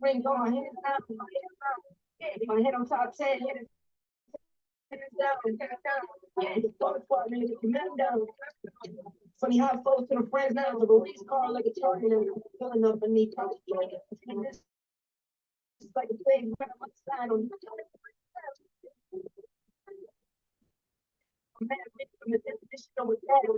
Ring on, hit it down, my head on top, 10, hit it down, yeah, the thought part, man, commando. Funny how folks to the friends now, the release car like a target, and filling up beneath top. This is like a thing, right on my side on man, from the definition of what that is.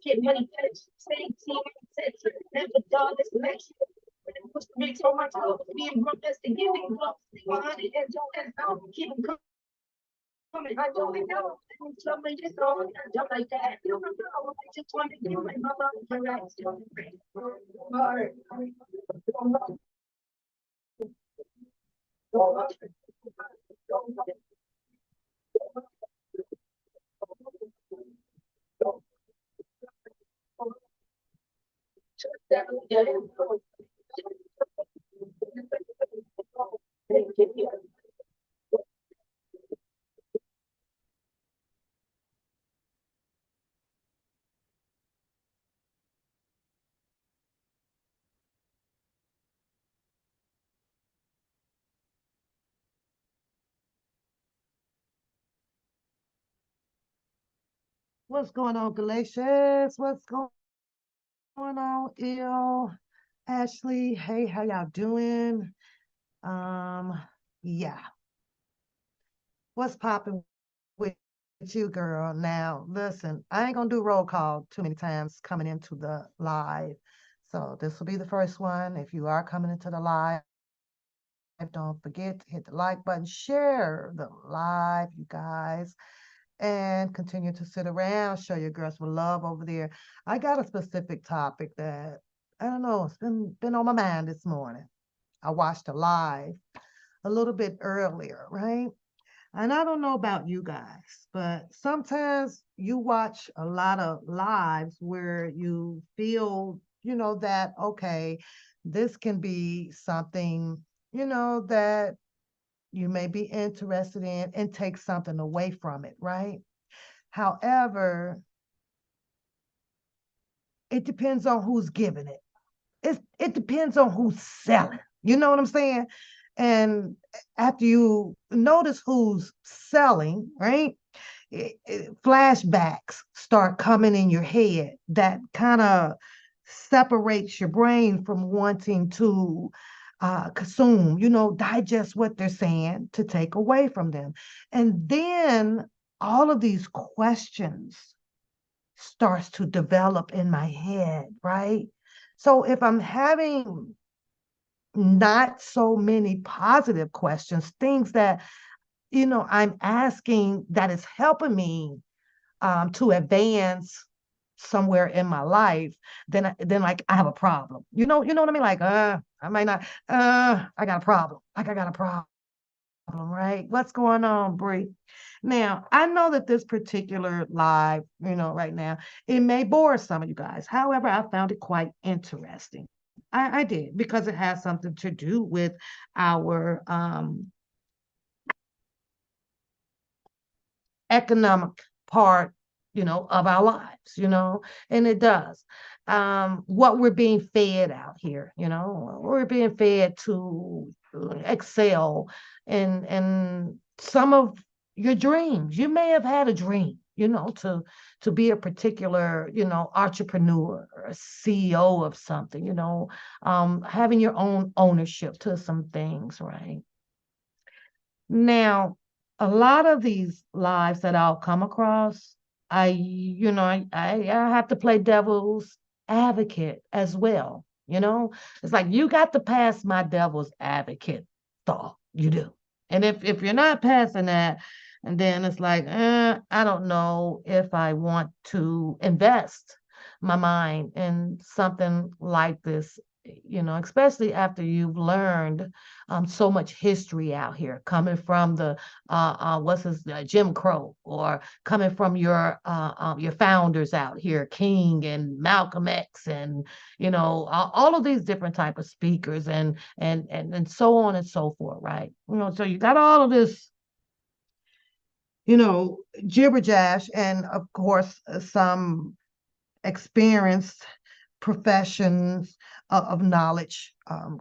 Get money, same team, never done this connection. Push the mix on my toes, being broke, that's the giving, behind it, and don't keep them coming. I don't know. Somebody just don't jump like that. You don't know. I just want to give my mother the right What's going on, Galatians? What's going on, Il? Ashley, hey, how y'all doing? Um, yeah, what's popping with you, girl? Now, listen, I ain't gonna do roll call too many times coming into the live. So this will be the first one. If you are coming into the live, don't forget to hit the like button, share the live, you guys, and continue to sit around, show your girls some love over there. I got a specific topic that I don't know, it's been on my mind this morning. I watched a live a little bit earlier, right? And I don't know about you guys, but sometimes you watch a lot of lives where you feel, that okay, this can be something, that you may be interested in and take something away from it, right? However, it depends on who's giving it. It depends on who's selling. You know what I'm saying? And after you notice who's selling, right? Flashbacks start coming in your head that kind of separates your brain from wanting to consume, digest what they're saying to take away from them. And then all of these questions starts to develop in my head, right? So if I'm having not so many positive questions, things that, I'm asking that is helping me to advance somewhere in my life, then like I have a problem. You know what I mean? Like, I might not, I got a problem. Like I got a problem, right? What's going on, Bree? Now, I know that this particular live, right now, it may bore some of you guys. However, I found it quite interesting. I did because it has something to do with our economic part, of our lives, and it does. What we're being fed out here, we're being fed to excel and some of your dreams. You may have had a dream, to be a particular, entrepreneur or a CEO of something, having your own ownership to some things, right? Now, a lot of these lives that I'll come across, I have to play devil's advocate as well. It's like you got to pass my devil's advocate thought. You do. And if you're not passing that, And then it's like, I don't know if I want to invest my mind in something like this, especially after you've learned so much history out here, coming from the what's his Jim Crow, or coming from your founders out here, King and Malcolm X, and all of these different type of speakers, and so on and so forth, right? So you got all of this jibberjash, and of course, some experienced professions of knowledge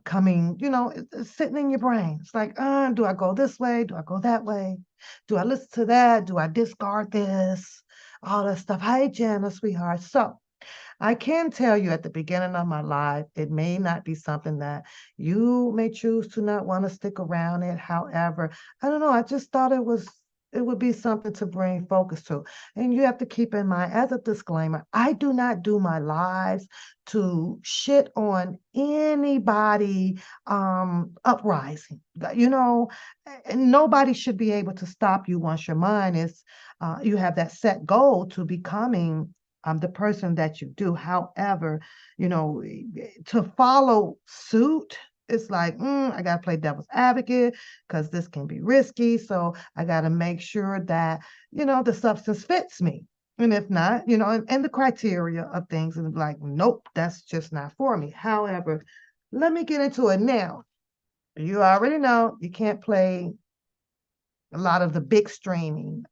coming, it's sitting in your brain. It's like, do I go this way? Do I go that way? Do I listen to that? Do I discard this? All that stuff. Hi, Jenna, sweetheart. So I can tell you at the beginning of my life, it may not be something that you may choose to not want to stick around it. However, I don't know. I just thought it would be something to bring focus to. And you have to keep in mind, as a disclaimer, I do not do my lives to shit on anybody uprising. And nobody should be able to stop you once your mind is you have that set goal to becoming the person that you do. However, to follow suit, it's like, I got to play devil's advocate because this can be risky. So I got to make sure that, the substance fits me. And if not, and the criteria of things, and like, nope, that's just not for me. However, let me get into it now. You already know you can't play a lot of the big streaming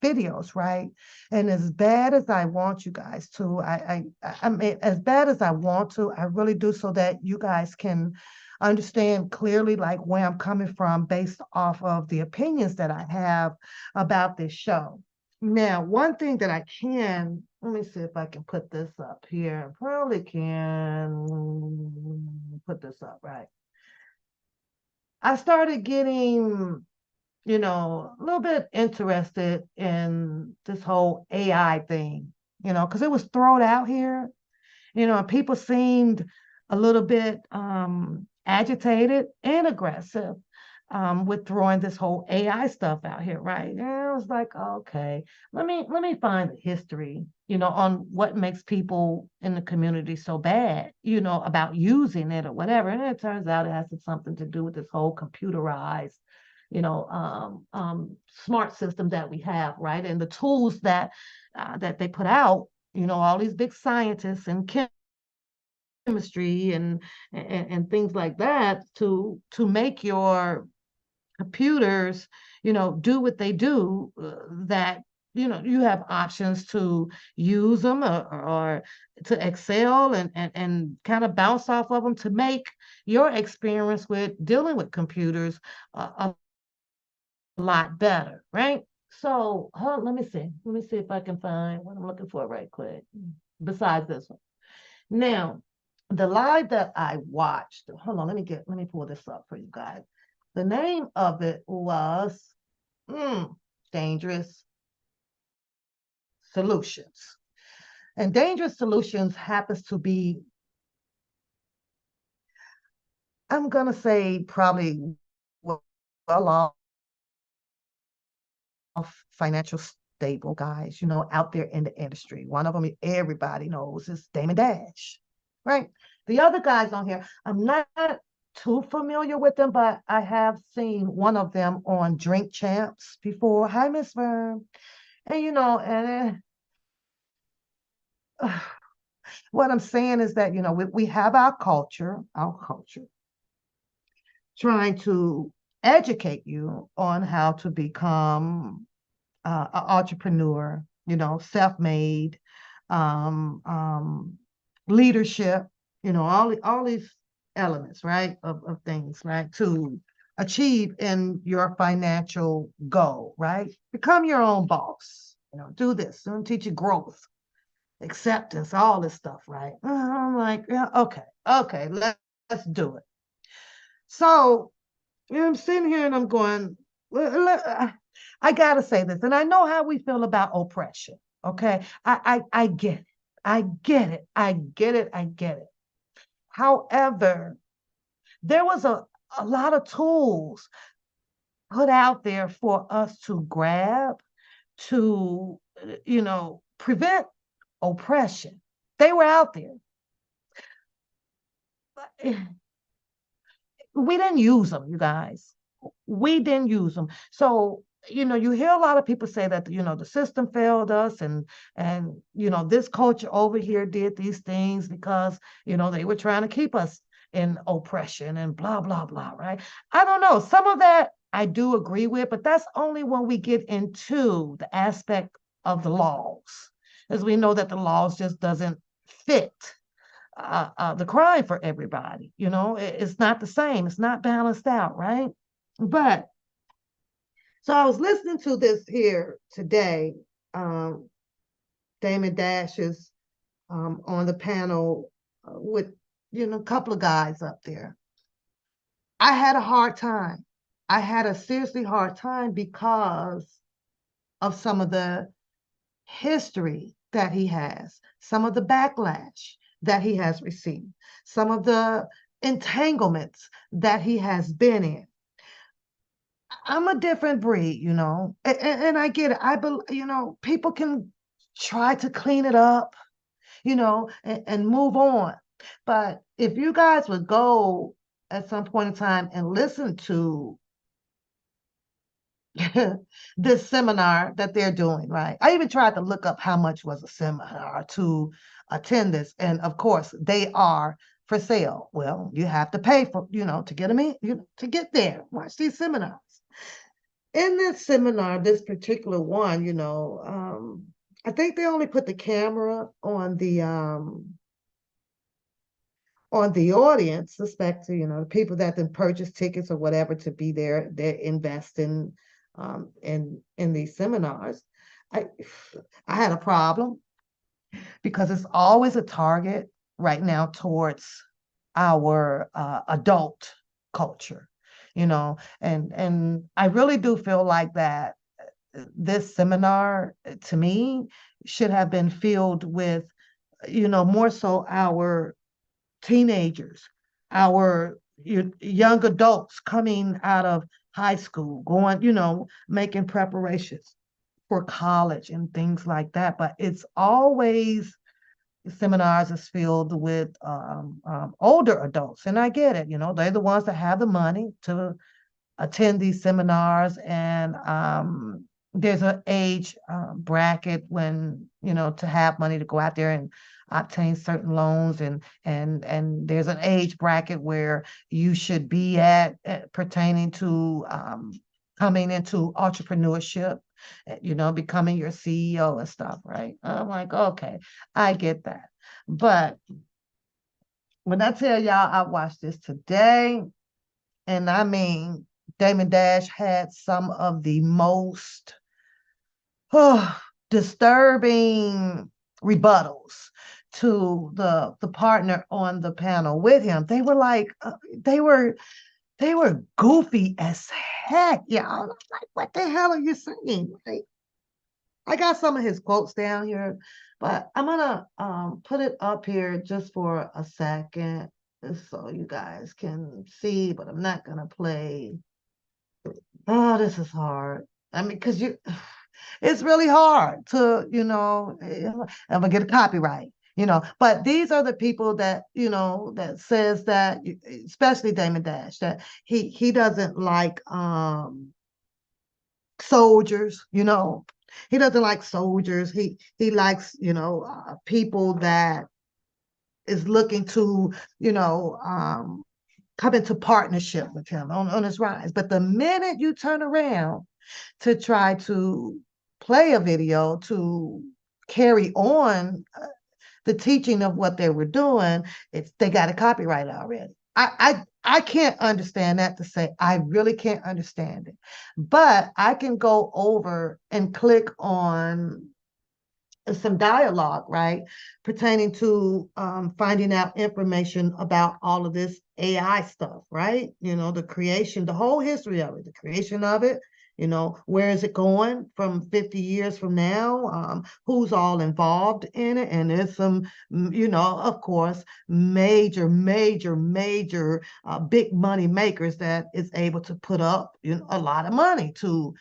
videos, right? And as bad as I want you guys to, I mean, as bad as I want to, I really do, so that you guys can understand clearly like where I'm coming from based off of the opinions that I have about this show. Now, one thing that I can, let me see if I can put this up here. Probably can put this up, right? I started getting a little bit interested in this whole AI thing, because it was thrown out here, and people seemed a little bit agitated and aggressive with throwing this whole AI stuff out here, right? And I was like, okay, let me find the history, on what makes people in the community so bad, about using it or whatever. And it turns out it has something to do with this whole computerized smart system that we have, right? And the tools that they put out, all these big scientists and chemistry and things like that to make your computers, do what they do, that you have options to use them, or to excel and kind of bounce off of them to make your experience with dealing with computers a lot better, right? So, let me see. Let me see if I can find what I'm looking for right quick. Besides this one. Now, the live that I watched, hold on, let me pull this up for you guys. The name of it was Dangerous Solutions. And Dangerous Solutions happens to be, I'm gonna say, probably well off financial stable guys, out there in the industry. One of them everybody knows is Damon Dash, right? The other guys on here, I'm not too familiar with them, but I have seen one of them on Drink Champs before. Hi, Miss Vern. And what I'm saying is that, we have our culture trying to educate you on how to become an entrepreneur, self-made, um, um, leadership, all these elements, right, of things, right, to achieve in your financial goal, right? Become your own boss, do this, and teach you growth, acceptance, all this stuff, right? I'm like, yeah, okay, let's do it. So, I'm sitting here and I'm going, I gotta say this, and I know how we feel about oppression. Okay, I get it. I get it. I get it. I get it. However, there was a lot of tools put out there for us to grab to, prevent oppression. They were out there. But we didn't use them, you guys. We didn't use them. So, you hear a lot of people say that, the system failed us and this culture over here did these things because, they were trying to keep us in oppression and blah, blah, blah, right? I don't know. Some of that I do agree with, but that's only when we get into the aspect of the laws, as we know that the laws just doesn't fit the crime for everybody. It's not the same. It's not balanced out, right? But so I was listening to this here today. Um, Damon Dash is on the panel with a couple of guys up there. I had a hard time. I had a seriously hard time because of some of the history that he has, some of the backlash that he has received, some of the entanglements that he has been in. I'm a different breed, and I get it. People can try to clean it up, and move on. But if you guys would go at some point in time and listen to this seminar that they're doing, right? I even tried to look up how much was a seminar to attend this. And of course, they are for sale. Well, you have to pay for, to get them in, to get there, watch these seminars. In this seminar, this particular one, I think they only put the camera on the audience, suspect to, the people that then purchase tickets or whatever to be there, they're investing in these seminars. I I had a problem because it's always a target right now towards our adult culture, and I really do feel like that this seminar to me should have been filled with, more so our teenagers, our young adults coming out of high school, going, making preparations for college and things like that. But it's always seminars is filled with older adults. And I get it, they're the ones that have the money to attend these seminars, and there's an age bracket when to have money to go out there and obtain certain loans, and there's an age bracket where you should be at pertaining to coming into entrepreneurship, becoming your CEO and stuff, right? I'm like, okay, I get that. But when I tell y'all I watched this today, and I mean, Damon Dash had some of the most disturbing rebuttals to the partner on the panel with him. They were like, they were goofy as heck. Yeah, I was like, what the hell are you saying? Like, I got some of his quotes down here, but I'm gonna put it up here just for a second so you guys can see, but I'm not gonna play. Oh, this is hard. I mean, because it's really hard to, I'm gonna get a copyright, but these are the people that, that says that, especially Damon Dash, that he doesn't like soldiers, he doesn't like soldiers. He likes, people that is looking to, come into partnership with him on his rise. But the minute you turn around to try to play a video to carry on the teaching of what they were doing, they got a copyright already. I can't understand that, to say I really can't understand it. But I can go over and click on some dialogue, right, pertaining to finding out information about all of this AI stuff, right? The creation, the whole history of it, the creation of it, Where is it going from 50 years from now? Who's all involved in it? And there's some, of course, major big money makers that is able to put up a lot of money to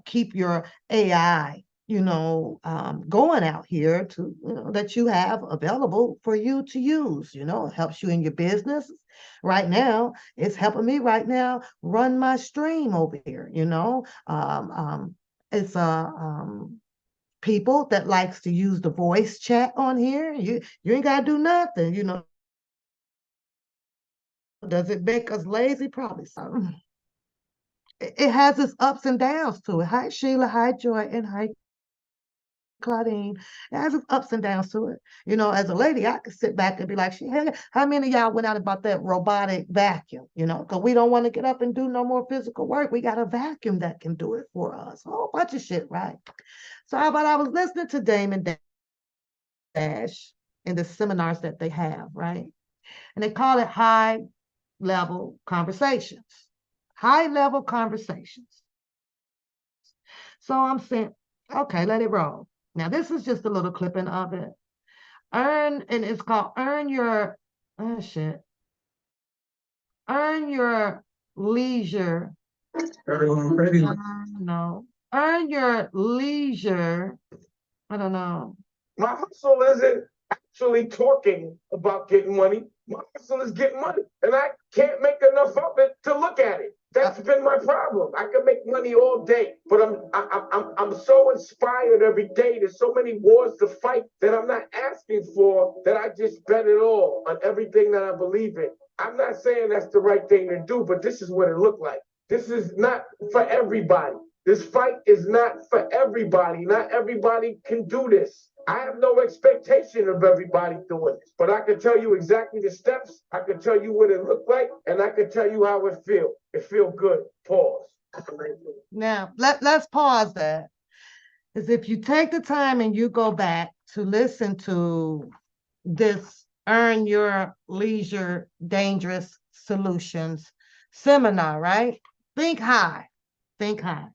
keep your AI going out here to, that you have available for you to use. It helps you in your business. Right now, it's helping me right now run my stream over here. It's people that likes to use the voice chat on here. You ain't gotta do nothing. Does it make us lazy? Probably so. It has its ups and downs to it. Hi, Sheila. Hi, Joy. And hi, Claudine. It has its ups and downs to it. As a lady, I could sit back and be like, hey, how many of y'all went out and bought that robotic vacuum? Because we don't want to get up and do no more physical work. We got a vacuum that can do it for us. A whole bunch of shit, right? So how about I was listening to Damon Dash in the seminars that they have, right? And they call it high level conversations. High level conversations. So I'm saying, okay, let it roll. Now, this is just a little clipping of it. And it's called Earn Your, oh shit. Earn Your Leisure. No. Earn Your Leisure. I don't know. My hustle isn't actually talking about getting money. My hustle is getting money. And I can't make enough of it to look at it. That's been my problem. I can make money all day, but I'm so inspired every day. There's so many wars to fight that I'm not asking for, that I just bet it all on everything that I believe in. I'm not saying that's the right thing to do, but this is what it looked like. This is not for everybody. This fight is not for everybody. Not everybody can do this. I have no expectation of everybody doing this, but I can tell you exactly the steps. I can tell you what it looked like, and I can tell you how it feels. It feels good. Pause. Now, let's pause that. Is if you take the time and you go back to listen to this Earn Your Leisure Dangerous Solutions seminar, right? Think high. Think high.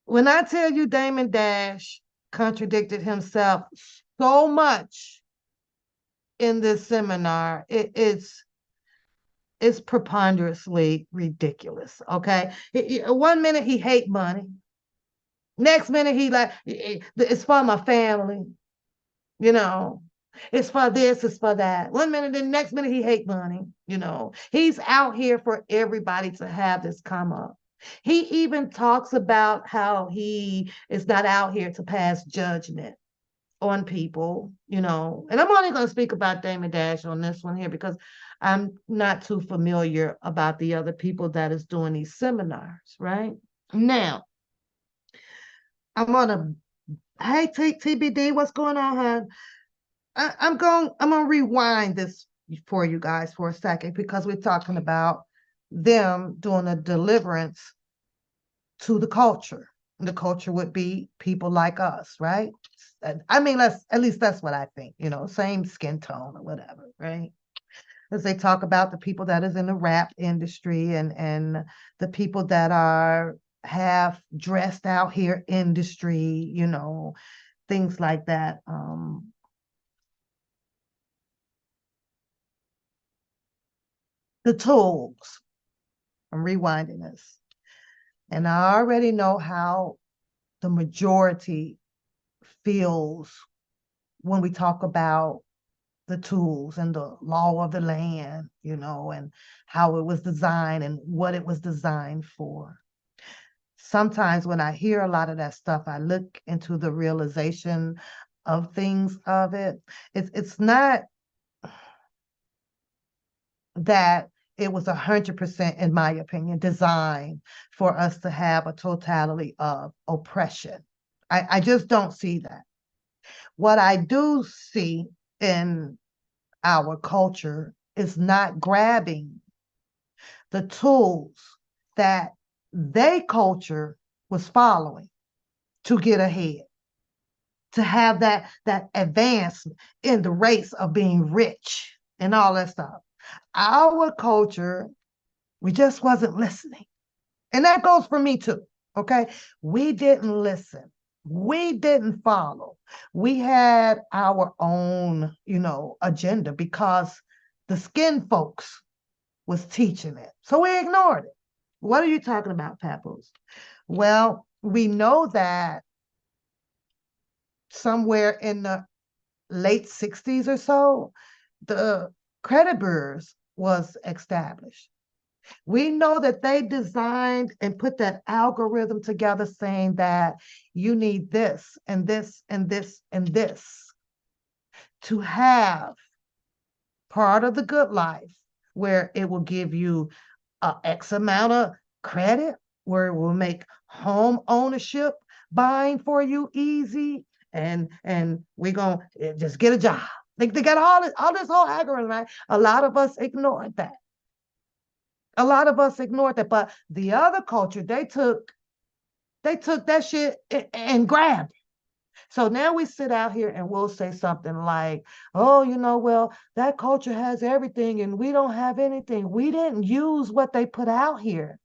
When I tell you Damon Dash contradicted himself so much in this seminar, it's preponderously ridiculous. Okay, one minute he hate money, next minute he like it's for my family, it's for this, it's for that. One minute, the next minute he hate money. He's out here for everybody to have this come up. He even talks about how he is not out here to pass judgment on people, and I'm only going to speak about Damon Dash on this one here because I'm not too familiar about the other people that is doing these seminars, right? Now, I'm gonna, hey, TBD, what's going on, hon? I'm gonna rewind this for you guys for a second because we're talking about them doing a deliverance to the culture. And the culture would be people like us, right? I mean, at least that's what I think, same skin tone or whatever, right? As they talk about the people that is in the rap industry and the people that are half dressed out here industry, things like that. The tools. I'm rewinding this. And I already know how the majority feels when we talk about the tools and the law of the land, and how it was designed and what it was designed for. Sometimes when I hear a lot of that stuff, I look into the realization of things of it. It's not that it was 100%, in my opinion, designed for us to have a totality of oppression. I just don't see that. What I do see in our culture is not grabbing the tools that they culture was following to get ahead, to have that advancement in the race of being rich and all that stuff. Our culture, we just wasn't listening. And that goes for me too. Okay. We didn't listen. We didn't follow. We had our own, agenda because the skin folks was teaching it. So we ignored it. What are you talking about, Papoose? Well, we know that somewhere in the late 60s or so, the credit bureaus was established. We know that they designed and put that algorithm together saying that you need this and this and this and this to have part of the good life where it will give you X amount of credit, where it will make home ownership buying for you easy, and we're gonna just get a job. They got all this whole algorithm, right? A lot of us ignored that. A lot of us ignored that. But the other culture, they took that shit and grabbed it. So now we sit out here and we'll say something like, oh, well, that culture has everything and we don't have anything. We didn't use what they put out here.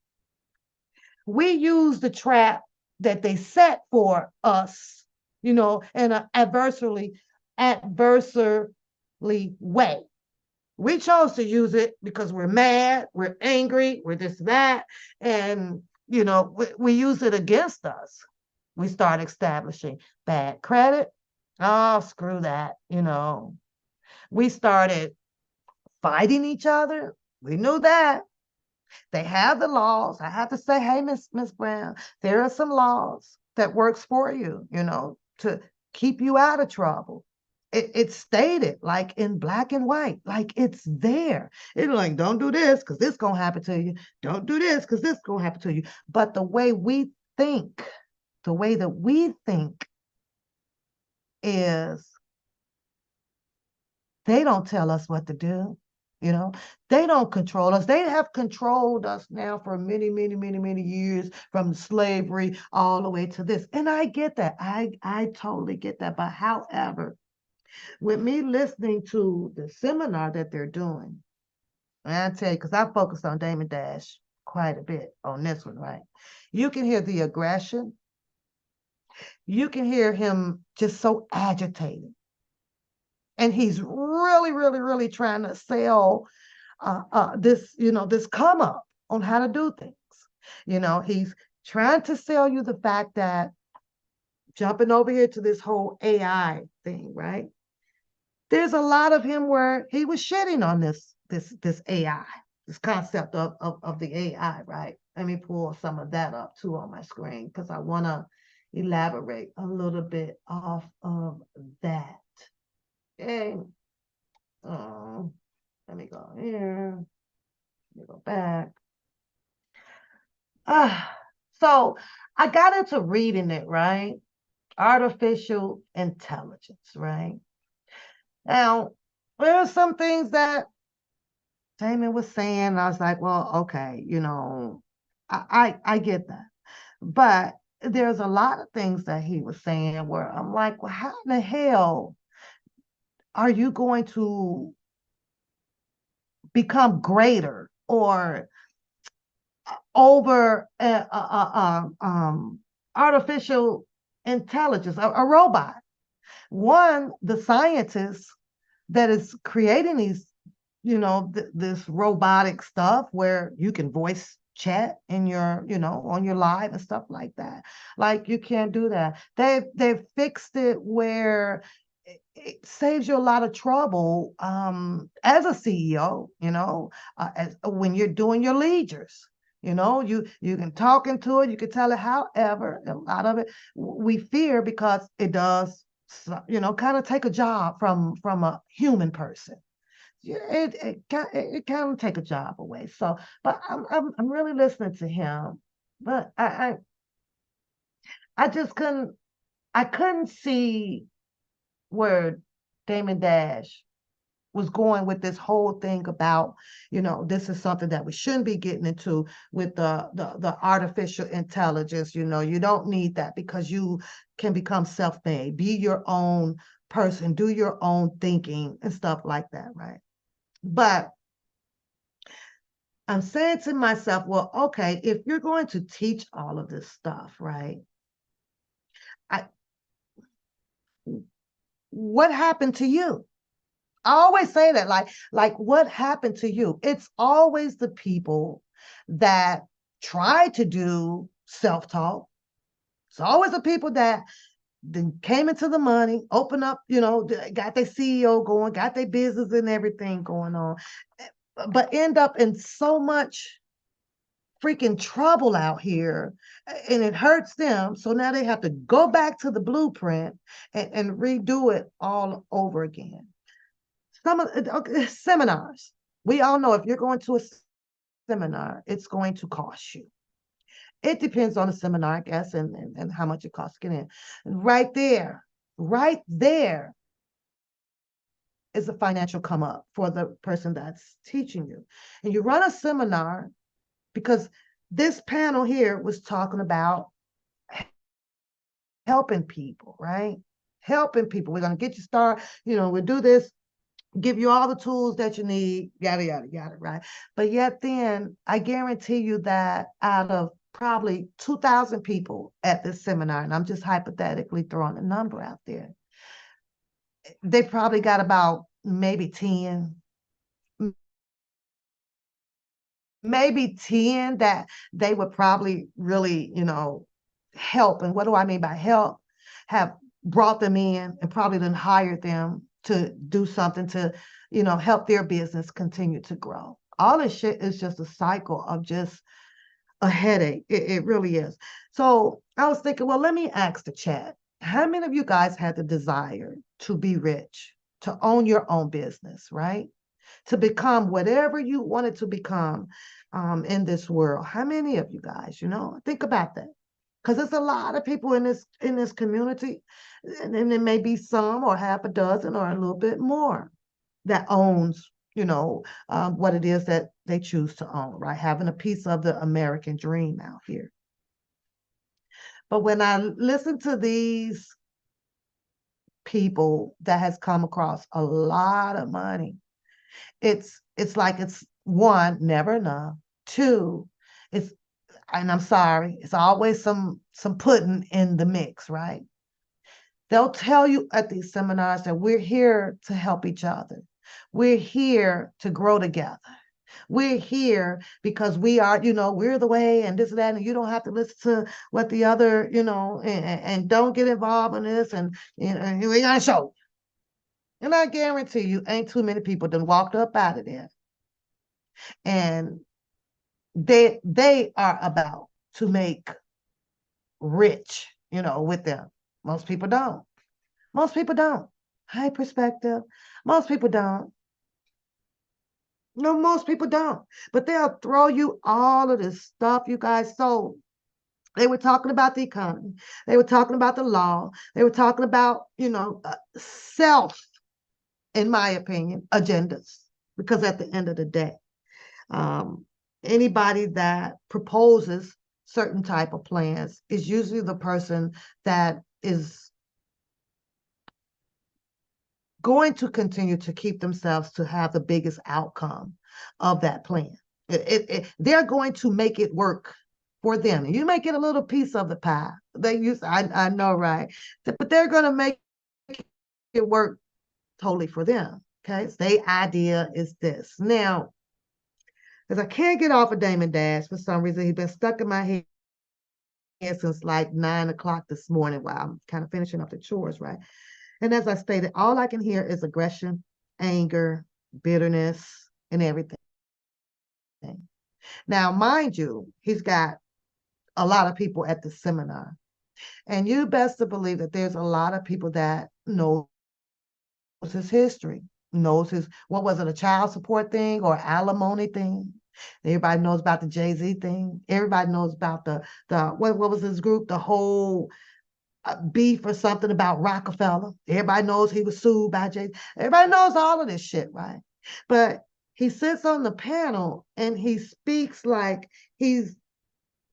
We used the trap that they set for us, in an adversely way. We chose to use it because we're mad, we're angry, we're this, that, and we use it against us. We start establishing bad credit. Oh, screw that, We started fighting each other. We knew that. They have the laws. I have to say, hey, Miss Brown, there are some laws that works for you, to keep you out of trouble. It's stated like in black and white, like it's there. It's like, don't do this because this gonna happen to you. Don't do this because this gonna happen to you. But the way that we think is they don't tell us what to do. They don't control us. They have controlled us now for many, many, many, many years, from slavery all the way to this. And I get that. I totally get that. But however, with me listening to the seminar that they're doing, and I tell you, because I focused on Damon Dash quite a bit on this one, right? You can hear the aggression. You can hear him just so agitated. And he's really, really, really trying to sell this come up on how to do things. He's trying to sell you the fact that, jumping over here to this whole AI thing, right? There's a lot of him where he was shitting on this AI, this concept of the AI, right? Let me pull some of that up too on my screen because I want to elaborate a little bit off of that. Okay. Let me go here. Let me go back. So I got into reading it, right? Artificial intelligence, right? Now, there are some things that Damon was saying. I was like, well, okay, I get that. But there's a lot of things that he was saying where I'm like, well, how in the hell are you going to become greater or over artificial intelligence, a robot? One, the scientist that is creating these, this robotic stuff where you can voice chat in your, on your live and stuff like that. Like, you can't do that. They've fixed it where it saves you a lot of trouble as a CEO, when you're doing your leaders. You can talk into it, you can tell it. However, a lot of it we fear because it does, kind of take a job from a human person. It kind of take a job away. So, but I'm really listening to him, but I just couldn't see where Damon Dash was going with this whole thing about, this is something that we shouldn't be getting into with the artificial intelligence. You don't need that because you can become self-made, be your own person, do your own thinking and stuff like that, right? But I'm saying to myself, well, okay, if you're going to teach all of this stuff, right? What happened to you? I always say that, like what happened to you? It's always the people that try to do self-taught. It's always the people that then came into the money, opened up, got their CEO going, got their business and everything going on, but end up in so much freaking trouble out here, and it hurts them. So now they have to go back to the blueprint and redo it all over again. Some of seminars. We all know if you're going to a seminar, it's going to cost you. It depends on the seminar, I guess, and how much it costs to get in. And right there is a financial come up for the person that's teaching you. And you run a seminar because this panel here was talking about helping people, right? Helping people. We're going to get you started. We'll do this, give you all the tools that you need, yada, yada, yada, right? But yet then I guarantee you that out of probably 2,000 people at this seminar, and I'm just hypothetically throwing a number out there, they probably got about maybe 10 that they would probably really, help. And what do I mean by help? Have brought them in and probably then hired them to do something to, help their business continue to grow. All this shit is just a cycle of just a headache. It really is. So I was thinking, well, let me ask the chat. How many of you guys had the desire to be rich, to own your own business, right? To become whatever you wanted to become in this world? How many of you guys, think about that? Because there's a lot of people in this community, and there may be some or half a dozen or a little bit more that owns, what it is that they choose to own, right? Having a piece of the American dream out here. But when I listen to these people that has come across a lot of money, it's like it's one, never enough. Two, and I'm sorry, it's always some pudding in the mix, right? They'll tell you at these seminars that we're here to help each other. We're here to grow together. We're here because we are, we're the way and this and that, and you don't have to listen to what the other, and don't get involved in this, and we're gonna show you. And I guarantee you, ain't too many people done walked up out of there. And they are about to make rich, with them. Most people don't. Most people don't. High perspective. Most people don't. No, most people don't. But they'll throw you all of this stuff, you guys. So they were talking about the economy. They were talking about the law. They were talking about, self, in my opinion, agendas. Because at the end of the day, anybody that proposes certain type of plans is usually the person that is going to continue to keep themselves to have the biggest outcome of that plan. They're going to make it work for them. You may get a little piece of the pie. I know, right? But they're going to make it work totally for them. Okay, so their idea is this. Now, because I can't get off of Damon Dash for some reason, he's been stuck in my head since like 9 o'clock this morning while I'm kind of finishing up the chores, right? And as I stated, all I can hear is aggression, anger, bitterness, and everything. Now, mind you, he's got a lot of people at the seminar. And you best to believe that there's a lot of people that knows his history, knows what was it, a child support thing or alimony thing? Everybody knows about the Jay-Z thing. Everybody knows about the what was his group? The whole beef or something about Rockefeller. Everybody knows he was sued by Jay. Everybody knows all of this shit, right? But he sits on the panel and he speaks like he's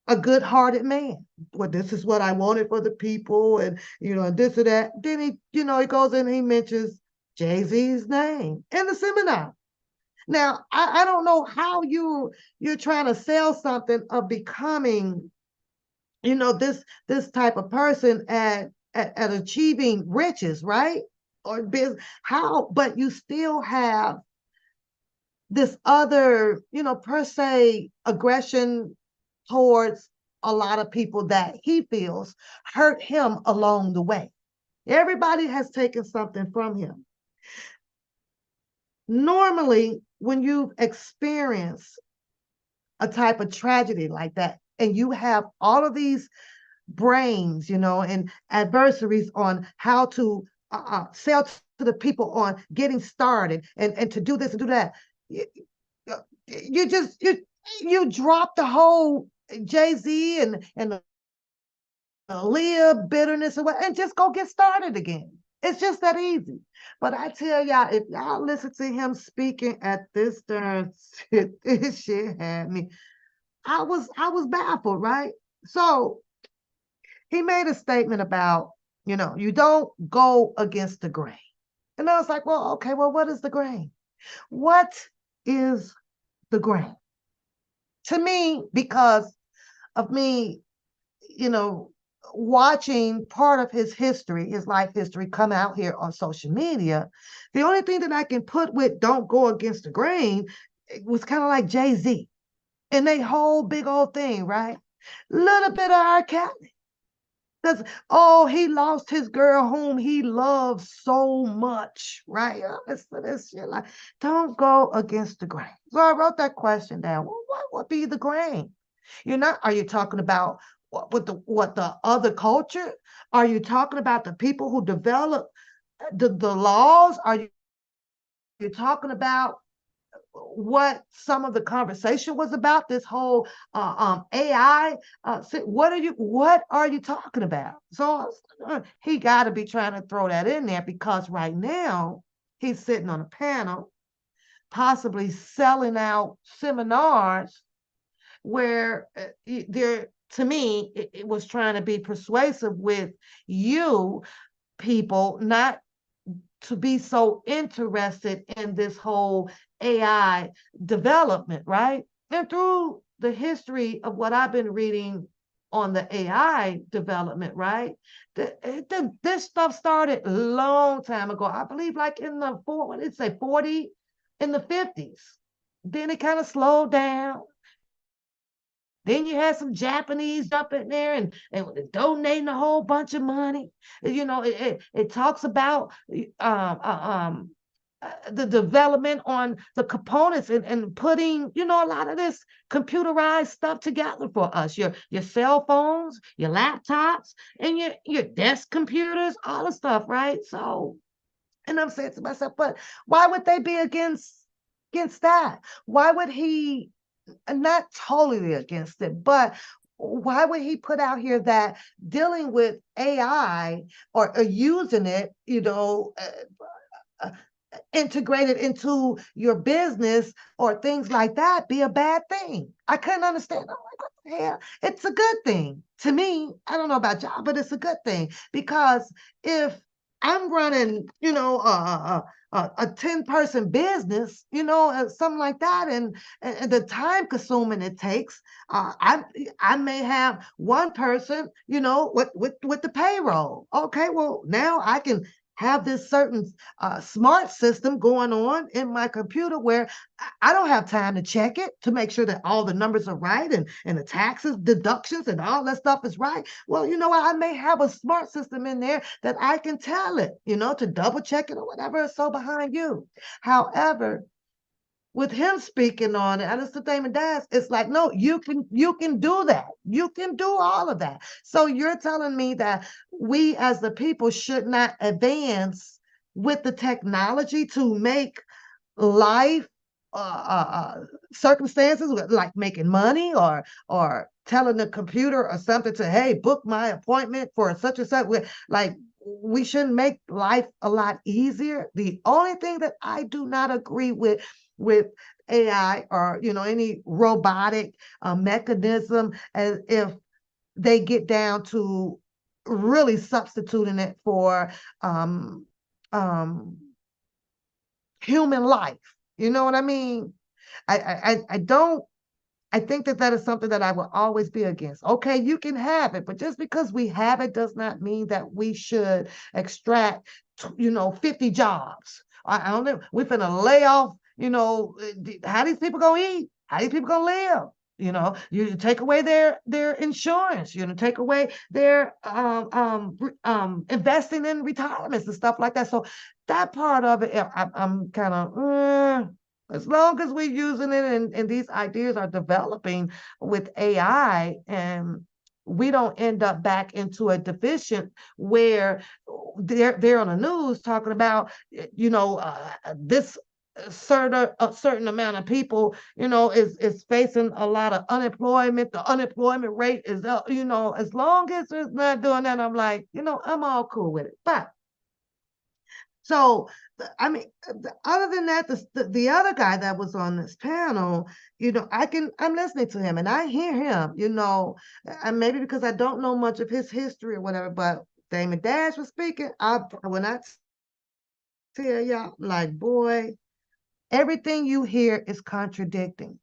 a good-hearted man. Well, this is what I wanted for the people, and this or that. Then he goes in and he mentions Jay-Z's name in the seminar. Now, I don't know how you're trying to sell something of becoming, this type of person at achieving riches, right? Or business, how, but you still have this other, per se aggression towards a lot of people that he feels hurt him along the way. Everybody has taken something from him. Normally, when you experience a type of tragedy like that, and you have all of these brains, and adversaries on how to sell to the people on getting started and to do this and do that, you drop the whole Jay-Z and the Aaliyah bitterness and just go get started again. It's just that easy. But I tell y'all, if y'all listen to him speaking at this darn shit, this shit had me. I was baffled, right? So he made a statement about, you don't go against the grain. And I was like, well, okay, well, what is the grain? What is the grain? To me, because of me, watching part of his history, his life history come out here on social media, the only thing that I can put with don't go against the grain, it was kind of like Jay-Z and they whole big old thing, right? Little bit of R. Kelly. Because, oh, he lost his girl whom he loves so much, right? Listen to this shit. Like, don't go against the grain. So I wrote that question down. Well, what would be the grain? Are you talking about what the other culture? Are you talking about the people who develop the laws? Are you talking about what some of the conversation was about, this whole AI? What are you talking about? So he got to be trying to throw that in there, because right now he's sitting on a panel, possibly selling out seminars where to me, it was trying to be persuasive with you people not to be so interested in this whole AI development, right? And through the history of what I've been reading on the AI development, right? This stuff started a long time ago. I believe like in the 40, in the 50s. Then it kind of slowed down. Then you had some Japanese up in there and donating a whole bunch of money. It talks about the development on the components and putting, a lot of this computerized stuff together for us. Your cell phones, your laptops, and your desk computers, all the stuff, right? So, and I'm saying to myself, but why would they be against that? Why would he? Not totally against it, but why would he put out here that dealing with AI or using it, integrated into your business or things like that be a bad thing? I couldn't understand. I'm like, what the hell? It's a good thing. To me, I don't know about y'all, but it's a good thing, because if I'm running, a 10-person business, something like that, and the time consuming it takes, I may have one person, with the payroll. Okay, well, now I can have this certain smart system going on in my computer where I don't have time to check it to make sure that all the numbers are right and the taxes, deductions, and all that stuff is right. Well, you know what? I may have a smart system in there that I can tell it, to double check it or whatever is so behind you. However, with him speaking on it, and it's the thing, Daz, it's like, no, you can do that. You can do all of that. So you're telling me that we as the people should not advance with the technology to make life circumstances, like making money or telling the computer or something to, hey, book my appointment for such and such. Like, we shouldn't make life a lot easier. The only thing that I do not agree with AI or any robotic mechanism, as if they get down to really substituting it for human life. You know what I mean? I don't. I think that that is something that I will always be against. Okay, you can have it, but just because we have it does not mean that we should extract, 50 jobs. I don't know. We're finna lay off, how these people gonna eat? How these people gonna live? You take away their insurance, take away their investing in retirements and stuff like that. So that part of it, I'm kind of as long as we're using it and these ideas are developing with AI, and we don't end up back into a deficient where they're on the news talking about this certain amount of people is facing a lot of unemployment. The unemployment rate is up. As long as it's not doing that, I'm like, I'm all cool with it. But so, I mean, other than that, the other guy that was on this panel, I'm listening to him and I hear him, and maybe because I don't know much of his history or whatever, but Damon Dash was speaking. When I tell y'all, like, boy, everything you hear is contradicting.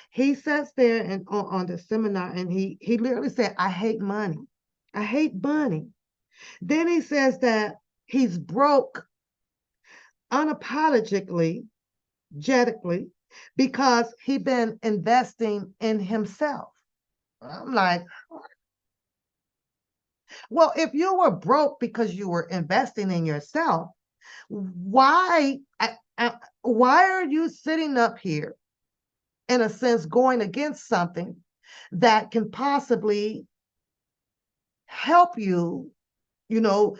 He sits there and on the seminar and he literally said, I hate money. I hate money. Then he says that he's broke unapologetically, jetically, because he been investing in himself. I'm like, well, if you were broke because you were investing in yourself, why why are you sitting up here in a sense going against something that can possibly help you, you know,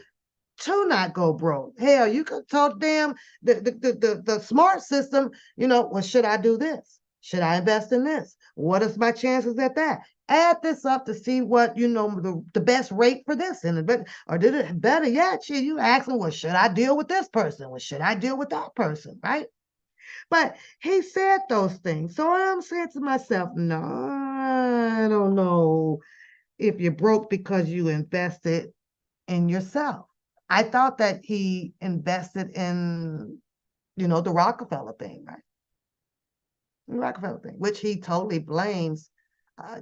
to not go broke? Hell, you could tell them the smart system, well, should I do this? Should I invest in this? What is my chances at that? Add this up to see what the best rate for this, and or did it better yet? You ask them, well, should I deal with this person? Well, should I deal with that person? Right? But he said those things. So I'm saying to myself, no, I don't know if you're broke because you invested in yourself. I thought that he invested in, the Rockefeller thing, right? The Rockefeller thing, which he totally blames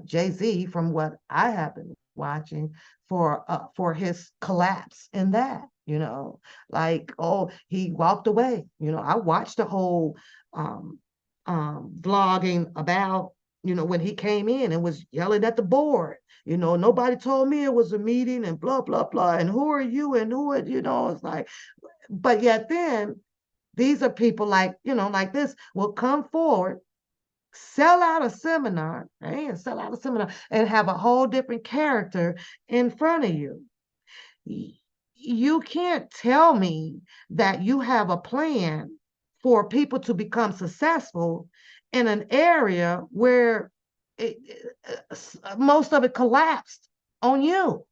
Jay-Z, from what I have been watching, for his collapse in that. Like, oh, he walked away. I watched the whole um vlogging about when he came in and was yelling at the board. Nobody told me it was a meeting and blah blah blah, and who are you and who are it's like, but yet then these are people like like this will come forward, sell out a seminar, right? And sell out a seminar and have a whole different character in front of you. You can't tell me that you have a plan for people to become successful in an area where most of it collapsed on you.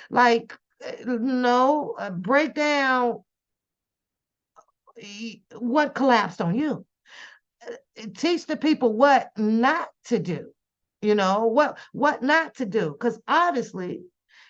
Like, no, break down what collapsed on you. Teach the people what not to do. What not to do, because obviously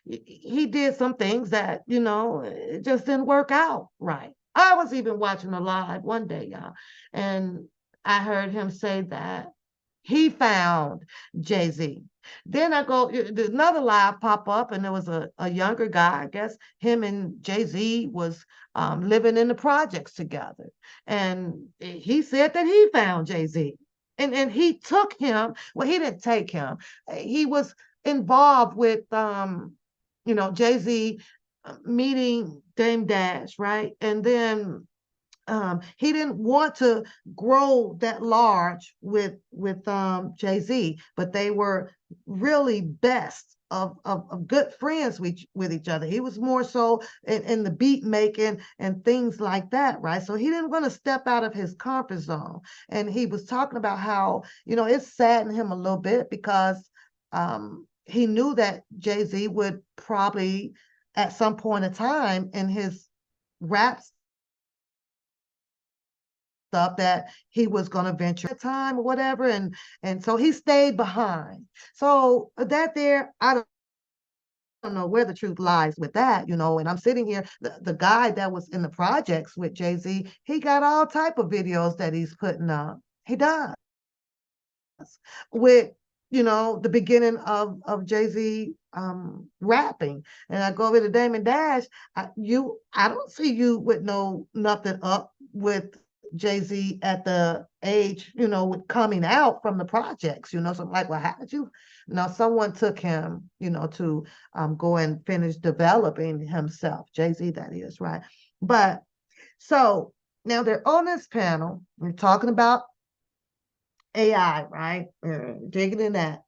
he did some things that it just didn't work out right. I was even watching a live one day, y'all, and I heard him say that he found Jay-Z. Then I go, another live pop up, and there was a younger guy. I guess him and Jay-Z was living in the projects together. And he said that he found Jay-Z. And he took him, well, he didn't take him. He was involved with, Jay-Z meeting Dame Dash, right? And then he didn't want to grow that large with Jay-Z, but they were really best of good friends with each other. He was more so in the beat making and things like that, right? So he didn't want to step out of his comfort zone. And he was talking about how, it saddened him a little bit because he knew that Jay-Z would probably at some point in time in his raps stuff that he was going to venture at time or whatever, and so he stayed behind. So that there, I don't don't know where the truth lies with that, and I'm sitting here, the guy that was in the projects with Jay-Z, he got all type of videos that he's putting up. He does. With, the beginning of Jay-Z rapping. And I go over to Damon Dash, I don't see you with nothing up with Jay-Z at the age, with coming out from the projects, so I'm like, well, how did you? Now someone took him, to go and finish developing himself, Jay-Z, that is, right? But so now they're on this panel, we're talking about AI, right? Digging in that.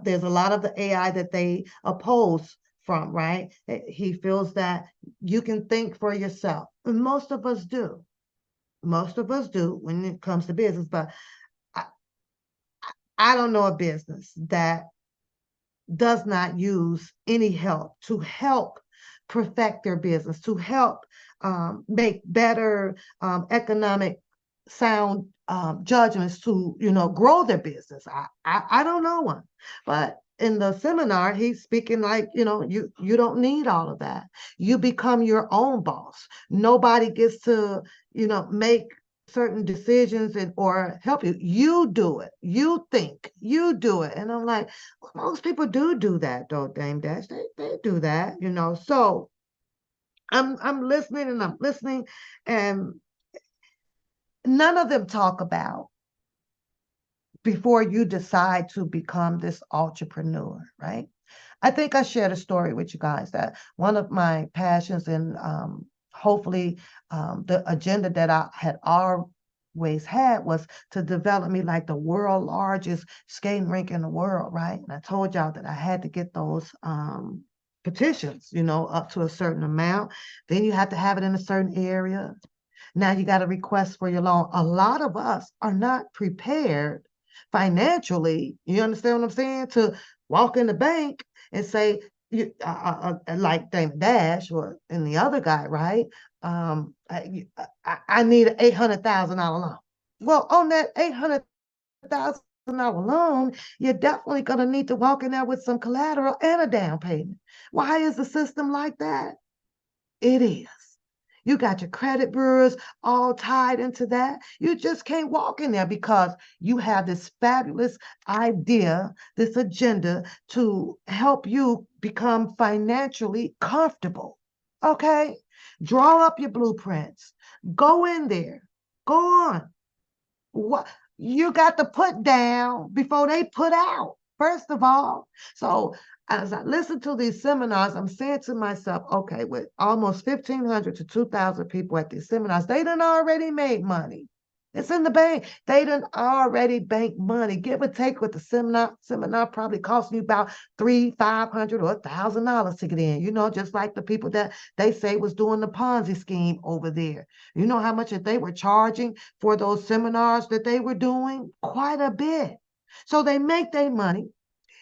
There's a lot of the AI that they oppose from, right? He feels that you can think for yourself. And most of us do. Most of us do when it comes to business, but I don't know a business that does not use any help to help perfect their business, to help make better economic sound judgments to grow their business. I don't know one, but in the seminar he's speaking like you don't need all of that. You become your own boss. Nobody gets to make certain decisions or help you. You do it. You think. You do it. And I'm like, well, most people do that though, Dame Dash. They do that, So I'm listening and I'm listening, and none of them talk about before you decide to become this entrepreneur, right? I think I shared a story with you guys that one of my passions and hopefully the agenda that I had always had was to develop me like the world largest skating rink in the world, right? And I told y'all that I had to get those petitions, up to a certain amount. Then you have to have it in a certain area. Now you got to request for your loan. A lot of us are not prepared financially, you understand what I'm saying, to walk in the bank and say, like Damon Dash or and the other guy, right? I need an $800,000 loan. Well, on that $800,000 loan, you're definitely going to need to walk in there with some collateral and a down payment. Why is the system like that? It is. You got your credit bureaus all tied into that. You just can't walk in there because you have this fabulous idea, this agenda to help you become financially comfortable. Okay? Draw up your blueprints. Go in there. Go on. What you got to put down before they put out, first of all. So as I listen to these seminars, I'm saying to myself, okay, with almost 1,500 to 2,000 people at these seminars, they done already made money. It's in the bank. They done already bank money. Give or take with the seminar probably costing you about $300, $500, or $1,000 to get in, just like the people that they say was doing the Ponzi scheme over there. You know how much that they were charging for those seminars that they were doing? Quite a bit. So they make their money.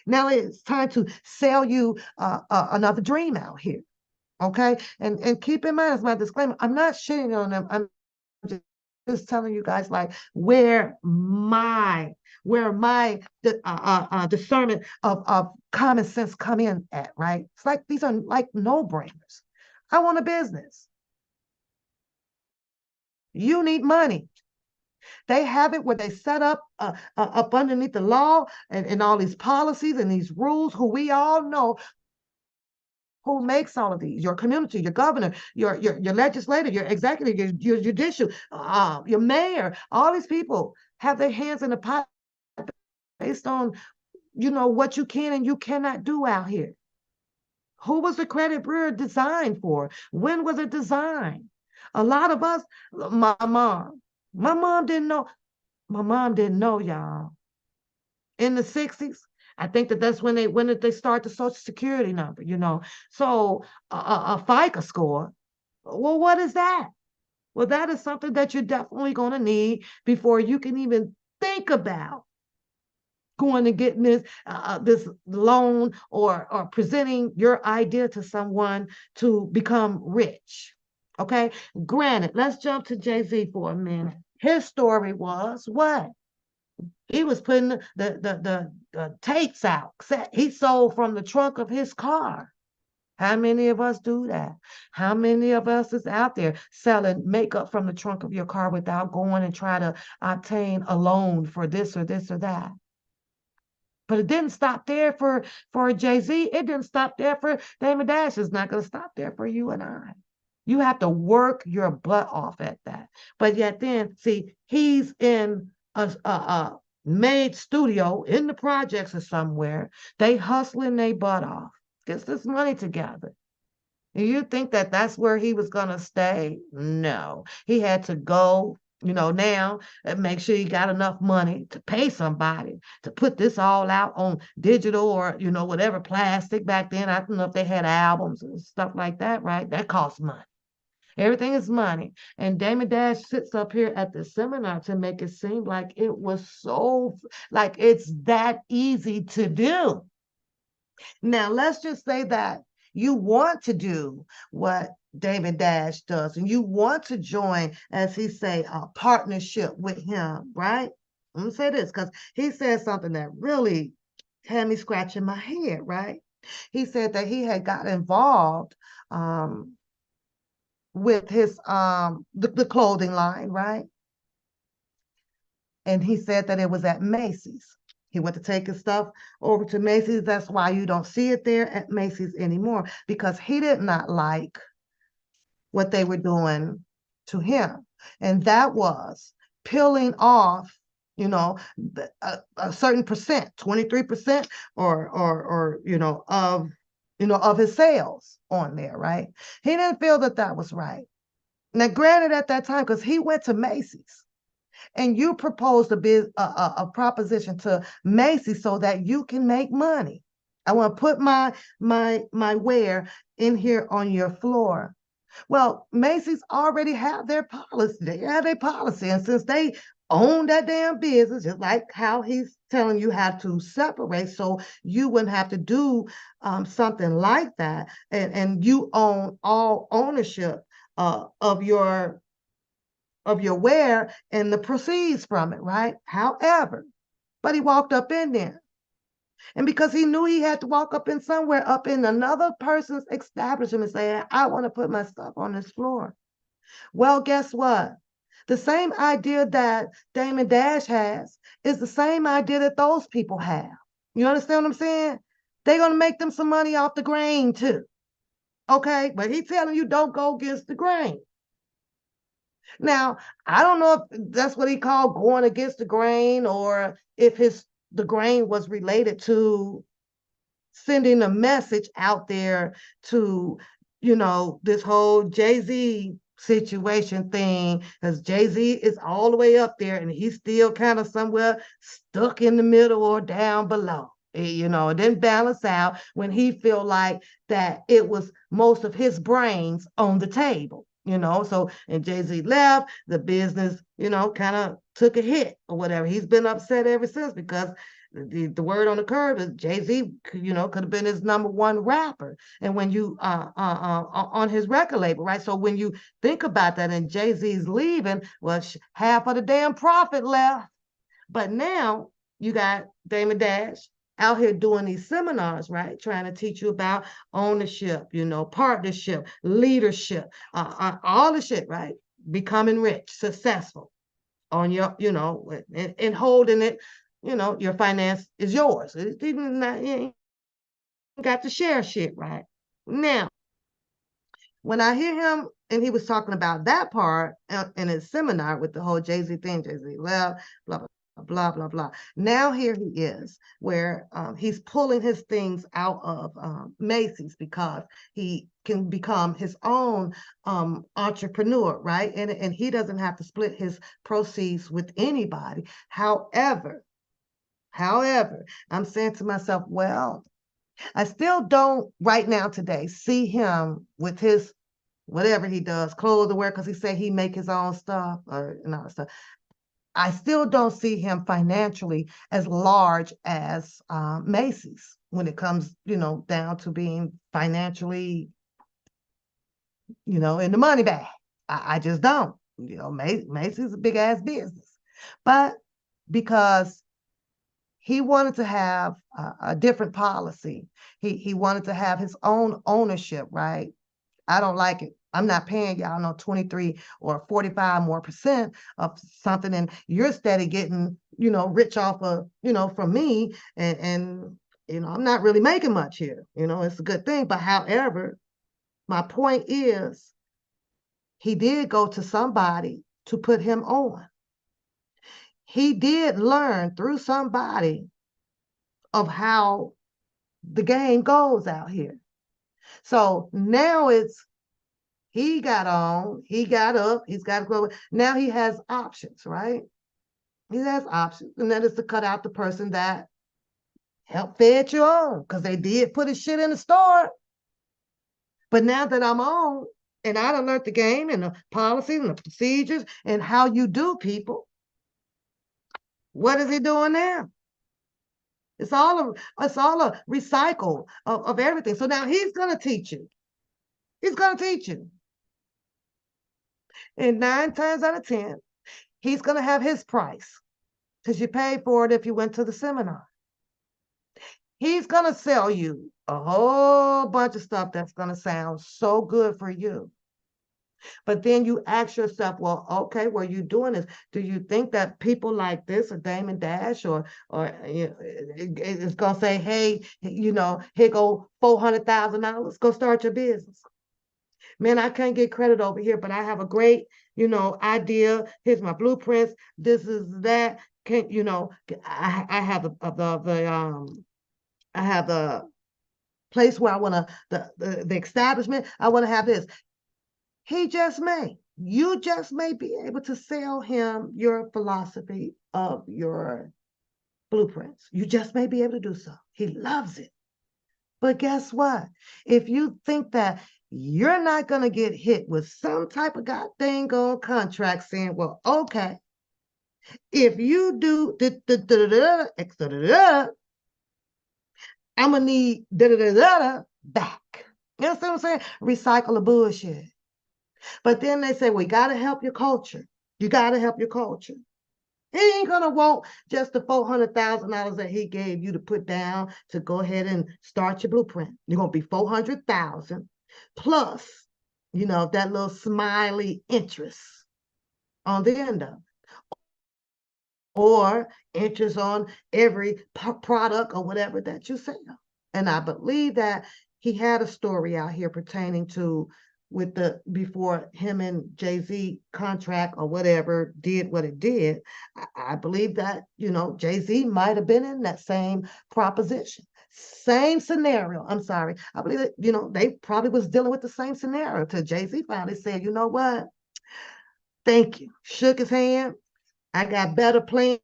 Now it's time to sell you another dream out here. Okay. And keep in mind, as my disclaimer, I'm not shitting on them. I'm just telling you guys like where my discernment of common sense come in at, right? It's like these are like no-brainers. I want a business. You need money. They have it where they set up underneath the law and all these policies and these rules, who we all know who makes all of these: your community, your governor, your legislator, your executive, your judicial, your mayor. All these people have their hands in the pot based on, what you can and you cannot do out here. Who was the credit bureau designed for? When was it designed? A lot of us, my mom didn't know. My mom didn't know, y'all. In the 60s, I think that's when they start the Social Security number, So a FICA score. Well, what is that? Well, that is something that you're definitely going to need before you can even think about going and getting this loan or presenting your idea to someone to become rich. Okay. Granted, let's jump to Jay-Z for a minute. His story was what? He was putting the tapes out. He sold from the trunk of his car. How many of us do that? How many of us is out there selling makeup from the trunk of your car without going and try to obtain a loan for this or this or that? But it didn't stop there for Jay-Z. It didn't stop there for Damon Dash. It's not going to stop there for you and I. You have to work your butt off at that. But yet then, see, he's in a made studio in the projects or somewhere. They hustling their butt off. Gets this money together. Do you think that that's where he was going to stay? No. He had to go, now and make sure he got enough money to pay somebody to put this all out on digital or, whatever plastic back then. I don't know if they had albums and stuff like that, right? That costs money. Everything is money. And Damon Dash sits up here at the seminar to make it seem like it was so, like it's that easy to do. Now, let's just say that you want to do what David Dash does, and you want to join, as he say, a partnership with him, right? I'm gonna say this because he said something that really had me scratching my head, right? He said that he had got involved with his the clothing line, right? And he said that it was at Macy's. He went to take his stuff over to Macy's. That's why you don't see it there at Macy's anymore, because he did not like what they were doing to him. And that was peeling off, a certain percent, 23% or of his sales on there, right? He didn't feel that that was right. Now, granted, at that time, because he went to Macy's, and you proposed a proposition to Macy's so that you can make money. I want to put my wear in here on your floor. Well, Macy's already have their policy. They have their policy, and since they own that damn business, just like how he's telling you how to separate, so you wouldn't have to do something like that, and you own all ownership of your wear and the proceeds from it, right? However, but he walked up in there. And because he knew he had to walk up in somewhere, up in another person's establishment and say, I want to put my stuff on this floor. Well, guess what? The same idea that Damon Dash has is the same idea that those people have. You understand what I'm saying? They're going to make them some money off the grain too. Okay? But he's telling you don't go against the grain. Now, I don't know if that's what he called going against the grain, or if the grain was related to sending a message out there to, this whole Jay-Z situation thing, because Jay-Z is all the way up there and he's still kind of somewhere stuck in the middle or down below. It didn't balance out when he feel like that it was most of his brains on the table. So, and Jay-Z left, the business, kind of took a hit or whatever. He's been upset ever since, because the word on the curve is Jay-Z, could have been his number one rapper. And when you on his record label, right? So when you think about that, and Jay-Z's leaving, well, half of the damn profit left. But now you got Damon Dash out here doing these seminars, right? Trying to teach you about ownership, partnership, leadership, all the shit, right? Becoming rich, successful on your, and holding it, your finance is yours. It's even not, you ain't got to share shit, right? Now, when I hear him, and he was talking about that part in his seminar with the whole Jay-Z thing, Jay-Z left, blah, blah, blah, blah, blah. Now here he is, where he's pulling his things out of Macy's, because he can become his own entrepreneur, right? And he doesn't have to split his proceeds with anybody. However, I'm saying to myself, well, I still don't right now today see him with his whatever he does, clothes to wear, because he said he make his own stuff or stuff. I still don't see him financially as large as Macy's when it comes, down to being financially, in the money bag. I just don't. Macy's is a big ass business, but because he wanted to have a different policy. He wanted to have his own ownership, right? I don't like it. I'm not paying y'all no 23 or 45 more percent of something, and you're steady getting, rich off of, from me, and I'm not really making much here. It's a good thing. But however, my point is, he did go to somebody to put him on. He did learn through somebody of how the game goes out here. So now he got on, he got up, he's got to go. Now he has options, right? He has options. And that is to cut out the person that helped fed you on, because they did put his shit in the store. But now that I'm on, and I done learned the game and the policies and the procedures and how you do people, what is he doing now? It's all a recycle of everything. So now he's gonna teach you. He's gonna teach you. And 9 times out of 10, he's gonna have his price, because you paid for it if you went to the seminar. He's gonna sell you a whole bunch of stuff that's gonna sound so good for you. But then you ask yourself, well, okay, were you doing this? Do you think that people like this, or Damon Dash, or it's gonna say, hey, here go $400,000, go start your business? Man, I can't get credit over here, but I have a great, idea. Here's my blueprints. This is that. I have I have the place where I want to the establishment. I want to have this. You just may be able to sell him your philosophy of your blueprints. You just may be able to do so. He loves it. But guess what? If you think that you're not going to get hit with some type of goddamn on contract saying, well, okay, if you do I'm going to need back. You know what I'm saying? Recycle the bullshit. But then they say, we got to help your culture. You got to help your culture. He ain't going to want just the $400,000 that he gave you to put down to go ahead and start your blueprint. You're going to be $400,000 plus, that little smiley interest on the end of it. Or interest on every product or whatever that you sell. And I believe that he had a story out here pertaining to before him and Jay-Z contract or whatever did what it did. I believe that, Jay-Z might have been in that same proposition, same scenario. I'm sorry. I believe that, they probably was dealing with the same scenario till Jay-Z finally said, you know what? Thank you. Shook his hand. I got better plans.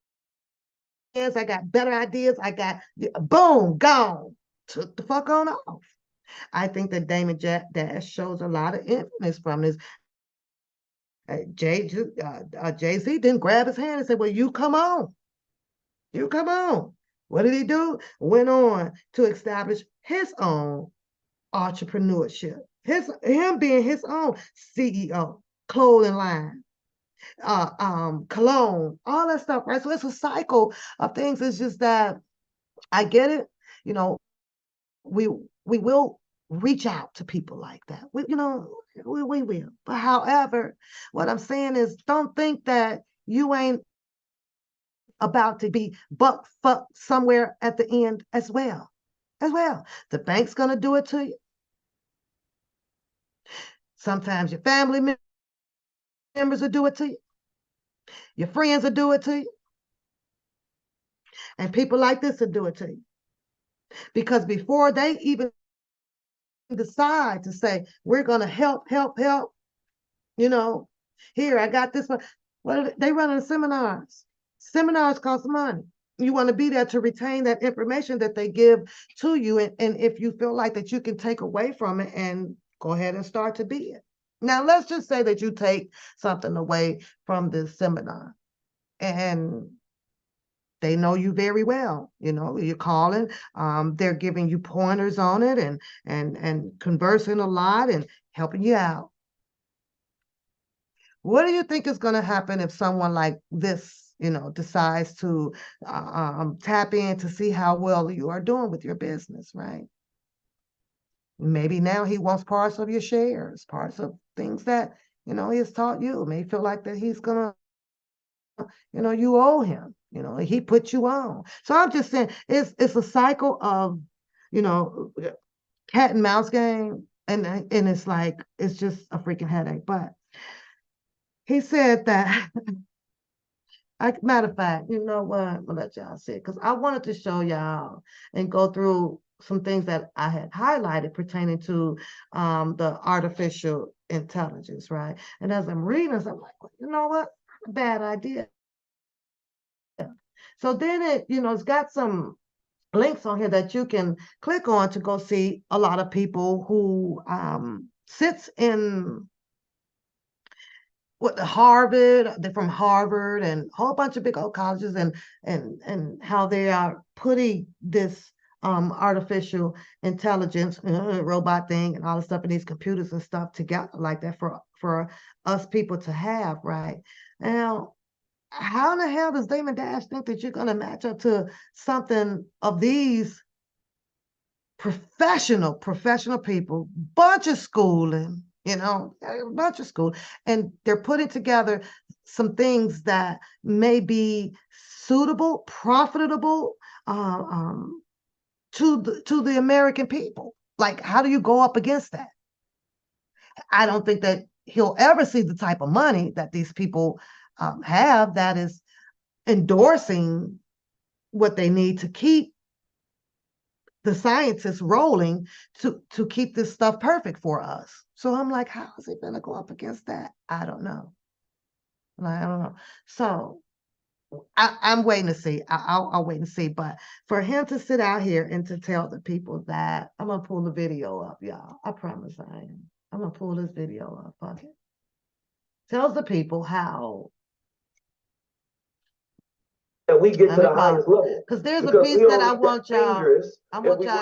I got better ideas. I got, boom, gone. Took the fuck on off. I think that Damon Dash shows a lot of influence from this. Jay-Z didn't grab his hand and say, well, you come on. You come on. What did he do? Went on to establish his own entrepreneurship. Him being his own CEO, clothing line, cologne, all that stuff, right? So it's a cycle of things. It's just that I get it. We will reach out to people like that. We will. But however, what I'm saying is, don't think that you ain't about to be buck fuck somewhere at the end as well. The bank's gonna do it to you. Sometimes your family members will do it to you. Your friends will do it to you. And people like this will do it to you. Because before they even decide to say, we're going to help, here, I got this one. Well, they running seminars. Seminars cost money. You want to be there to retain that information that they give to you. And if you feel like that you can take away from it, and go ahead and start to be it. Now, let's just say that you take something away from this seminar and they know you very well. You're calling, they're giving you pointers on it and conversing a lot and helping you out. What do you think is going to happen if someone like this decides to tap in to see how well you are doing with your business, right? Maybe now he wants parts of your shares, parts of things that, he has taught you. May feel like that he's gonna, you owe him, he put you on. So I'm just saying it's a cycle of, cat and mouse game. And it's like, it's just a freaking headache. But he said that, matter of fact, you know what? I'm gonna let y'all see it because I wanted to show y'all and go through some things that I had highlighted pertaining to the artificial intelligence, right? And as I'm reading this, I'm like, well, you know what? Bad idea. So then it's got some links on here that you can click on to go see a lot of people who sits in Harvard. They're from Harvard and a whole bunch of big old colleges, and how they are putting this artificial intelligence robot thing and all the stuff in these computers and stuff together like that for us people to have, right? Now, how in the hell does Damon Dash think that you're going to match up to something of these professional people, bunch of schooling, a bunch of school, and they're putting together some things that may be suitable, profitable to the American people? Like, how do you go up against that? I don't think that he'll ever see the type of money that these people have that is endorsing what they need to keep the scientists rolling to keep this stuff perfect for us. So I'm like, how is he going to go up against that? I don't know. I don't know. So I'm waiting to see. I'll wait and see. But for him to sit out here and to tell the people that, I'm going to pull the video up, y'all. I promise I am. I'm going to pull this video up. Fuck it. Tells the people how that we get to the highest level. Because there's a piece that I want y'all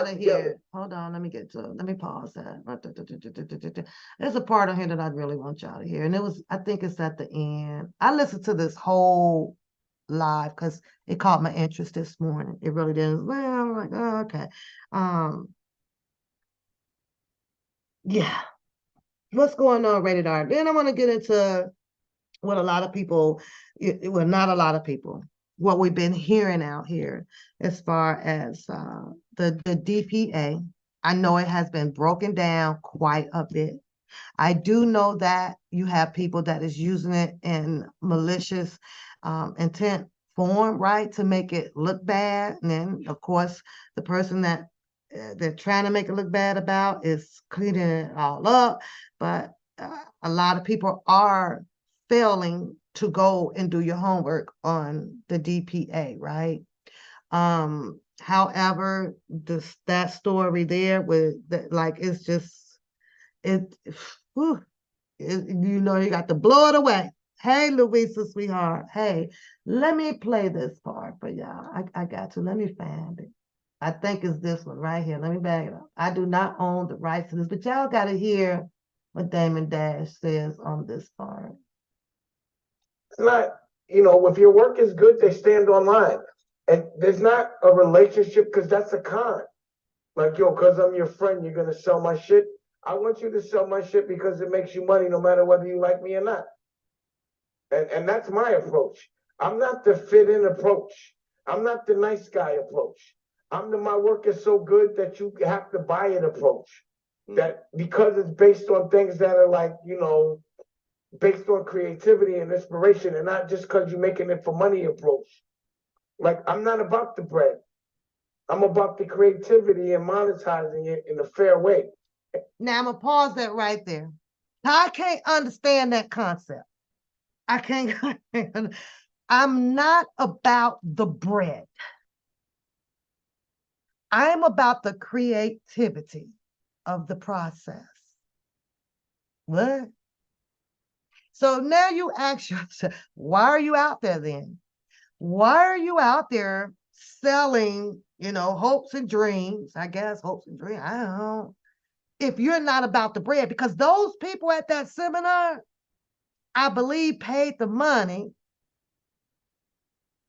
to hear. Hold on, let me get to it. Let me pause that. There's a part on here that I really want y'all to hear. And I think it's at the end. I listened to this whole live because it caught my interest this morning. It really did. Well, I'm like, oh, okay. Yeah. What's going on, Rated R? Then I want to get into what a lot of people, well, not a lot of people, what we've been hearing out here as far as the DPA. I know it has been broken down quite a bit. I do know that you have people that is using it in malicious intent form, right, to make it look bad. And then, of course, the person that they're trying to make it look bad about is cleaning it all up. But a lot of people are failing to go and do your homework on the DPA, right? However, that story there with like, it's just you got to blow it away. Hey, Louisa, sweetheart. Hey, let me play this part for y'all. I got to. Let me find it. I think it's this one right here. Let me back it up. I do not own the rights to this, but y'all got to hear what Damon Dash says on this part. It's not, if your work is good, they stand online. And there's not a relationship because that's a con. Like, because I'm your friend, you're going to sell my shit. I want you to sell my shit because it makes you money no matter whether you like me or not. And that's my approach. I'm not the fit-in approach. I'm not the nice guy approach. I'm my work is so good that you have to buy it approach. That because it's based on things that are like, based on creativity and inspiration and not just because you're making it for money approach. Like, I'm not about the bread. I'm about the creativity and monetizing it in a fair way. Now, I'm going to pause that right there. I can't understand that concept. I can't. I'm not about the bread. I'm about the creativity of the process. What? So now you ask yourself, why are you out there then? Why are you out there selling, hopes and dreams? I guess hopes and dreams. I don't know. If you're not about the bread, because those people at that seminar, I believe, paid the money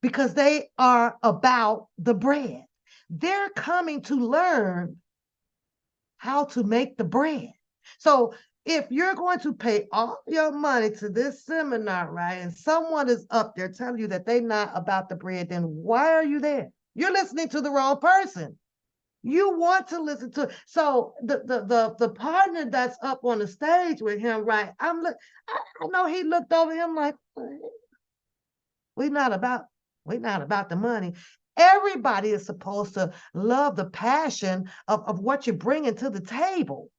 because they are about the bread. They're coming to learn how to make the bread. So if you're going to pay all your money to this seminar, right, and someone is up there telling you that they're not about the bread, then why are you there? You're listening to the wrong person. You want to listen to, so the partner that's up on the stage with him, right? I know he looked over him like, we're not about the money. Everybody is supposed to love the passion of what you're bringing to the table.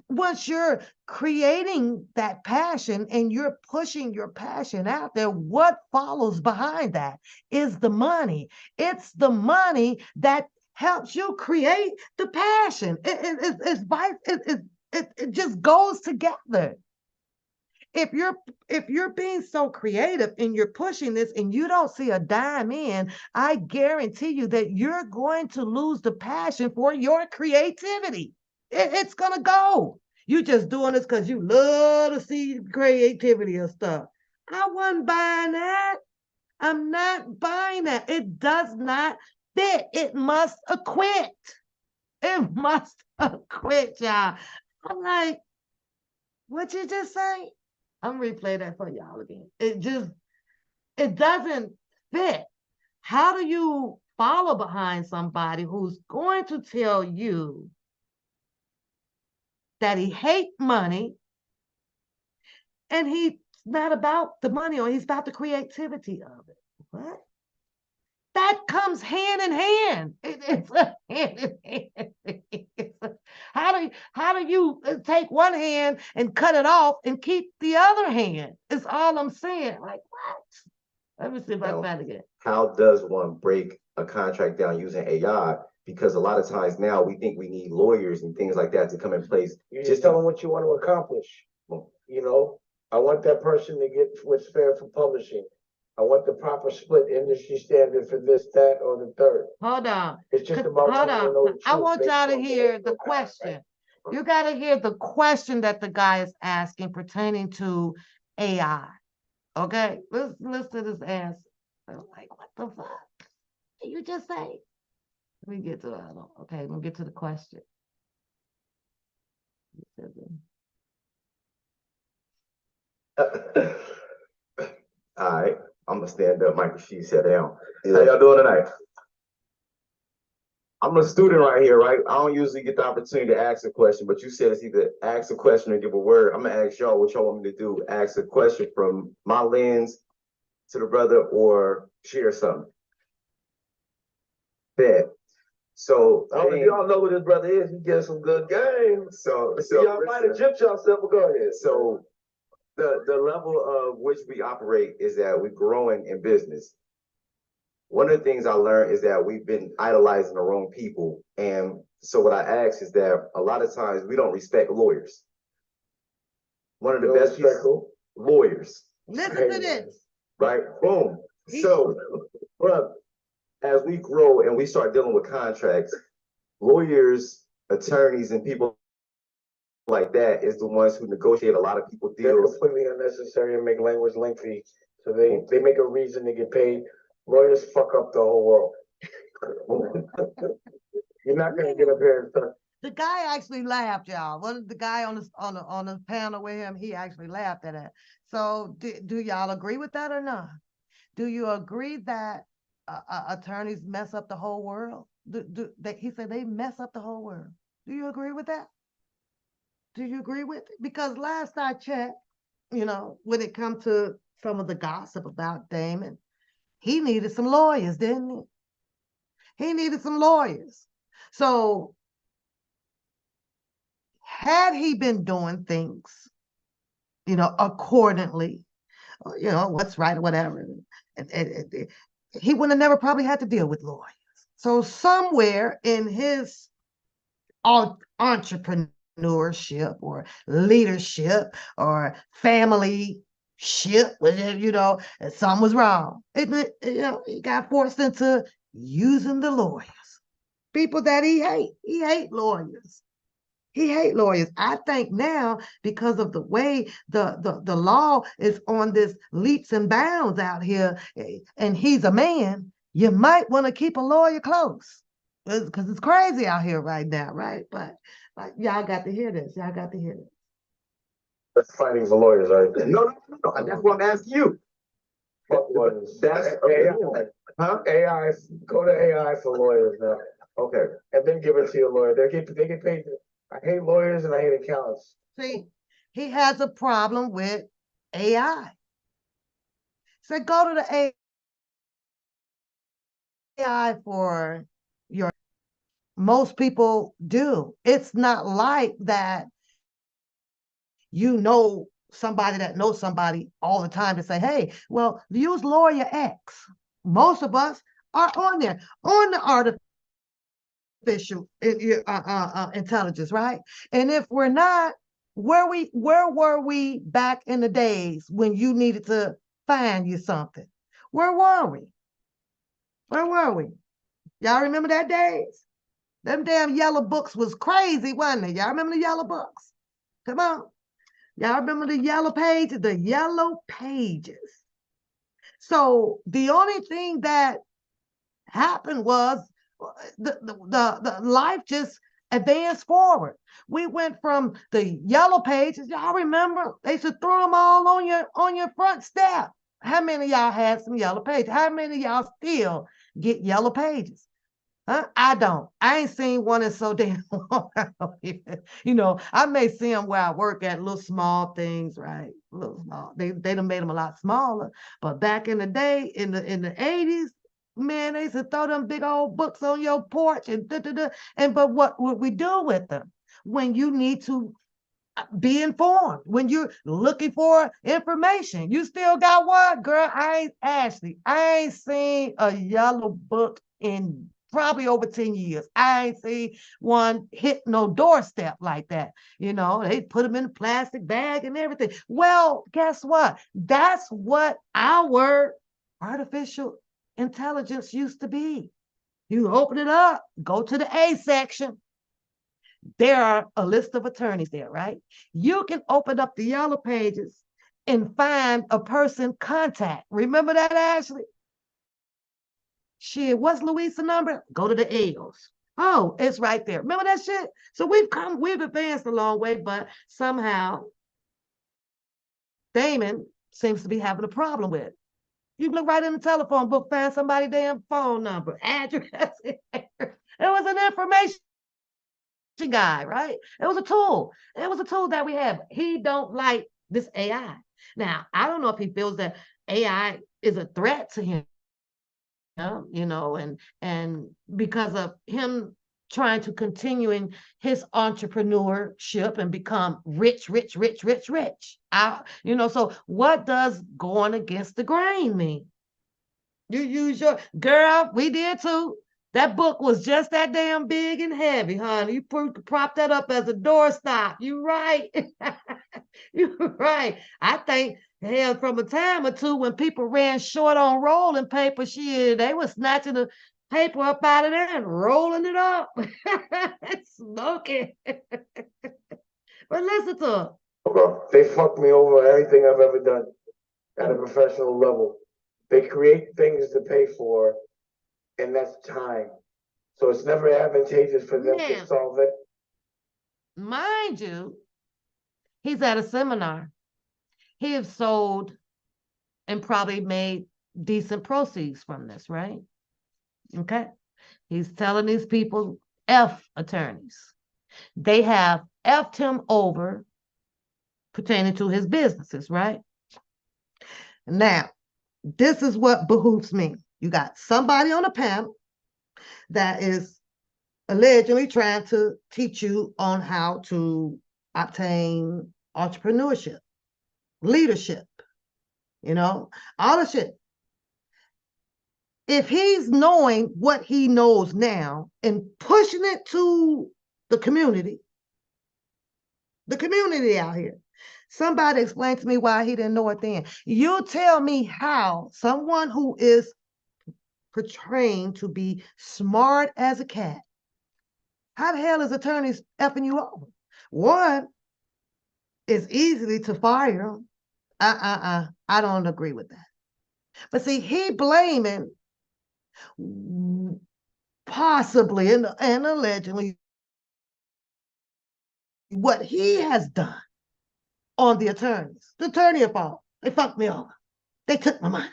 Once you're creating that passion and you're pushing your passion out there, what follows behind that is the money. It's the money that helps you create the passion. It just goes together. If you're being so creative and you're pushing this and you don't see a dime in, I guarantee you that you're going to lose the passion for your creativity. It's gonna go. You just doing this because you love to see creativity and stuff. I wasn't buying that. I'm not buying that. It does not fit. It must acquit. It must acquit, y'all. I'm like, what you just say? I'm replay that for y'all again. It doesn't fit. How do you follow behind somebody who's going to tell you that he hates money and he's not about the money or he's about the creativity of it? What? That comes hand in hand. It's a hand in hand. How do you take one hand and cut it off and keep the other hand? It's all I'm saying. Like, what? Let me see if I can find it again. How does one break a contract down using AI? Because a lot of times now we think we need lawyers and things like that to come in place. You just tell them what you want to accomplish. You know, I want that person to get what's fair for publishing. I want the proper split industry standard for this, that, or the third. Hold on. It's just about. Hold on. I want y'all to hear the question. You got to hear the question that the guy is asking pertaining to AI. Okay, let's listen to this answer. I'm like, what the fuck? Did you just say? Let me get to it. Okay, let me get to the question. All right, I'm gonna stand up, Michael. She sat down. How y'all doing tonight? I'm a student right here, right? I don't usually get the opportunity to ask a question, but you said it's either ask a question or give a word. I'm gonna ask y'all what y'all want me to do. Ask a question from my lens to the brother or share something. Bet. So y'all know who this brother is. He gets some good game. So y'all might have gypped yourself, but go ahead. So the level of which we operate is that we're growing in business. One of the things I learned is that we've been idolizing the wrong people. And so what I ask is that a lot of times we don't respect lawyers. One of the best lawyers. Listen to this. Right? Boom. So, but as we grow and we start dealing with contracts, lawyers, attorneys, and people like that is the ones who negotiate a lot of people deals. They're completely unnecessary and make language lengthy. So they make a reason to get paid. Lawyers fuck up the whole world. You're not gonna get up here and the guy actually laughed, y'all. One of the guy on the panel with him, he actually laughed at that. So do y'all agree with that or not? Do you agree that attorneys mess up the whole world? He said they mess up the whole world. Do you agree with that? Do you agree with it? Because last I checked, you know, when it comes to some of the gossip about Damon, he needed some lawyers, didn't he? He needed some lawyers. So had he been doing things, you know, accordingly, you know, what's right or whatever, he would have never probably had to deal with lawyers. So somewhere in his entrepreneurship or leadership or family ship, you know, something was wrong. You know, he got forced into using the lawyers, people that he hate. He hate lawyers. He hate lawyers. I think now, because of the way the law is on this leaps and bounds out here, and he's a man, you might want to keep a lawyer close. Because it's crazy out here right now, right? But like, y'all got to hear this. Y'all got to hear this. That's fighting for lawyers, right? No, that's what I'm asking you. Fuck lawyers. That's AI. huh? AI, go to AI for lawyers now, Okay. and then give it to your lawyer. They get paid. I hate lawyers and I hate accountants. See, he has a problem with AI. So go to the AI for your, most people do. It's not like that you know somebody that knows somebody all the time to say, hey, well, use lawyer X. Most of us are on there, on the artificial intelligence, right? And if we're not, where were we back in the days when you needed to find you something? Where were we? Where were we? Y'all remember that days? Them damn yellow books was crazy, wasn't it? Y'all remember the yellow books? Come on. Y'all remember the yellow pages? The yellow pages. So the only thing that happened was the life just advanced forward. We went from the yellow pages. Y'all remember? They used to throw them all on your front step. How many of y'all had some yellow pages? How many of y'all still get yellow pages? Huh? I don't. I ain't seen one in so damn long. You know, I may see them where I work at, little small things, right? Little small. They done made them a lot smaller. But back in the day, in the 80s, man, they used to throw them big old books on your porch and da, da, da. And but what would we do with them when you need to be informed, when you're looking for information? You still got one, girl? Ashley, I ain't seen a yellow book in probably over 10 years. I ain't seen one hit no doorstep like that. You know, they put them in a plastic bag and everything. Well, guess what? That's what our artificial intelligence used to be. You open it up, go to the A section. There are a list of attorneys there, right? You can open up the yellow pages and find a person contact. Remember that, Ashley? Shit, what's Louisa's number? Go to the L's. Oh, it's right there. Remember that shit? So we've advanced a long way, but somehow Damon seems to be having a problem with it. You look right in the telephone book, find somebody's damn phone number, address. It was an information guy, right? It was a tool. It was a tool that we have. He don't like this AI. Now, I don't know if he feels that AI is a threat to him, you know, and because of him trying to continue in his entrepreneurship and become rich. You know, so what does going against the grain mean? You use your girl, we did too. That book was just that damn big and heavy, honey. You prop that up as a doorstop. You right. You right. I think hell, from a time or two when people ran short on rolling paper, shit, they were snatching the paper up out of there and rolling it up. Smoking. But listen to it. They fucked me over everything I've ever done at a professional level. They create things to pay for, and that's time. So it's never advantageous for them Now, to solve it. mind you, he's at a seminar. He has sold and probably made decent proceeds from this, right? Okay. He's telling these people, F attorneys. They have F'd him over pertaining to his businesses, right? Now, this is what behooves me. You got somebody on a panel that is allegedly trying to teach you on how to obtain entrepreneurship, leadership, you know, all the shit. If he's knowing what he knows now and pushing it to the community out here, somebody explain to me why he didn't know it then. You tell me how someone who is portraying to be smart as a cat, how the hell is attorneys effing you over? One is easily to fire him. I don't agree with that. But see, he blaming possibly and allegedly what he has done on the attorneys. The attorney are fault. They fucked me over. They took my money.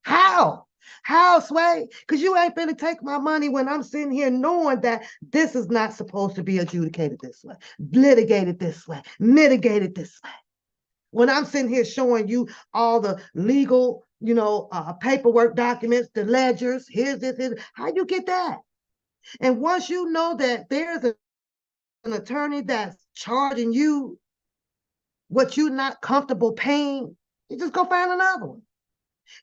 How? How, Sway? Because you ain't finna take my money when I'm sitting here knowing that this is not supposed to be adjudicated this way, litigated this way, mitigated this way. When I'm sitting here showing you all the legal, paperwork documents, the ledgers, here's this, how you get that? And once you know that there's an attorney that's charging you what you're not comfortable paying, you just go find another one.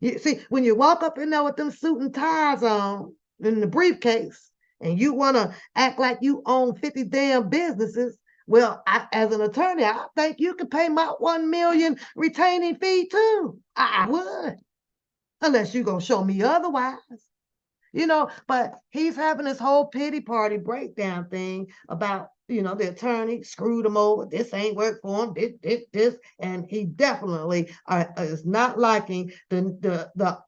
You see, when you walk up in there with them suit and ties on in the briefcase, and you want to act like you own 50 damn businesses, well, as an attorney, I think you could pay my 1 million retaining fee too. I would, unless you're gonna show me otherwise. But he's having this whole pity party breakdown thing about, the attorney screwed him over. This ain't work for him. This, and he definitely is not liking the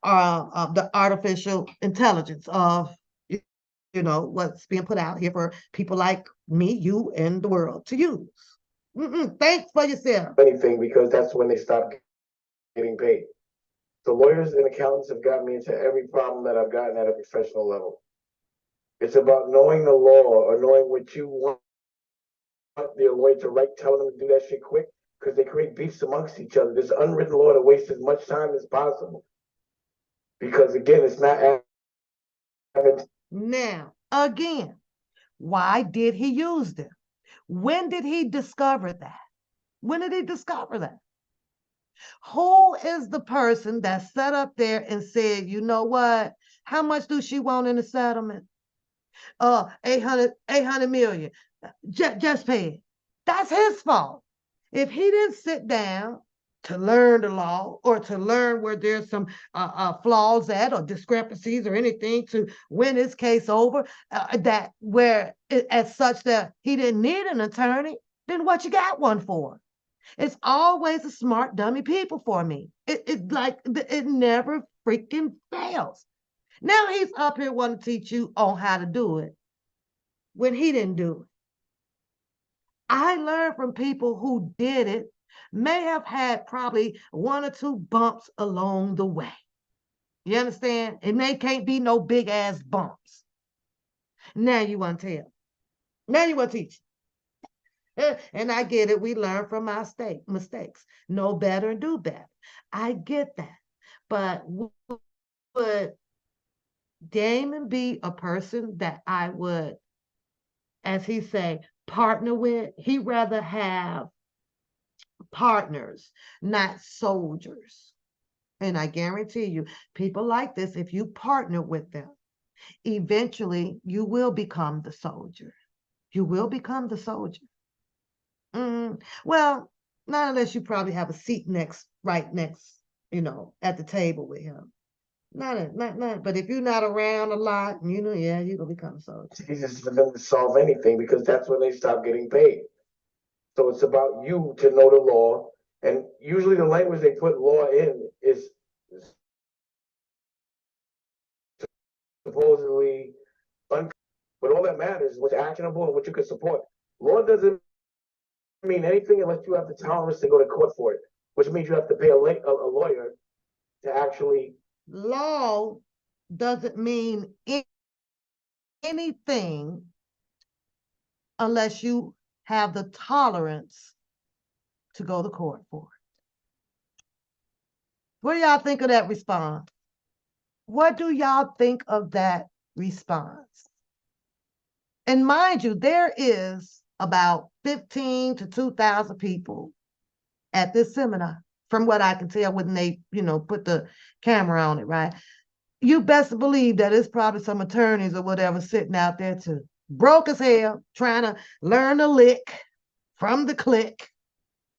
artificial intelligence of, what's being put out here for people like me, you, and the world to use. Thanks for yourself. Anything, because that's when they stop getting paid. The lawyers and accountants have got me into every problem that I've gotten at a professional level. It's about knowing the law or knowing what you want the lawyer to write, telling them to do that shit quick, because they create beefs amongst each other. There's unwritten law to waste as much time as possible. Because again, it's not. Now, again, why did he use them? When did he discover that? When did he discover that? Who is the person that sat up there and said, you know what? How much do she want in the settlement? 800 million. Just pay it. That's his fault. If he didn't sit down to learn the law or to learn where there's some flaws at or discrepancies or anything to win his case over, as such that he didn't need an attorney, then what you got one for? It's always the smart dummy people for me. It never freaking fails. Now he's up here wanting to teach you on how to do it when he didn't do it. I learned from people who did it, may have had probably 1 or 2 bumps along the way. You understand? And they can't be no big ass bumps. Now you want to tell. Now you want to teach. And I get it. We learn from our mistakes. Know better and do better. I get that. But would Damon be a person that I would, as he say, partner with? He'd rather have partners, not soldiers. And I guarantee you, people like this, if you partner with them, eventually you will become the soldier. You will become the soldier. Well, not unless you probably have a seat right next, at the table with him. Not. But if you're not around a lot, yeah, you're gonna become a soldier. Jesus for them to solve anything, because that's when they stop getting paid. So it's about you to know the law, and usually the language they put law in is supposedly but all that matters is what's actionable and what you can support. Law doesn't mean anything unless you have the tolerance to go to court for it, which means you have to pay a lawyer to actually. Law doesn't mean anything unless you have the tolerance to go to court for it. What do y'all think of that response? What do y'all think of that response? And mind you, there is about 15 to 2,000 people at this seminar, from what I can tell when they, put the camera on it, right? You best believe that it's probably some attorneys or whatever sitting out there too. Broke as hell, trying to learn a lick from the click,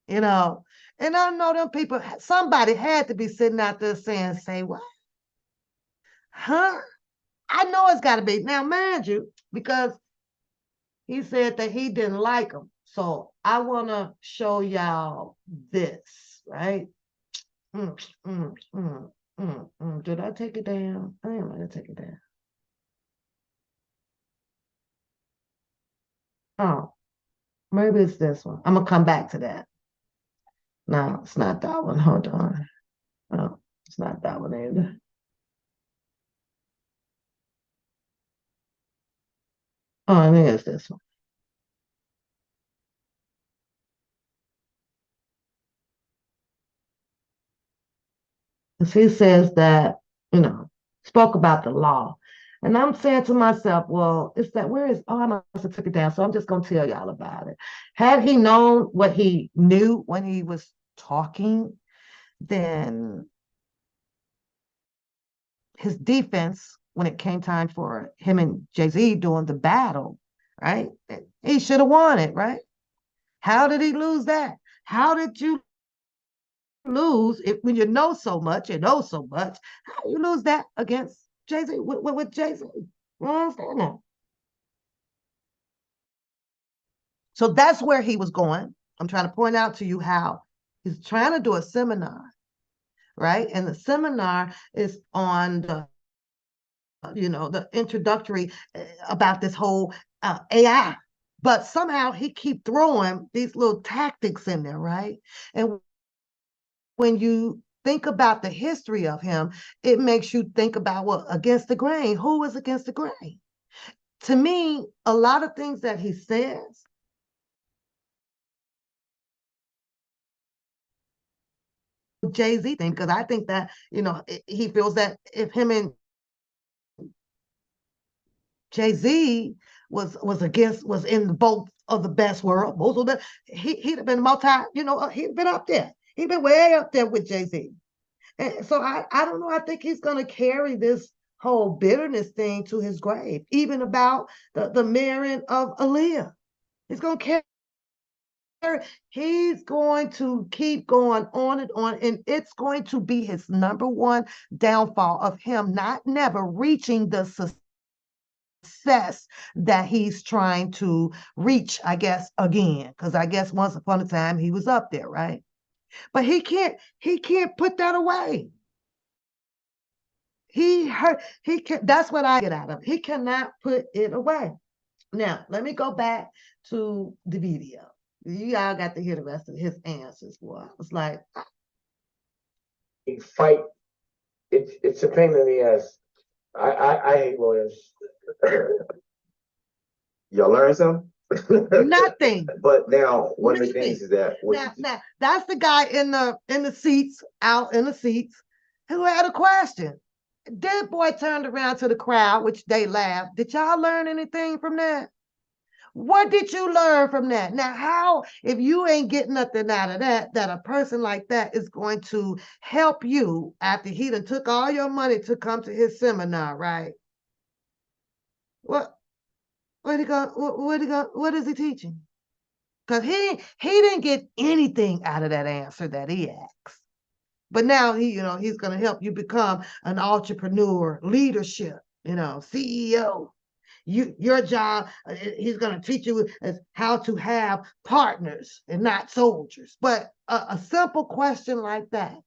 And I know them people, somebody had to be sitting out there saying, say what? Huh? I know it's got to be. Now, mind you, because he said that he didn't like them. So I want to show y'all this, right? Did I take it down? I am going to take it down. Oh, maybe it's this one. I'm going to come back to that. No, it's not that one. Hold on. No, it's not that one either. Oh, I think it's this one. Because he says that, spoke about the law. And I'm saying to myself, well, it's that where is, oh, I must have took it down. So I'm just going to tell y'all about it. Had he known what he knew when he was talking, then his defense, when it came time for him and Jay-Z doing the battle, right? He should have won it, right? How did he lose that? How did you lose if when you know so much, How do you lose that against Jay-Z with Jay-Z? You understand that? So that's where he was going. I'm trying to point out to you how he's trying to do a seminar, right? And the seminar is on the introductory about this whole AI. But somehow he keep throwing these little tactics in there, right? And when you think about the history of him, it makes you think about what against the grain. Who is against the grain? To me, a lot of things that he says Jay-Z thing, because I think that, he feels that if him and Jay-Z was in both of the best world, both of the he'd have been he'd been up there. He'd been way up there with Jay-Z. And so I don't know. I think he's gonna carry this whole bitterness thing to his grave, even about the marrying of Aaliyah. He's gonna carry. He's going to keep going on, and it's going to be his number one downfall of him not never reaching the success that he's trying to reach, I guess, again. Because I guess once upon a time he was up there, right? But he can't put that away. He can, that's what I get out of it. He cannot put it away. Now, let me go back to the video. You all got to hear the rest of his answers. Boy, I was like, fight. It's a pain in the ass. I hate lawyers. Y'all learn something? nothing. But now one of the Nothing. things is that Now, that's the guy in the seats, out in the seats, who had a question. That boy turned around to the crowd, which they laughed. Did y'all learn anything from that? What did you learn from that? Now, how, if you ain't getting nothing out of that, that a person like that is going to help you after he done took all your money to come to his seminar, right? What what is he teaching? Because he didn't get anything out of that answer that he asked. But now he's going to help you become an entrepreneur, leadership, CEO. Your job, he's going to teach you how to have partners and not soldiers. But a simple question like that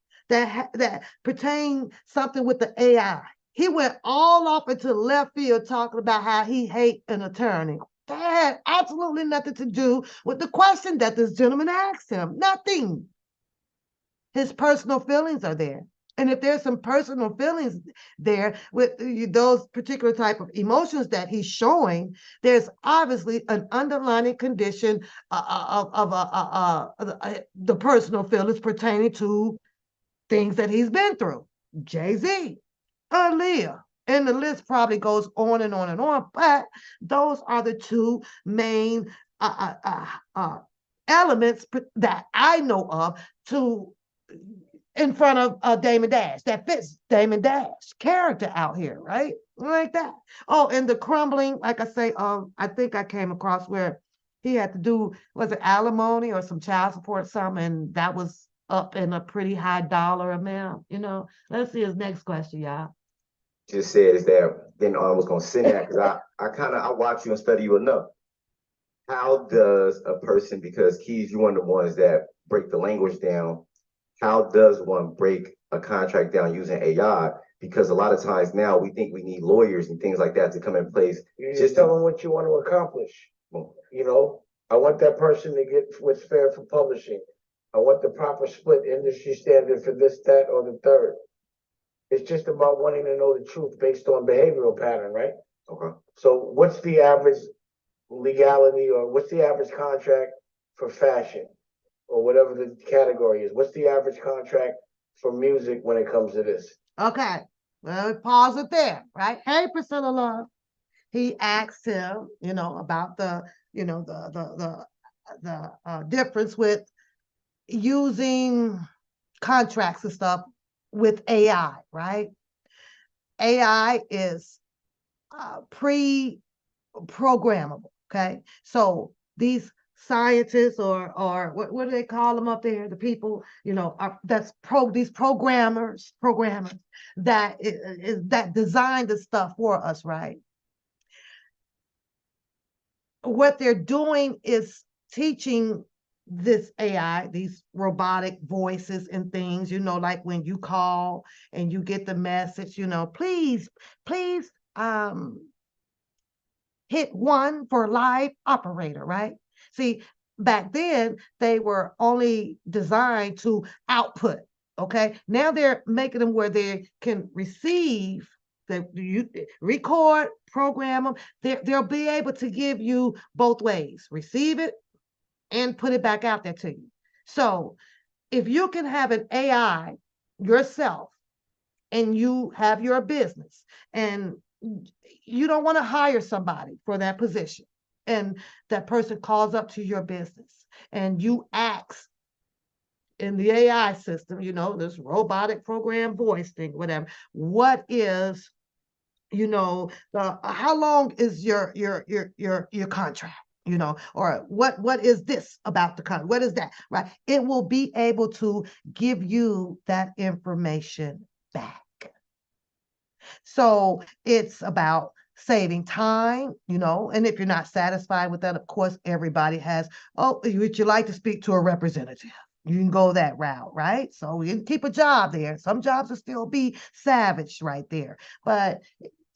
pertain something with the AI. He went all off into left field talking about how he hate an attorney. That had absolutely nothing to do with the question that this gentleman asked him. Nothing. His personal feelings are there. And if there's some personal feelings there with those particular type of emotions that he's showing, there's obviously an underlying condition of the personal feelings pertaining to things that he's been through. Jay-Z, Aaliyah, and the list probably goes on and on and on. But those are the two main elements that I know of to in front of Damon Dash that fits Damon Dash character out here, right? Like that. Oh, and the crumbling, like I say, I think I came across where he had to do, was it alimony or some child support or something, and that was up in a pretty high dollar amount, Let's see his next question, y'all. Just said is that then I was gonna send that because I watch you and study you enough. how does a person, because Keys, you're one of the ones that break the language down, how does one break a contract down using AI? Because a lot of times now we think we need lawyers and things like that to come in place. You Just just to- tell them what you want to accomplish. Well, You know, I want that person to get what's fair for publishing. I want the proper split industry standard for this, that, or the third. It's just about wanting to know the truth based on behavioral pattern, right? Okay. So what's the average legality or what's the average contract for fashion? Or whatever the category is. What's the average contract for music when it comes to this? Okay, well, pause it there, right? Hey, Priscilla Love. He asked him, about the, the difference with using contracts and stuff with AI, right? AI is pre-programmable, okay? So these scientists or what do they call them up there? The people, these programmers that that design the stuff for us, right? What they're doing is teaching this AI, these robotic voices and things, like when you call and you get the message, please, hit 1 for live operator, right? See, back then they were only designed to output. Okay, now they're making them where they can receive, that you record, program them. They'll be able to give you both ways, receive it and put it back out there to you. So if you can have an AI yourself and you have your business and you don't want to hire somebody for that position, and that person calls up to your business and you ask in the AI system, this robotic program voice thing, whatever, what is, how long is your contract? Or what is this about the contract? What is that? Right? It will be able to give you that information back. So it's about saving time, and if you're not satisfied with that, of course, everybody has, oh, would you like to speak to a representative? You can go that route, right? So you can keep a job there. Some jobs will still be savaged right there. But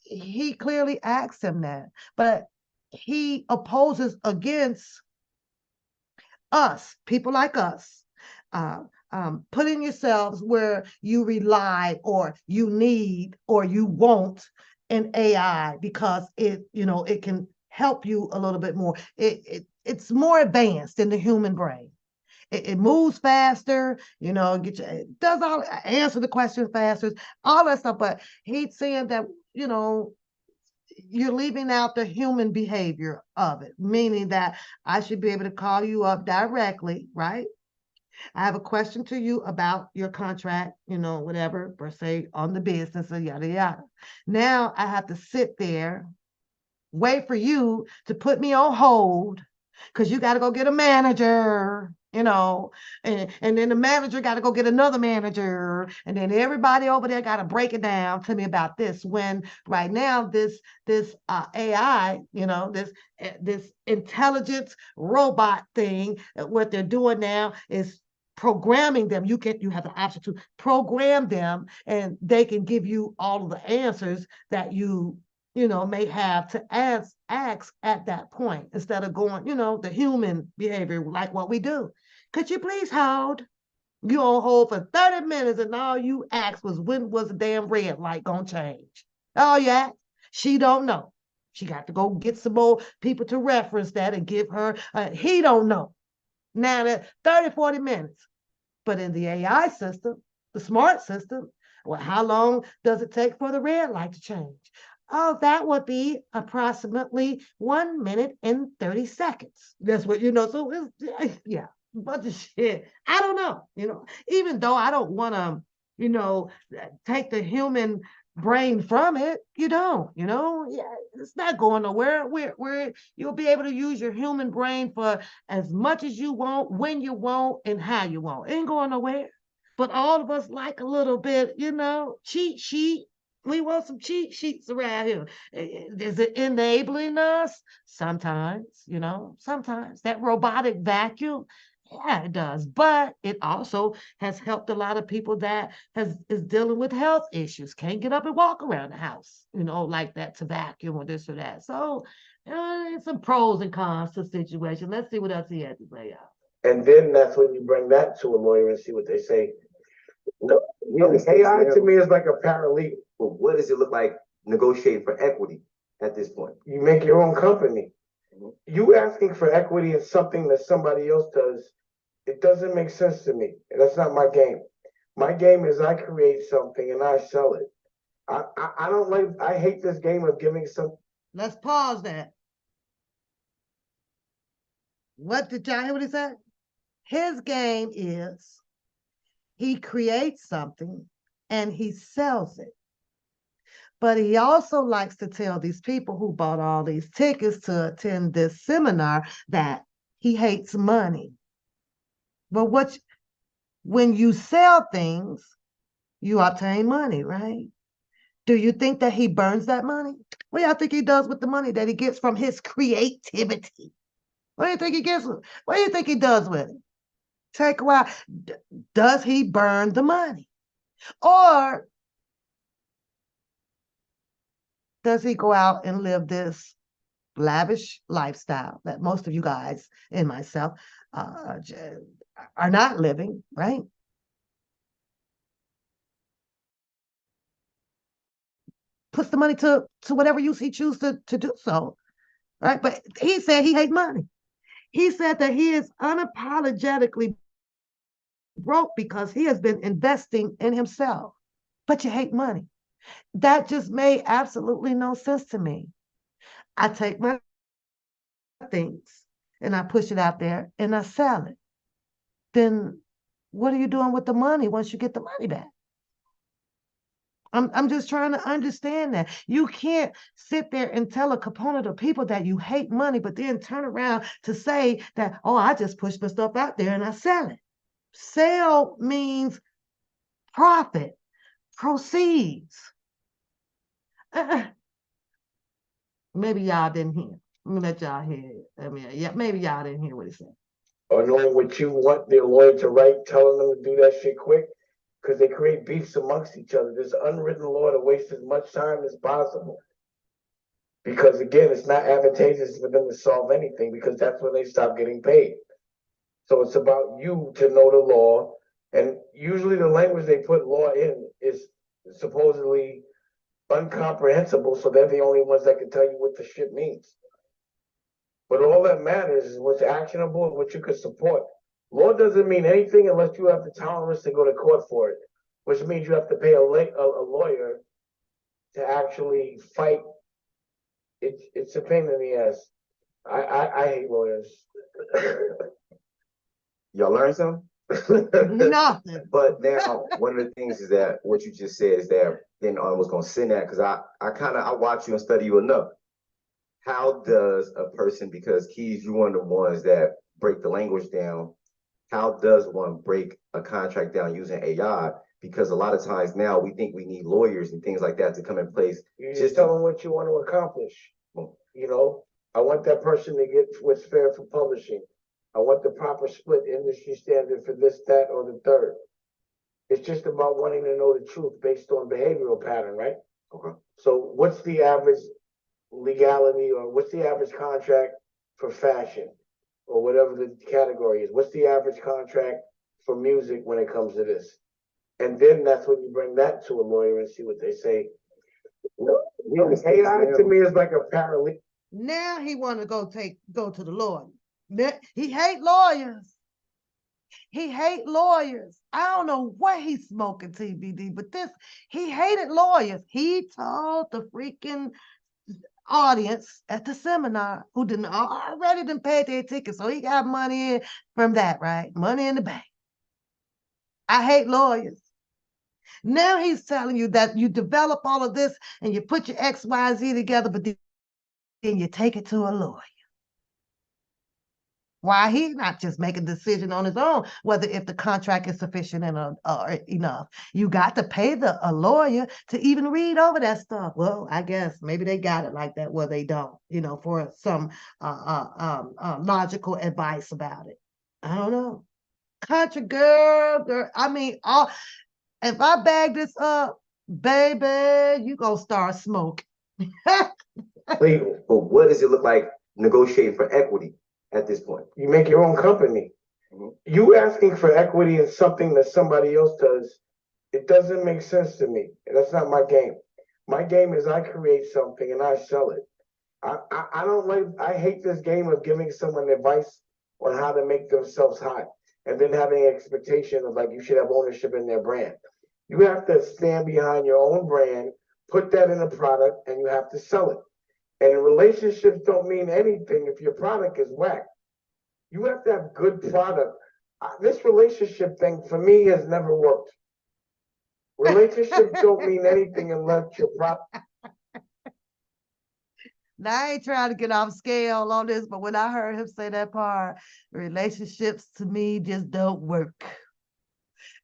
he clearly asked him that. But he opposes against us, people like us, uh, putting yourselves where you rely or you need or you want an AI because it can help you a little bit more. It's more advanced than the human brain. It moves faster, it does all, answer the questions faster, all that stuff. But he's saying that, you're leaving out the human behavior of it, meaning that I should be able to call you up directly, right? I have a question to you about your contract, whatever, per se, on the business, or yada, yada. Now I have to sit there, wait for you to put me on hold because you got to go get a manager, and then the manager got to go get another manager, and then everybody over there got to break it down to me about this. When right now this AI, this intelligence robot thing, what they're doing now is programming them. You have the option to program them, and they can give you all of the answers that you may have to ask at that point instead of going, the human behavior like what we do. Could you please hold? You on hold for 30 minutes and all you asked was when was the damn red light gonna change? Oh yeah, she don't know. She got to go get some more people to reference that and give her, he don't know. Now that 30, 40 minutes. But in the AI system, the smart system, well, how long does it take for the red light to change? Oh, that would be approximately 1 minute and 30 seconds. That's what, so it's, yeah, bunch of shit. I don't know, even though I don't want to, take the human brain from it, yeah, it's not going nowhere. Where you'll be able to use your human brain for as much as you want, when you want, and how you want. It ain't going nowhere. But all of us like a little bit, cheat sheet. We want some cheat sheets around here. Is it enabling us? Sometimes, sometimes that robotic vacuum, yeah, it does. But it also has helped a lot of people that is dealing with health issues, can't get up and walk around the house, like that to vacuum or this or that. So it's some pros and cons to the situation. Let's see what else he has to say out. And then that's when you bring that to a lawyer and see what they say. No, AI to me is like a paralegal. But what does it look like negotiating for equity at this point? You make your own company. You asking for equity in something that somebody else does, it doesn't make sense to me. That's not my game. My game is I create something and I sell it. I don't like, I hate this game of giving some. Let's pause that. What did y'all hear what he said? His game is he creates something and he sells it. But he also likes to tell these people who bought all these tickets to attend this seminar that he hates money. But when you sell things, you obtain money, right? Do you think that he burns that money? What do you think he does with the money that he gets from his creativity? What do you think he gets? What do you think he does with it? Take a while. Does he burn the money? Or does he go out and live this lavish lifestyle that most of you guys and myself are not living, right? Puts the money to whatever use he chooses to do so, right? But he said he hates money. He said that he is unapologetically broke because he has been investing in himself. But you hate money. That just made absolutely no sense to me. I take my things and I push it out there and I sell it. Then what are you doing with the money once you get the money back? I'm just trying to understand that. You can't sit there and tell a component of people that you hate money, but then turn around to say that, oh, I just push my stuff out there and I sell it. Sale means profit, proceeds. Maybe y'all didn't hear. Let me let y'all hear it. I mean, yeah, maybe y'all didn't hear what he said. Or knowing what you want their lawyer to write, telling them to do that shit quick, because they create beefs amongst each other. There's unwritten law to waste as much time as possible. Because again, it's not advantageous for them to solve anything because that's when they stop getting paid. So it's about you to know the law. And usually the language they put law in is supposedly incomprehensible. So they're the only ones that can tell you what the shit means. But all that matters is what's actionable and what you can support. Law doesn't mean anything unless you have the tolerance to go to court for it, which means you have to pay a lawyer to actually fight. It's a pain in the ass. I hate lawyers. Y'all learn something? Nothing. But now one of the things is that what you just said is that then I was gonna send that because I watch you and study you enough. How does a person, because Keys, you're one of the ones that break the language down, how does one break a contract down using AI? Because a lot of times now we think we need lawyers and things like that to come in place. You just tell them what you want to accomplish. I want that person to get what's fair for publishing. I want the proper split industry standard for this, that, or the third. It's just about wanting to know the truth based on behavioral pattern, right? Okay. So what's the average legality or what's the average contract for fashion or whatever the category is? What's the average contract for music when it comes to this? And then that's when you bring that to a lawyer and see what they say. AI to me is like a paralegal. Now he want to go to the lawyer. He hate lawyers. He hate lawyers. I don't know what he's smoking, TBD, but he hated lawyers. He told the freaking audience at the seminar who didn't already pay their ticket, so he got money in from that, right? Money in the bank. I hate lawyers. Now he's telling you that you develop all of this and you put your X, Y, Z together, but then you take it to a lawyer. Why he not just make a decision on his own, whether if the contract is sufficient enough. You got to pay a lawyer to even read over that stuff. Well, I guess maybe they got it like that, where they don't, for some logical advice about it. I don't know. Country girl, I mean, if I bag this up, baby, you gonna start smoking. Wait, but what does it look like negotiating for equity at this point? You make your own company. Mhm. You asking for equity in something that somebody else does, it doesn't make sense to me. That's not my game. My game is I create something and I sell it. I don't like, I hate this game of giving someone advice on how to make themselves hot and then having an expectation of like you should have ownership in their brand. You have to stand behind your own brand, put that in a product, and you have to sell it. And relationships don't mean anything if your product is whack. You have to have good product. This relationship thing for me has never worked. Relationships don't mean anything unless your product. Now, I ain't trying to get off scale on this, but when I heard him say that part, relationships to me just don't work.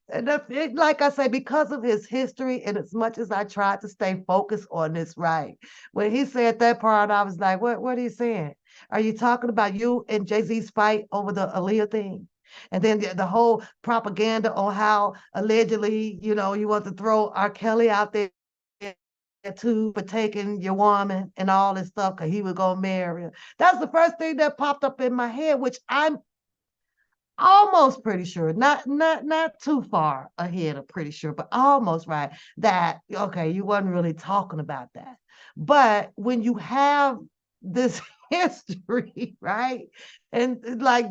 And like I say, because of his history, and as much as I tried to stay focused on this, right? When he said that part, I was like, what are you saying? Are you talking about you and Jay-Z's fight over the Aaliyah thing? And then the whole propaganda on how allegedly, you want to throw R. Kelly out there too for taking your woman and all this stuff because he was gonna marry her. That's the first thing that popped up in my head, which I'm almost pretty sure, not too far ahead of pretty sure, but almost right, that okay, you wasn't really talking about that. But when you have this history, right? And like,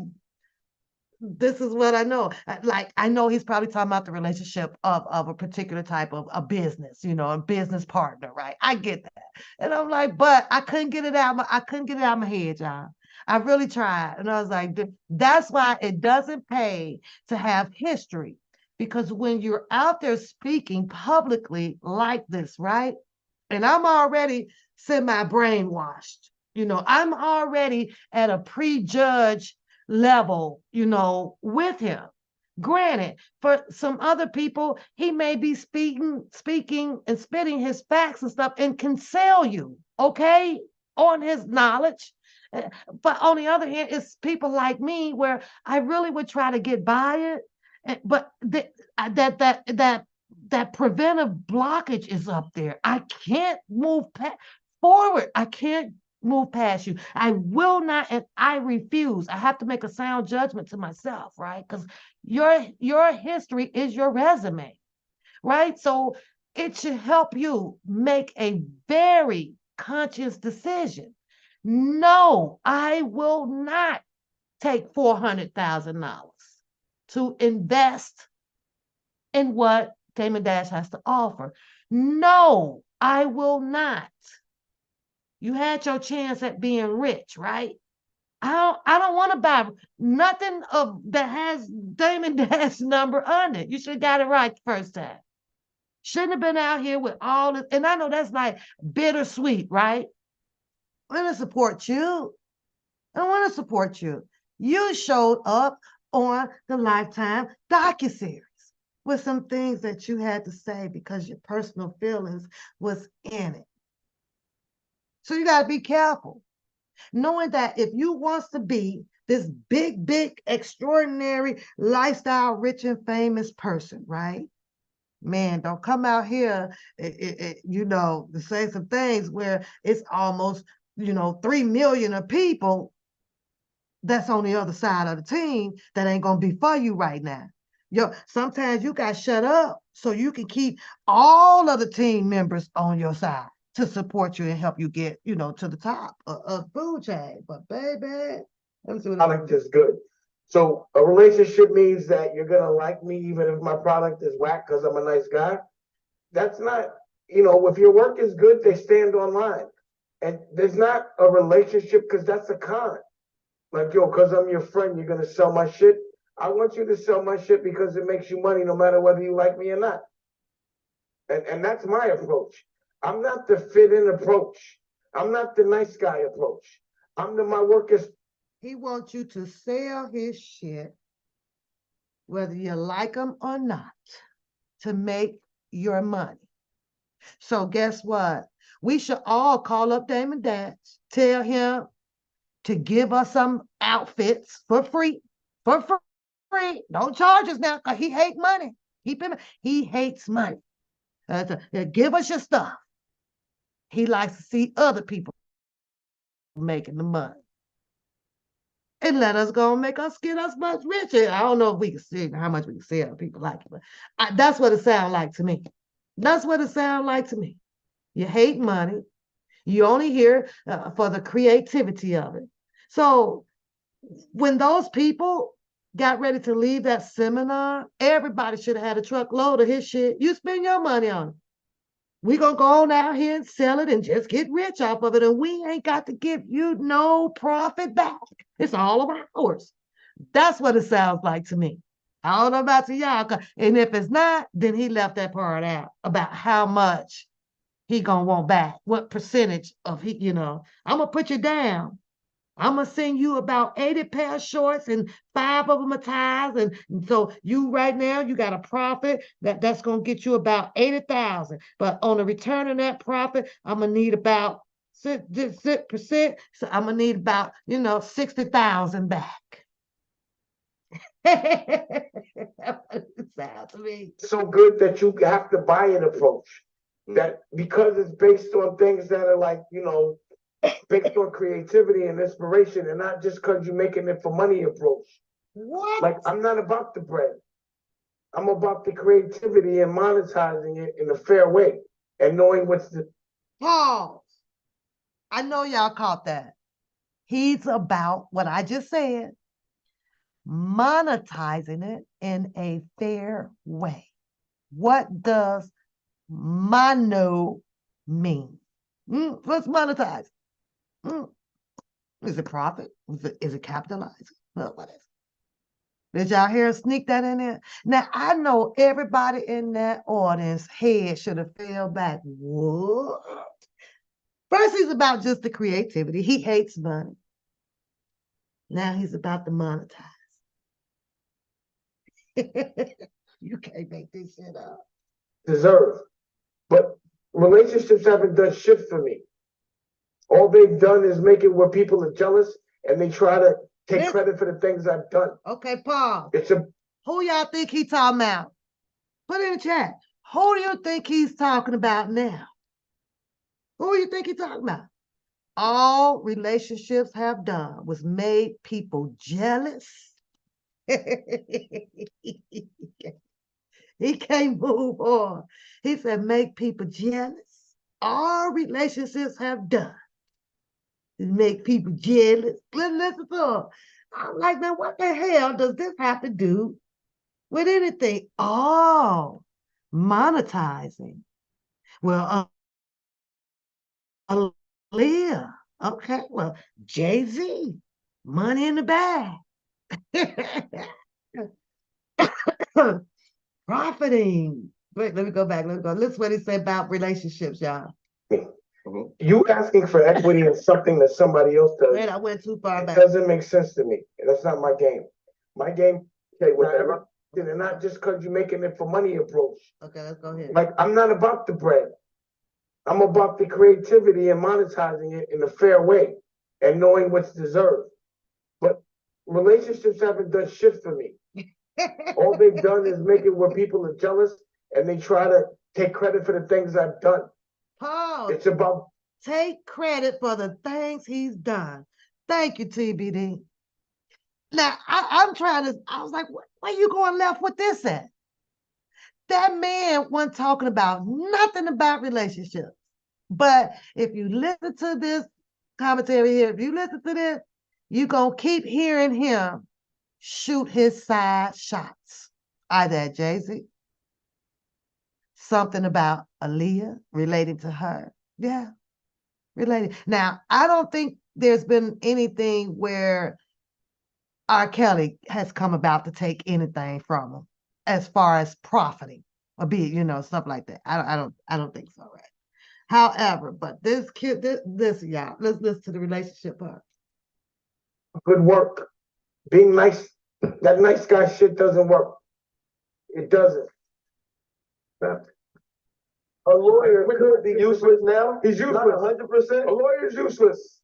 this is what I know. Like, I know he's probably talking about the relationship of a particular type of a business, a business partner, right? I get that. And I'm like, but I couldn't get it out. I couldn't get it out of my head, y'all. I really tried. And I was like, that's why it doesn't pay to have history. Because when you're out there speaking publicly like this, right? And I'm already semi-brainwashed. I'm already at a prejudged level, with him. Granted, for some other people, he may be speaking and spitting his facts and stuff and can sell you, okay, on his knowledge. But on the other hand, it's people like me where I really would try to get by it, but that preventive blockage is up there. I can't move forward. I can't move past you. I will not, and I refuse. I have to make a sound judgment to myself, right? Because your history is your resume, right? So it should help you make a very conscious decision. No, I will not take $400,000 to invest in what Damon Dash has to offer. No, I will not. You had your chance at being rich, right? I don't want to buy nothing that has Damon Dash number on it. You should have got it right the first time. Shouldn't have been out here with all this. And I know that's like bittersweet, right? I want to support you. I want to support you. You showed up on the Lifetime docuseries with some things that you had to say because your personal feelings was in it. So you got to be careful, knowing that if you wants to be this big, extraordinary lifestyle, rich and famous person, right? Man, don't come out here, to say some things where it's almost, 3 million of people that's on the other side of the team that ain't gonna be for you right now. Sometimes you got shut up so you can keep all of the team members on your side to support you and help you get, to the top of food chain. But baby, let me see what Product is good. So a relationship means that you're gonna like me even if my product is whack because I'm a nice guy. That's not, if your work is good, they stand online. And there's not a relationship because that's a con. Like, yo, because I'm your friend, you're gonna sell my shit. I want you to sell my shit because it makes you money no matter whether you like me or not. And that's my approach. I'm not the fit in approach. I'm not the nice guy approach. My work is He wants you to sell his shit, whether you like him or not, to make your money. So guess what? We should all call up Damon Dance, tell him to give us some outfits for free, for free. Don't charge us now, because he hates money. He hates money. Give us your stuff. He likes to see other people making the money. And let us go and make us get us much richer. I don't know if we can see how much we can sell. People like it, but that's what it sounds like to me. That's what it sounds like to me. You hate money. You only here for the creativity of it. So when those people got ready to leave that seminar, everybody should have had a truckload of his shit. You spend your money on it. We're going to go on out here and sell it and just get rich off of it. And we ain't got to give you no profit back. It's all of ours. That's what it sounds like to me. I don't know about to y'all. And if it's not, then he left that part out about how much he gonna want back. What percentage of I'm gonna put you down. I'm gonna send you about 80 pair of shorts and 5 of them are ties. And so you right now, you got a profit that's gonna get you about 80,000. But on the return of that profit, I'm gonna need about 6%. So I'm gonna need about 60,000 back. That's what it sounds to me. So good that you have to buy an approach. That because it's based on things that are like, based on creativity and inspiration, and not just because you're making it for money approach. What? Like, I'm not about the bread. I'm about the creativity and monetizing it in a fair way and knowing what's the. Pause. I know y'all caught that. He's about what I just said, monetizing it in a fair way. What does mono mean? What's monetize? Is it profit? Is it capitalizing? Well, what is it? Did y'all hear sneak that in there? Now, I know everybody in that audience head should have fell back. What? First, he's about just the creativity. He hates money. Now he's about to monetize. You can't make this shit up. Deserve. But relationships haven't done shit for me. All they've done is make it where people are jealous and they try to take credit for the things I've done. Okay, Paul. Who y'all think he talking about? Put it in the chat. Who do you think he's talking about now? Who do you think he's talking about? All relationships have done was made people jealous. He can't move on. He said, make people jealous. All relationships have done is make people jealous. Listen to him. I'm like, man, what the hell does this have to do with anything? Oh, monetizing. Well, Aaliyah. Okay, well, Jay-Z, money in the bag. Profiting. Wait, let me go back. Listen what he said about relationships, y'all. You asking for equity in something that somebody else does. Wait, I went too far back. It doesn't make sense to me. That's not my game. My game, whatever. And not just because you're making it for money approach. Okay, let's go ahead. Like, I'm not about the bread. I'm about the creativity and monetizing it in a fair way and knowing what's deserved. But relationships haven't done shit for me. All they've done is make it where people are jealous and they try to take credit for the things I've done. Paul, It's about take credit for the things he's done. Thank you, TBD. Now, I was like, where you going left with this at? That man wasn't talking about nothing about relationships. But if you listen to this commentary here, if you listen to this, you're going to keep hearing him shoot his side shots. Either at Jay-Z, something about Aaliyah relating to her. Yeah, related. Now, I don't think there's been anything where R. Kelly has come about to take anything from him as far as profiting or be, stuff like that. I don't think so, right? However, but this kid, this y'all, let's listen to the relationship part. good work. Being nice, that nice guy shit doesn't work. It doesn't. A lawyer could be useless now. He's Not useless. 100%. A lawyer is useless.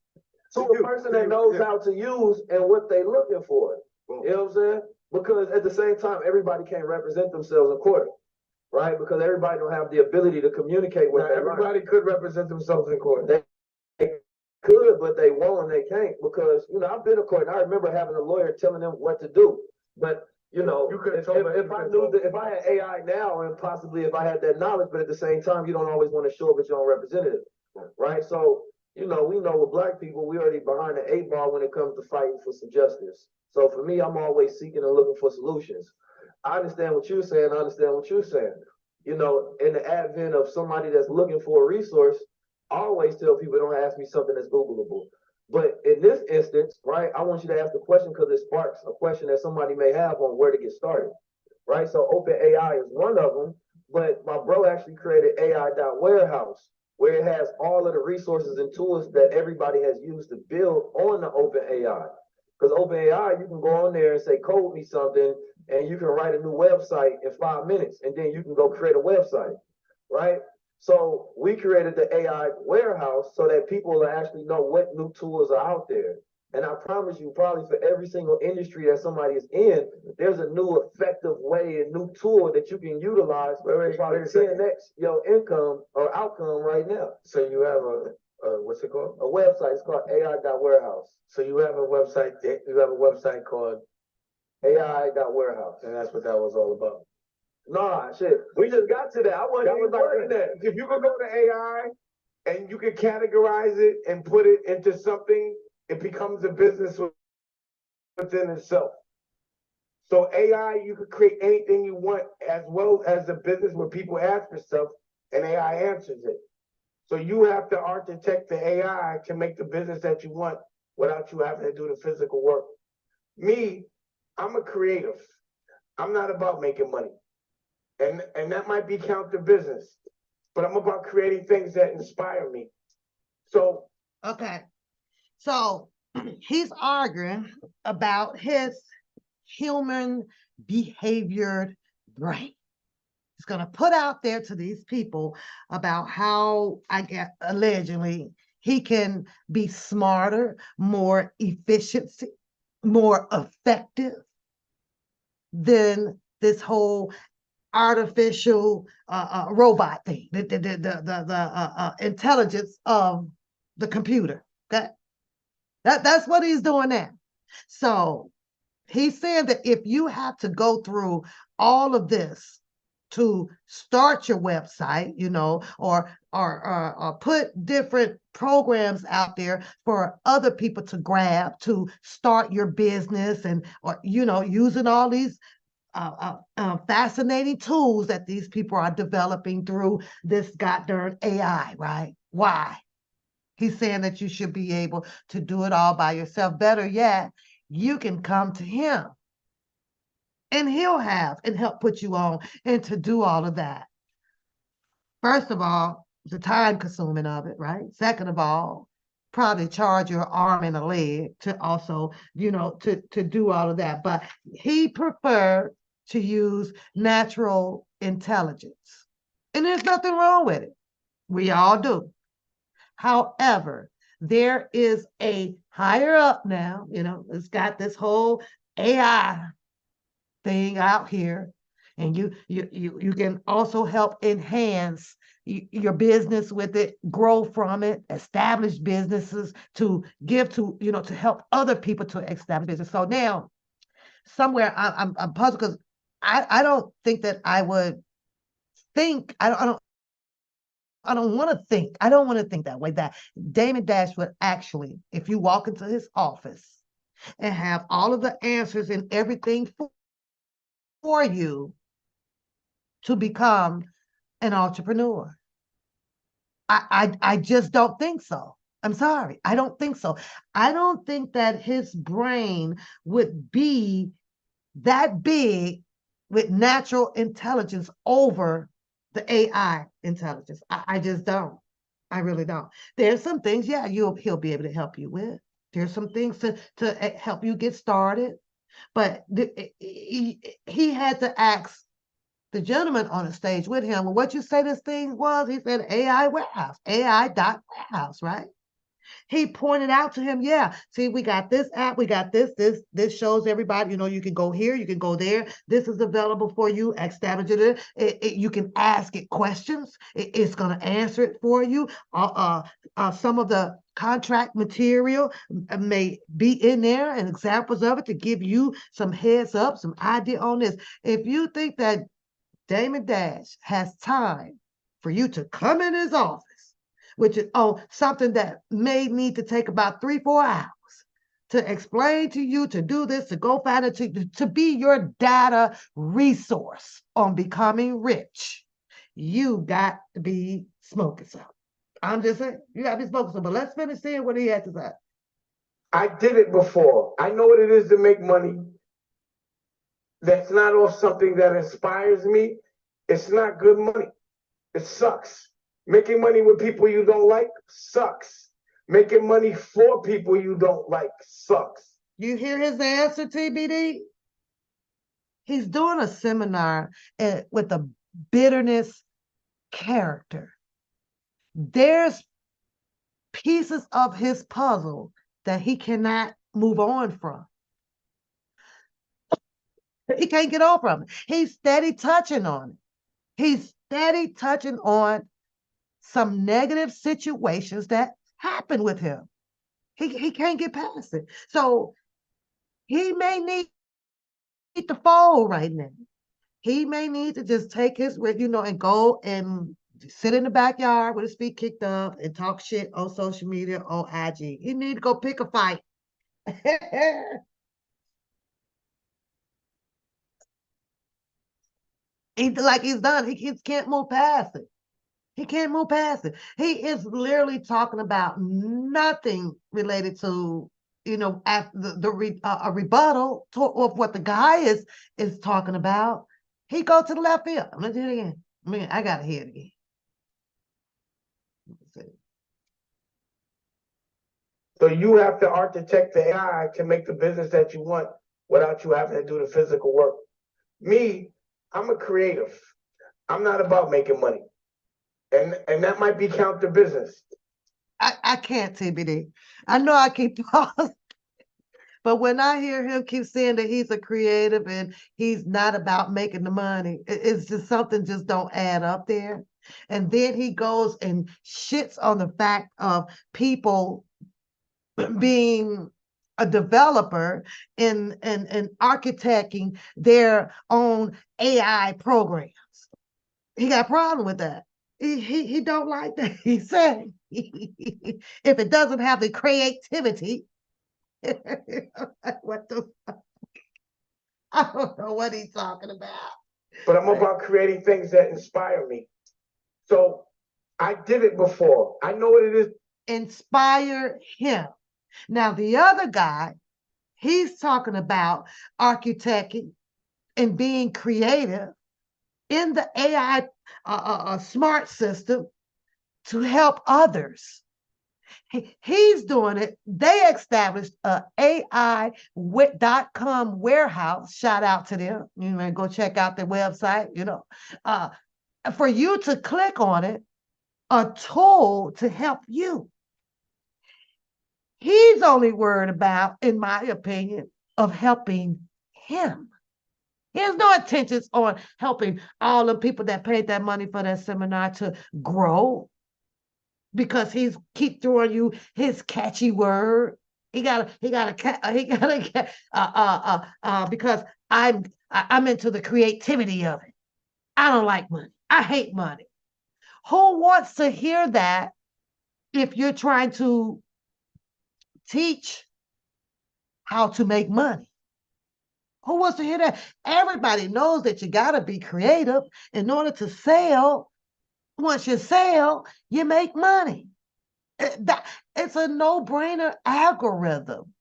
To a person that knows Yeah. how to use and what they looking for. Boom. You know what I'm saying? Because at the same time, everybody can't represent themselves in court, right? Because everybody don't have the ability to communicate what Now, they learn. everybody could represent themselves in court. They could, but they won't and they can't because, I've been to court and I remember having a lawyer telling them what to do. But, You could've if, told them, if you I could've knew told that, if I had AI now and possibly if I had that knowledge, but at the same time, you don't always want to show up as your own representative, right? So, we know with Black people, we already behind the 8 ball when it comes to fighting for some justice. So for me, I'm always seeking and looking for solutions. I understand what you're saying. I understand what you're saying. In the advent of somebody that's looking for a resource, I always tell people don't ask me something that's Googleable. But in this instance, right, I want you to ask the question because it sparks a question that somebody may have on where to get started, right? So OpenAI is one of them, but my bro actually created AI.warehouse, where it has all of the resources and tools that everybody has used to build on the OpenAI. Because OpenAI, you can go on there and say, code me something, and you can write a new website in 5 minutes, and then you can go create a website, right? So we created the AI warehouse so that people will actually know what new tools are out there. And I promise you, probably for every single industry that somebody is in, there's a new effective way and new tool that you can utilize to probably 10x your income or outcome right now. So you have what's it called? A website, it's called AI.warehouse. So you have a website called, AI.warehouse. and that's what that was all about. Nah, shit. We just got to that. I wasn't That even was like, working that. if you could go to AI and you could categorize it and put it into something, it becomes a business within itself. So AI, you could create anything you want as well as a business where people ask for stuff and AI answers it. So you have to architect the AI to make the business that you want without you having to do the physical work. Me, I'm a creative. I'm not about making money. And that might be counter business, but I'm about creating things that inspire me. So Okay, so he's arguing about his human behaviored brain. He's going to put out there to these people about how, I guess, allegedly, he can be smarter, more efficient, more effective than this whole artificial robot thing, the intelligence of the computer. Okay, that's what he's doing now. So he's saying that if you have to go through all of this to start your website, or put different programs out there for other people to grab to start your business, and or using all these fascinating tools that these people are developing through this goddamn AI, right? Why? He's saying that you should be able to do it all by yourself. Better yet, you can come to him and he'll have and help put you on and to do all of that. First of all, the time consuming of it, right? Second of all, probably charge your arm and a leg to also, to do all of that. But he preferred to use natural intelligence. And there's nothing wrong with it. We all do. However, there is a higher up now, it's got this whole AI thing out here, and you can also help enhance your business with it, grow from it, establish businesses to give to, to help other people to establish business. So now somewhere I'm puzzled because I don't think that I would think, I don't want to think. I don't want to think that way, that Damon Dash would actually, if you walk into his office and have all of the answers and everything for you to become an entrepreneur. I just don't think so. I'm sorry. I don't think so. I don't think that his brain would be that big with natural intelligence over the AI intelligence. I just don't. I really don't. There's some things, yeah, he'll be able to help you with. There's some things to help you get started. But he had to ask the gentleman on the stage with him, well, what you say this thing was? He said AI warehouse, AI.warehouse, right? He pointed out to him, yeah, see, we got this app, we got this shows everybody, you can go here, you can go there. This is available for you. Establish it. You can ask it questions. It's going to answer it for you. Some of the contract material may be in there and examples of it to give you some heads up, some idea on this. If you think that Damon Dash has time for you to come in his office, which is something that may need to take about 3-4 hours to explain to you, to do this, to go find it, to be your data resource on becoming rich, you got to be smoking something. I'm just saying, you got to be smoking something. But let's finish seeing what he had to say. I did it before. I know what it is to make money. That's not all something that inspires me. It's not good money. It sucks. Making money with people you don't like sucks. Making money for people you don't like sucks. You hear his answer, TBD? He's doing a seminar with a bitterness character. There's pieces of his puzzle that he cannot move on from. He can't get off from it. He's steady touching on it. He's steady touching on some negative situations that happen with him. He can't get past it. So he may need to fold right now. He may need to just take his, and go and sit in the backyard with his feet kicked up and talk shit on social media, on IG. He need to go pick a fight. He's done. He can't move past it. He can't move past it. He is literally talking about nothing related to, after a rebuttal of what the guy is talking about. He go to the left field. Let's hear it again. I gotta hear it again. So you have to architect the AI to make the business that you want without you having to do the physical work. Me, I'm a creative. I'm not about making money. And that might be counter business. I can't, TBD. I know I keep pausing, but when I hear him keep saying that he's a creative and he's not about making the money, it's just something just don't add up there. And then he goes and shits on the fact of people being a developer and architecting their own AI programs. He got a problem with that. He don't like that. He said if it doesn't have the creativity, what the fuck? I don't know what he's talking about. But I'm about creating things that inspire me. So I did it before. I know what it is. Inspire him. Now the other guy, he's talking about architecting and being creative in the AI smart system to help others. He's doing it. They established a AI.com warehouse. Shout out to them. You may go check out their website, for you to click on it, a tool to help you. He's only worried about, in my opinion, of helping him. He has no intentions on helping all the people that paid that money for that seminar to grow, because he's keep throwing you his catchy word. Because I'm into the creativity of it. I don't like money. I hate money. Who wants to hear that if you're trying to teach how to make money? Who wants to hear that? Everybody knows that you got to be creative in order to sell. Once you sell, you make money. It's a no-brainer algorithm.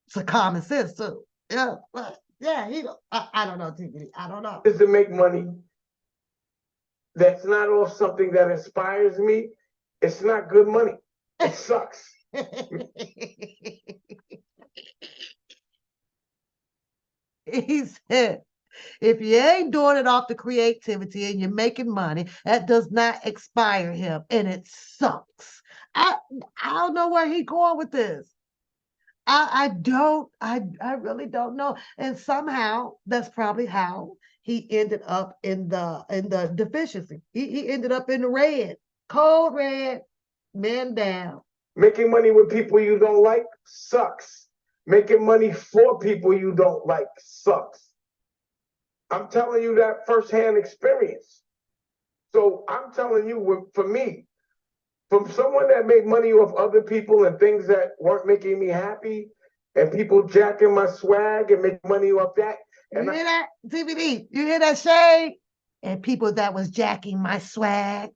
It's a common sense too. Yeah, I don't know, TBD. I don't know. Is to make money. That's not all something that inspires me. It's not good money. It sucks. He said, if you ain't doing it off the creativity and you're making money, that does not expire him, and it sucks. I I don't know where he going with this. I really don't know. And somehow that's probably how he ended up in the deficiency. He ended up in the red, cold red, man down. Making money with people you don't like sucks. Making money for people you don't like sucks. I'm telling you that firsthand experience. So I'm telling you, for me, from someone that made money off other people and things that weren't making me happy, and people jacking my swag and make money off that. And You hear that, TBD? You hear that shade? And people that was jacking my swag.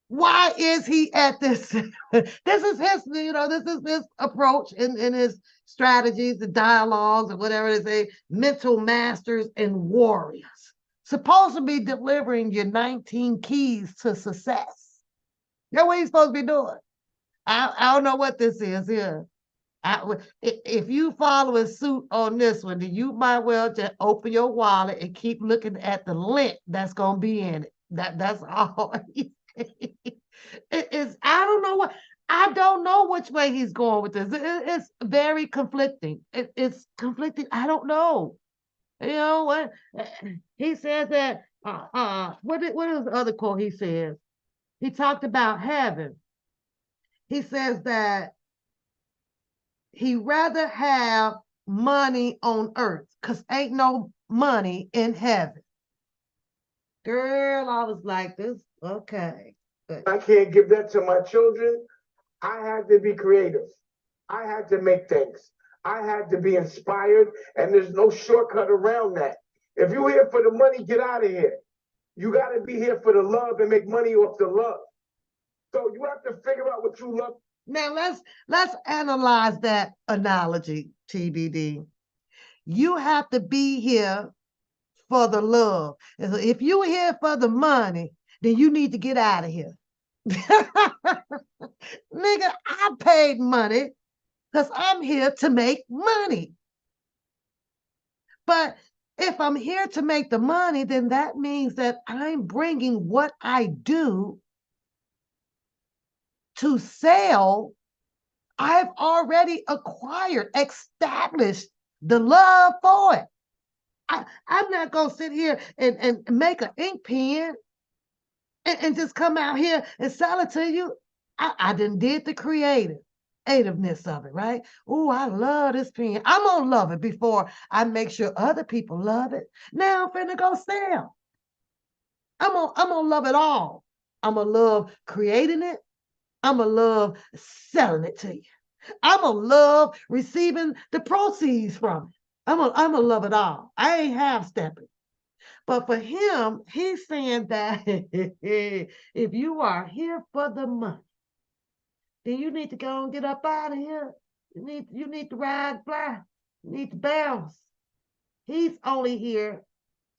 Why is he at this? This is his, this is his approach in his strategies, the dialogues, or whatever they say, mental masters and warriors. Supposed to be delivering your 19 keys to success. That's what he's supposed to be doing. I don't know what this is here. If you follow suit on this one, then you might well just open your wallet and keep looking at the link that's gonna be in it. That's all. I don't know what. I don't know which way he's going with this. It's very conflicting. It's conflicting. I don't know. You know what? He says that. What is the other quote he says? He talked about heaven. He says that he rather have money on earth because ain't no money in heaven. Girl, I was like, this, okay. I can't give that to my children. I had to be creative. I had to make things. I had to be inspired, and there's no shortcut around that. If you're here for the money, get out of here. You got to be here for the love and make money off the love. So you have to figure out what you love. Now let's analyze that analogy, TBD. You have to be here for the love. And so if you're here for the money, then you need to get out of here. Nigga, I paid money because I'm here to make money. But if I'm here to make the money, then that means that I'm bringing what I do to sell. I've already acquired, established the love for it. I'm not going to sit here and make an ink pen and just come out here and sell it to you. I done did the creativeness of it, right? Oh, I love this pen. I'm going to love it before I make sure other people love it. Now I'm finna go sell. I'm gonna love it all. I'm going to love creating it. I'm going to love selling it to you. I'm going to love receiving the proceeds from it. I'm gonna love it all. I ain't half-stepping. But for him, he's saying that if you are here for the money, then you need to go and get up out of here. You need to ride, fly. You need to bounce. He's only here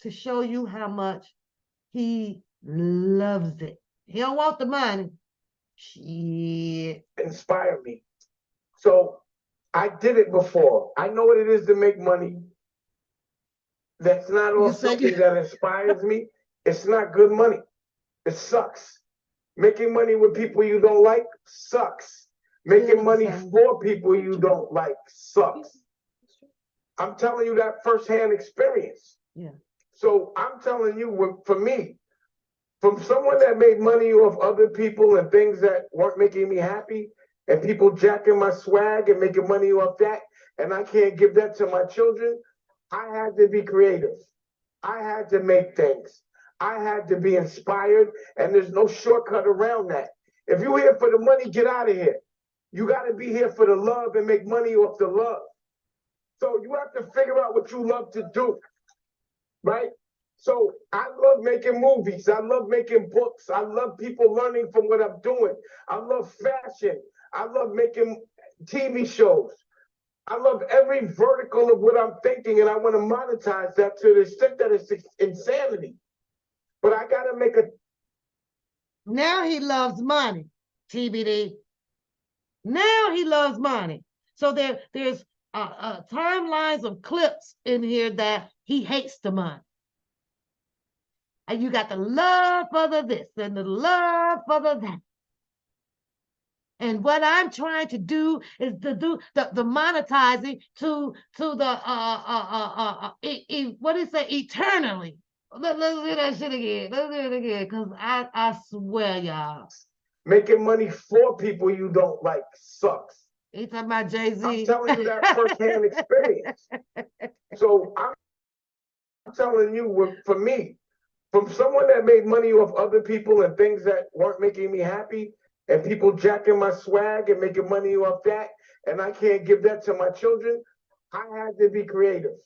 to show you how much he loves it. He don't want the money. Shit. Inspire me. So I did it before. I know what it is to make money. That's not all something that inspires me. It's not good money. It sucks. Making money with people you don't like sucks. Making money for people you don't like sucks. I'm telling you that firsthand experience. Yeah. So I'm telling you, for me, from someone that made money off other people and things that weren't making me happy, and people jacking my swag and making money off that, and I can't give that to my children, I had to be creative. I had to make things. I had to be inspired, and there's no shortcut around that. If you're here for the money, get out of here. You got to be here for the love and make money off the love. So you have to figure out what you love to do, right? So I love making movies. I love making books. I love people learning from what I'm doing. I love fashion. I love making TV shows. I love every vertical of what I'm thinking, and I want to monetize that to the extent that it's insanity. But I got to make a... Now he loves money, TBD. Now he loves money. So there's timelines of clips in here that he hates the money. And you got the love for the this and the love for the that. And what I'm trying to do is to do the monetizing to the what is that, eternally. Let's do that shit again. Let's do it again. Cause I swear, y'all. Making money for people you don't like sucks. He talking about Jay-Z. I'm telling you that firsthand experience. So I'm telling you, for me, from someone that made money off other people and things that weren't making me happy, and people jacking my swag and making money off that, and I can't give that to my children, I had to be creative.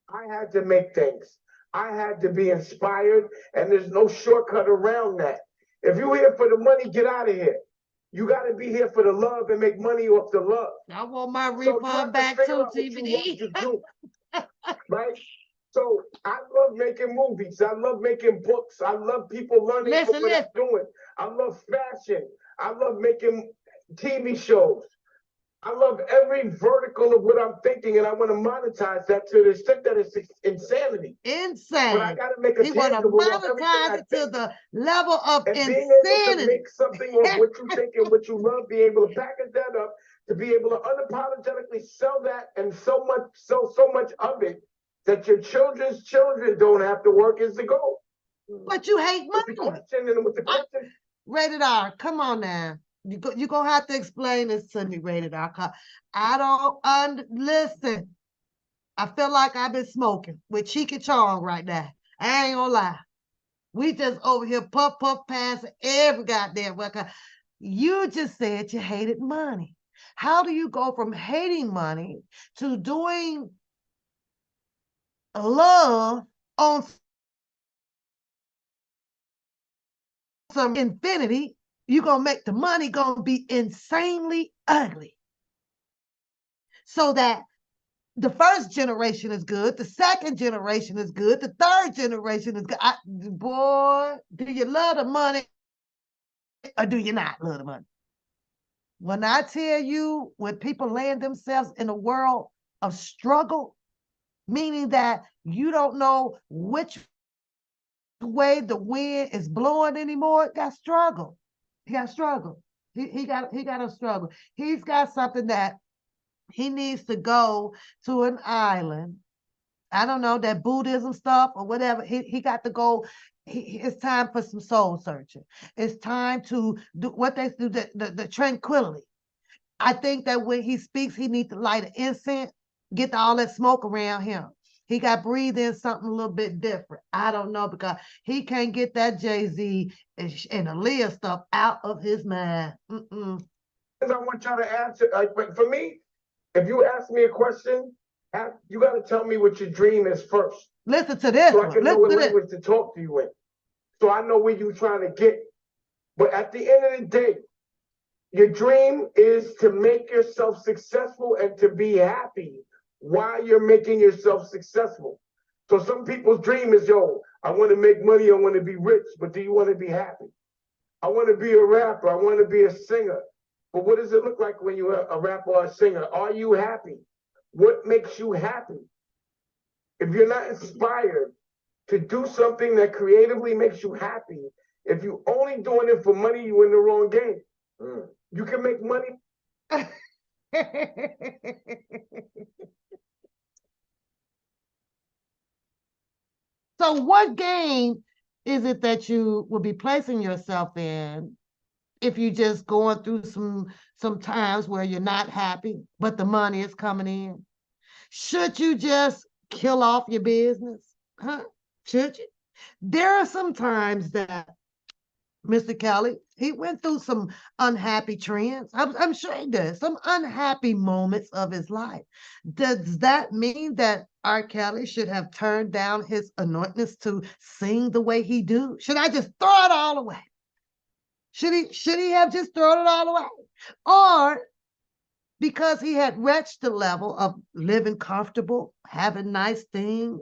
I had to make things. I had to be inspired, and there's no shortcut around that. If you're here for the money, get out of here. You got to be here for the love and make money off the love. I want my So you refund have to back figure too, out what you TVD. want to do, right? So I love making movies. I love making books. I love people learning from what I'm doing. I love fashion. I love making TV shows. I love every vertical of what I'm thinking, and I want to monetize that to the extent that it's insanity. Insane. But I got to make a He want to tangible of everything I monetize it to think. the level of And being insanity. able to make something of what you think and what you love, be able to package that up, to be able to unapologetically sell that and sell so much of it that your children's children don't have to work is the goal. But you hate With the money. question and with the question, Rated R, come on now. You're going to have to explain this to me, Rated R. I don't listen. I feel like I've been smoking with Cheeky Chong right now. I ain't gonna lie. We just over here puff past every goddamn record. You just said you hated money. How do you go from hating money to doing love on some infinity? You're gonna make the money gonna be insanely ugly. So that the first generation is good, the second generation is good, the third generation is good. Boy, do you love the money or do you not love the money? When I tell you, when people land themselves in a world of struggle, meaning that you don't know which way the wind is blowing anymore, got struggle. He got struggle. He got a struggle. He's got something that he needs to go to an island. I don't know, that Buddhism stuff or whatever. He got to go. It's time for some soul searching. It's time to do what they do, the tranquility. I think that when he speaks, he needs to light an incense, get all that smoke around him. He got to breathe in something a little bit different. I don't know, because he can't get that Jay-Z and Aaliyah stuff out of his mind. I want y'all to answer. For me, if you ask me a question, you got to tell me what your dream is first. Listen to this. So I can know what language to talk to you in. So I know where you're trying to get. But at the end of the day, your dream is to make yourself successful and to be happy while you're making yourself successful. So some people's dream is, yo, I want to make money, I want to be rich, but do you want to be happy? I want to be a rapper, I want to be a singer. But what does it look like when you're a rapper or a singer? Are you happy? What makes you happy? If you're not inspired to do something that creatively makes you happy, if you're only doing it for money, you're in the wrong game. You can make money. So what game is it that you will be placing yourself in if you're just going through some times where you're not happy, but the money is coming in? Should you just kill off your business? Huh? Should you? There are some times that Mr. Kelly, he went through some unhappy trends. I'm sure he did. Some unhappy moments of his life. Does that mean that R. Kelly should have turned down his anointings to sing the way he do? Should I just throw it all away? Should he have just thrown it all away? Or because he had reached the level of living comfortable, having nice things,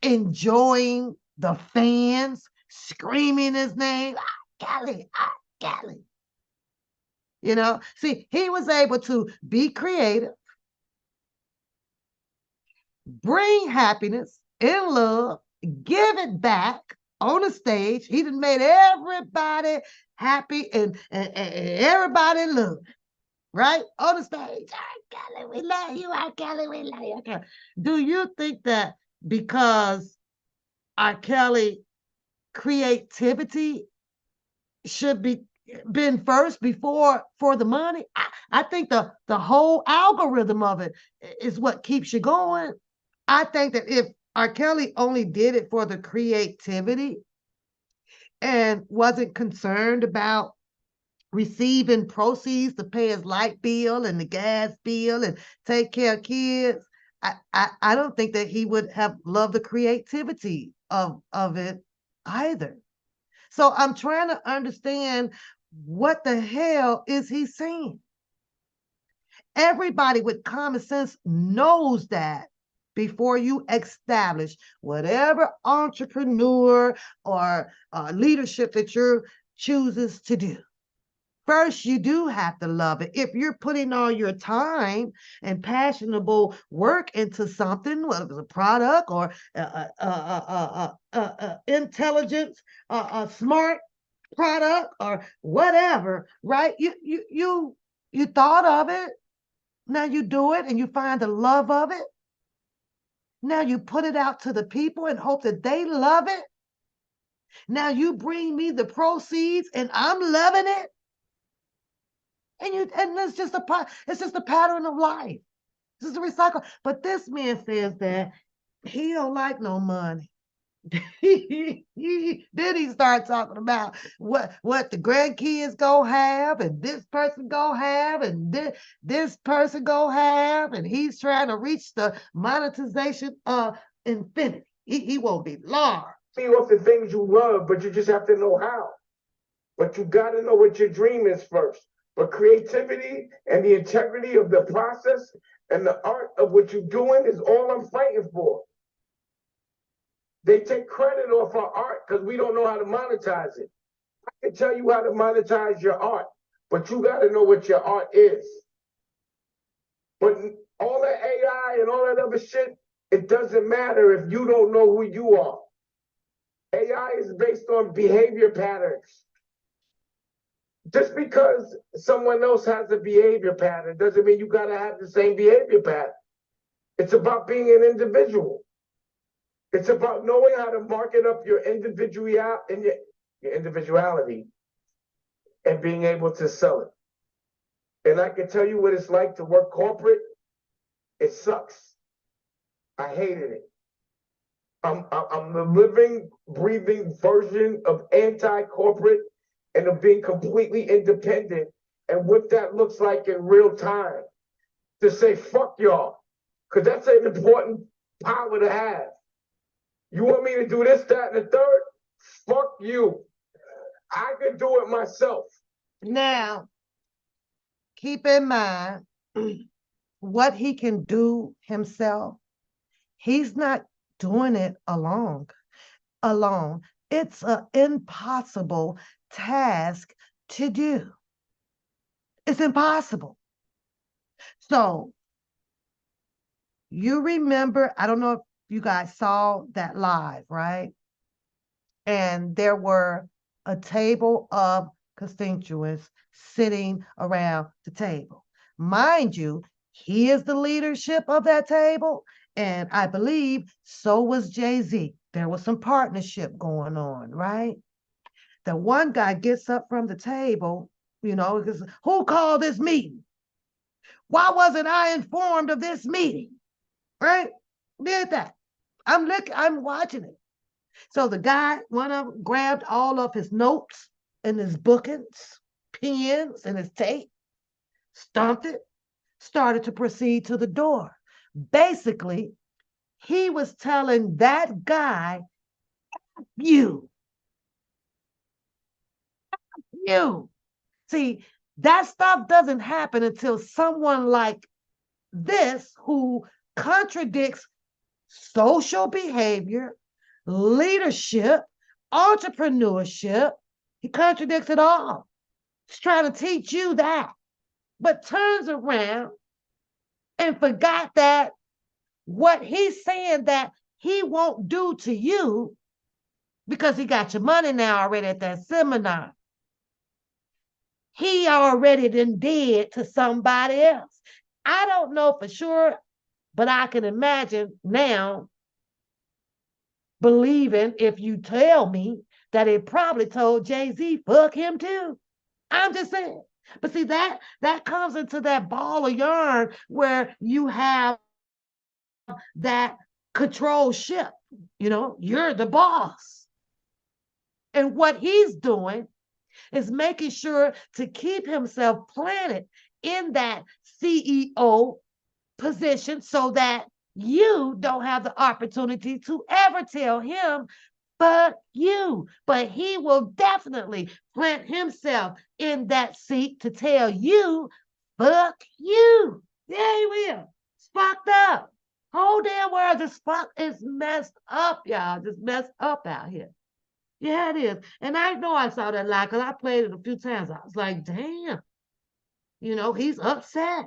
enjoying the fans, screaming his name, Kelly, Kelly. You know, see, he was able to be creative, bring happiness and love, give it back on the stage. He done made everybody happy and everybody love, right? On the stage. R. Kelly, we love you. R. Kelly, we love you. Okay. Do you think that because R. Kelly creativity should be been first before for the money? I think the whole algorithm of it is what keeps you going. I think that if R. Kelly only did it for the creativity and wasn't concerned about receiving proceeds to pay his light bill and the gas bill and take care of kids, I don't think that he would have loved the creativity of it either. So I'm trying to understand what the hell is he saying? Everybody with common sense knows that before you establish whatever entrepreneur or leadership that you're chooses to do. First, you do have to love it. If you're putting all your time and passionable work into something, whether it's a product or intelligence, a smart product or whatever, right? You thought of it. Now you do it and you find the love of it. Now you put it out to the people and hope that they love it. Now you bring me the proceeds and I'm loving it. And it's just a pattern of life. This is a recycle. But this man says that he don't like no money. Then he started talking about what the grandkids go have, and this person go have, and this person go have, and he's trying to reach the monetization of infinity. He won't be large. See off the things you love, but you just have to know how. But you got to know what your dream is first. But creativity and the integrity of the process and the art of what you're doing is all I'm fighting for. They take credit off our art because we don't know how to monetize it. I can tell you how to monetize your art, but you got to know what your art is. But all that AI and all that other shit, it doesn't matter if you don't know who you are. AI is based on behavior patterns. Just because someone else has a behavior pattern doesn't mean you got to have the same behavior pattern. It's about being an individual. It's about knowing how to market up your individuality and being able to sell it. And I can tell you what it's like to work corporate. It sucks. I hated it. I'm the living, breathing version of anti-corporate and of being completely independent and what that looks like in real time. To say, fuck y'all, because that's an important power to have. You want me to do this, that, and the third? Fuck you. I can do it myself. Now, keep in mind what he can do himself. He's not doing it alone. It's an impossible task to do. It's impossible. So you remember, I don't know if you guys saw that live, right? And there were a table of constituents sitting around the table. Mind you, he is the leadership of that table, and I believe so was Jay-Z. There was some partnership going on, right? The one guy gets up from the table, because who called this meeting? Why wasn't I informed of this meeting? Right? Did that. I'm watching it. So the guy, one of them, grabbed all of his notes and his bookings, pens, and his tape, stomped it, started to proceed to the door. Basically, he was telling that guy, you. See, that stuff doesn't happen until someone like this, who contradicts social behavior, leadership, entrepreneurship, he contradicts it all. He's trying to teach you that, but turns around and forgot that what he's saying that he won't do to you because he got your money now already at that seminar. He already done did to somebody else. I don't know for sure, but I can imagine now believing if you tell me that it probably told Jay-Z, fuck him too. I'm just saying. But see, that comes into that ball of yarn where you have that control ship. You know, you're the boss. And what he's doing is making sure to keep himself planted in that CEO position so that you don't have the opportunity to ever tell him, but you. But he will definitely plant himself in that seat to tell you, fuck you. Yeah, he will. It's fucked up. Whole damn world is messed up, y'all. Just messed up out here. Yeah, it is. And I know I saw that lie because I played it a few times. I was like, damn, you know, he's upset.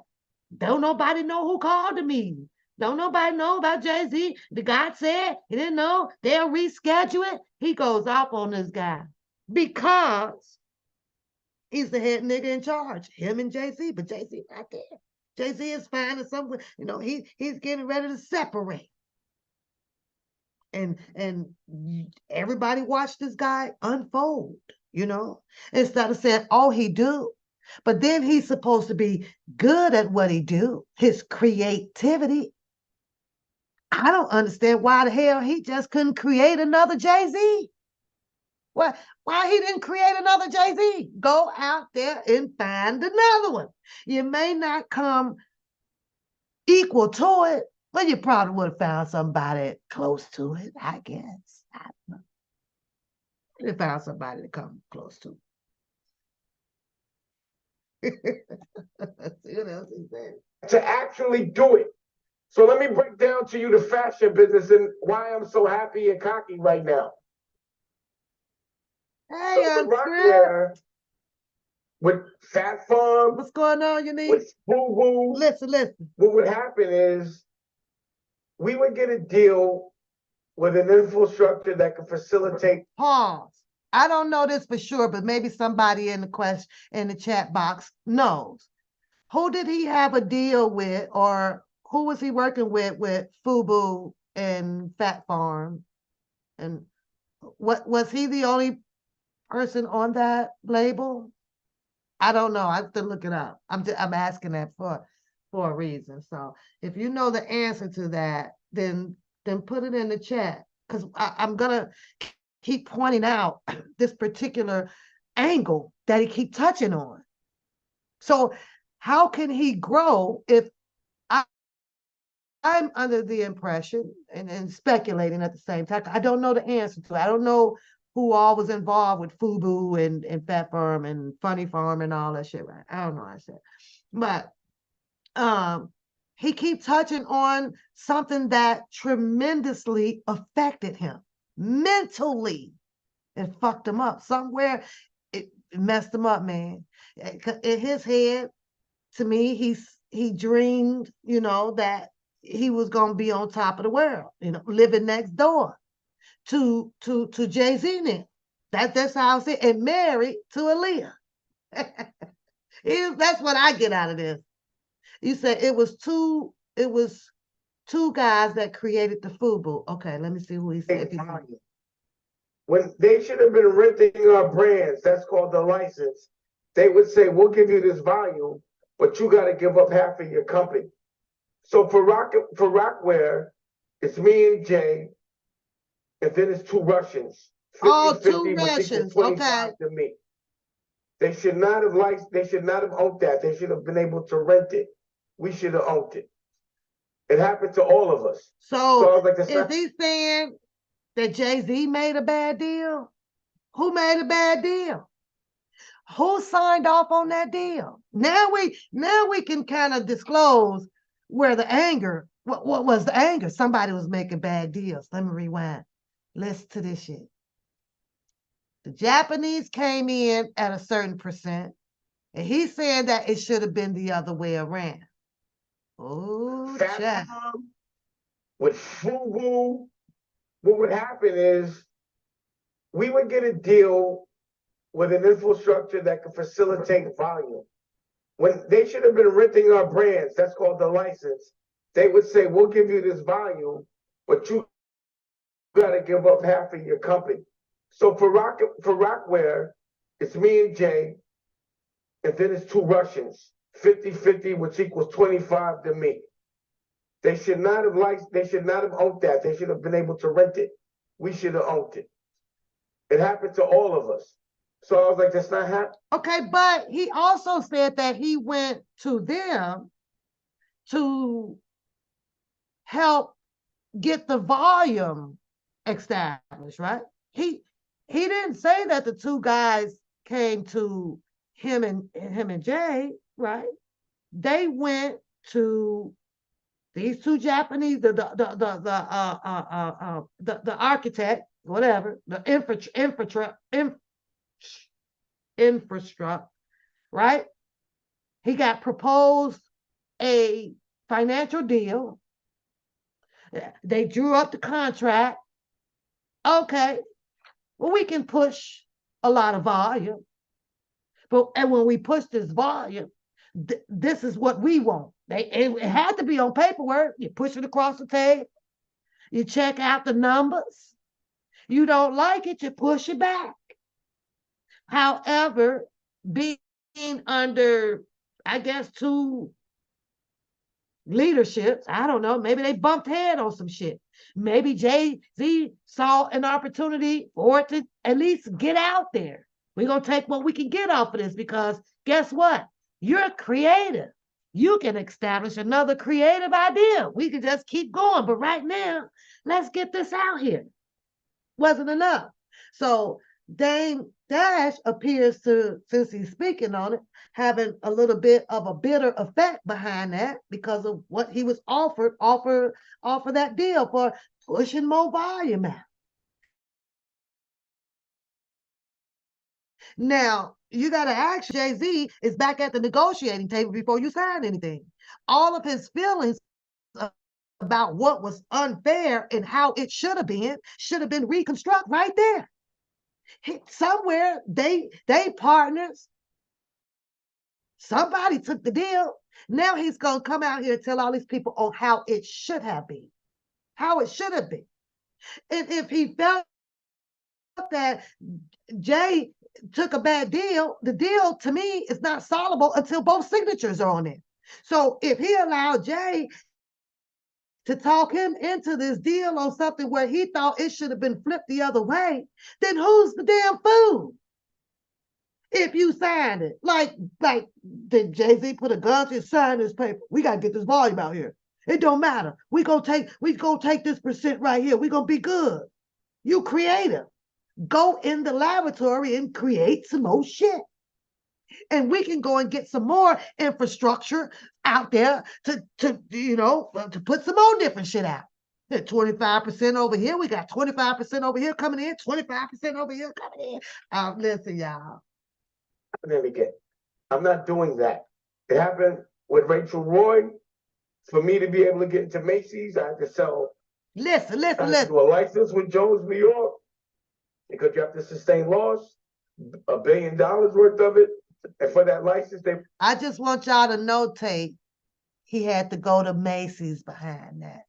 Don't nobody know who called the meeting. Don't nobody know about Jay-Z. The guy said he didn't know. They'll reschedule it. He goes off on this guy because he's the head nigga in charge, him and Jay-Z, but Jay-Z not there. Jay-Z is finding somewhere, you know, he's getting ready to separate. And everybody watched this guy unfold, you know, instead of saying, oh, he do. But then he's supposed to be good at what he do, his creativity. I don't understand why the hell he just couldn't create another Jay-Z. Why he didn't create another Jay-Z? Go out there and find another one. You may not come equal to it, but you probably would have found somebody close to it, I guess. I don't know. You found somebody to come close to. See what else he said? To actually do it. So let me break down to you the fashion business and why I'm so happy and cocky right now. Hey, So with Rockwear, with Fat Farm, what's going on, Unique? with FUBU, Listen. what would happen is we would get a deal with an infrastructure that could facilitate. Pause. I don't know this for sure, but maybe somebody in the chat box knows. Who did he have a deal with, or who was he working with FUBU and Fat Farm? And what was he the only person on that label? I don't know. I have to look it up. I'm asking that for a reason. So if you know the answer to that, then put it in the chat, because I'm gonna keep pointing out this particular angle that he keep touching on. So how can he grow if I'm under the impression and speculating at the same time? I don't know the answer to it. I don't know who all was involved with FUBU and Fat Farm and Funny Farm and all that shit, right? I don't know what I said. But he keeps touching on something that tremendously affected him mentally. It fucked him up. Somewhere it messed him up, man. In his head, to me, he dreamed, you know, that he was gonna be on top of the world, you know, living next door to Jay-Z now. That's how I see it, and married to Aaliyah. That's what I get out of this. You said it was two guys that created the FUBU. Okay, let me see who he said. When they should have been renting our brands, that's called the license. They would say, we'll give you this volume, but you got to give up half of your company. So for Rockwear, it's me and Jay, and then it's two Russians. 50, oh, 50, two Russians. Okay. To me. They should not have owned that. They should have been able to rent it. We should have owned it. It happened to all of us. So is he saying that Jay-Z made a bad deal? Who made a bad deal? Who signed off on that deal? Now we can kind of disclose where the anger, what was the anger? Somebody was making bad deals. Let me rewind. Listen to this shit. The Japanese came in at a certain percent, and he's saying that it should have been the other way around. Oh, with Fubu, what would happen is we would get a deal with an infrastructure that could facilitate volume. When they should have been renting our brands, that's called the license. They would say, we'll give you this volume, but you gotta give up half of your company. So for Rockware, it's me and Jay, and then it's two Russians, 50-50, which equals 25 to me. They should not have owned that. They should have been able to rent it. We should have owned it. It happened to all of us. So I was like, that's not happening. Okay, but he also said that he went to them to help get the volume established, right? He didn't say that the two guys came to him and Jay, right? They went to these two Japanese, the architect, whatever, the infrastructure, right? He got proposed a financial deal. They drew up the contract. Okay, well, we can push a lot of volume. And when we push this volume, this is what we want. It had to be on paperwork. You push it across the table. You check out the numbers. You don't like it, you push it back. However, being under, I guess, two leaderships, I don't know, maybe they bumped head on some shit. Maybe Jay-Z saw an opportunity for it to at least get out there. We're going to take what we can get off of this because guess what? You're creative. You can establish another creative idea. We can just keep going. But right now, let's get this out here. Wasn't enough. So Dame Dash appears to, since he's speaking on it, having a little bit of a bitter effect behind that because of what he was offer that deal for pushing more volume out. Now, you got to ask, Jay-Z is back at the negotiating table before you sign anything. All of his feelings about what was unfair and how it should have been reconstructed right there. Somewhere they partners. Somebody took the deal. Now he's going to come out here and tell all these people on how it should have been. How it should have been. And if he felt that Jay took a bad deal, the deal to me is not solvable until both signatures are on it. So if he allowed Jay to talk him into this deal on something where he thought it should have been flipped the other way, then who's the damn fool? If you signed it, like did Jay-Z put a gun to sign this paper? We gotta get this volume out here. It don't matter. We gonna take this percent right here. We gonna be good. You creative. Go in the laboratory and create some more shit. And we can go and get some more infrastructure out there to put some more different shit out. 25% over here. We got 25% over here coming in, 25% over here coming in. Listen, y'all. Again, I'm not doing that. It happened with Rachel Roy. For me to be able to get into Macy's, I had to sell. Listen. Do a license with Jones, New York, because you have to sustain loss, $1 billion worth of it. And for that license, I just want y'all to notate he had to go to Macy's behind that.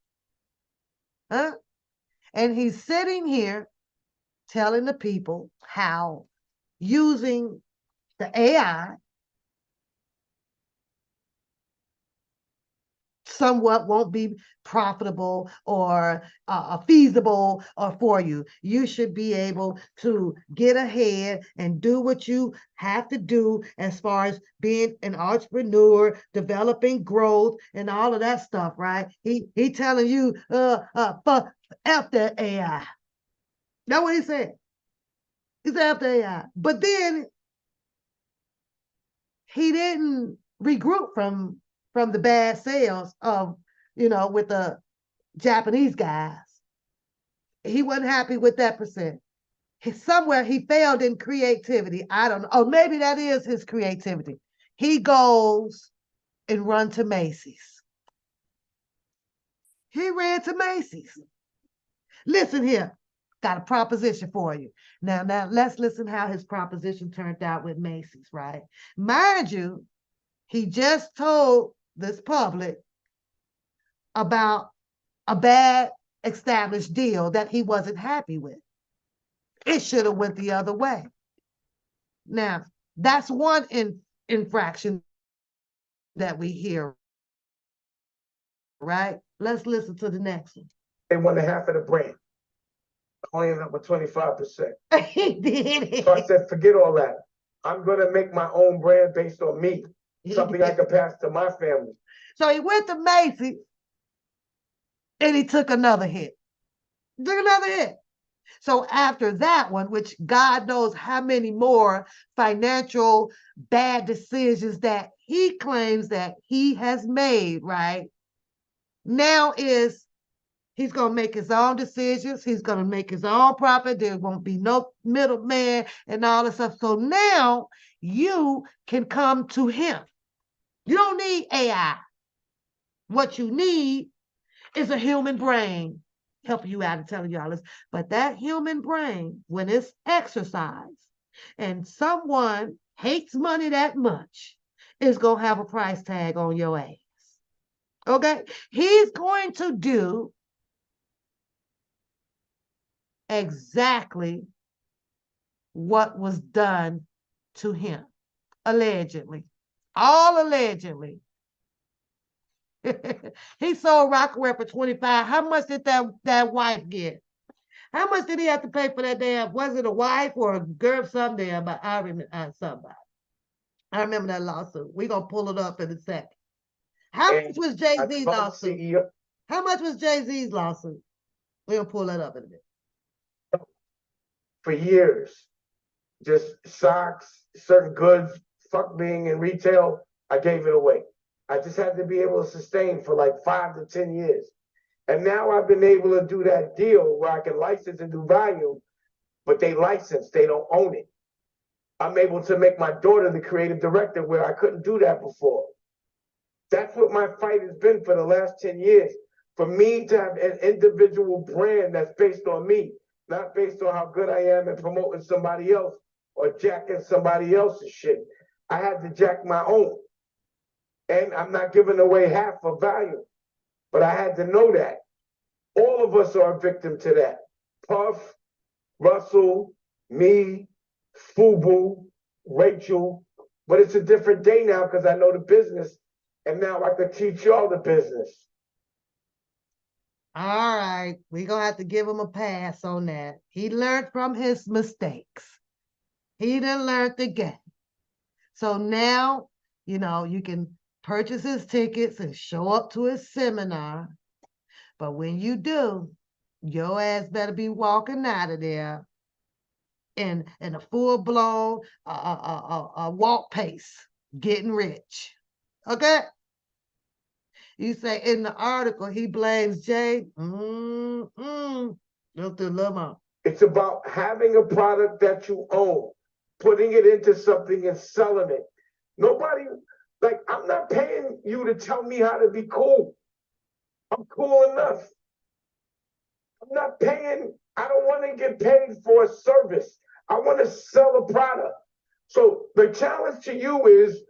Huh? And he's sitting here telling the people how using the AI somewhat won't be profitable or feasible for you. You should be able to get ahead and do what you have to do as far as being an entrepreneur, developing growth and all of that stuff, right? He telling you, fuck F that AI. That's what he said. He said F the AI. But then he didn't regroup from the bad sales of, with the Japanese guys. He wasn't happy with that percent. Somewhere he failed in creativity. I don't know. Oh, maybe that is his creativity. He goes and runs to Macy's. He ran to Macy's. Listen here, got a proposition for you. Now let's listen how his proposition turned out with Macy's, right? Mind you, he just told this public about a bad established deal that he wasn't happy with. It should have went the other way. Now, that's one infraction that we hear, right? Let's listen to the next one. They wanted half of the brand. I only ended up with 25%. He did So I it. said, forget all that. I'm gonna make my own brand based on me, something I can pass to my family. So he went to Macy's and he took another hit. Took another hit. So after that one, which God knows how many more financial bad decisions that he claims that he has made, right? Now is he's going to make his own decisions. He's going to make his own profit. There won't be no middleman and all this stuff. So now you can come to him. You don't need AI. What you need is a human brain helping you out and telling you all this. But that human brain, when it's exercised and someone hates money that much, is going to have a price tag on your ass. Okay? He's going to do exactly what was done to him, allegedly. All allegedly. He sold Rockaway for 25. How much did that wife get? How much did he have to pay for that damn? Was it a wife or a girl? Something, but I remember somebody. I remember that lawsuit. We're gonna pull it up in a second. How much was Jay-Z's lawsuit? How much was Jay-Z's lawsuit? We're gonna pull that up in a bit. For years, just socks, certain goods, fuck being in retail, I gave it away. I just had to be able to sustain for like 5 to 10 years. And now I've been able to do that deal where I can license and do volume, but they license, they don't own it. I'm able to make my daughter the creative director where I couldn't do that before. That's what my fight has been for the last 10 years. For me to have an individual brand that's based on me, not based on how good I am at promoting somebody else or jacking somebody else's shit. I had to jack my own. And I'm not giving away half of value. But I had to know that. All of us are a victim to that. Puff, Russell, me, Fubu, Rachel. But it's a different day now because I know the business. And now I could teach y'all the business. All right. We're going to have to give him a pass on that. He learned from his mistakes. He done learned the game. So now, you can purchase his tickets and show up to his seminar. But when you do, your ass better be walking out of there in a full-blown walk pace, getting rich. Okay? You say in the article, he blames Jay. It's about having a product that you own, putting it into something and selling it. Nobody, like, I'm not paying you to tell me how to be cool. I'm cool enough. I'm not paying, I don't want to get paid for a service. I want to sell a product. So the challenge to you is,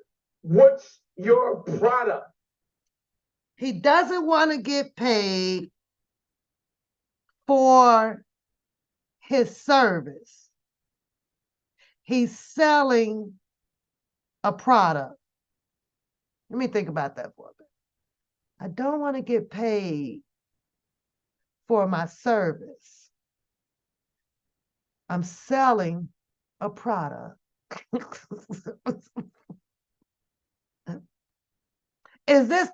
what's your product? He doesn't want to get paid for his service. He's selling a product. Let me think about that for a bit. I don't want to get paid for my service. I'm selling a product. Is this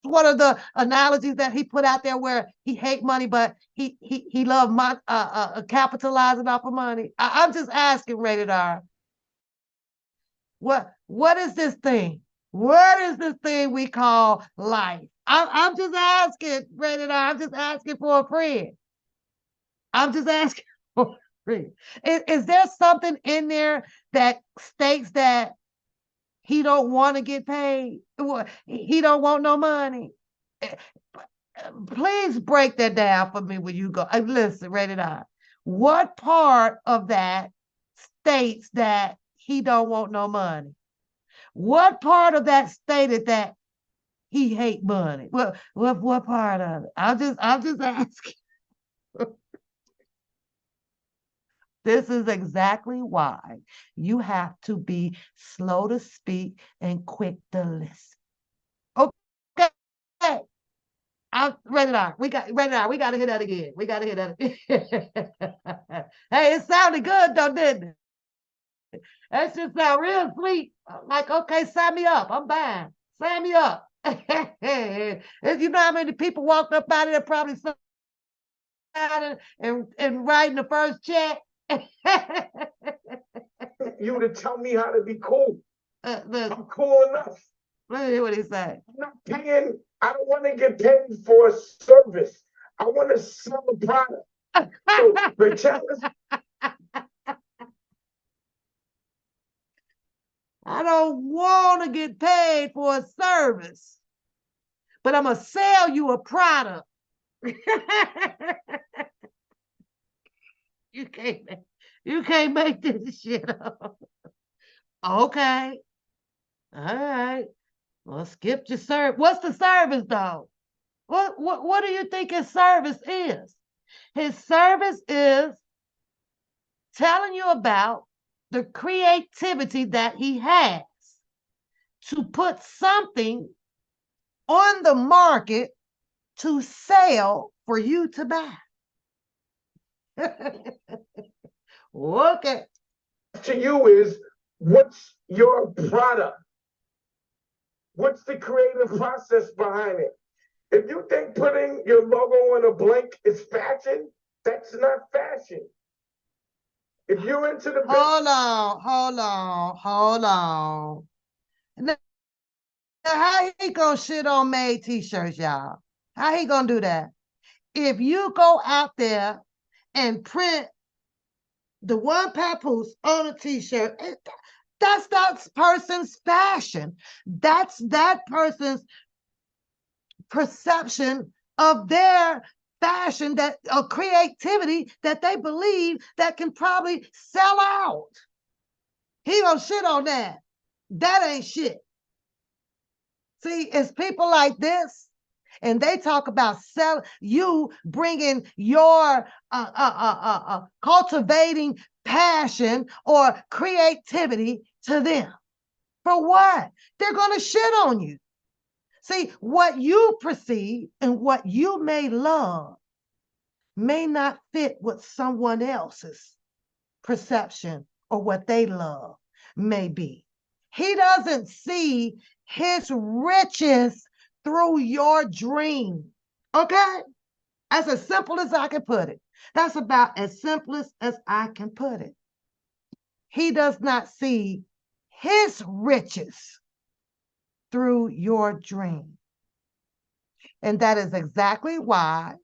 one of the analogies that he put out there where he hate money, but he love capitalizing off of money? I'm just asking, Rated R. What is this thing? What is this thing we call life? I'm just asking, Rated R. I'm just asking for a friend. I'm just asking for a friend. Is there something in there that states that he don't want to get paid. He don't want no money. Please break that down for me when you go. Listen, read it out. What part of that states that he don't want no money? What part of that stated that he hate money? Well, what part of it? I'm just asking. This is exactly why you have to be slow to speak and quick to listen. Okay. I'm ready now. We got ready now. We got to hear that again. We got to hear that again. Hey, it sounded good though, didn't it? That just sound real sweet. Like, okay, sign me up. I'm buying. Sign me up. You know how many people walked up out of there probably signing and writing the first check? You to tell me how to be cool. Look, I'm cool enough. let me hear what he said. I'm not paying. I don't want to get paid for a service. I want to sell a product. So the challenge, I don't want to get paid for a service, but I'm going to sell you a product. You can't make this shit up. Okay. All right. Well, skip your service. What's the service though? What do you think his service is? His service is telling you about the creativity that he has to put something on the market to sell for you to buy. Okay. to you is, what's your product? What's the creative process behind it? If you think putting your logo on a blank is fashion, that's not fashion. If you're into the Hold on. Now, how he gonna shit on made t-shirts, y'all? How he gonna do that? If you go out there and print the one papoose on a t-shirt, that's that person's fashion. That's that person's perception of their fashion, that creativity that they believe that can probably sell out. He gonna shit on that. That ain't shit. See, it's people like this, and they talk about you bringing your cultivating passion or creativity to them. For what? They're gonna shit on you. See, what you perceive and what you may love may not fit with someone else's perception or what they love may be. He doesn't see his riches through your dream. Okay? That's as simple as I can put it. That's about as simple as I can put it. He does not see his riches through your dream. And that is exactly why,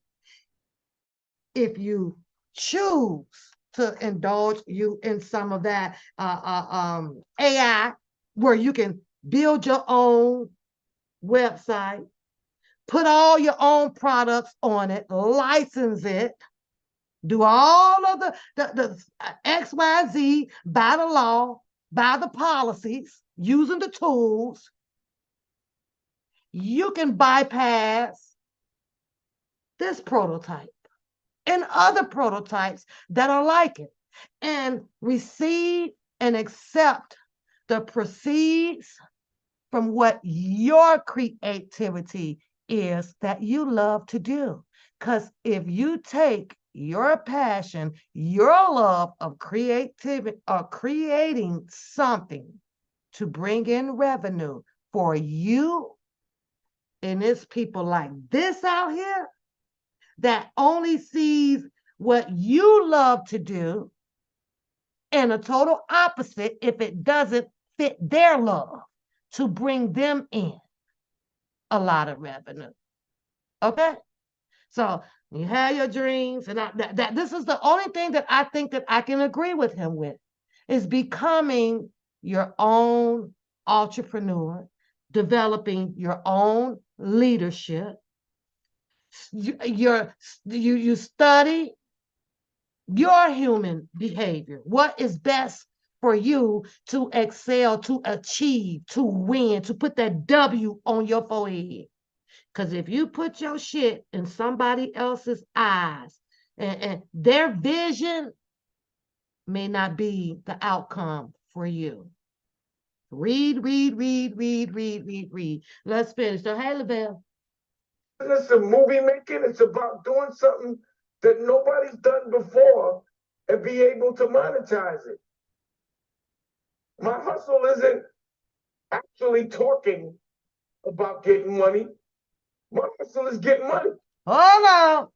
if you choose to indulge you in some of that AI, where you can build your own website, put all your own products on it, license it, do all of the XYZ by the law, by the policies, using the tools, you can bypass this prototype and other prototypes that are like it and receive and accept the proceeds from what your creativity is that you love to do. Because if you take your passion, your love of creativity or creating something to bring in revenue for you, and it's people like this out here that only sees what you love to do, and a total opposite if it doesn't fit their love to bring them in a lot of revenue. Okay? So you have your dreams, and this is the only thing that I think that I can agree with him with, is becoming your own entrepreneur, developing your own leadership. You study your human behavior. What is best for you to excel, to achieve, to win, to put that W on your forehead? Because if you put your shit in somebody else's eyes and their vision may not be the outcome for you. Read. Let's finish. So, hey, Lavelle. Business of movie making, it's about doing something that nobody's done before and be able to monetize it. My hustle isn't actually talking about getting money. My hustle is getting money. Hold on.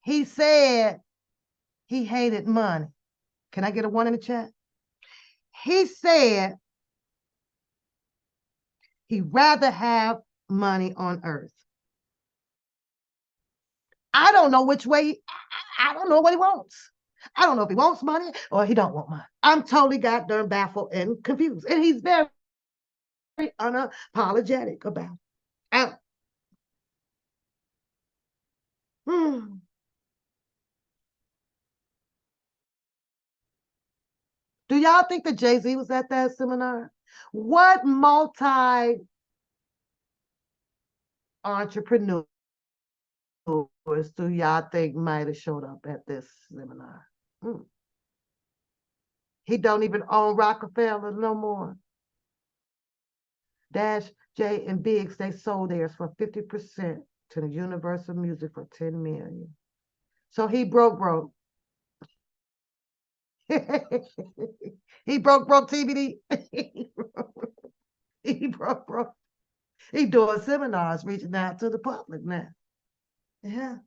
He said he hated money. Can I get a 1 in the chat? He said he'd rather have money on earth. I don't know which way, I don't know what he wants. I don't know if he wants money or he don't want money. I'm totally goddamn baffled and confused. And he's very unapologetic about it. Do y'all think that Jay-Z was at that seminar? What multi-entrepreneurs do y'all think might have showed up at this seminar? He don't even own Rockefeller no more. Dash, J, and Biggs, they sold theirs for 50% to the Universal Music for $10 million. So he broke. He broke TBD. He broke. He doing seminars, reaching out to the public now. Yeah.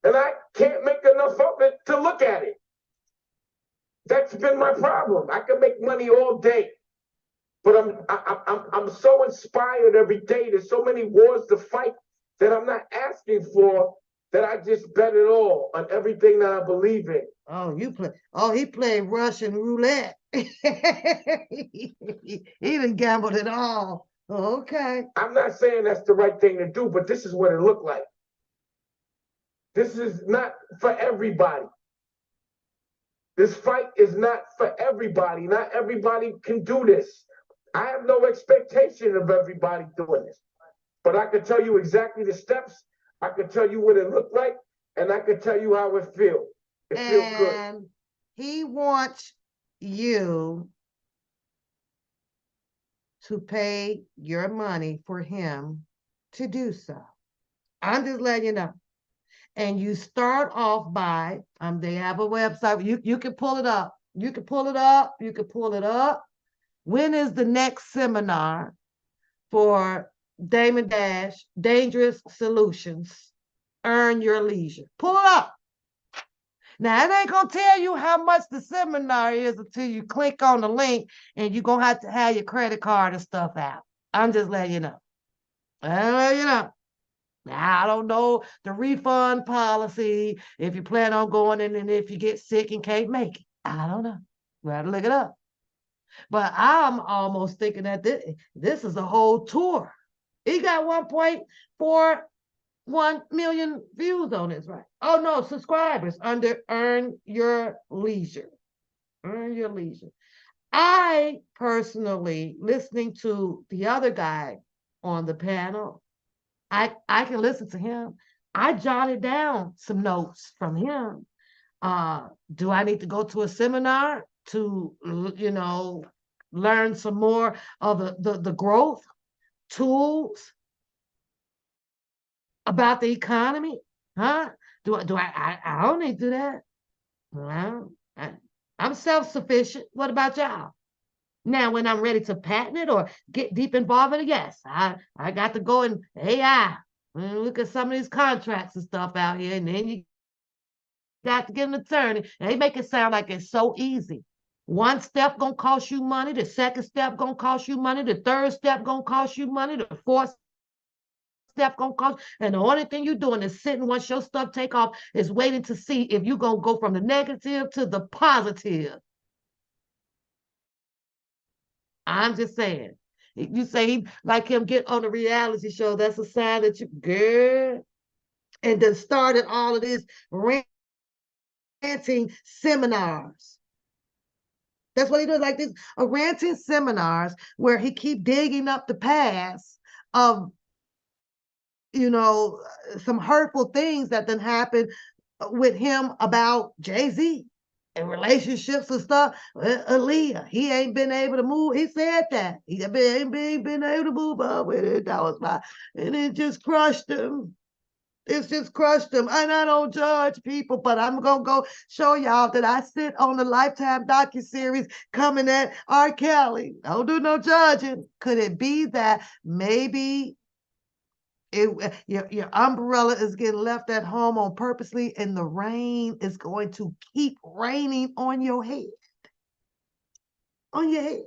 And I can't make enough of it to look at it. That's been my problem. I can make money all day, but I'm so inspired every day. There's so many wars to fight that I'm not asking for, that I just bet it all on everything that I believe in. He played Russian roulette. He done gambled it all. Okay. I'm not saying that's the right thing to do, but this is what it looked like. This is not for everybody. This fight is not for everybody. Not everybody can do this. I have no expectation of everybody doing this, but I can tell you exactly the steps. I can tell you what it looked like, and I can tell you how it feels. It feels good. And he wants you to pay your money for him to do so. I'm just letting you know. And you start off by, they have a website. You can pull it up. You can pull it up. When is the next seminar for Damon Dash, Dangerous Solutions? Earn Your Leisure. Pull it up. Now, it ain't going to tell you how much the seminar is until you click on the link, and you're going to have your credit card and stuff out. I'm just letting you know. Now, I don't know the refund policy, if you plan on going in and if you get sick and can't make it. I don't know. We have to look it up. But I'm almost thinking that this is a whole tour. He got 1.41 million views on this, right? Oh, no, subscribers under Earn Your Leisure. Earn Your Leisure. I personally, listening to the other guy on the panel, I can listen to him. I jotted down some notes from him. Do I need to go to a seminar to, learn some more of the growth tools about the economy? Huh? I don't need to do that. Well, I'm self-sufficient. What about y'all? Now, when I'm ready to patent it or get deep involved in it, yes, I got to go in AI and look at some of these contracts and stuff out here, and then you got to get an attorney. And they make it sound like it's so easy. One step gonna cost you money, the second step gonna cost you money, the third step gonna cost you money, the fourth stuff gonna cost, and the only thing you're doing is sitting once your stuff take off, is waiting to see if you're gonna go from the negative to the positive. I'm just saying. You say he like him get on a reality show, that's a sign that you girl. And then started all of this ranting seminars. That's what he does, like this, ranting seminars where he keep digging up the past of, you know, some hurtful things that then happened with him about Jay-Z and relationships and stuff. Aaliyah, he ain't been able to move. He said that. He ain't been able to move up with it. That was and it just crushed him. It's just crushed him. And I don't judge people, but I'm going to go show y'all that I sit on the Lifetime docuseries coming at R. Kelly. Don't do no judging. Could it be that maybe your umbrella is getting left at home on purposely and the rain is going to keep raining on your head? On your head.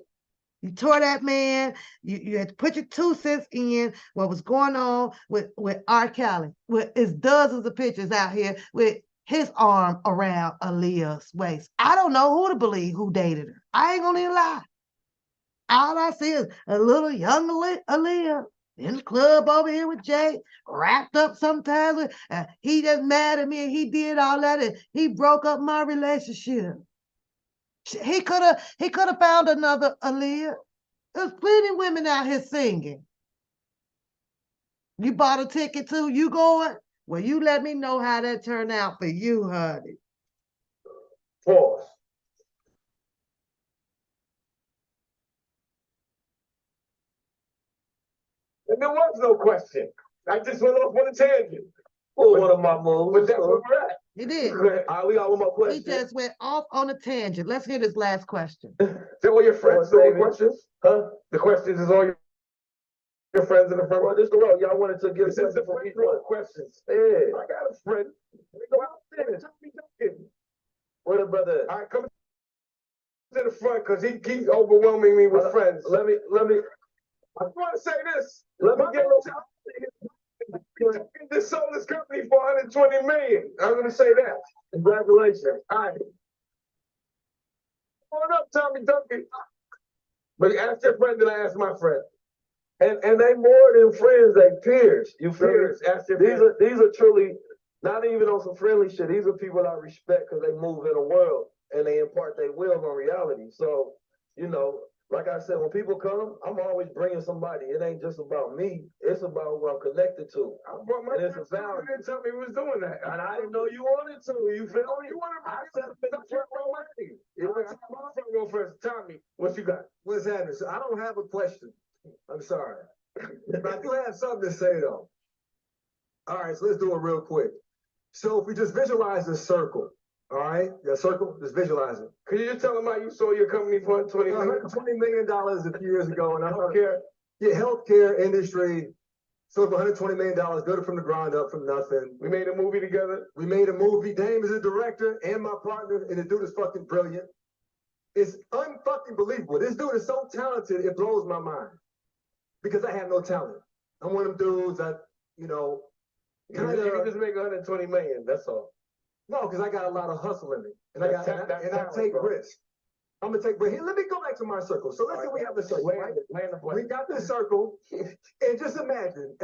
You tore that man. You had to put your 2 cents in what was going on with R. Kelly. It's dozens of pictures out here with his arm around Aaliyah's waist. I don't know who to believe who dated her. I ain't gonna even lie. All I see is a little young Aaliyah in the club over here with Jay, wrapped up sometimes. He just mad at me and he did all that and he broke up my relationship. He could have found another Aaliyah. There's plenty of women out here singing. You bought a ticket too? You going? Well, you let me know how that turned out for you, honey. Pause. And there was no question. I just went off on a tangent. Well, one of my moves. But that's where we're at. He did. All right, we got one more He question. just went off on a tangent. Let's hear this last question. Is that all your friends Well, know the David. questions? Huh? The questions is all your friends in the front row? Well, this the road. Y'all wanted to give This is the for friend each row one. of questions. Yeah. I got a friend. Go out there. Tell me something. Where the brother at? All right, come to the front because he keeps overwhelming me with friends. Let me. I want to say this. Let me My get man just sold his company for $120 million. I'm gonna say that. Congratulations. All right. Come on up, Tommy Duncan. But ask your friend that I asked my friend. And they more than friends, they peers. You feel me? Peers, ask your friend. These are truly not even on some friendly shit. These are people I respect because they move in a world and they impart their will on reality. So, you know, like I said, when people come, I'm always bringing somebody. It ain't just about me. It's about who I'm connected to. I brought my And it's friend. a value. You didn't tell me he was doing that. And I didn't know you wanted to. You feel me? You want to I said I'm in the front row waiting. You want to front row first. Tommy, what you got? What's happening? So I don't have a question. I'm sorry. But I do have something to say though. All right, so let's do it real quick. So if we just visualize this circle, all right? That circle, just visualize it. Could you just tell him how you sold your company for $20 million? $120 million a few years ago in the Healthcare. healthcare industry. Sold for $120 million, built it from the ground up from nothing. We made a movie together. We made a movie. Dame is a director and my partner, and the dude is fucking brilliant. It's unfucking believable. This dude is so talented, it blows my mind. Because I have no talent. I'm one of them dudes that, you know, You can just make $120 million. That's all. no, because I got a lot of hustle in me. And I That's got that's and I talent, take bro. risks. I'm gonna take, but here, let me go back to my circle. So let's say we have the circle, right? Land the We plane. got this circle, and just imagine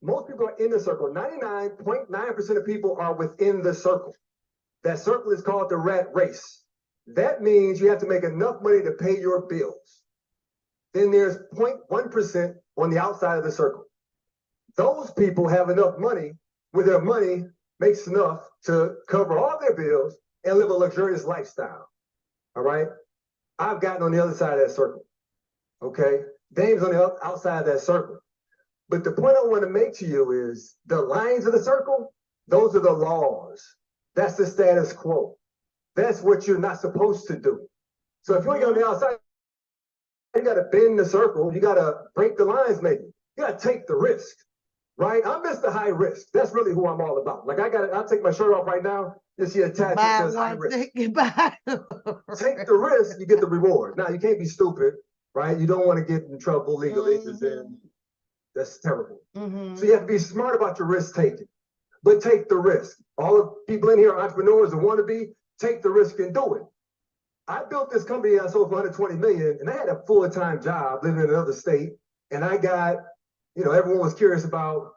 most people are in the circle. 99.9% of people are within the circle. That circle is called the rat race. That means you have to make enough money to pay your bills. Then there's 0.1% on the outside of the circle. Those people have enough money where their money makes enough to cover all their bills and live a luxurious lifestyle. All right? I've gotten on the other side of that circle. Okay? Dame's on the outside of that circle. But the point I want to make to you is the lines of the circle, those are the laws. That's the status quo. That's what you're not supposed to do. So if you want to get on the outside, you got to bend the circle. You got to break the lines, maybe. You got to take the risk, right? I'm Mr. High Risk. That's really who I'm all about. Like I'll take my shirt off right now. You see a tattoo that says high risk. Goodbye. Take the risk, you get the reward. Now you can't be stupid, right? You don't want to get in trouble legally because then That's terrible. Mhm. So you have to be smart about your risk taking, but take the risk. All the people in here are entrepreneurs and want to be, take the risk and do it. I built this company I sold for 120 million, and I had a full-time job living in another state. And I got, everyone was curious about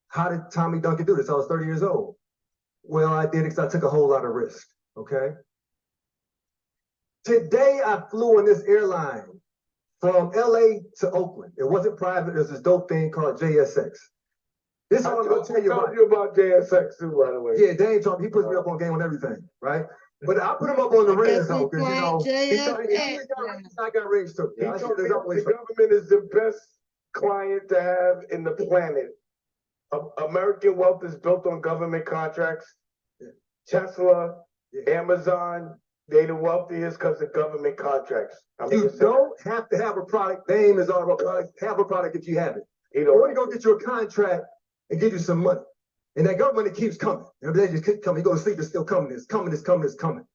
how did Tommy Duncan do this? I was 30 years old. Well, I did it because I took a whole lot of risk. Okay. Today I flew on this airline from LA to Oakland. It wasn't private. There's this dope thing called JSX. This is what I'm gonna tell you about. told you about JSX too, by the way. Yeah, Dane told me, he puts me up on game on everything, right? But I put him up on the red zone because I got rage too. He I told there's me always the government is the best client to have in the planet. American wealth is built on government contracts. Tesla, Amazon, they the wealthiest because of government contracts. You don't have to have a product. Name is all about product. Have a product if you have it. You Or know, when you go get you a contract and give you some money. And that government keeps coming. Every day just keep coming. You go to sleep, it's still coming. It's coming, it's coming, it's coming.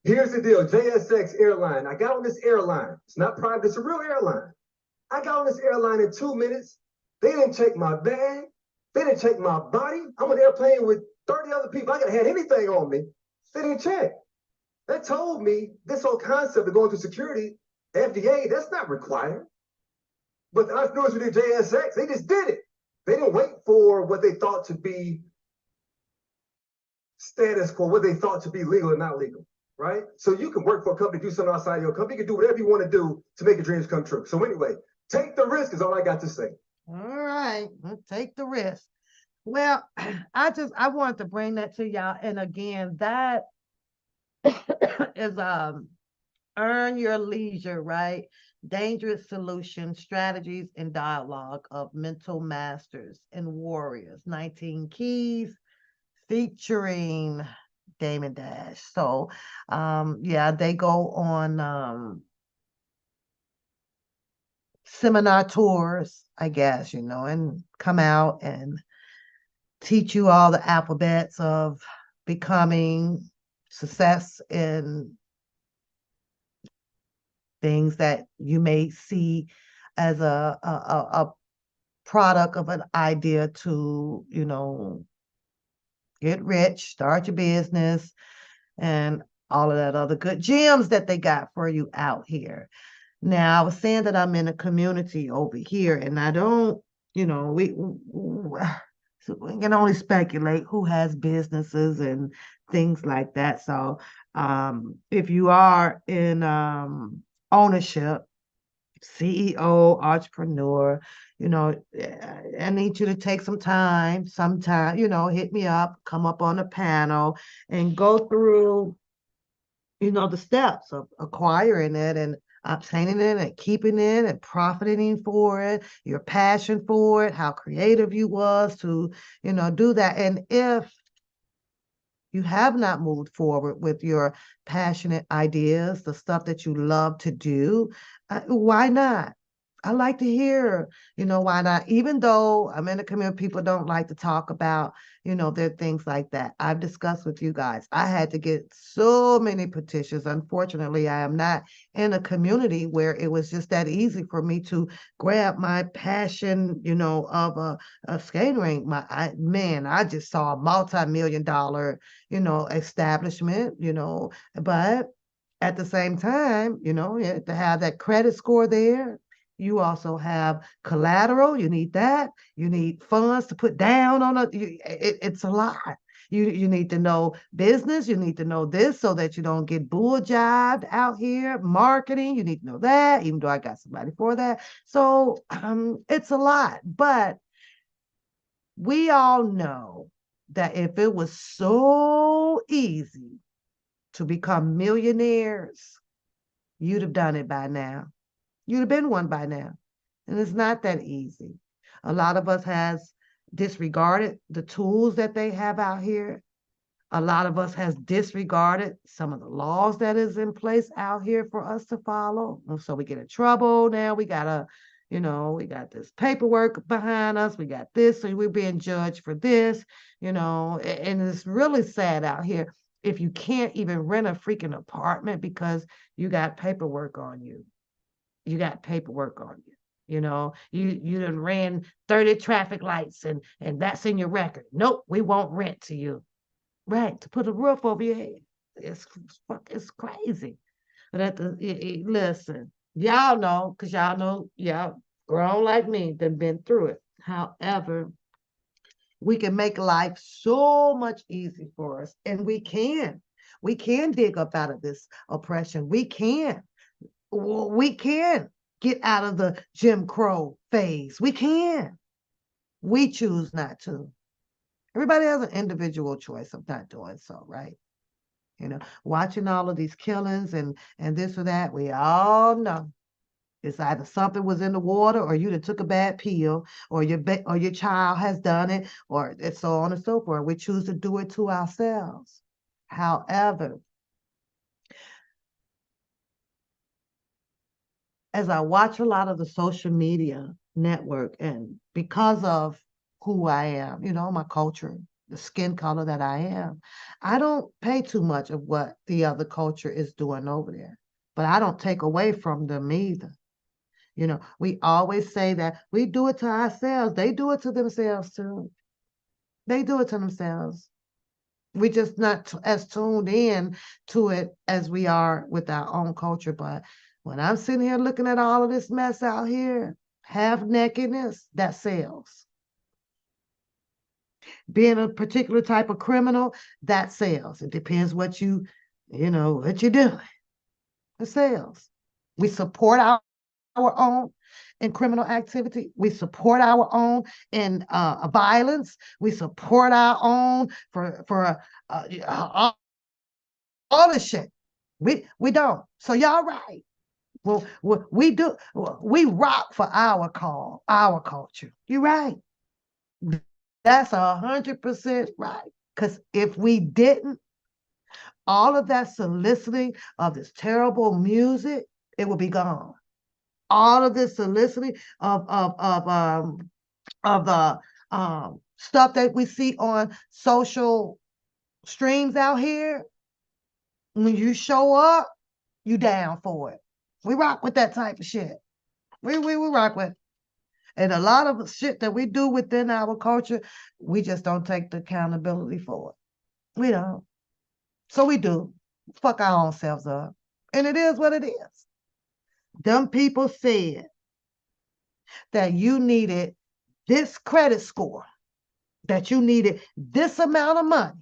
Here's the deal. JSX airline. I got on this airline. It's not private, it's a real airline. I got on this airline in 2 minutes. They didn't check my bag. They didn't check my body. I'm on an airplane with 30 other people. I could have had anything on me. They didn't check. That told me this whole concept of going through security, FDA, that's not required. But the entrepreneurs who did JSX, they just did it. They didn't wait for what they thought to be status quo, what they thought to be legal and not legal, right? So you can work for a company, do something outside your company. You can do whatever you want to do to make your dreams come true. So anyway, take the risk is all I got to say. All right, let's take the risk. Well, I wanted to bring that to y'all. And again, that is Earn Your Leisure, right? Dangerous Solutions, Strategies, and Dialogue of Mental Masters and Warriors, 19 Keys, featuring Damon Dash. So yeah, they go on seminar tours, I guess, and come out and teach you all the alphabets of becoming success in things that you may see as a product of an idea to, get rich, start your business, and all of that other good gems that they got for you out here. Now, I was saying that I'm in a community over here, and I don't, we can only speculate who has businesses and things like that. So, if you are in ownership, CEO, entrepreneur, I need you to take some time, sometime, hit me up, come up on a panel and go through, the steps of acquiring it and obtaining it and keeping it and profiting for it, your passion for it, how creative you was to, do that. And if you have not moved forward with your passionate ideas, the stuff that you love to do, why not? I like to hear, why not? Even though I'm in a community, people don't like to talk about, their things like that. I've discussed with you guys. I had to get so many petitions. Unfortunately, I am not in a community where it was just that easy for me to grab my passion, of a skating rink. I just saw a multi-million-dollar, establishment, but at the same time, you have to have that credit score there. You also have collateral. You need that. You need funds to put down on it's a lot. You need to know business. You need to know this so that you don't get bull jived out here. Marketing. You need to know that, even though I got somebody for that. So it's a lot. But we all know that if it was so easy to become millionaires, you'd have done it by now. You'd have been one by now. And it's not that easy. A lot of us has disregarded the tools that they have out here. A lot of us has disregarded some of the laws that is in place out here for us to follow. And so we get in trouble now. We got this paperwork behind us. We got this. So we're being judged for this, and it's really sad out here if you can't even rent a freaking apartment because you got paperwork on you. You got paperwork on you. You done ran 30 traffic lights and that's in your record. Nope, we won't rent to you. Right, to put a roof over your head. It's crazy. But listen, y'all know, because y'all know, y'all grown like me, done been through it. However, we can make life so much easier for us, and we can. We can dig up out of this oppression. We can. We can get out of the Jim Crow phase. We can. We choose not to. Everybody has an individual choice of not doing so, right? Watching all of these killings and this or that, we all know it's either something was in the water, or you took a bad pill, or your child has done it, or it's so on and so forth. We choose to do it to ourselves. However, as I watch a lot of the social media network, and because of who I am, my culture, the skin color that I am, I don't pay too much of what the other culture is doing over there. But I don't take away from them either. We always say that we do it to ourselves. They do it to themselves too. They do it to themselves. We just not as tuned in to it as we are with our own culture. But when I'm sitting here looking at all of this mess out here, half nakedness, that sells. Being a particular type of criminal, that sells. It depends what you're doing. It sells. We support our own in criminal activity. We support our own in violence. We support our own for all this shit. We don't. So y'all right. Well, we do. We rock for our culture. You're right. That's 100% right. Because if we didn't, all of that soliciting of this terrible music, it would be gone. All of this soliciting of the stuff that we see on social streams out here, when you show up, you down for it. We rock with that type of shit. We rock with it. And a lot of shit that we do within our culture, we just don't take the accountability for it. We don't. So we do. Fuck our own selves up. And it is what it is. Them people said that you needed this credit score, that you needed this amount of money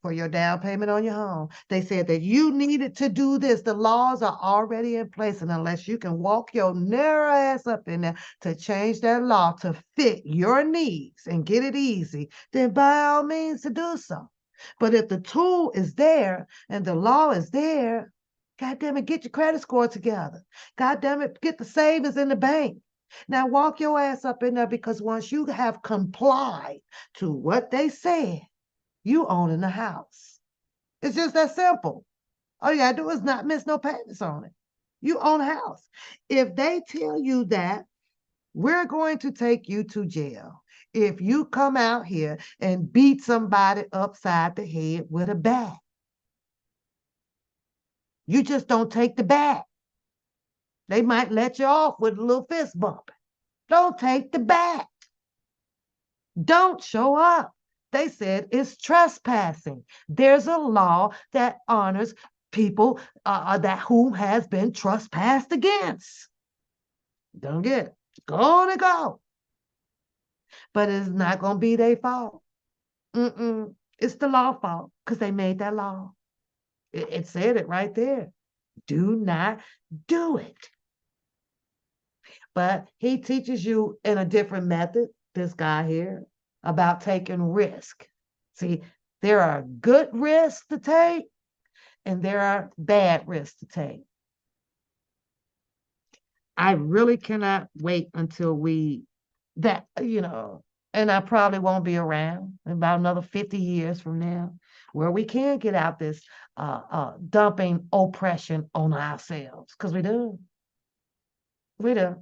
for your down payment on your home. They said that you needed to do this. The laws are already in place, and unless you can walk your narrow ass up in there to change that law to fit your needs and get it easy, then by all means to do so. But if the tool is there and the law is there, God damn it, get your credit score together. God damn it, get the savings in the bank. Now walk your ass up in there, because once you have complied to what they said, you owning the house. It's just that simple. All you gotta do is not miss no payments on it. You own a house. If they tell you that we're going to take you to jail if you come out here and beat somebody upside the head with a bat, you just don't take the bat. They might let you off with a little fist bump. Don't take the bat. Don't show up. They said it's trespassing. There's a law that honors people that whom has been trespassed against. Don't get it. Gonna go. But it's not gonna be their fault. It's the law fault, because they made that law. It said it right there. Do not do it. But he teaches you in a different method, this guy here, about taking risk. See, there are good risks to take, and there are bad risks to take. I really cannot wait until and I probably won't be around in about another 50 years from now, where we can get out this dumping oppression on ourselves, because we do. We do.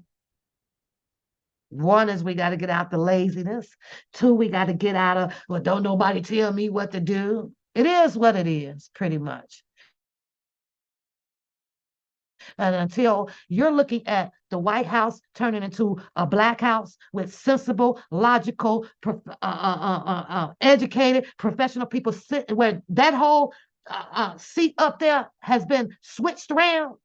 One is we got to get out the laziness. Two, we got to get out of, well, don't nobody tell me what to do. It is what it is, pretty much. And until you're looking at the White House turning into a black house with sensible, logical, educated, professional people sit where that whole seat up there has been switched around,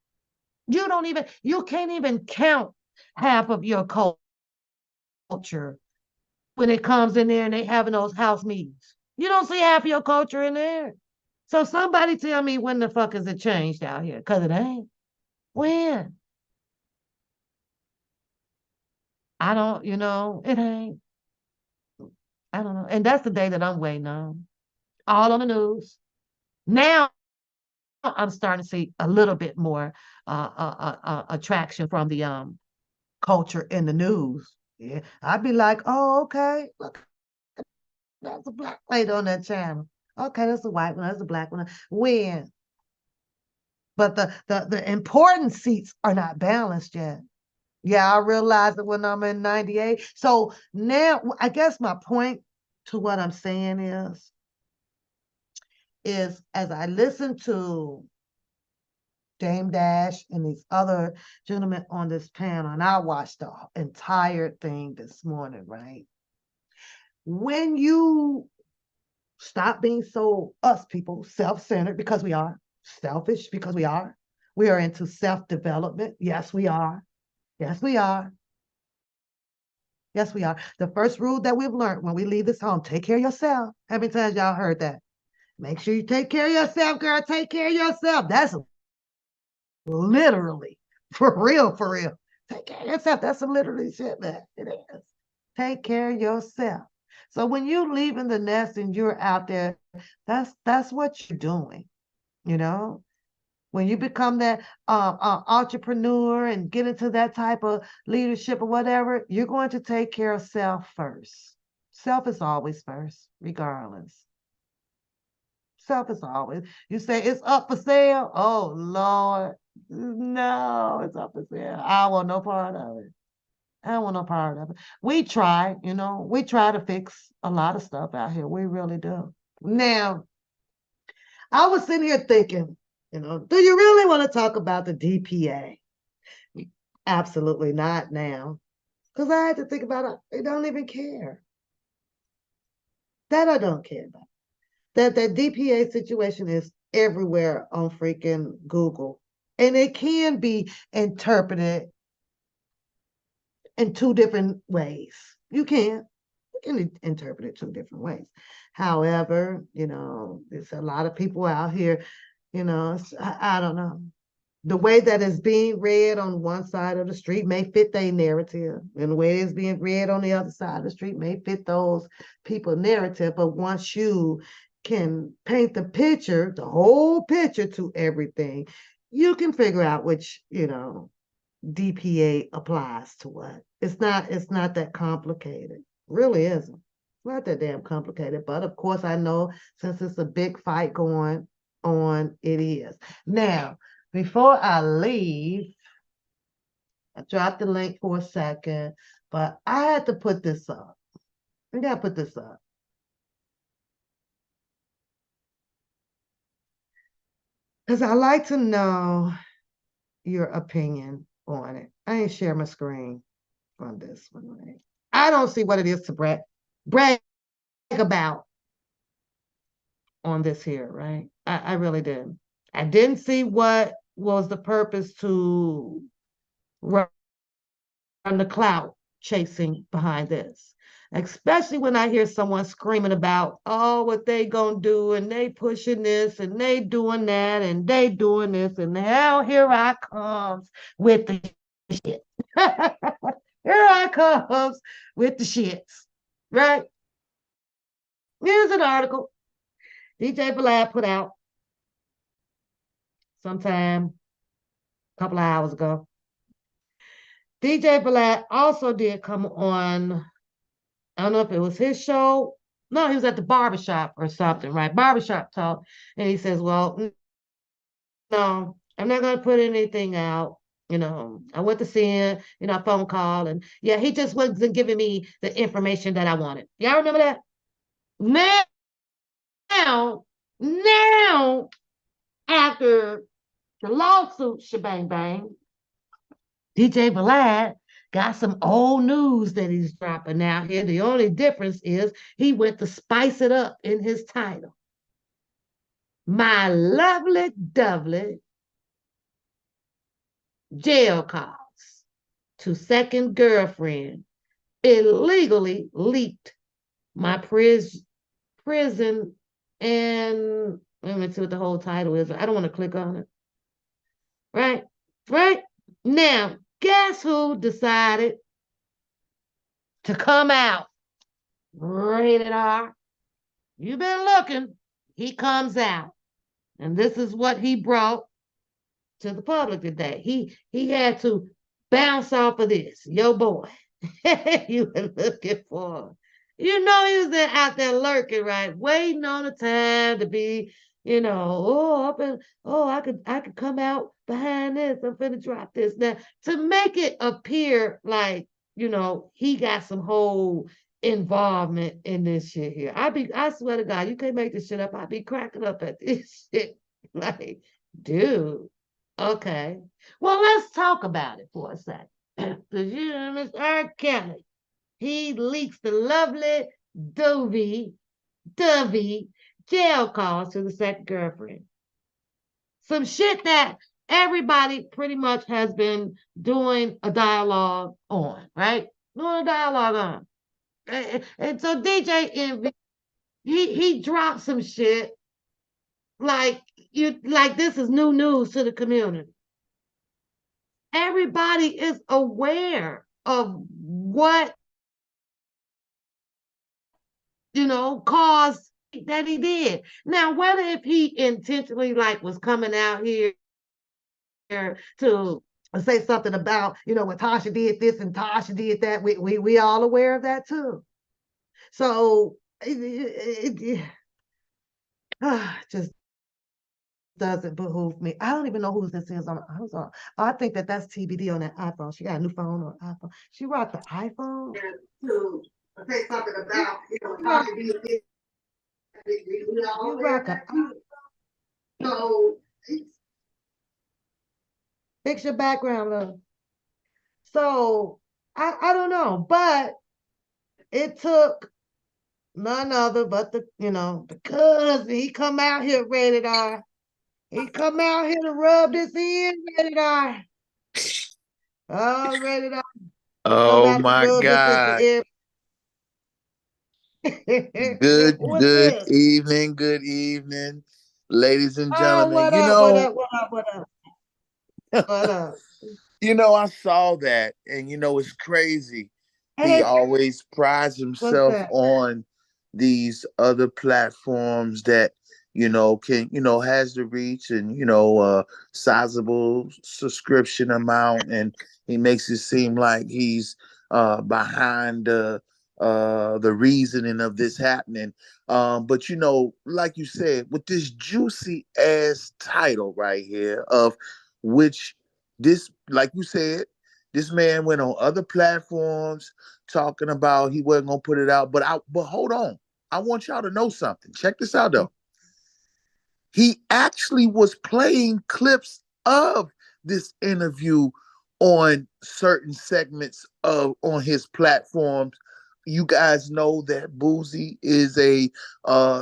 you can't even count half of your culture when it comes in there and they having those house meetings. You don't see half of your culture in there. So somebody tell me when the fuck has it changed out here? Because it ain't. When? I don't, it ain't. I don't know. And that's the day that I'm waiting on. All on the news. Now I'm starting to see a little bit more attraction from the culture in the news. Yeah. I'd be like, oh, okay. Look, that's a black lady on that channel. Okay, that's a white one, that's a black one. When? But the important seats are not balanced yet. Yeah, I realized it when I'm in 98. So now I guess my point to what I'm saying is as I listen to Dame Dash and these other gentlemen on this panel, and I watched the entire thing this morning, right? When you stop being so us people, self-centered, because we are, selfish, because we are into self-development. Yes, we are. Yes, we are. Yes, we are. The first rule that we've learned when we leave this home, take care of yourself. How many times y'all heard that? Make sure you take care of yourself, girl. Take care of yourself. That's literally, for real, for real. Take care of yourself. That's some literally shit, man. It is. Take care of yourself. So when you're leaving the nest and you're out there, that's what you're doing, you know? When you become that entrepreneur and get into that type of leadership or whatever, you're going to take care of self first. Self is always first, regardless. Self is always. You say it's up for sale. Oh Lord, no, it's up for sale. I want no part of it. I don't want no part of it. We try, we try to fix a lot of stuff out here. We really do. Now, I was sitting here thinking, do you really want to talk about the DPA? Absolutely not now. Because I had to think about it. They don't even care. That I don't care about. That DPA situation is everywhere on freaking Google. And it can be interpreted in two different ways. You can interpret it two different ways. However, there's a lot of people out here, I don't know. The way that it's being read on one side of the street may fit their narrative, and the way it's being read on the other side of the street may fit those people's narrative. But once you can paint the picture, the whole picture to everything, you can figure out which, DPA applies to what. It's not that complicated. It really isn't. It's not that damn complicated. But of course, I know since it's a big fight going on, it is. Now, before I leave, I dropped the link for a second, but I had to put this up. I gotta put this up. Because I like to know your opinion on it. I ain't share my screen on this one, right? I don't see what it is to brag about on this here, right? I really didn't. I didn't see what was the purpose to run the clout chasing behind this. Especially when I hear someone screaming about, oh, what they gonna do, and they pushing this, and they doing that, and they doing this, and now here I comes with the shit. Here I comes with the shits, right? Here's an article DJ Vlad put out sometime a couple of hours ago. DJ Vlad also did come on, I don't know if it was his show. No, he was at the barbershop or something, right? Barbershop talk. And he says, well, no, I'm not going to put anything out. I went to see him, a phone call. And yeah, he just wasn't giving me the information that I wanted. Y'all remember that? Now, after the lawsuit shebang bang, DJ Vlad got some old news that he's dropping out here. The only difference is he went to spice it up in his title. My lovely dovely jail calls to second girlfriend illegally leaked my prison and let me see what the whole title is. I don't want to click on it. Right? Right? Now, guess who decided to come out? Rated R. You've been looking. He comes out. And this is what he brought to the public today. He had to bounce off of this. Yo, boy. You were looking for. You know he was out there lurking, right? Waiting on the time to be, I could come out behind this. I'm finna drop this. Now, to make it appear like, he got some whole involvement in this shit here. I swear to God, you can't make this shit up. I'd be cracking up at this shit. Like, dude, okay. Well, let's talk about it for a second. Because Miss R. Kelly, he leaks the lovely Dovey jail calls to the second girlfriend. Some shit that everybody pretty much has been doing a dialogue on, right? Doing a dialogue on. And so DJ Envy, he dropped some shit like this is new news to the community. Everybody is aware of what caused that he did. Now, whether if he intentionally was coming out here to say something about, when Tasha did this and Tasha did that, we all aware of that too. So it just doesn't behoove me. I don't even know who this is on. I think that's TBD on that iPhone. She got a new phone on iPhone. She rocked the iPhone to say something about Tasha did this. You rock a so fix your background, love. So I don't know, but it took none other but because he come out here rated R. He come out here to rub this in, rated R. Oh, rated R. Oh my God. Good evening, ladies and gentlemen. What up? I saw that, and it's crazy. He always prides himself on these other platforms that can has the reach and sizable subscription amount, and he makes it seem like he's behind the reasoning of this happening. But like you said, with this juicy ass title right here, of which this, like you said, this man went on other platforms talking about he wasn't gonna put it out. But hold on. I want y'all to know something. Check this out though. He actually was playing clips of this interview on certain segments on his platforms. You guys know that Boosie is a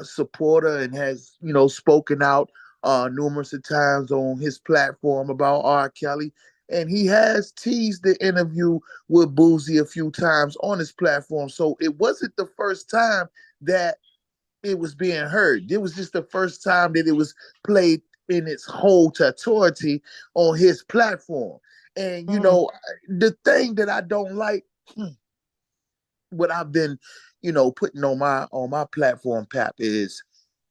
supporter and has spoken out numerous of times on his platform about R. Kelly, and he has teased the interview with Boosie a few times on his platform. So it wasn't the first time that it was being heard. It was just the first time that it was played in its whole totality on his platform. And the thing that I don't like, what I've been, putting on my platform, Pap, is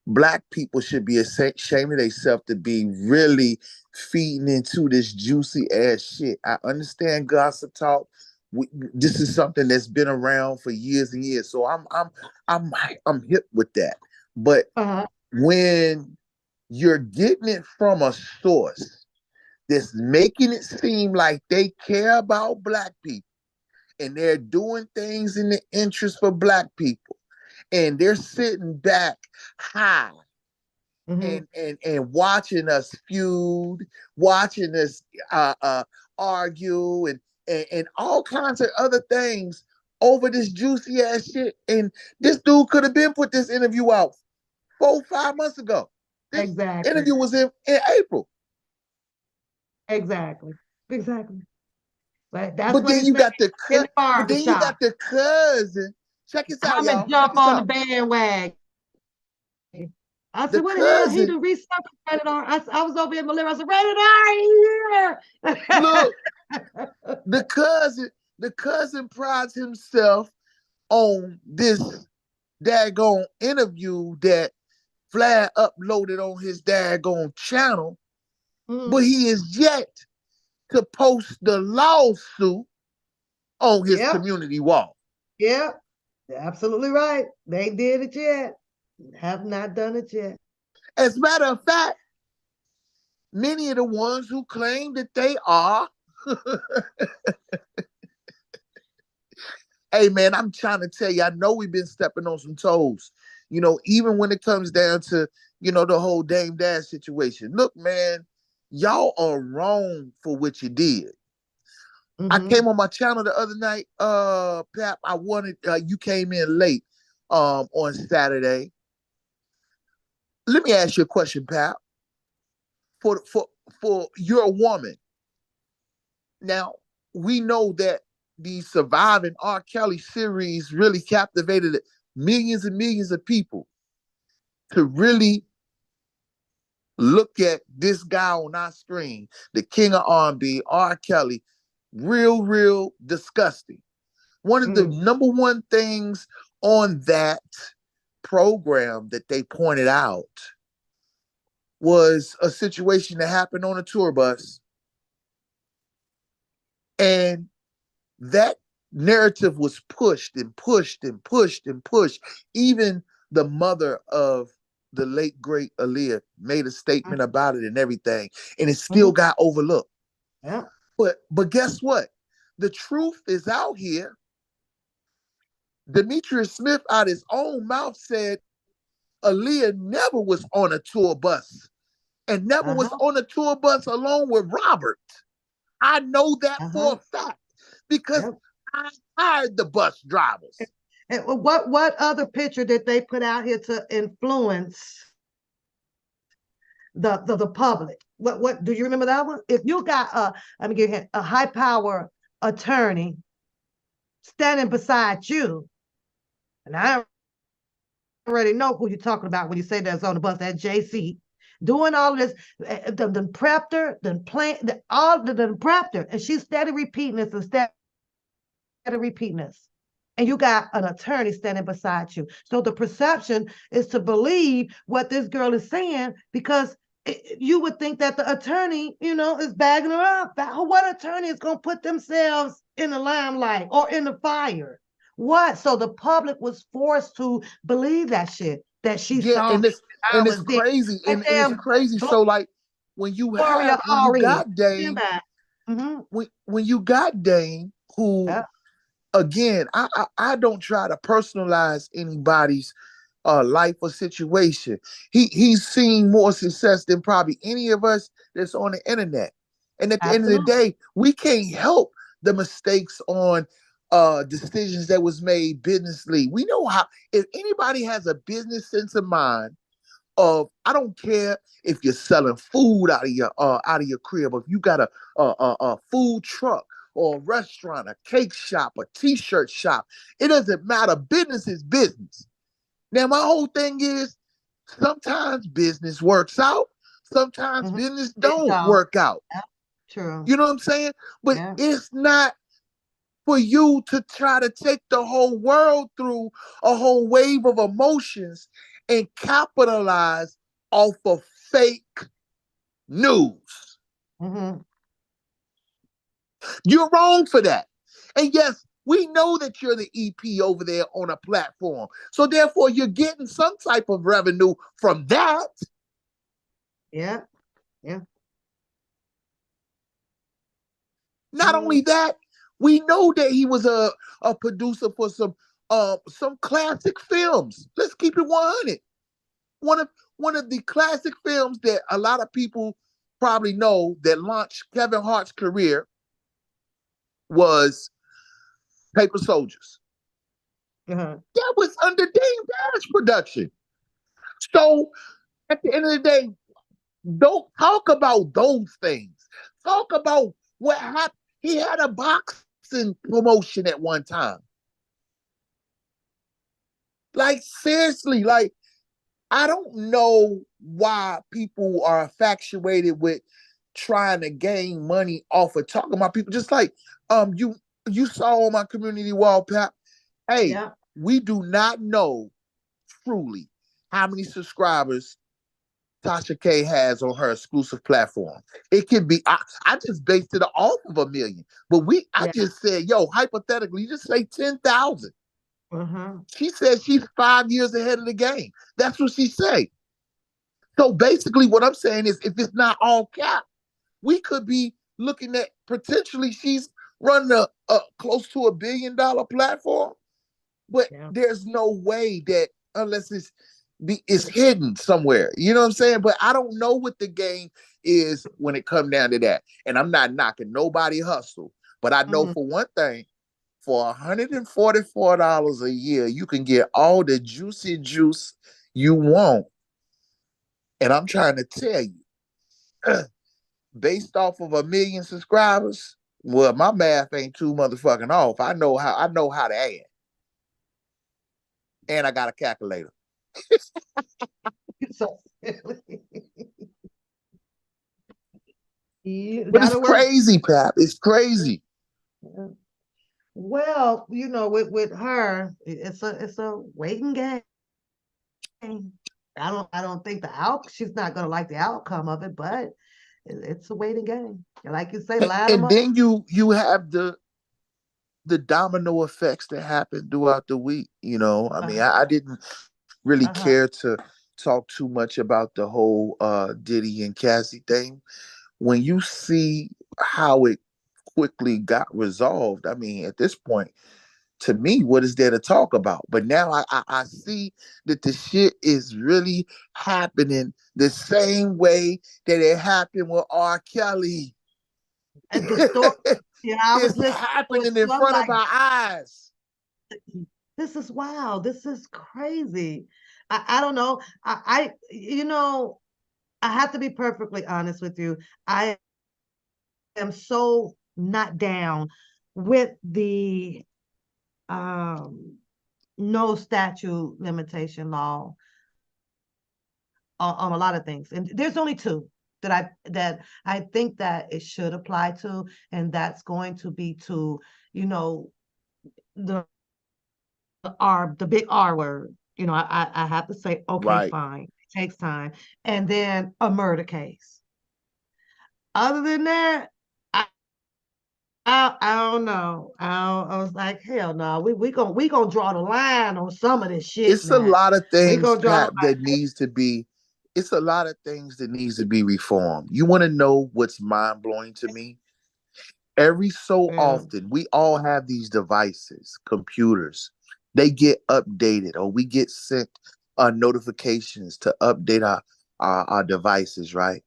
Black people should be ashamed of themselves to be really feeding into this juicy ass shit. I understand gossip talk. This is something that's been around for years and years, so I'm hip with that. But when you're getting it from a source that's making it seem like they care about Black people and they're doing things in the interest for Black people, and they're sitting back high Mhm. and watching us feud, watching us argue and all kinds of other things over this juicy ass shit. And this dude could have been put this interview out 4-5 months ago. This Exactly. interview was in April. Exactly. Exactly. But that's But what then he's you been got the in the but then you got barbershop. the cousin. Check this out, Come and y'all. Check jump this on the out. bandwagon. I The said, what the hell? He cousin, done resurfaced Rated R. I was over in Malira. I said, Rated R look, here. the cousin prides himself on this daggone interview that Vlad uploaded on his daggone channel, but he is yet to post the lawsuit on his Yep. community wall. Yep. You're absolutely right. They ain't did it yet. Have not done it yet. As a matter of fact, many of the ones who claim that they are, hey man, I'm trying to tell you, I know we've been stepping on some toes. You know, even when it comes down to, the whole Dame Dash situation. Look, man, y'all are wrong for what you did. I came on my channel the other night, Pap. I wanted you came in late on Saturday. Let me ask you a question, Pap. For you're a woman. Now, we know that the Surviving R. Kelly series really captivated millions and millions of people to really look at this guy on our screen, the king of R&B, R. Kelly, real disgusting. One of the number one things on that program that they pointed out was a situation that happened on a tour bus. And that narrative was pushed and pushed and pushed and pushed. Even the mother of the late great Aaliyah made a statement about it and everything, and it still got overlooked. Yeah. But guess what? The truth is out here. Demetrius Smith, out his own mouth, said Aaliyah never was on a tour bus and never was on a tour bus alone with Robert. I know that for a fact because I hired the bus drivers. And what other picture did they put out here to influence the public? What do you remember that one? If you got let me give you a high power attorney standing beside you, and I already know who you're talking about when you say that's on the bus, that JC, doing all of this, the prepped her, the prepped her, and she's steady repeating this and steady repeating this. And you got an attorney standing beside you. So the perception is to believe what this girl is saying because you would think that the attorney, is bagging her up. What attorney is going to put themselves in the limelight or in the fire? What? So the public was forced to believe that shit that she saw. And it's crazy. And it's crazy. So like when you got Dame, when you got Dame, who again, I don't try to personalize anybody's life or situation. He's seen more success than probably any of us that's on the internet. And at the end of the day, we can't help the mistakes on decisions that was made businessly. We know how, if anybody has a business sense of mind of, I don't care if you're selling food out of your crib, or if you got a food truck or a restaurant, a cake shop, a t-shirt shop, it doesn't matter. Business is business. Now, my whole thing is sometimes business works out, sometimes business don't work out. True. You know what I'm saying? But it's not for you to try to take the whole world through a whole wave of emotions and capitalize off of fake news. You're wrong for that. And yes, we know that you're the EP over there on a platform. So therefore, you're getting some type of revenue from that. Yeah. Not only that, we know that he was a producer for some classic films. Let's keep it 100. one of the classic films that a lot of people probably know that launched Kevin Hart's career was Paper Soldiers. That was under Dame Dash production. So at the end of the day, don't talk about those things. Talk about what happened. He had a boxing promotion at one time. Like, seriously, like, I don't know why people are infatuated with trying to gain money off of talking about people. Just like you saw on my community wall, Pap. Hey, Yeah. we do not know truly how many subscribers Tasha K has on her exclusive platform. It can be, I just based it off of 1 million, but I just said, yo, hypothetically, you just say 10,000. She said she's 5 years ahead of the game. That's what she said. So basically what I'm saying is, if it's not all cap, we could be looking at potentially she's running a close to $1 billion platform, but there's no way that unless it's hidden somewhere. You know what I'm saying? But I don't know what the game is when it comes down to that. And I'm not knocking nobody hustle, but I know for one thing, for $144 a year, you can get all the juicy juice you want. And I'm trying to tell you, based off of 1 million subscribers, well, my math ain't too motherfucking off. I know how to add. And I got a calculator. So silly. But it's crazy, Pap. It's crazy. Well, with her, it's a waiting game. I don't think she's not gonna like the outcome of it, but it's a waiting game. And like you say, line them And up. then you have the domino effects that happen throughout the week. I mean, I didn't really care to talk too much about the whole Diddy and Cassie thing. When you see how it quickly got resolved, I mean, at this point, to me, what is there to talk about? But now I see that the shit is really happening the same way that it happened with R. Kelly. And the story, it's happening in front of our eyes. This is wow. This is crazy. I don't know. I have to be perfectly honest with you. I am so not down with the no statute limitation law on a lot of things. And there's only two that I think that it should apply to, and that's going to be to, the big R word. I have to say, okay, right. Fine. It takes time. And then a murder case. Other than that, I don't know. I was like, hell no. We gonna draw the line on some of this shit. It's a lot of things, Pat, that needs to be. It's a lot of things that needs to be reformed. You want to know what's mind blowing to me? Every so often, we all have these devices, computers. They get updated, or we get sent notifications to update our devices, right?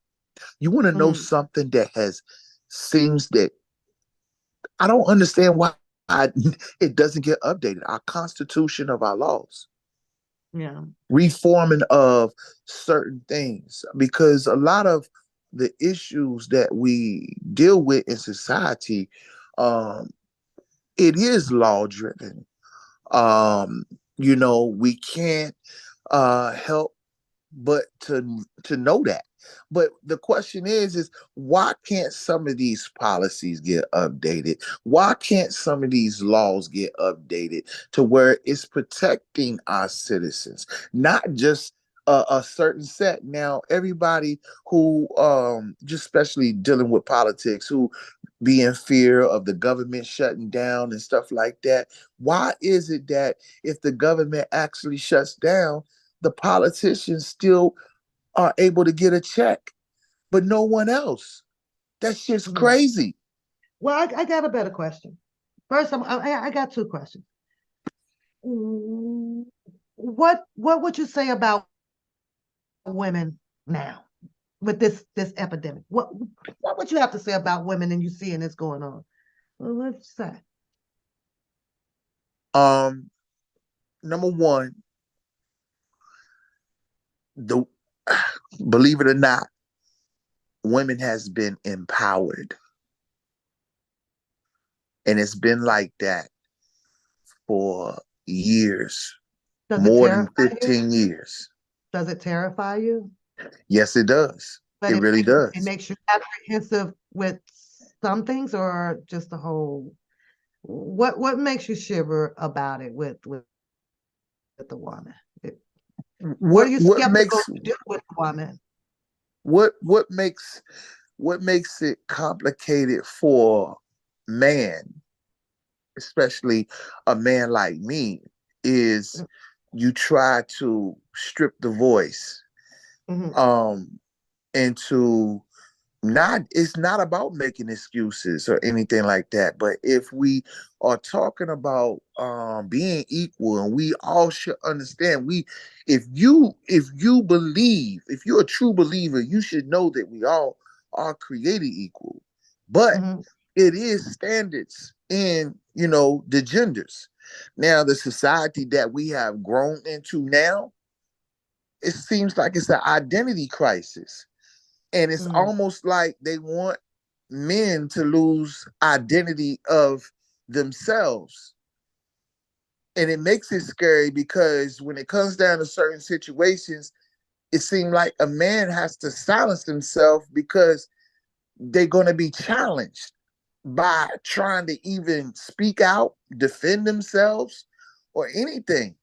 You want to know something that seems that I don't understand why it doesn't get updated. Our Constitution of our laws. Yeah. Reforming of certain things, because a lot of the issues that we deal with in society, it is law driven. We can't help but to know that. But the question is why can't some of these policies get updated? Why can't some of these laws get updated to where it's protecting our citizens, not just a certain set? Now, everybody who, just especially dealing with politics, who be in fear of the government shutting down and stuff like that. Why is it that if the government actually shuts down, the politicians still are able to get a check, but no one else? That shit's crazy. Well, I got a better question. First, I got two questions. What would you say about women now with this epidemic? What would you have to say about women and you seeing this going on? Well, let's say. Number one, the believe it or not, women has been empowered. And it's been like that for years, Does it more than terrify you? 15 years. Does it terrify you? Yes, it does. But It really it does. makes you apprehensive with some things or just the whole, what makes you shiver about it with the woman? What are you What skeptical makes to do with the woman? what makes it complicated for man, especially a man like me, is you try to strip the voice Mhm. into not it's not about making excuses or anything like that, but if we are talking about being equal, and we all should understand, if you believe, if you're a true believer, you should know that we all are created equal, but Mhm. it is standards in, the genders. Now the society that we have grown into now, it seems like it's an identity crisis, and it's Mhm. almost like they want men to lose identity of themselves. And it makes it scary because when it comes down to certain situations, it seems like a man has to silence himself because they're going to be challenged by trying to even speak out, defend themselves, or anything.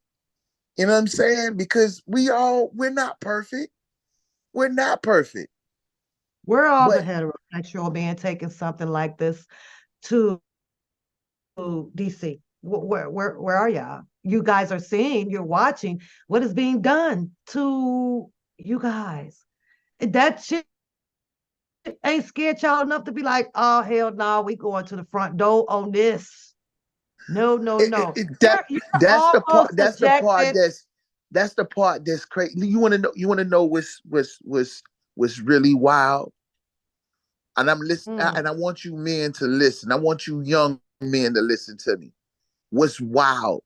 You know what I'm saying? Because we're not perfect. We're not perfect. We're all the But heterosexual man taking something like this to DC. Where are y'all? You guys are seeing, you're watching what is being done to you guys. That shit ain't scared y'all enough to be like, oh hell no, we going to the front door on this. No, no, it, it, no. it- that You're that's the part almost that's the part subjected. that's the part that's crazy. You want to know what's really wild? And I'm listening, Mm, and I want you men to listen. I want you young men to listen to me. What's wild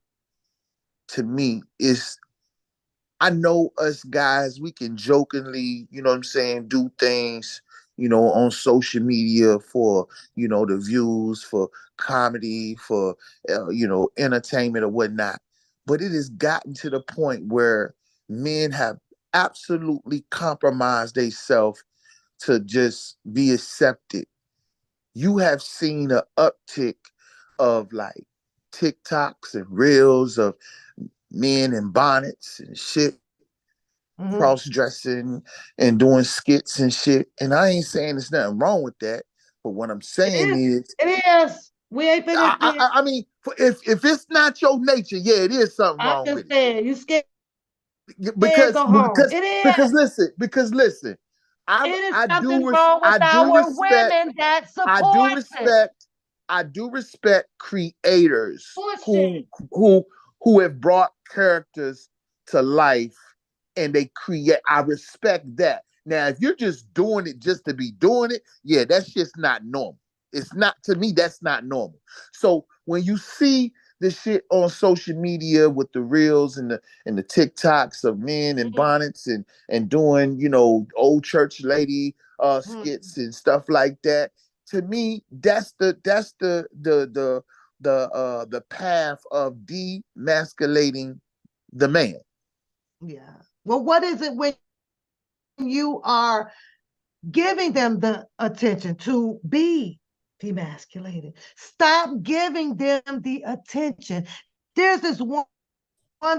to me is, I know us guys, we can jokingly, you know what I'm saying, do things, on social media for, the views, for comedy, for, entertainment or whatnot. But it has gotten to the point where men have absolutely compromised themselves to just be accepted. You have seen an uptick of like TikToks and reels of men in bonnets and shit, mhm. cross dressing and doing skits and shit. And I ain't saying there's nothing wrong with that. But what I'm It saying is. is, It is. We ain't I, finna. I, I mean, if it's not your nature, yeah, it is something I'm wrong just with it. saying, you scared, Because go home. because It because is. listen, It is I something do wrong with I do our respect women that I do supports it. respect I do respect creators Pushing. who have brought characters to life, and they create. I respect that. Now, if you're just doing it just to be doing it, yeah, that's just not normal. It's not, to me, that's not normal. So when you see the shit on social media with the reels and the TikToks of men in Mhm. bonnets and doing, old church lady Mhm. skits and stuff like that, to me, that's the path of demasculating the man. Yeah. Well, what is it when you are giving them the attention to be demasculated? Stop giving them the attention. There's this one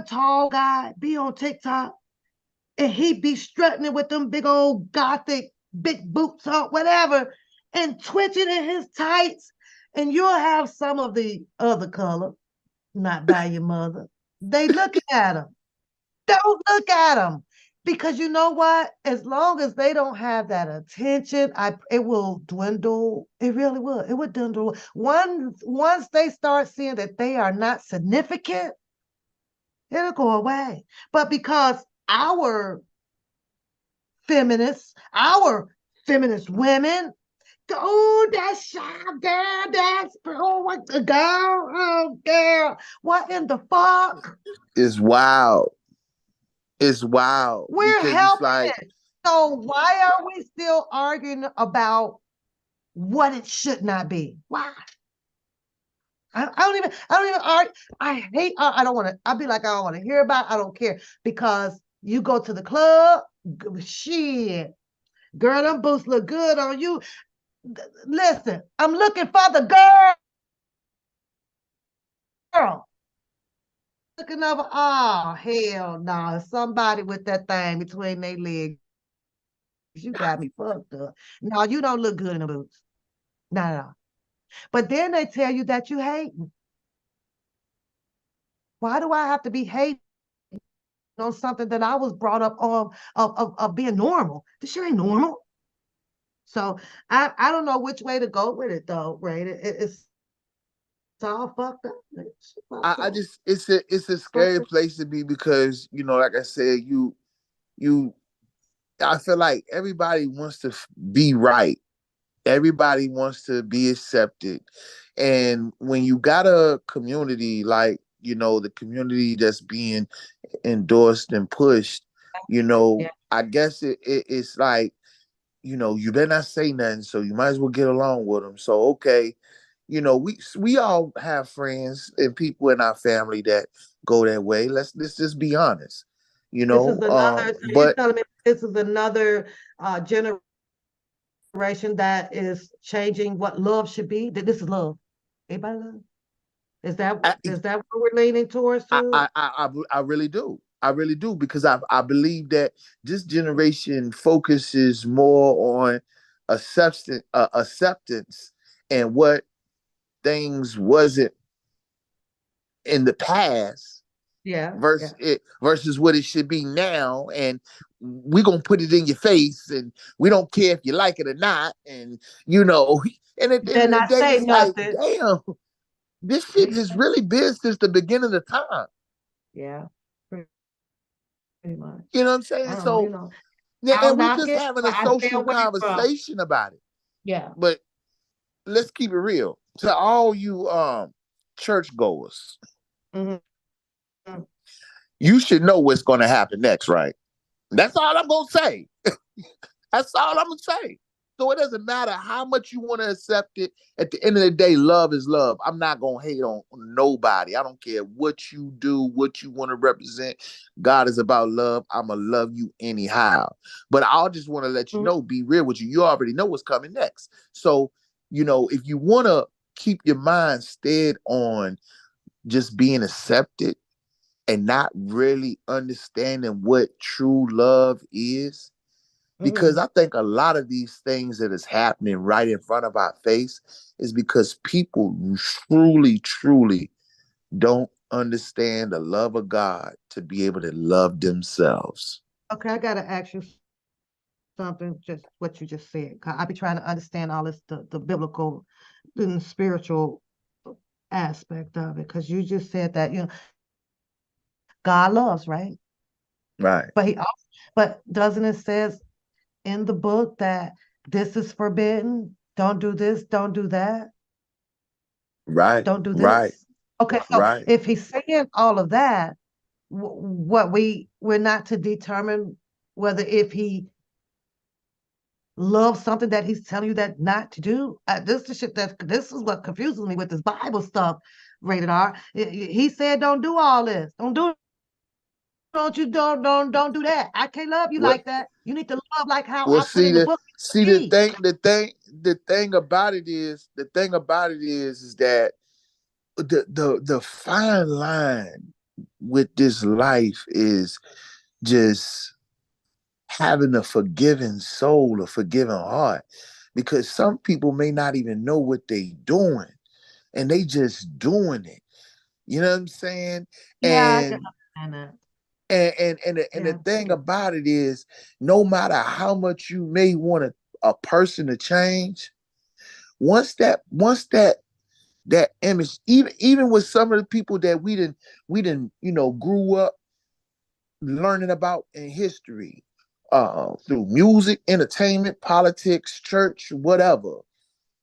tall guy be on TikTok, and he be strutting it with them big old gothic big boots on, whatever, and twitching in his tights. And you'll have some of the other color, not by your mother. They looking at him. Don't look at them. Because you know what? As long as they don't have that attention, it will dwindle. It really will. It would dwindle. Once they start seeing that they are not significant, it'll go away. But because our feminists, our feminist women. Oh, that's shy girl, that's oh, what the girl, oh girl, what in the fuck? It's wild. It's wild We're because it's helping like, it. So why are we still arguing about what it should not be? Why? I don't even argue. I hate, I don't want to, I'll be like, I don't want to hear about it. I don't care because you go to the club, shit, girl, them boots look good on you. Listen, I'm looking for the girl. Looking over, oh, hell no. Somebody with that thing between their legs. You got me fucked up. No, you don't look good in the boots. No. But then they tell you that you hate. Why do I have to be hating on something that I was brought up on of being normal? This shit ain't normal. So I don't know which way to go with it though, right? It's all fucked up. It's fucked I up. just it's a scary place to be because like I said, you I feel like everybody wants to be right. Everybody wants to be accepted. And when you got a community like, the community that's being endorsed and pushed, Yeah. I guess it's like, you better not say nothing, so you might as well get along with them. So, okay, we all have friends and people in our family that go that way. Let's just be honest, This is another, so you're but telling me this is another generation that is changing what love should be? That this is love. Anybody love? Is I, that what we're leaning towards too? I really do. I really do because I believe that this generation focuses more on acceptance and what things wasn't in the past Yeah, yeah. versus what it should be now, and we're gonna put it in your face, and we don't care if you like it or not, and and at the end Did of the not day, say it's like, nothing. damn, this shit has really been since the beginning of time. Yeah, pretty much. You know what I'm I saying? don't know, So, yeah, I'll and we knock just it, having but a I stay social away from. conversation about it. Yeah. But let's keep it real. To all you churchgoers, Mm-hmm. you should know what's gonna happen next, right? That's all I'm gonna say. That's all I'm gonna say. So it doesn't matter how much you want to accept it. At the end of the day, love is love. I'm not gonna hate on nobody. I don't care what you do, what you want to represent. God is about love. I'ma love you anyhow. But I just want to let you Mm-hmm. know, be real with you. You already know what's coming next. So, if you want to keep your mind stead on just being accepted and not really understanding what true love is, because I think a lot of these things that is happening right in front of our face is because people truly don't understand the love of God to be able to love themselves. Okay, I gotta ask you something, just what you just said. I be trying to understand all this, the biblical and spiritual aspect of it, because you just said that, God loves, right? Right. But doesn't it says in the book that this is forbidden? Don't do this, don't do that, Right. don't do Right. this. Okay, so Right. if he's saying all of that, what we're not to determine whether if he loves something that he's telling you that not to do. This is shit this is what confuses me with this Bible stuff. Rated R. He said, "Don't do all this. Don't do. Don't do that. I can't love you What? like that. You need to love like how Well, I put see in the the book." see the thing about it is is that the fine line with this life is just having a forgiving soul, a forgiving heart, because some people may not even know what they doing, and they just doing it. You know what I'm saying? Yeah, I can And understand that. the Yeah. thing about it is, no matter how much you may want a person to change, once that image, even with some of the people that we didn't grew up learning about in history, through music, entertainment, politics, church, whatever.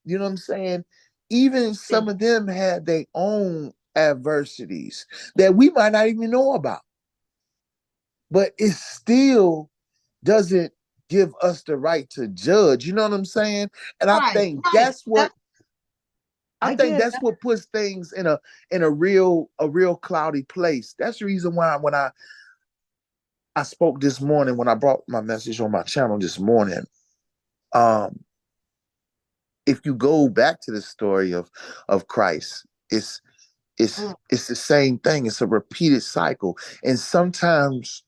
You know what I'm saying? Even some of them had their own adversities that we might not even know about. But it still doesn't give us the right to judge. You know what I'm saying? And I Right, think right. I I think get that's what puts things in a real cloudy place. That's the reason why when I spoke this morning, when I brought my message on my channel this morning, if you go back to the story of Christ, it's the same thing. It's a repeated cycle. And sometimes,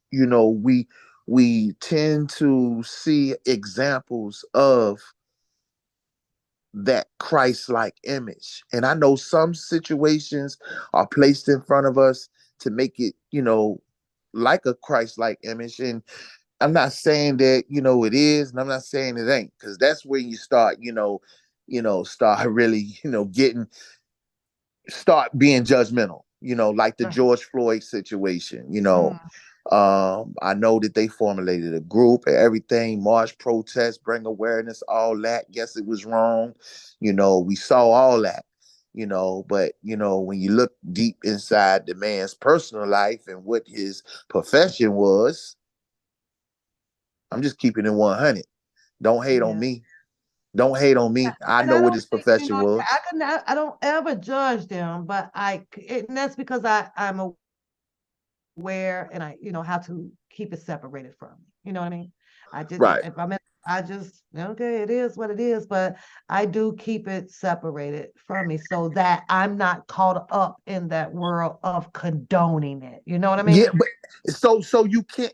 we tend to see examples of that Christ-like image. And I know some situations are placed in front of us to make it, like a Christ-like image. And I'm not saying that, it is, and I'm not saying it ain't, because that's where you start, start really, start being judgmental, like the George Floyd situation. I know that they formulated a group and everything, march, protest, bring awareness, all that. Guess it was wrong. We saw all that, but when you look deep inside the man's personal life and what his profession was, I'm just keeping it 100. Don't hate on me. Don't hate on me. I and know I what don't his think, profession was. I don't ever judge them, but and that's because I'm aware and I, how to keep it separated from me. You know what I mean? I just, Right. if I'm in, I just, okay, it is what it is, but I do keep it separated from me so that I'm not caught up in that world of condoning it. You know what I Yeah, mean? but so you can't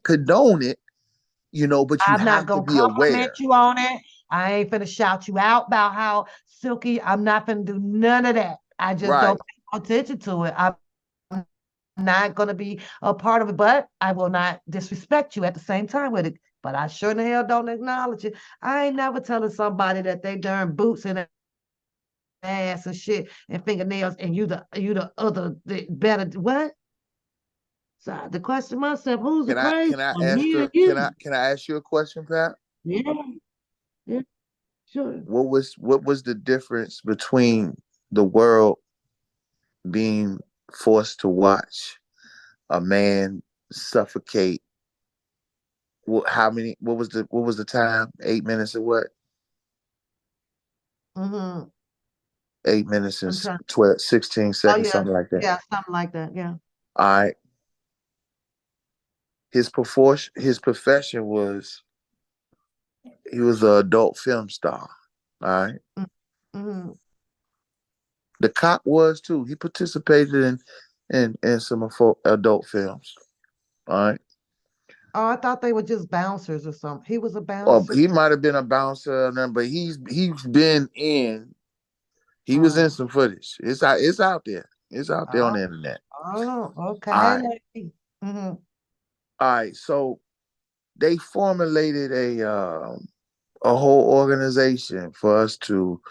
condone it, but you I'm not have to gonna be compliment aware. you on it. I ain't finna shout you out about how silky. I'm not finna do none of that. I just don't Right. pay no attention to it. I'm not going to be a part of it, but I will not disrespect you at the same time with it. But I sure in the hell don't acknowledge it. I ain't never telling somebody that they darn boots in their ass and shit and fingernails and you the other the better what? So I had to question myself, who's the crazy one? Me or you? Can I ask you a question, Pat? Yeah, yeah, sure. What was the difference between the world being forced to watch a man suffocate? What was the time? 8 minutes or what? Mm-hmm. 8 minutes and I'm trying. 12, 16 Oh seconds, yeah, something like that. yeah, something like that. Yeah. All right. His profession was he was an adult film star. All right. Mm-hmm. The cop was too. He participated in some adult films. All right. Oh, I thought they were just bouncers or something. He was a Or bouncer. he might have been a bouncer, but he's been in. He was in Mm. some footage. It's out there. It's out there on Oh, the internet. oh, okay. All Hey, right. lady. Mm-hmm. All right. So they formulated a whole organization for us to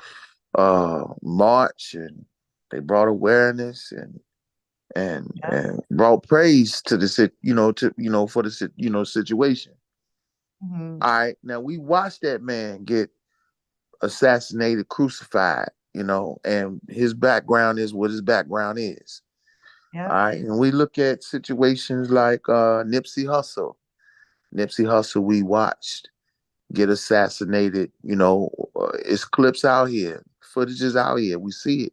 march, and they brought awareness and brought praise to for the situation. Mm-hmm. All right, now we watched that man get assassinated, crucified, and his background is what his background is. All Yep. right, and we look at situations like Nipsey Hussle. Nipsey Hussle, we watched get assassinated. It's clips out here, footage is out here. We see it.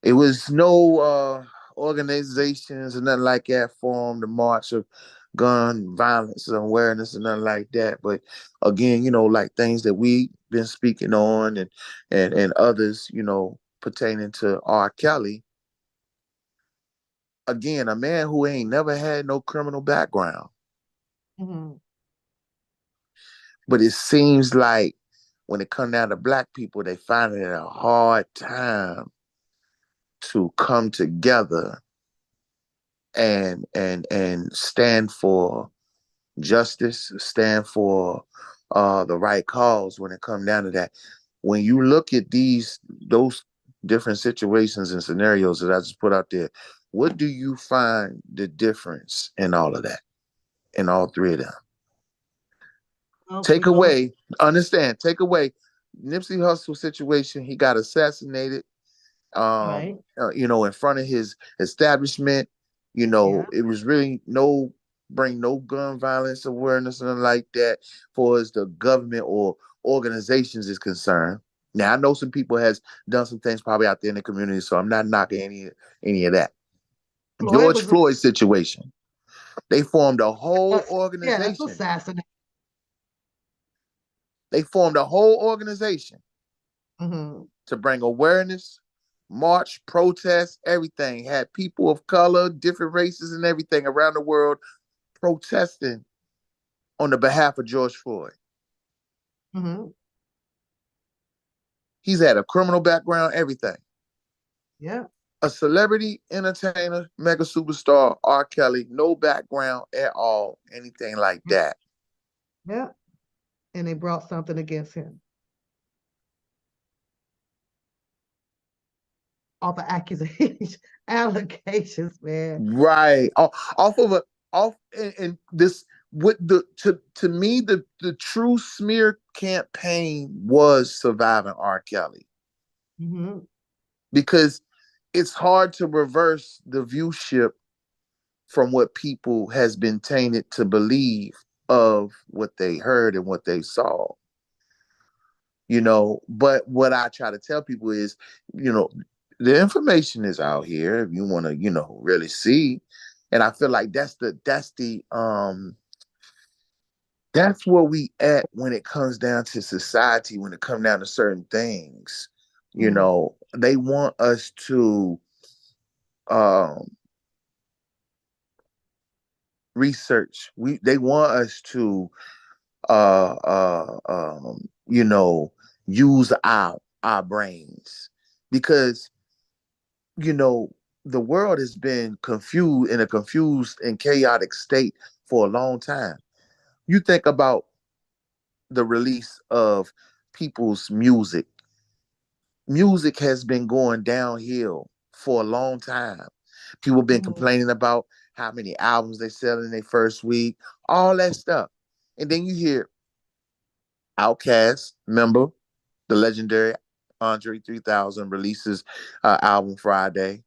It was no organizations and nothing like that formed the March of Gun Violence and Awareness and nothing like that. But again, like things that we been speaking on and others, pertaining to R. Kelly. Again, a man who ain't never had no criminal background. Mm-hmm. But it seems like when it comes down to black people, they find it a hard time to come together and stand for justice, stand for the right cause when it comes down to that. When you look at those different situations and scenarios that I just put out there, What do you find the difference in all of that, in all three of them? Take away, understand, take away Nipsey Hussle situation. He got assassinated, Right. in front of his establishment. It was really bring no gun violence awareness or nothing like that for as the government or organizations is concerned. Now I know some people has done some things probably out there in the community, so I'm not knocking any of that. George Floyd situation. They formed a whole Yeah, that's organization. assassination. They formed a whole organization Mm-hmm. to bring awareness, march, protest, everything. Had people of color, different races and everything around the world protesting on the behalf of George Floyd. Mm-hmm. He's had a criminal background, everything. Yeah. A celebrity, entertainer, mega superstar, R. Kelly, no background at all, anything like that. Yeah. And they brought something against him. Off of accusations, allegations, man. Right. And this what to me the true smear campaign was surviving R. Kelly. Mm-hmm. Because it's hard to reverse the viewship from what people has been tainted to believe of what they heard and what they saw. But what I try to tell people is, the information is out here if you want to, really see. And I feel like that's where we at when it comes down to society, when it comes down to certain things. They want us to research. They want us to use our brains, because the world has been confused and chaotic state for a long time. You think about the release of people's music. Music has been going downhill for a long time. People have been complaining about how many albums they sell in their first week, all that stuff. And then you hear Outkast, member, the legendary Andre 3000, releases album Friday.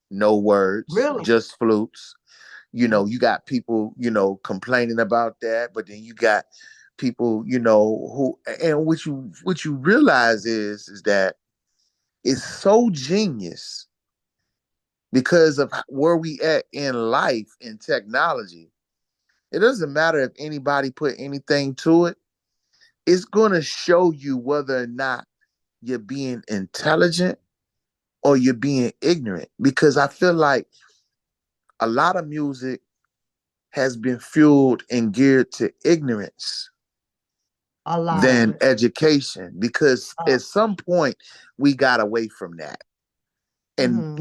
No words, Really? just flutes. You got people, complaining about that, but then you got people, who, and what you realize is that it's so genius because of where we at in life in technology. It doesn't matter if anybody put anything to it. It's going to show you whether or not you're being intelligent or you're being ignorant, because I feel like a lot of music has been fueled and geared to ignorance than education, because at some point we got away from that. And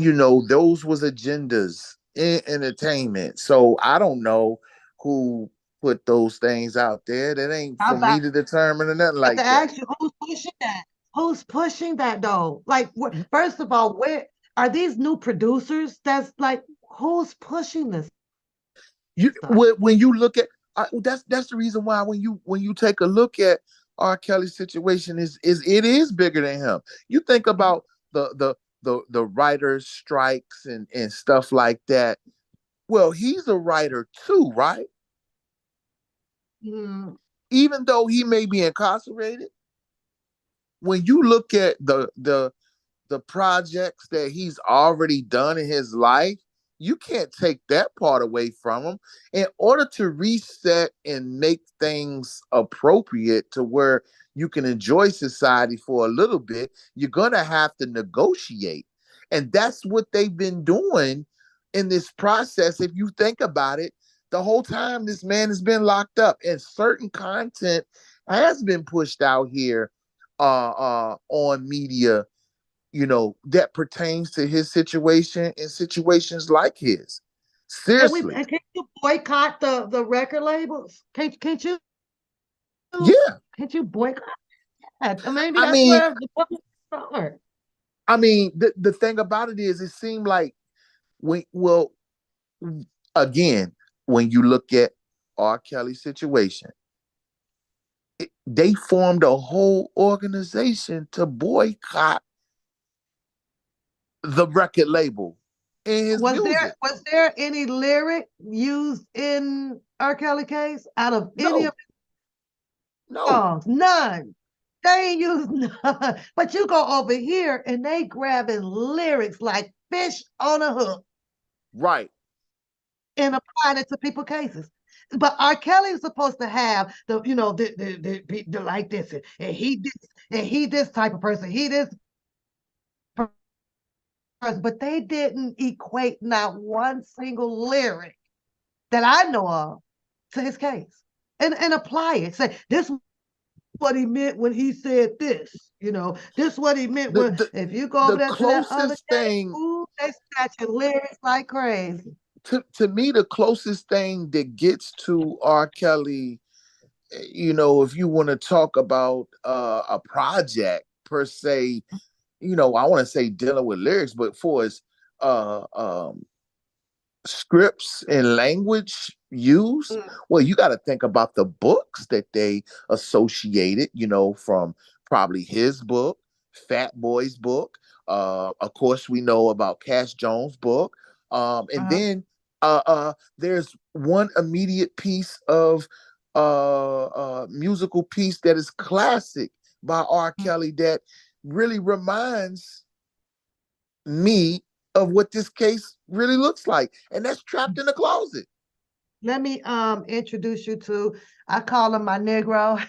those was agendas in entertainment. So I don't know who put those things out there. That ain't for me to determine or nothing like that. Ask you, who's pushing that? Who's pushing that though? Like, first of all, where are these new producers? That's like, who's pushing this? When you look at that's the reason why when you take a look at R. Kelly's situation is it is bigger than him. You think about the writers' strikes and stuff like that. Well, he's a writer too, right? Even though he may be incarcerated, when you look at the projects that he's already done in his life, you can't take that part away from him. In order to reset and make things appropriate to where you can enjoy society for a little bit, you're going to have to negotiate. And that's what they've been doing in this process. If you think about it, the whole time this man has been locked up, and certain content has been pushed out here on media, that pertains to his situation and situations like his. Seriously. And can't you boycott the record labels? Can't you? Yeah. Can't you boycott that? Maybe that's where the public start. I mean, the thing about it is, it seemed like well, again, when you look at R. Kelly's situation, they formed a whole organization to boycott the record label and his music. Was there any lyric used in R. Kelly case out of any of his songs? None. They ain't used none. But you go over here and they grabbing lyrics like fish on a hook. Right. And applying it to people's cases. But R. Kelly is supposed to have the like this, and he this type of person, he this person, but they didn't equate not one single lyric that I know of to his case and apply it. Say this what he meant when he said this, this what he meant when if you go over there to that other thing, they snatching lyrics like crazy. To me, the closest thing that gets to R. Kelly, if you want to talk about a project per se, I want to say dealing with lyrics, but for his scripts and language used, well, you got to think about the books that they associated, from probably his book, Fat Boy's book. Of course, we know about Cash Jones' book. And then there's one immediate piece of musical piece that is classic by R. Kelly that really reminds me of what this case really looks like, and that's Trapped in the Closet. Let me introduce you to, I call him my Negro.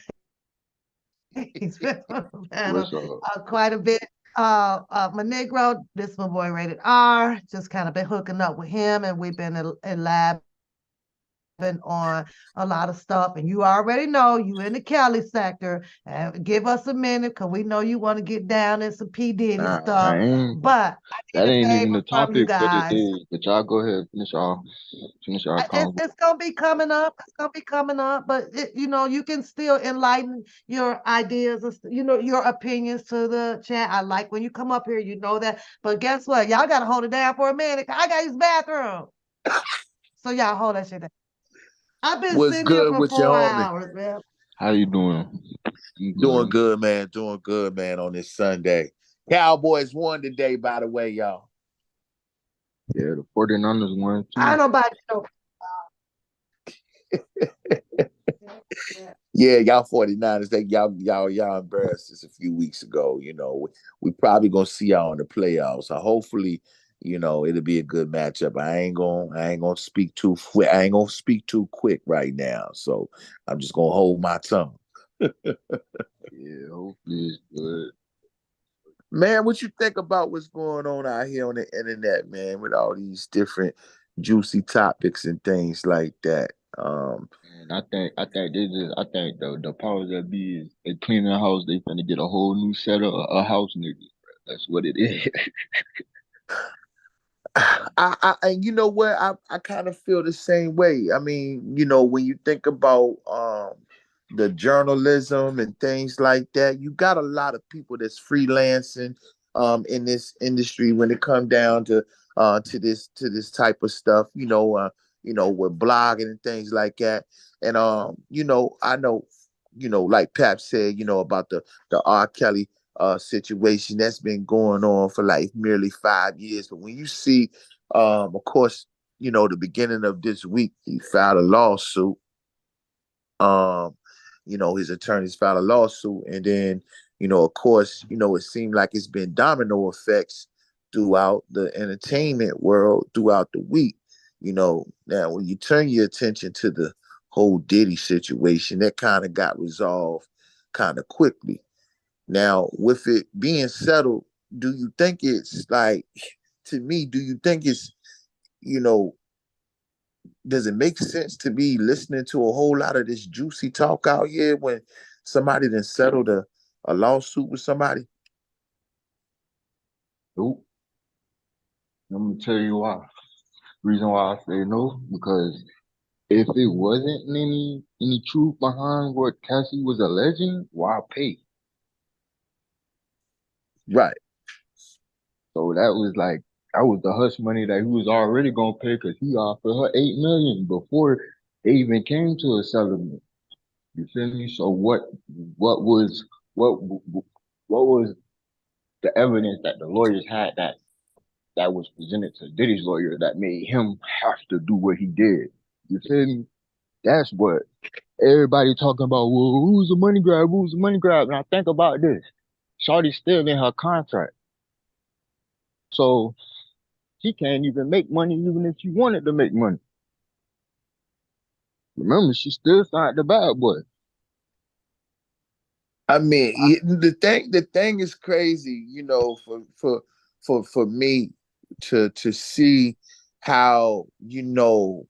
He's been on the panel quite a bit. My Negro, this my boy Rated R, just kind of been hooking up with him, and we've been elaborating on a lot of stuff, and you already know you in the Cali sector. Give us a minute, because we know you want to get down in some P. Diddy stuff. But that ain't even the topic for today. But y'all go ahead, finish y'all it's gonna be coming up. It's gonna be coming up, but you can still enlighten your ideas, your opinions to the chat. I like when you come up here, you know that. But guess what? Y'all gotta hold it down for a minute. I gotta use the bathroom. So y'all hold that shit down. I've been sitting here for 4 hours, man. How you doing? Doing good, man. Doing good, man, on this Sunday. Cowboys won today, by the way, y'all. Yeah, the 49ers won too. I don't buy no. Yeah, y'all 49ers, y'all embarrassed us a few weeks ago. We probably gonna see y'all in the playoffs. So hopefully, it'll be a good matchup. I ain't gonna speak too quick. I ain't gonna speak too quick right now. So I'm just gonna hold my tongue. Yeah, hopefully it's good. Man, what you think about what's going on out here on the internet, man, with all these different juicy topics and things like that? And I think the powers that be is they cleaning the house. They finna get a whole new set of a house niggas. Bro. That's what it is. And you know what? I kind of feel the same way. I mean, when you think about the journalism and things like that, you got a lot of people that's freelancing in this industry when it come down to this type of stuff, with blogging and things like that. And I know, like Pap said, about the R. Kelly situation that's been going on for like nearly 5 years. But when you see, of course, the beginning of this week, he filed a lawsuit. His attorneys filed a lawsuit, and then, of course, it seemed like it's been domino effects throughout the entertainment world throughout the week. Now when you turn your attention to the whole Diddy situation, that kind of got resolved kind of quickly. Now, with it being settled, do you think it's like, to me, do you think it's, does it make sense to be listening to a whole lot of this juicy talk out here when somebody then settled a lawsuit with somebody? Nope. Let me tell you why. Reason why I say no, because if it wasn't any truth behind what Cassie was alleging, why pay? Right. So that was like That was the hush money that he was already gonna pay because he offered her 8 million before they even came to a settlement. You feel me? So what was what what was the evidence that the lawyers had that was presented to Diddy's lawyer that made him have to do what he did? You feel me? That's what everybody talking about. Well, who's the money grab? Who's the money grab? And I think about this. Shawty's still in her contract. So she can't even make money even if she wanted to make money. Remember, she still signed the bad boy. I mean, the thing is crazy, you know, for me to see how, you know,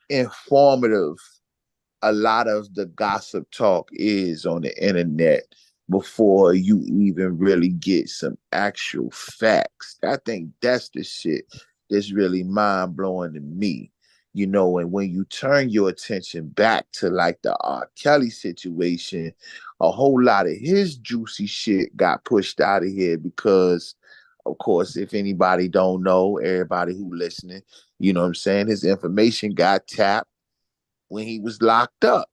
informative a lot of the gossip talk is on the internet before you even really get some actual facts. I think that's the shit that's really mind blowing to me. You know, and when you turn your attention back to like the R. Kelly situation, a whole lot of his juicy shit got pushed out of here because, of course, if anybody don't know, everybody who listening, you know what I'm saying, his information got tapped when he was locked up.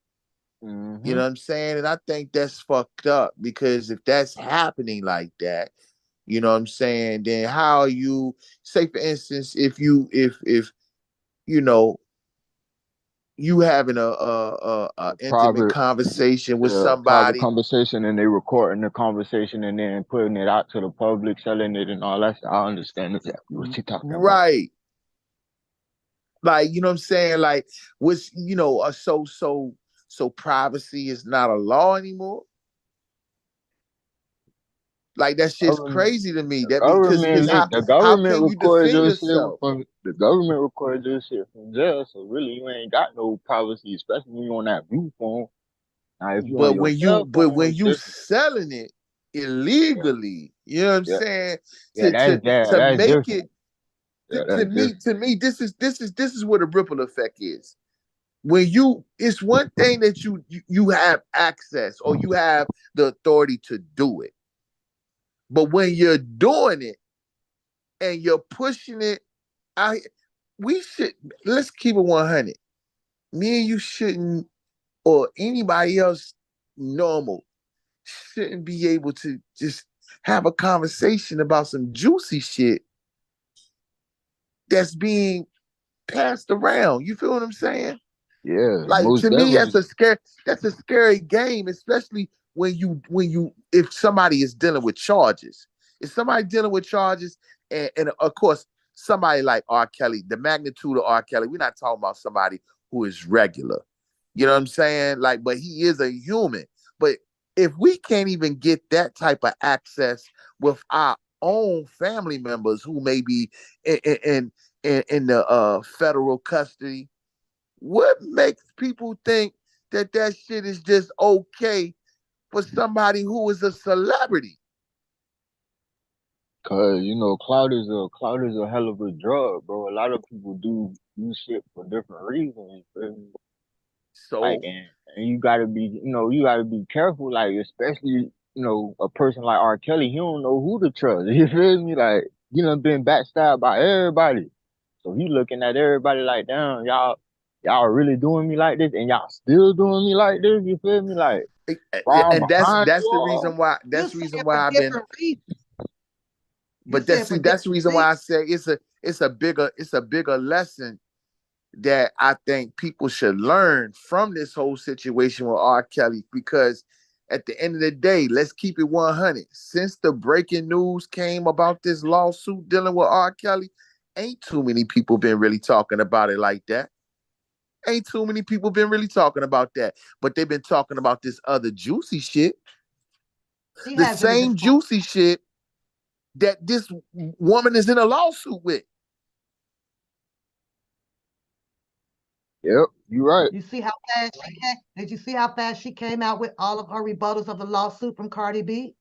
You know what I'm saying? And I think that's fucked up because if that's happening like that, you know what I'm saying, then how are you, say for instance, if you know, you having a intimate Private, conversation with private somebody. conversation, and they recording the conversation and then putting it out to the public, selling it and all that. I understand exactly what you're talking about. Right. Like, you know what I'm saying? Like, which, you know, so privacy is not a law anymore. Like that shit's Government, crazy to me. the That because government, the how government can you records defend your shit yourself? from the government records your shit from jail. So really, you ain't got no privacy, especially when you on that blue phone. Now, if you on your cell But phone, when it's you different. selling it Yeah, illegally, you know what I'm yeah, saying? yeah. That's that. To That's make different. it Yeah, that's different. to me, this is what a ripple effect is. When you, it's one thing that you have access or you have the authority to do it, but when you're doing it and you're pushing it, I we should, let's keep it 100. Me and you shouldn't, or anybody else normal shouldn't be able to just have a conversation about some juicy shit that's being passed around. You feel what I'm saying? Yeah, Like most to me, definitely. that's a scary game, especially when you if somebody is dealing with charges. If somebody dealing with charges, and of course somebody like R. Kelly, the magnitude of R. Kelly, we're not talking about somebody who is regular. You know what I'm saying? Like, but he is a human. But if we can't even get that type of access with our own family members who may be in the federal custody, what makes people think that that shit is just okay for somebody who is a celebrity? Cause you know, clout is a hell of a drug, bro. A lot of people do shit for different reasons. You feel me? Like, So, and you gotta be, you gotta be careful. Like, especially, a person like R. Kelly, he don't know who to trust. You feel me? Like, been backstabbed by everybody. So he looking at everybody like, damn, y'all really doing me like this, and y'all still doing me like this. You feel me? Like, far and behind you that's the all. reason why You saying for I've been. different reasons. You But saying for that's the different reason why I reasons. say it's a bigger lesson that I think people should learn from this whole situation with R. Kelly, because at the end of the day, let's keep it 100. Since the breaking news came about this lawsuit dealing with R. Kelly, ain't too many people been really talking about it like that. Ain't too many people been really talking about that. But they've been talking about this other juicy shit, He the has really been same juicy shit that this woman is in a lawsuit with. Yep, you right. You see how fast she came? Did you see how fast she came out with all of her rebuttals of the lawsuit from Cardi B?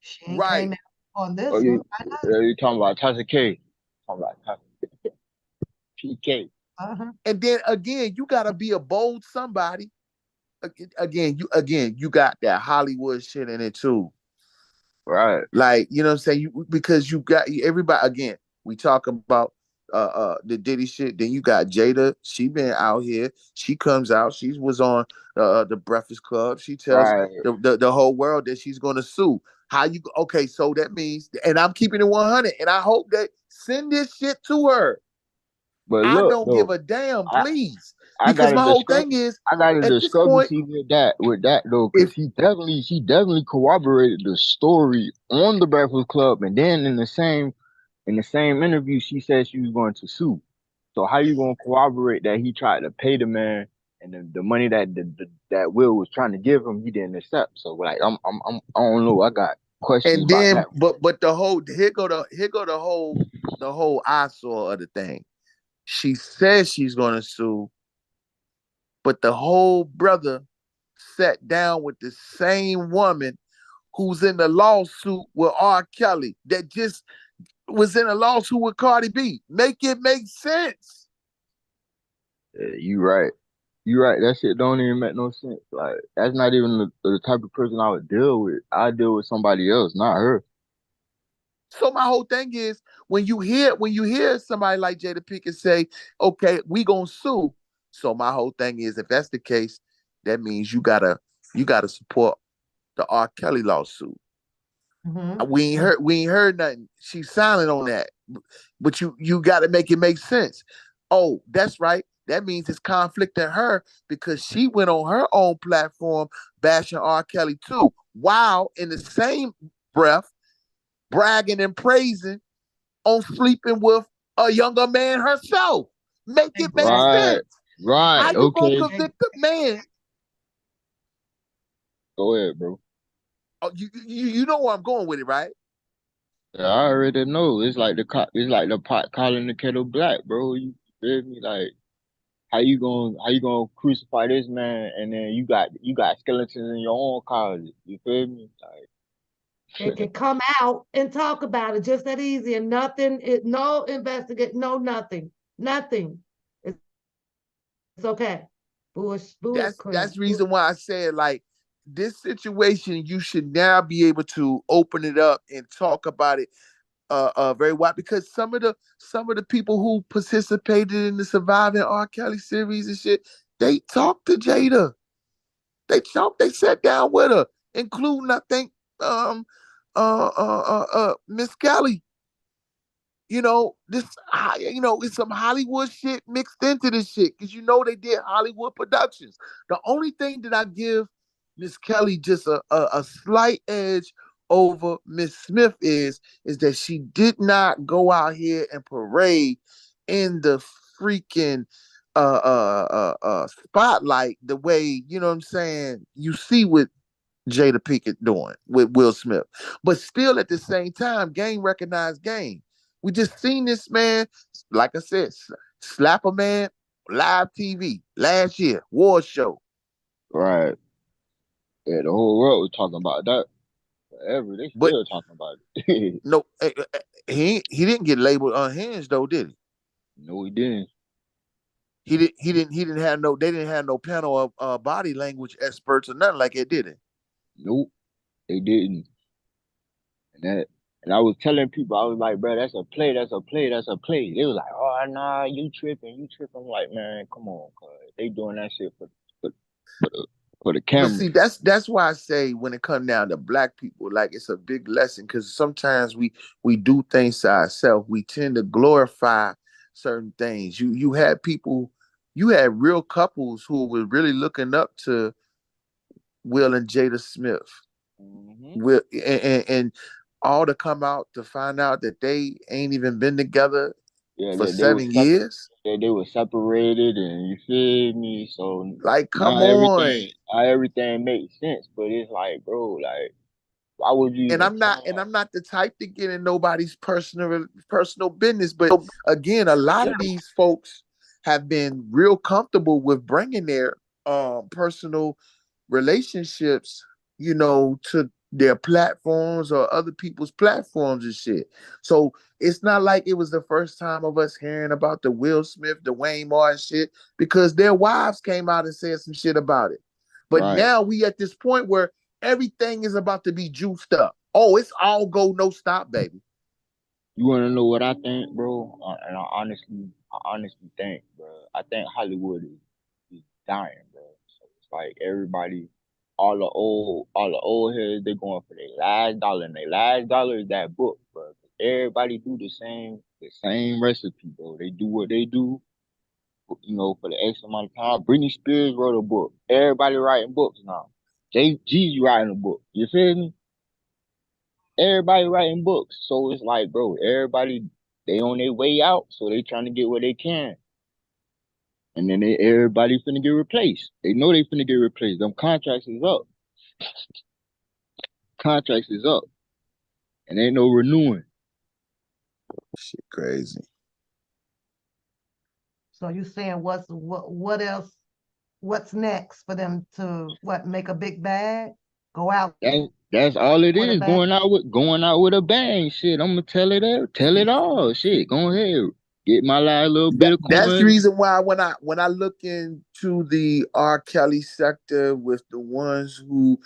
She ain't Right. came out on Oh, this one. I know. you talking about Tasha K? Talking about Tasha PK? Uh-huh. And then again, you gotta be a bold somebody. Again, you got that Hollywood shit in it too. Right. Like, you know what I'm saying? Because you got everybody again. We talk about the Diddy shit. Then you got Jada. She been out here. She comes out. She was on the Breakfast Club. She tells Right. the whole world that she's gonna sue. How you okay? So that means, and I'm keeping it 100. And I hope that send this shit to her. But I look don't give though, a damn, I please, I because got a my whole thing discrepancy. is I got a at this point, discrepancy with that though, if because she definitely corroborated the story on the Breakfast Club, and then in the same interview, she said she was going to sue. So how you gonna corroborate that he tried to pay the man and the money that that Will was trying to give him, he didn't accept. So like I don't know. I got questions and about then that. but the whole here go the whole eyesore of the thing. She says she's gonna sue, but the whole brother sat down with the same woman who's in the lawsuit with R. Kelly that just was in a lawsuit with Cardi B. Make it make sense. Yeah, you right. You right. That shit don't even make no sense. Like that's not even the type of person I would deal with. I deal with somebody else, not her. So my whole thing is when you hear somebody like Jada Pinkett say, "Okay, we gonna sue." So my whole thing is, if that's the case, that means you gotta support the R. Kelly lawsuit. Mhm. We ain't heard nothing. She's silent on that, but you got to make it make sense. Oh, that's right. That means it's conflicting her because she went on her own platform bashing R. Kelly too, while in the same breath bragging and praising on sleeping with a younger man herself. Make it make Exactly. Right. sense. Right. How you gonna Okay. convict a man? Go ahead, bro. Oh, you know where I'm going with it, right? Yeah, I already know. It's like the pot calling the kettle black, bro. You feel me? Like how you gonna crucify this man and then you got skeletons in your own closet. You feel me? And Like come out and talk about it just that easy and nothing, no investigate, no nothing, nothing. It's, it's okay. Bush That's crap. the reason why I said like this situation, you should now be able to open it up and talk about it very wide because some of the people who participated in the surviving R. Kelly series and shit, they talked to Jada. They sat down with her, including I think Miss Kelly. It's some Hollywood shit mixed into this shit because they did Hollywood productions. The only thing that I give Miss Kelly just a slight edge over Miss Smith is that she did not go out here and parade in the freaking spotlight the way what I'm saying you see with Jada Pinkett doing with Will Smith. But still at the same time, game recognized game. We just seen this man, like I said, slap a man live TV last year, war show. right. Yeah, the whole world was talking about that forever. They But still talking about it. no, he didn't get labeled unhinged though, did he? No, we didn't. He didn't have no they didn't have no panel of body language experts or nothing like it, did it? Nope, they didn't. And that, and I was telling people, I was like, bro, that's a play, that's a play, that's a play. They was like, oh nah, you tripping, you tripping. I'm like, man, come on, cuz they doing that shit for, for the for the But camera. see, that's why I say when it comes down to black people, like it's a big lesson because sometimes we do things to ourselves. We tend to glorify certain things. You had real couples who were really looking up to Will and Jada Smith. Hmm. Will and all to come out to find out that they ain't even been together Yeah, for they were 7 years. they were separated, and you feel me. So Like, come now on. everything makes sense. But it's like, bro, like, why would you and even I'm not try? and I'm not the type to get in nobody's personal business. But again, a lot of these folks have been real comfortable with bringing their personal relationships, to their platforms or other people's platforms and shit. So it's not like it was the first time of us hearing about the Will Smith, Dwayne Martin shit, because their wives came out and said some shit about it. But Right. now we at this point where everything is about to be juiced up. Oh, it's all go, no stop, baby. You wanna know what I think, bro? And I honestly think, bro. I think Hollywood is dying, bro. So it's like everybody, all the old heads, they going for their last dollar, and their last dollar is that book, bro. Everybody do the same recipe, bro. They do what they do, you know, for the X amount of time. Britney Spears wrote a book. Everybody writing books now. Jay-Z writing a book. You feel me? Everybody writing books. So it's like, bro, everybody they on their way out, so they trying to get what they can. And then everybody finna get replaced. They know they finna get replaced. Them contracts is up. Contracts is up. And ain't no renewing. Shit crazy. So you saying what else? What's next for them to make a big bag? Go out That's all it with a is. bag? Going out with a bang. Shit, I'm gonna tell it all. Shit, go ahead. Get my last little bit of That's the coin. reason why when I look into the R. Kelly sector with the ones who,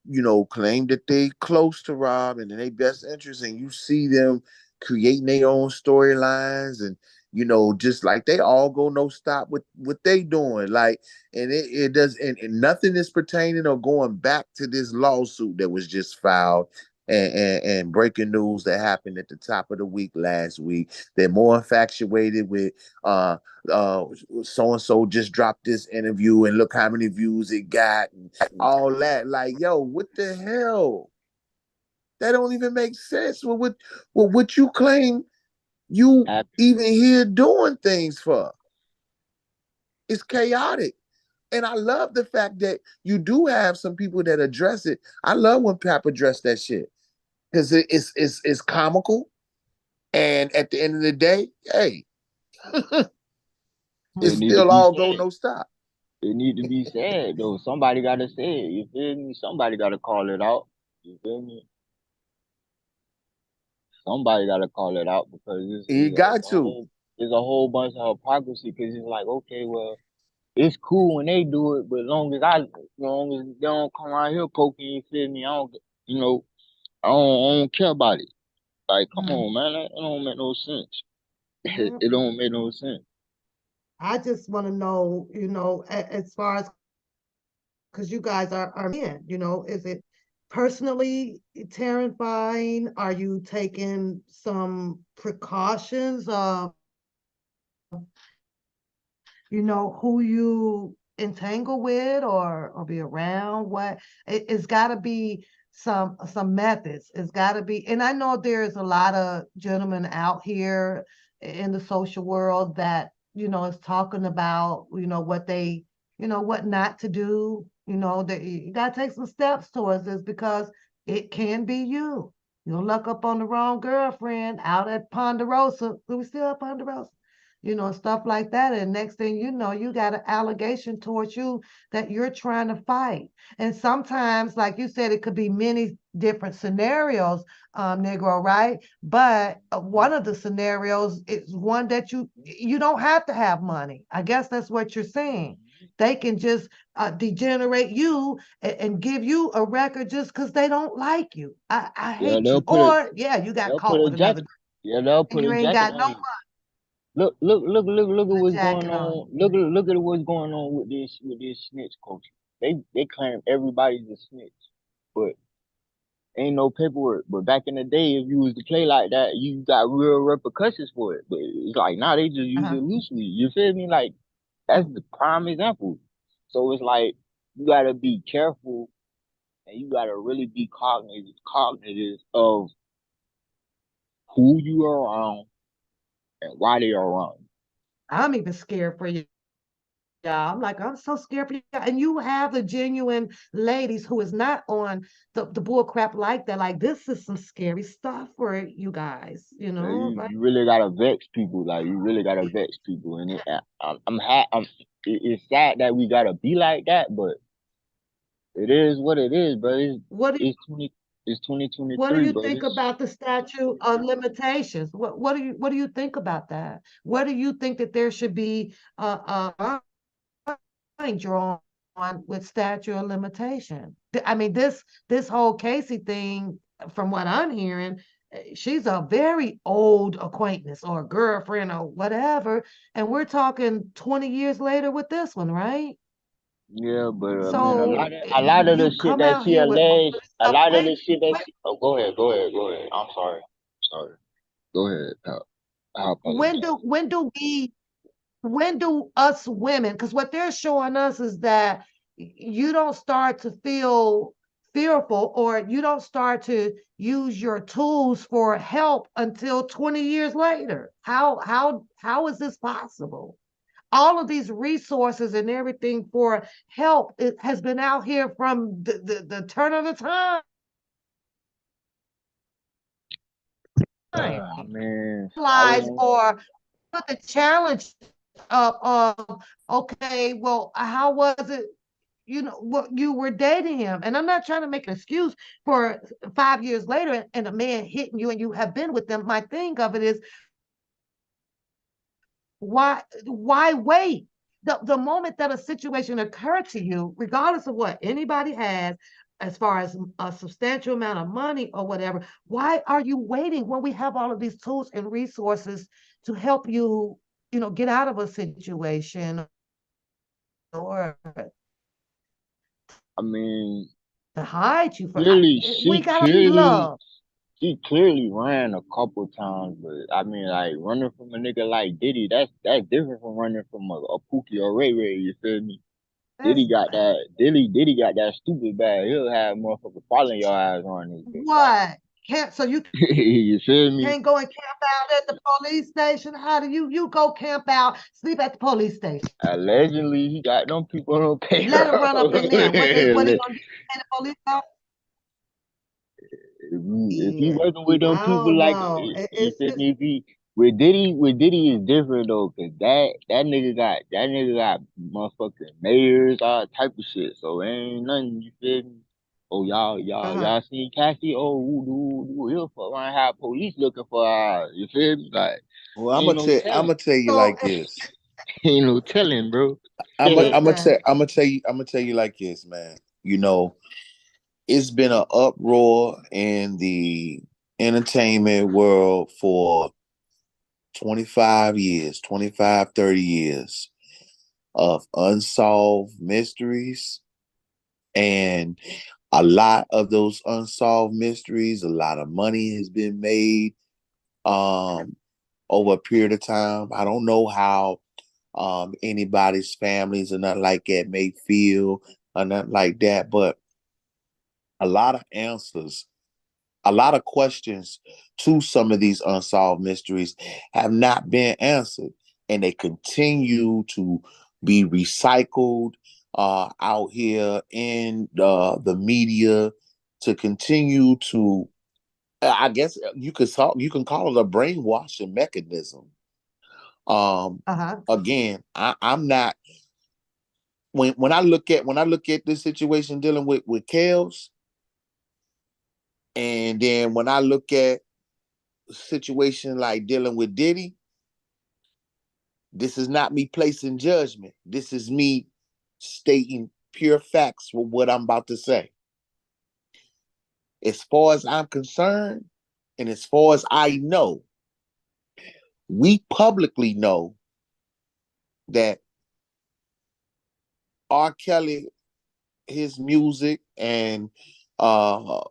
you know, claim that they close to Rob and in their best interest, and you see them creating their own storylines, and you know, just like they all go no stop with what they doing, like, and it does, and nothing is pertaining or going back to this lawsuit that was just filed. And breaking news that happened at the top of the week last week. They're more infatuated with so and so just dropped this interview and look how many views it got and all that. Like, yo, what the hell? That don't even make sense. What you claim you even here doing things for? It's chaotic. And I love the fact that you do have some people that address it. I love when Pap address that shit. Because it's comical. And at the end of the day, hey, It it's need to still be all go said. no stop. It need to be said though. Somebody gotta say it. You feel me? Somebody gotta call it out. You feel me? Somebody gotta call it out because You got to. it's a whole bunch of hypocrisy. Because it's like, okay, well, it's cool when they do it, but as long as they don't come out here poking, you feel me? You know, I don't care about it. Like, come on, man, that don't make no sense. It don't make no sense. I just want to know, you know, as far as, because you guys are men, you know, is it personally terrifying? Are you taking some precautions of, you know, who you entangle with or be around? It's got to be some methods. It's got to be, and I know there's a lot of gentlemen out here in the social world that, you know, is talking about, you know, what they, you know, what not to do. You know, that you got to take some steps towards this because it can be you. You'll luck up on the wrong girlfriend out at Ponderosa. Do we still have Ponderosa? You know, stuff like that. And next thing you know, you got an allegation towards you that you're trying to fight. And sometimes, like you said, it could be many different scenarios, Negro, right? But one of the scenarios is one that you don't have to have money. I guess that's what you're saying. They can just degenerate you and give you a record just because they don't like you. I Yeah, hate you. Or yeah, you got they'll put caught a with another jacket. Yeah, they'll and put you a ain't jacket got no on you. Look at what's going jacket on. on. Look at what's going on with this snitch culture. They claim everybody's a snitch, but ain't no paperwork. But back in the day, if you was to play like that, you got real repercussions for it. But it's like now they just use it loosely. You feel me? Like that's the prime example. So it's like you gotta be careful and you gotta really be cognitive of who you are around and why they are around. I'm even scared for you. Yeah, I'm like, I'm so scared for you. And you have the genuine ladies who is not on the bull crap like that. Like, this is some scary stuff for you guys, you Yeah, know? Like, you really gotta vex people. Like you really gotta vex people, and it's sad that we gotta be like that, but it is what it is, bro. what do It's twenty it's twenty twenty what do three, you bro. think about the statute of limitations? What do you think about that? What do you think that there should be line drawn with statute of limitation? I mean, this whole Casey thing, from what I'm hearing, she's a very old acquaintance or girlfriend or whatever, and we're talking 20 years later with this one, right? Yeah, but I mean, So a lot of the you shit come that out she here with all alleged, of this a stuff. lot of Wait, the shit that wait, she. Oh, go ahead. I'm sorry, sorry. Go ahead, pal. I when apologize. when do us women, because what they're showing us is that you don't start to feel fearful or you don't start to use your tools for help until 20 years later. How is this possible? All of these resources and everything for help, it has been out here from the turn of the time. I mean, I Realize won't. or put the challenge up of, okay, well, how was it, what you were dating him? And I'm not trying to make an excuse for 5 years later and a man hitting you and you have been with them. My thing of it is, why wait? The moment that a situation occurred to you, regardless of what anybody has, as far as a substantial amount of money or whatever, why are you waiting when we have all of these tools and resources to help you, get out of a situation or I mean, to hide you from? clearly, We gotta be love. she clearly ran a couple times, but I mean, like running from a nigga like Diddy, that's different from running from a Pookie or Ray Ray. You feel me? That's Diddy got that stupid bag. He'll have motherfucker following your ass on his bitch. Like, what can't so you you feel me? can't go and camp out at the police station. How do you go camp out, sleep at the police station? Allegedly, he got them people on Let him run up in there. What he payroll. gonna do? And the police officer? If he Yeah, working with them I people don't like know. you It's feel just me? If he with Diddy is different though, cause that nigga got motherfucking mayors, all type of shit. So ain't nothing. You feel me? Oh uh-huh. y'all seen Cassie? Oh he'll fuck around have police looking for her. You feel me? Like Well, ain't no I'm telling. gonna tell you So like this. Ain't no telling, bro. listen. I'm gonna tell you like this, man. It's been an uproar in the entertainment world for 25 years, 25, 30 years of unsolved mysteries. And a lot of those unsolved mysteries, a lot of money has been made um, over a period of time. I don't know how anybody's families or nothing like that may feel or nothing like that, but a lot of answers, a lot of questions to some of these unsolved mysteries have not been answered, and they continue to be recycled out here in the media to continue to. I guess you can call it a brainwashing mechanism. Uh-huh. Again, I'm not when I look at this situation dealing with Kels, and then when I look at situation like dealing with Diddy, this is not me placing judgment. This is me stating pure facts for what I'm about to say. As far as I'm concerned, and as far as I know, we publicly know that R. Kelly, his music, and uh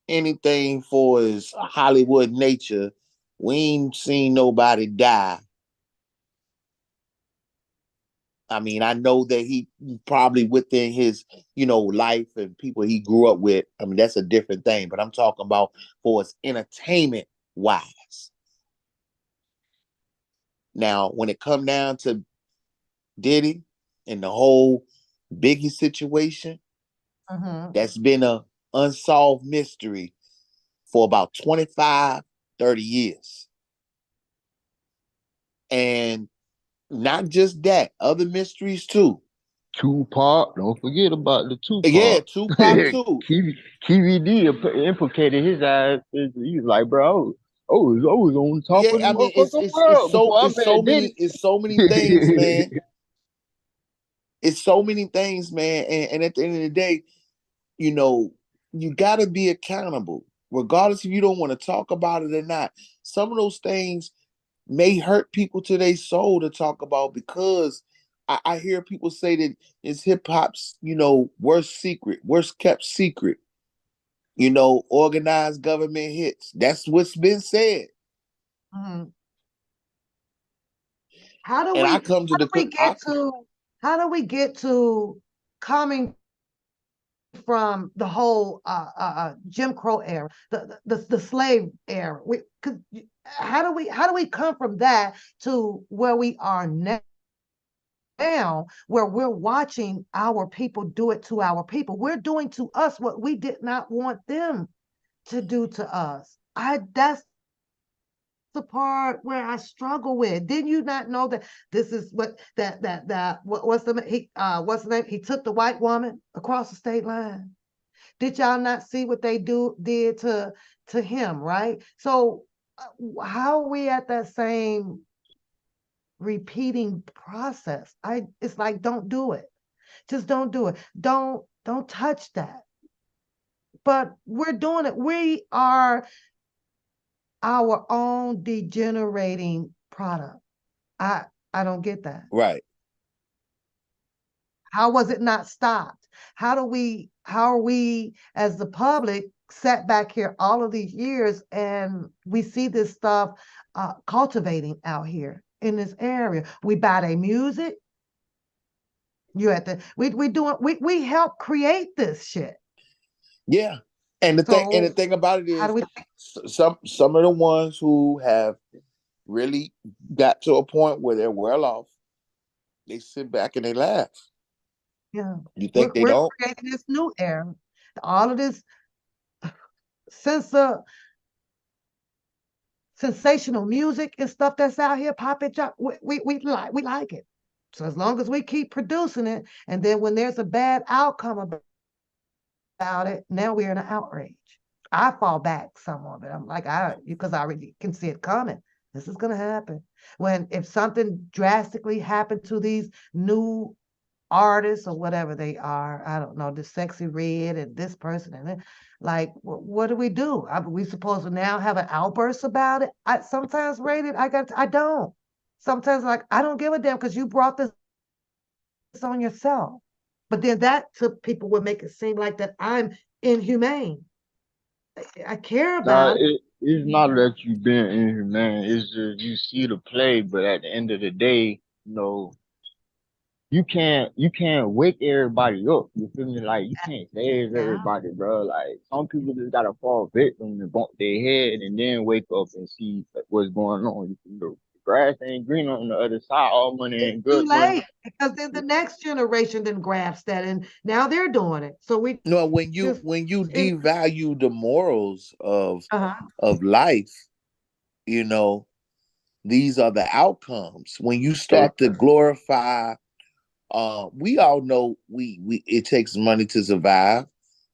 anything for his Hollywood nature, we ain't seen nobody die. I mean, I know that he probably within his, life and people he grew up with. I mean, that's a different thing. But I'm talking about for his entertainment wise. Now, when it come down to Diddy and the whole Biggie situation, Mm-hmm. that's been a unsolved mystery for about 25, 30 years. And not just that, other mysteries too. Tupac, don't forget about the Yeah, Tupac. Tupac too. KVD implicated his ass. He was like, bro, I was on top Yeah, of the I mean, it's motherfucking it's it's world so before I it's so met many Diddy. it's so many things, man. It's so many things, man. And at the end of the day, you know, you got to be accountable. regardless if you don't want to talk about it or not. Some of those things may hurt people to their soul to talk about, because I hear people say that it's hip hop's, worst secret, worst kept secret. Organized government hits. That's what's been said. Mhm. How do And we I come to how do the we get to how do we get to coming from the whole Jim Crow era, the slave era? How do we come from that to where we are now, where we're watching our people do it to our people? We're doing to us what we did not want them to do to us. That's the part where I struggle with. Didn't you not know that this is what what's the name? He took the white woman across the state line. Did y'all not see what they did to him, right? So how are we at that same repeating process? It's like, don't do it. Just don't do it. Don't touch that. But we're doing it. We are our own degenerating product. I don't get that. right. How was it not stopped? How are we as the public sat back here all of these years and we see this stuff cultivating out here in this area? We buy their music. You at the we help create this shit. Yeah. And the So thing about it how do is, we some of the ones who have really got to a point where they're well off, they sit back and they laugh. yeah. You think they We're don't? creating this new era. All of this sensor sensational music and stuff that's out here popping up, we like it. So as long as we keep producing it, and then when there's a bad outcome about it, now we're in an outrage. I fall back some of it. I'm like, because I already can see it coming. This is gonna happen. If something drastically happened to these new artists or whatever they are, I don't know, the Sexy Red and this person and that, like, what do we do? Are we supposed to now have an outburst about it? I sometimes rated, I don't. Sometimes like, I don't give a damn because you brought this on yourself. But then that to people would make it seem like that I'm inhumane. I care Nah, about it. it's not that you being inhumane. It's just you see the play, but at the end of the day, you can't wake everybody up. You feel me? Like you can't save Yeah. everybody, bro. Like some people just gotta fall victim and bump their head and then wake up and see what's going on. The grass ain't green on the other side. All money It's ain't too good money. late because then the next generation then grasp that and now they're doing it. So we No, when you just when you it, devalue the morals uh-huh. of life, you know, these are the outcomes. When you Hey, start to glorify, we all know we it takes money to survive,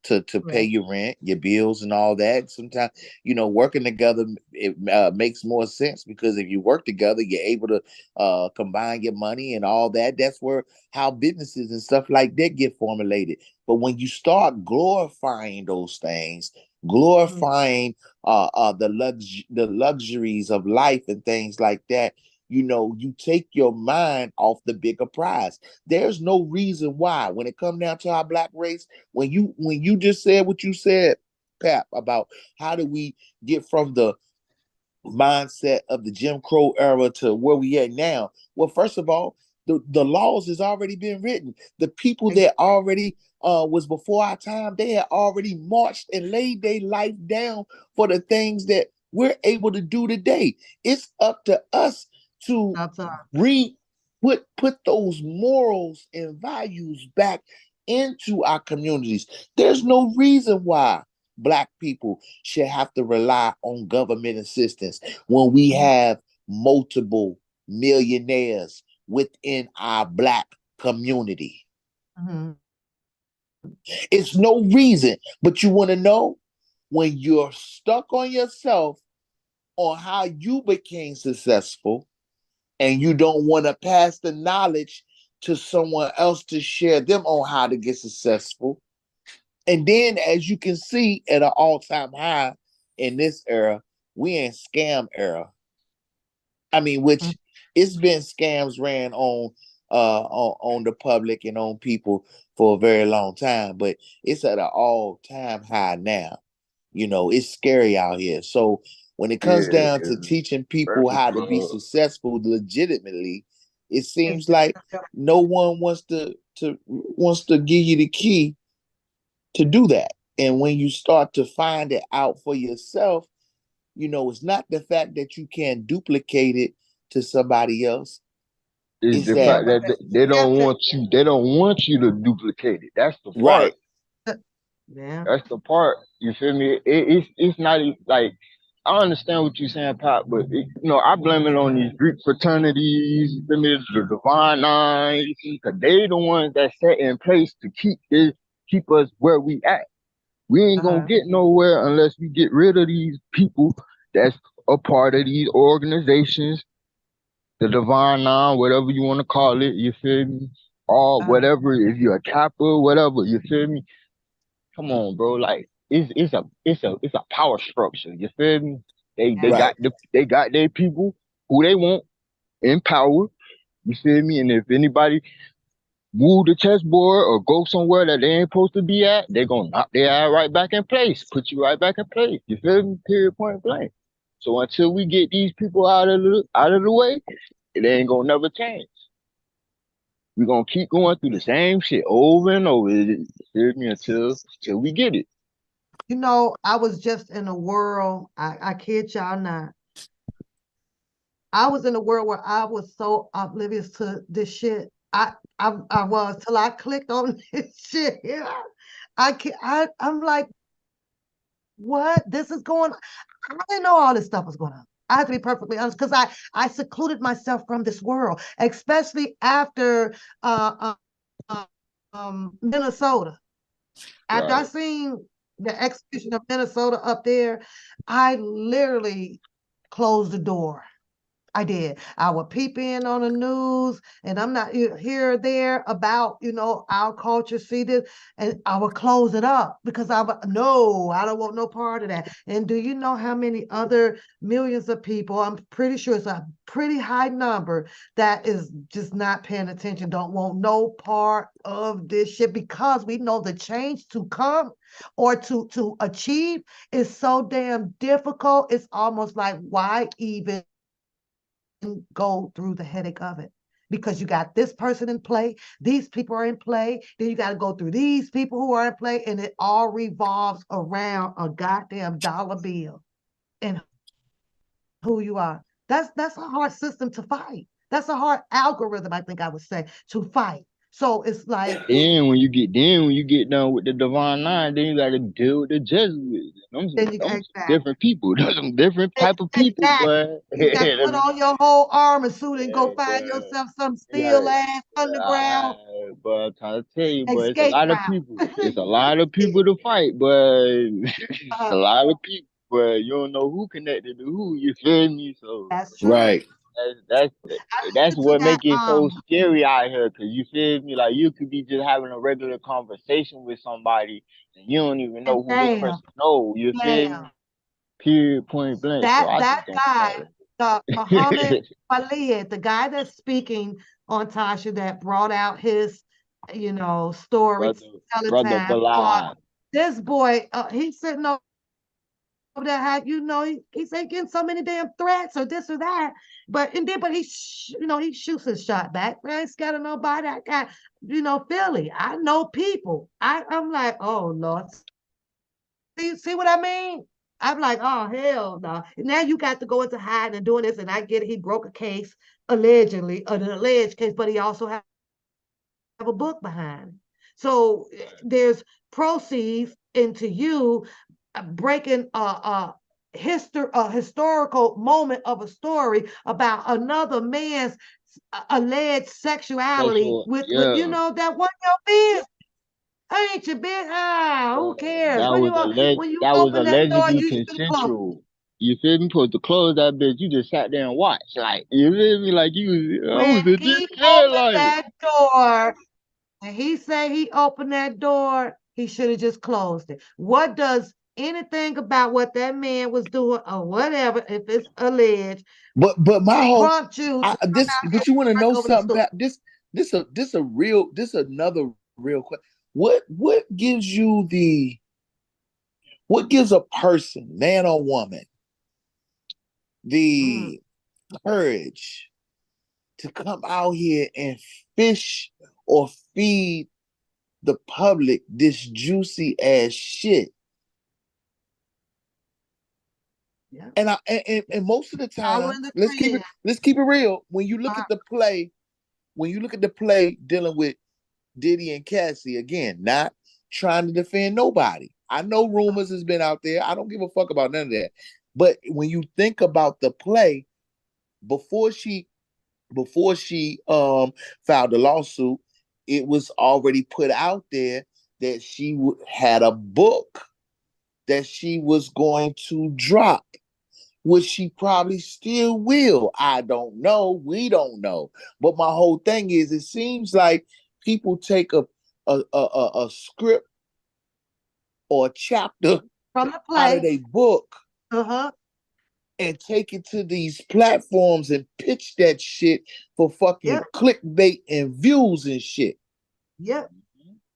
to pay Right. your rent, your bills, and all that. Sometimes, working together, it makes more sense, because if you work together, you're able to combine your money and all that. That's where how businesses and stuff like that get formulated. But when you start glorifying those things, Mhm. glorifying the luxuries of life and things like that, you take your mind off the bigger prize. There's no reason why, when it comes down to our black race, when you just said what you said, Pap, about how do we get from the mindset of the Jim Crow era to where we at now. Well, first of all, the laws has already been written. The people that already was before our time, they had already marched and laid their life down for the things that we're able to do today. It's up to us to That's re put those morals and values back into our communities. There's no reason why Black people should have to rely on government assistance when we have multiple millionaires within our Black community. Mhm. It's no reason, but you want to know, when you're stuck on yourself on how you became successful, and you don't want to pass the knowledge to someone else to share them on how to get successful. And then, as you can see, at an all-time high, in this era, we in scam era. I mean, which it's been scams ran on the public and on people for a very long time, but it's at an all-time high now. It's scary out here. So when it comes Yeah, down to it's teaching people Breakfast how to be Club. successful legitimately, it seems like no one wants to give you the key to do that. And when you start to find it out for yourself, it's not the fact that you can't duplicate it to somebody else. It's It's the Yeah, fact that but that they don't want you. They don't want you to duplicate it. That's the part. right, yeah. That's the part. You feel me? It's not like I understand what you're saying, Pop, but I blame it on these Greek fraternities. You feel me? The Divine Nine, because they the ones that set in place to keep us where we at. We ain't gonna get nowhere unless we get rid of these people that's a part of these organizations, the Divine Nine, whatever you want to call it. You feel me? Or whatever, if you're a Kappa, whatever. You feel me? Come on, bro. Like it's a power structure. You feel me? They right, got their people who they want in power. You feel me? And if anybody move the chessboard or go somewhere that they ain't supposed to be at, they gonna knock their ass right back in place, put you right back in place. You feel me? Period, point blank. So until we get these people out of the way, it ain't gonna never change. We're gonna keep going through the same shit over and over. You feel me? Until we get it. I was just in a world, I kid y'all not. I was in a world where I was so oblivious to this shit. I was till I clicked on this shit. Yeah. I'm like, what? This is going on. I didn't know all this stuff was going on. I have to be perfectly honest because I secluded myself from this world, especially after Minnesota. After I Right. seen the execution of Minnesota up there, I literally closed the door. I did. I would peep in on the news, and I'm not here or there about, our culture, see this, and I would close it up because no, I don't want no part of that. And do you know how many other millions of people, I'm pretty sure it's a pretty high number that is just not paying attention, don't want no part of this shit because we know the change to come or to achieve is so damn difficult. It's almost like, why even go through the headache of it? Because you got this person in play, these people are in play, then you got to go through these people who are in play, and it all revolves around a goddamn dollar bill and who you are. That's a hard system to fight. That's a hard algorithm, I think I would say, to fight. So it's like, Then when you get done with the Divine Nine, then you gotta deal with the Jesuits. then you Them got some different people. Them some different type of people, exactly. but You got to put on your whole armor suit and go find but yourself some you gotta steel ass underground but I'm trying to tell you, but it's a escape lot of route. people. It's a lot of people to fight, but it's a lot of people, but you don't know who connected to who. You feel me? So That's true. right, that's I that's listened to what that make it so scary out here. Cause you feel me? Like you could be just having a regular conversation with somebody, and you don't even and know who this person know. You feel damn, me? Period, point blank. So that I that just don't guy, know. the Muhammad Khalid, the guy that's speaking on Tasha that brought out his, story, brother, telling brother time on Balad. this boy, he's sitting over there, how he's ain't getting so many damn threats or this or that, but he shoots his shot back. I ain't scared of nobody. I got, Philly. I know people. I'm like, oh Lord, see what I mean? I'm like, oh hell no. Now you got to go into hiding and doing this, and I get it. He broke a case allegedly, an alleged case, but he also have a book behind it. So there's proceeds into you breaking a historical moment of a story about another man's alleged sexuality Sexual, with yeah. that one your business. Ain't your business. Who cares? That was When you that was open that door, allegedly you should close. consensual. You feel me? Supposed to close that bitch. You just sat there and watched. Like, you feel me? Like I When was a he yeah, opened like that door, and he said he opened that door, he should have just closed it. What does anything about what that man was doing or whatever, if it's alleged, But my to whole prompt you to come this, out but and you want to break know over the something story. about this another real question. What gives you what gives a person, man or woman, Mm, the courage to come out here and fish or feed the public this juicy ass shit? yeah. And most of the time, Following the let's keep it real. When you look trend. at the play, dealing with Diddy and Cassie, again, not trying to defend nobody. I know rumors has been out there. I don't give a fuck about none of that. But when you think about the play, before she filed the lawsuit, it was already put out there that she had a book that she was going to drop, which she probably still will. I don't know. We don't know. But my whole thing is, it seems like people take a script or a chapter From the out of play. a book Uh-huh. and take it to these platforms and pitch that shit for fucking Yep. clickbait and views and shit. Yep.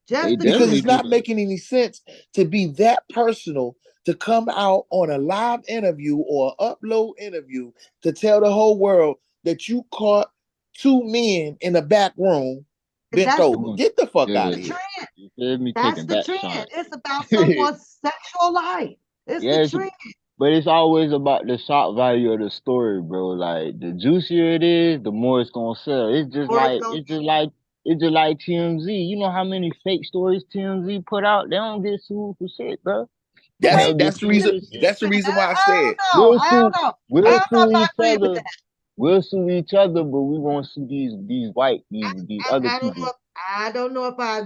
They Just the Because definitely it's truth. do not that. making any sense to be that personal to come out on a live interview or upload interview to tell the whole world that you caught two men in a back room bent That's over. Get the fuck out Yeah, the of here. trend. you feel me? That's Taking the back trend. shots. It's about someone's sexual life. It's the Yes, trend. but it's always about the shock value of the story, bro. Like the juicier it is, the more it's gonna sell. Or it's gonna It's just like TMZ. You know how many fake stories TMZ put out? They don't get sued for shit, bro. They That's wait. don't get that's the sued reason. for shit. That's the reason why I I said don't know. We'll I don't sue. know. I We'll don't know if sue I each agree with other. that. We'll sue each other, but we won't sue these other I don't know. people. I don't know if I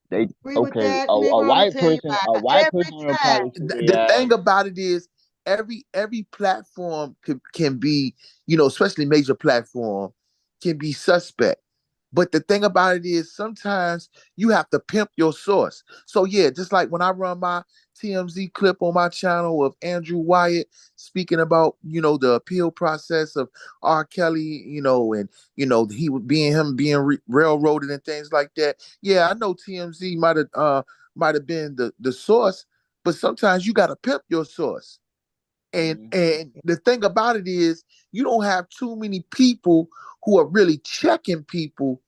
They agree with okay. that, Negro. I'm gonna tell you about A white person every will time. probably sue the their ass. thing about it is every platform can be, you know, especially major platform, can be suspect. But the thing about it is sometimes you have to pimp your source. So yeah, just like when I run my TMZ clip on my channel of Andrew Wyatt speaking about, you know, the appeal process of R. Kelly, you know, and he would being him being railroaded and things like that. Yeah, I know TMZ might have been the source, but sometimes you got to pimp your source. And Mhm. the thing about it is you don't have too many people who are really checking people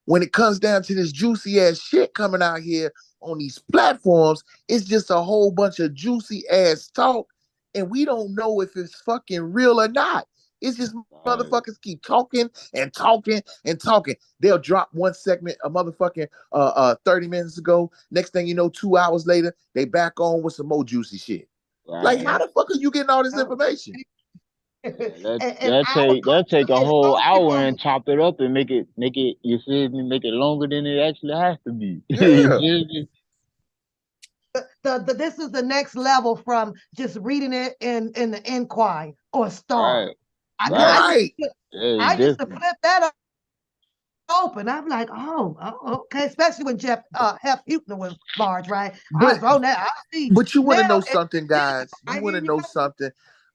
when it comes down to this juicy ass shit coming out here on these platforms. It's just a whole bunch of juicy ass talk, and we don't know if it's fucking real or not. It's just Right. motherfuckers keep talking and talking and talking. They'll drop one segment a motherfucking 30 minutes ago. Next thing you know, 2 hours later, they back on with some more juicy shit. Like, Right. how the fuck are you getting all this Oh. information? Yeah, And our that take a culture is whole so hour and different. chop it up and make it you feel me, make it longer than it actually has to be. You Yeah. feel me? This is the next level from just reading it in the Enquirer or Star. Right, I right. used Right. Yeah, it's I used to different. flip that open. I'm like, okay. Especially when Hef Hutner was large, right? I But was on that. I see But you want to now know it's something, different. guys? You I want hear to you. know something?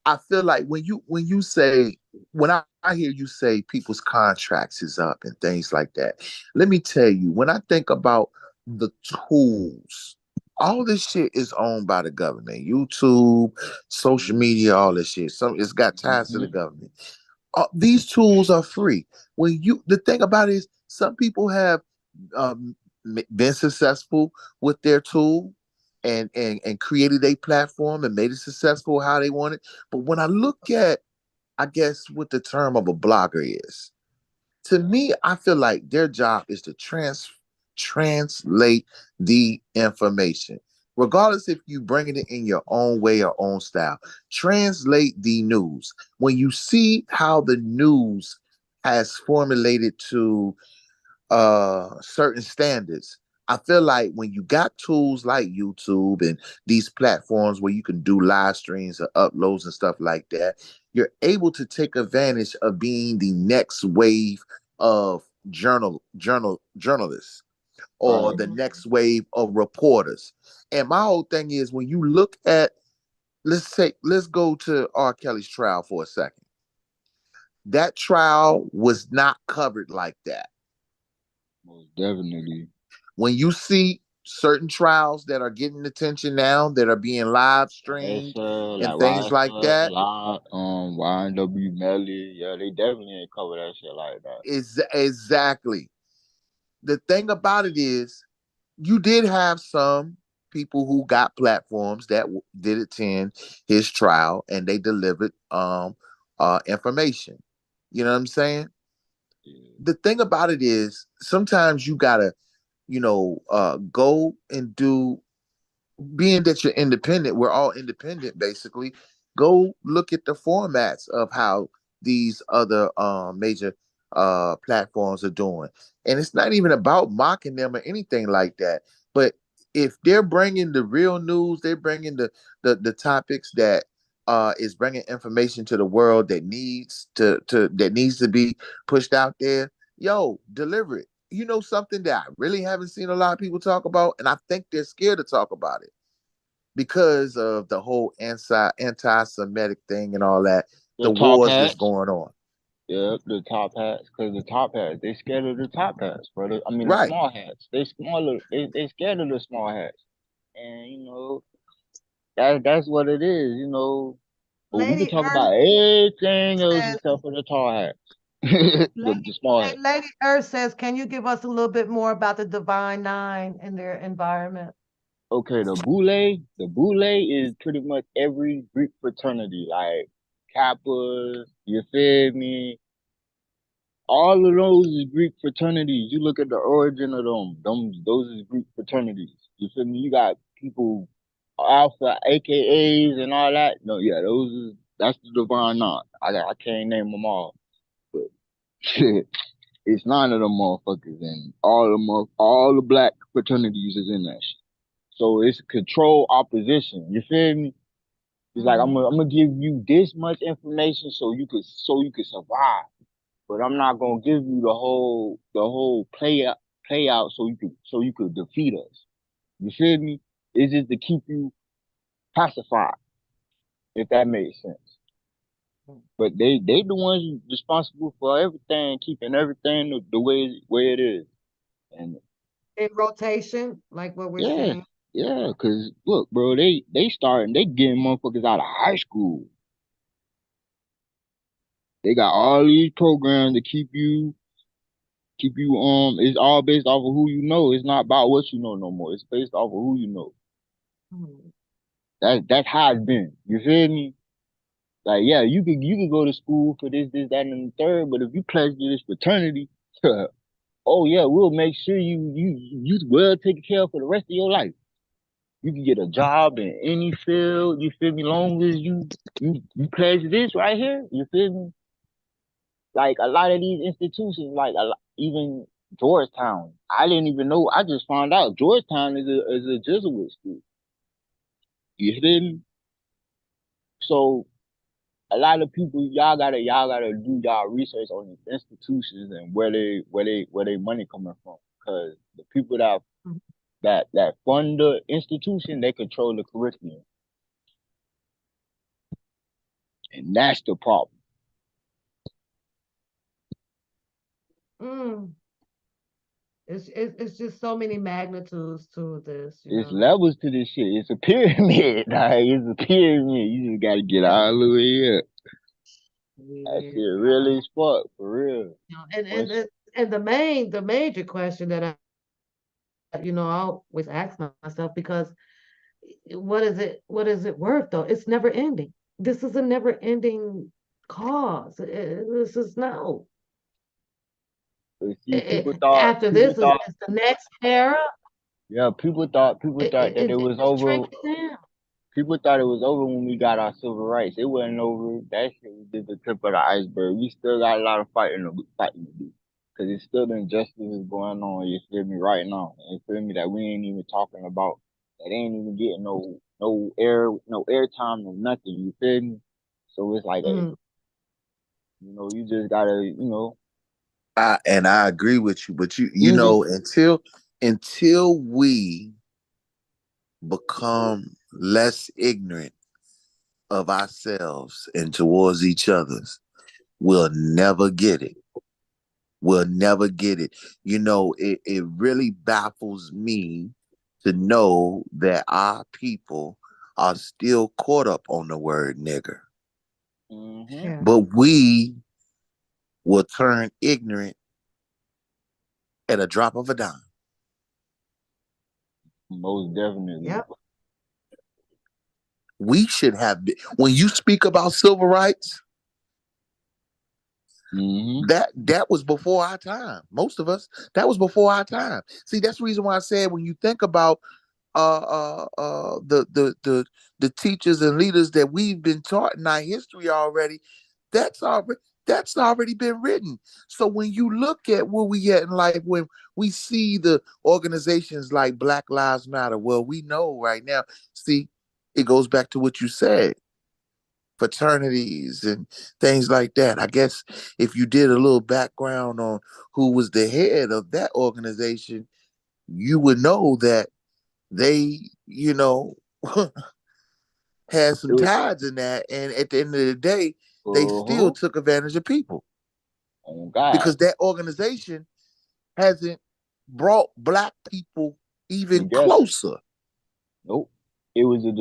I feel like when I hear you say people's contracts is up and things like that. Let me tell you, when I think about the tools, all this shit is owned by the government. YouTube, social media, all this shit. It's got ties to the Mm-hmm. government. These tools are free. The thing about it is, some people have um, been successful with their tool and created a platform and made it successful how they want it. But when I look at, I guess, what the term of a blogger is, to me, I feel like their job is to translate the information. Regardless if you bringing it in your own way or own style, translate the news. When you see how the news has formulated to certain standards, I feel like when you got tools like YouTube and these platforms where you can do live streams or uploads and stuff like that, you're able to take advantage of being the next wave of journalists. or Right. the next wave of reporters. And my whole thing is when you look at, let's go to R. Kelly's trial for a second. That trial was not covered like that. Most definitely. When you see certain trials that are getting attention now, that are being live streamed YSL, and things like like YSL, that, YNW Melly, yeah, they definitely ain't cover that shit like that. is exactly. The thing about it is, you did have some people who got platforms that did attend his trial and they delivered information. You know what I'm saying? Yeah. The thing about it is sometimes you gotta, go and do, being that you're independent, we're all independent basically. Go look at the formats of how these other major platforms are doing. And it's not even about mocking them or anything like that. But if they're bringing the real news, they're bringing the topics that is bringing information to the world that needs to be pushed out there. Yo, deliver it. You know something that I really haven't seen a lot of people talk about, and I think they're scared to talk about it because of the whole anti-Semitic thing and all that, The the top wars that's hats, going on. yeah, the top hats, cause the top hats, they scared of the top hats, brother. I mean the Right. small hats. They scared of the small hats. And that's what it is, But we can Lady talk Earth about everything else says, except for the tall hats. The small hats. Lady Earth says, can you give us a little bit more about the Divine Nine and their environment? Okay, the Boule is pretty much every Greek fraternity, like Kappa, you feel me? All of those is Greek fraternities. You look at the origin of those is Greek fraternities. You feel me? You got people, Alpha, AKAs, and all that. No, yeah, that's the Divine Nine. I can't name them all, but shit, it's nine of them motherfuckers, and all the black fraternities is in that shit. So it's control opposition. You feel me? It's like I'm gonna give you this much information so you could survive, but I'm not gonna give you the whole play out so you could defeat us. You feel me? It's just to keep you pacified, if that makes sense. But they the ones responsible for everything, keeping everything the way it is. And In rotation, like what we're yeah, seeing. yeah, cause look, bro, they getting motherfuckers out of high school. They got all these programs to keep you it's all based off of who you know. It's not about what you know no more. It's based off of who you know. Mhm. That's how it's been. You feel me? Like, yeah, you could go to school for this, that, and the third, but if you pledge to this fraternity, oh yeah, we'll make sure you well taken care of for the rest of your life. You can get a job in any field, you feel me, long as you pledge this right here, you feel me? Like a lot of these institutions, like even Georgetown, I didn't even know. I just found out Georgetown is a Jesuit school. You feel me? So a lot of people, y'all gotta do y'all research on these institutions and where they money coming from, because the people that fund the institution, they control the curriculum, and that's the problem. Mm. It's just so many magnitudes to this, It's levels to this shit. It's a pyramid. Like, it's a pyramid. You just gotta get all the way up. That shit Yeah. really as fuck, for real. And and Once, and and the major question that I always ask myself, because what is it worth though? It's never ending. This is a never ending cause. This is no. but see, people thought, After people this thought, is the next era. yeah, people thought that it It was just over. trickles down. People thought it was over when we got our civil rights. It wasn't over. That shit was just the tip of the iceberg. We still got a lot of fighting to do. Cause it's still injustices going on. You feel me? Right now. You feel me? That we ain't even talking about. That ain't even getting no airtime, no nothing. You feel me? So it's like, hey, Mm, you just gotta, And I agree with you, but even until until we become less ignorant of ourselves and towards each other's, we'll never get it. We'll never get it. You know, it really baffles me to know that our people are still caught up on the word nigger. Mm-hmm. But we will turn ignorant at a drop of a dime. Most definitely. Yep. We should have been, when you speak about civil rights, Mm-hmm. that was before our time. Most of us, that was before our time. See, that's the reason why I said when you think about the teachers and leaders that we've been taught in our history already, that's already been written. So when you look at where we at in life, when we see the organizations like Black Lives Matter, well, we know right now, see, it goes back to what you said, fraternities and things like that. I guess if you did a little background on who was the head of that organization, you would know that they, had some ties in that. And at the end of the day, they still took advantage of people Oh God. because that organization hasn't brought Black people even Together. closer. Nope. It was a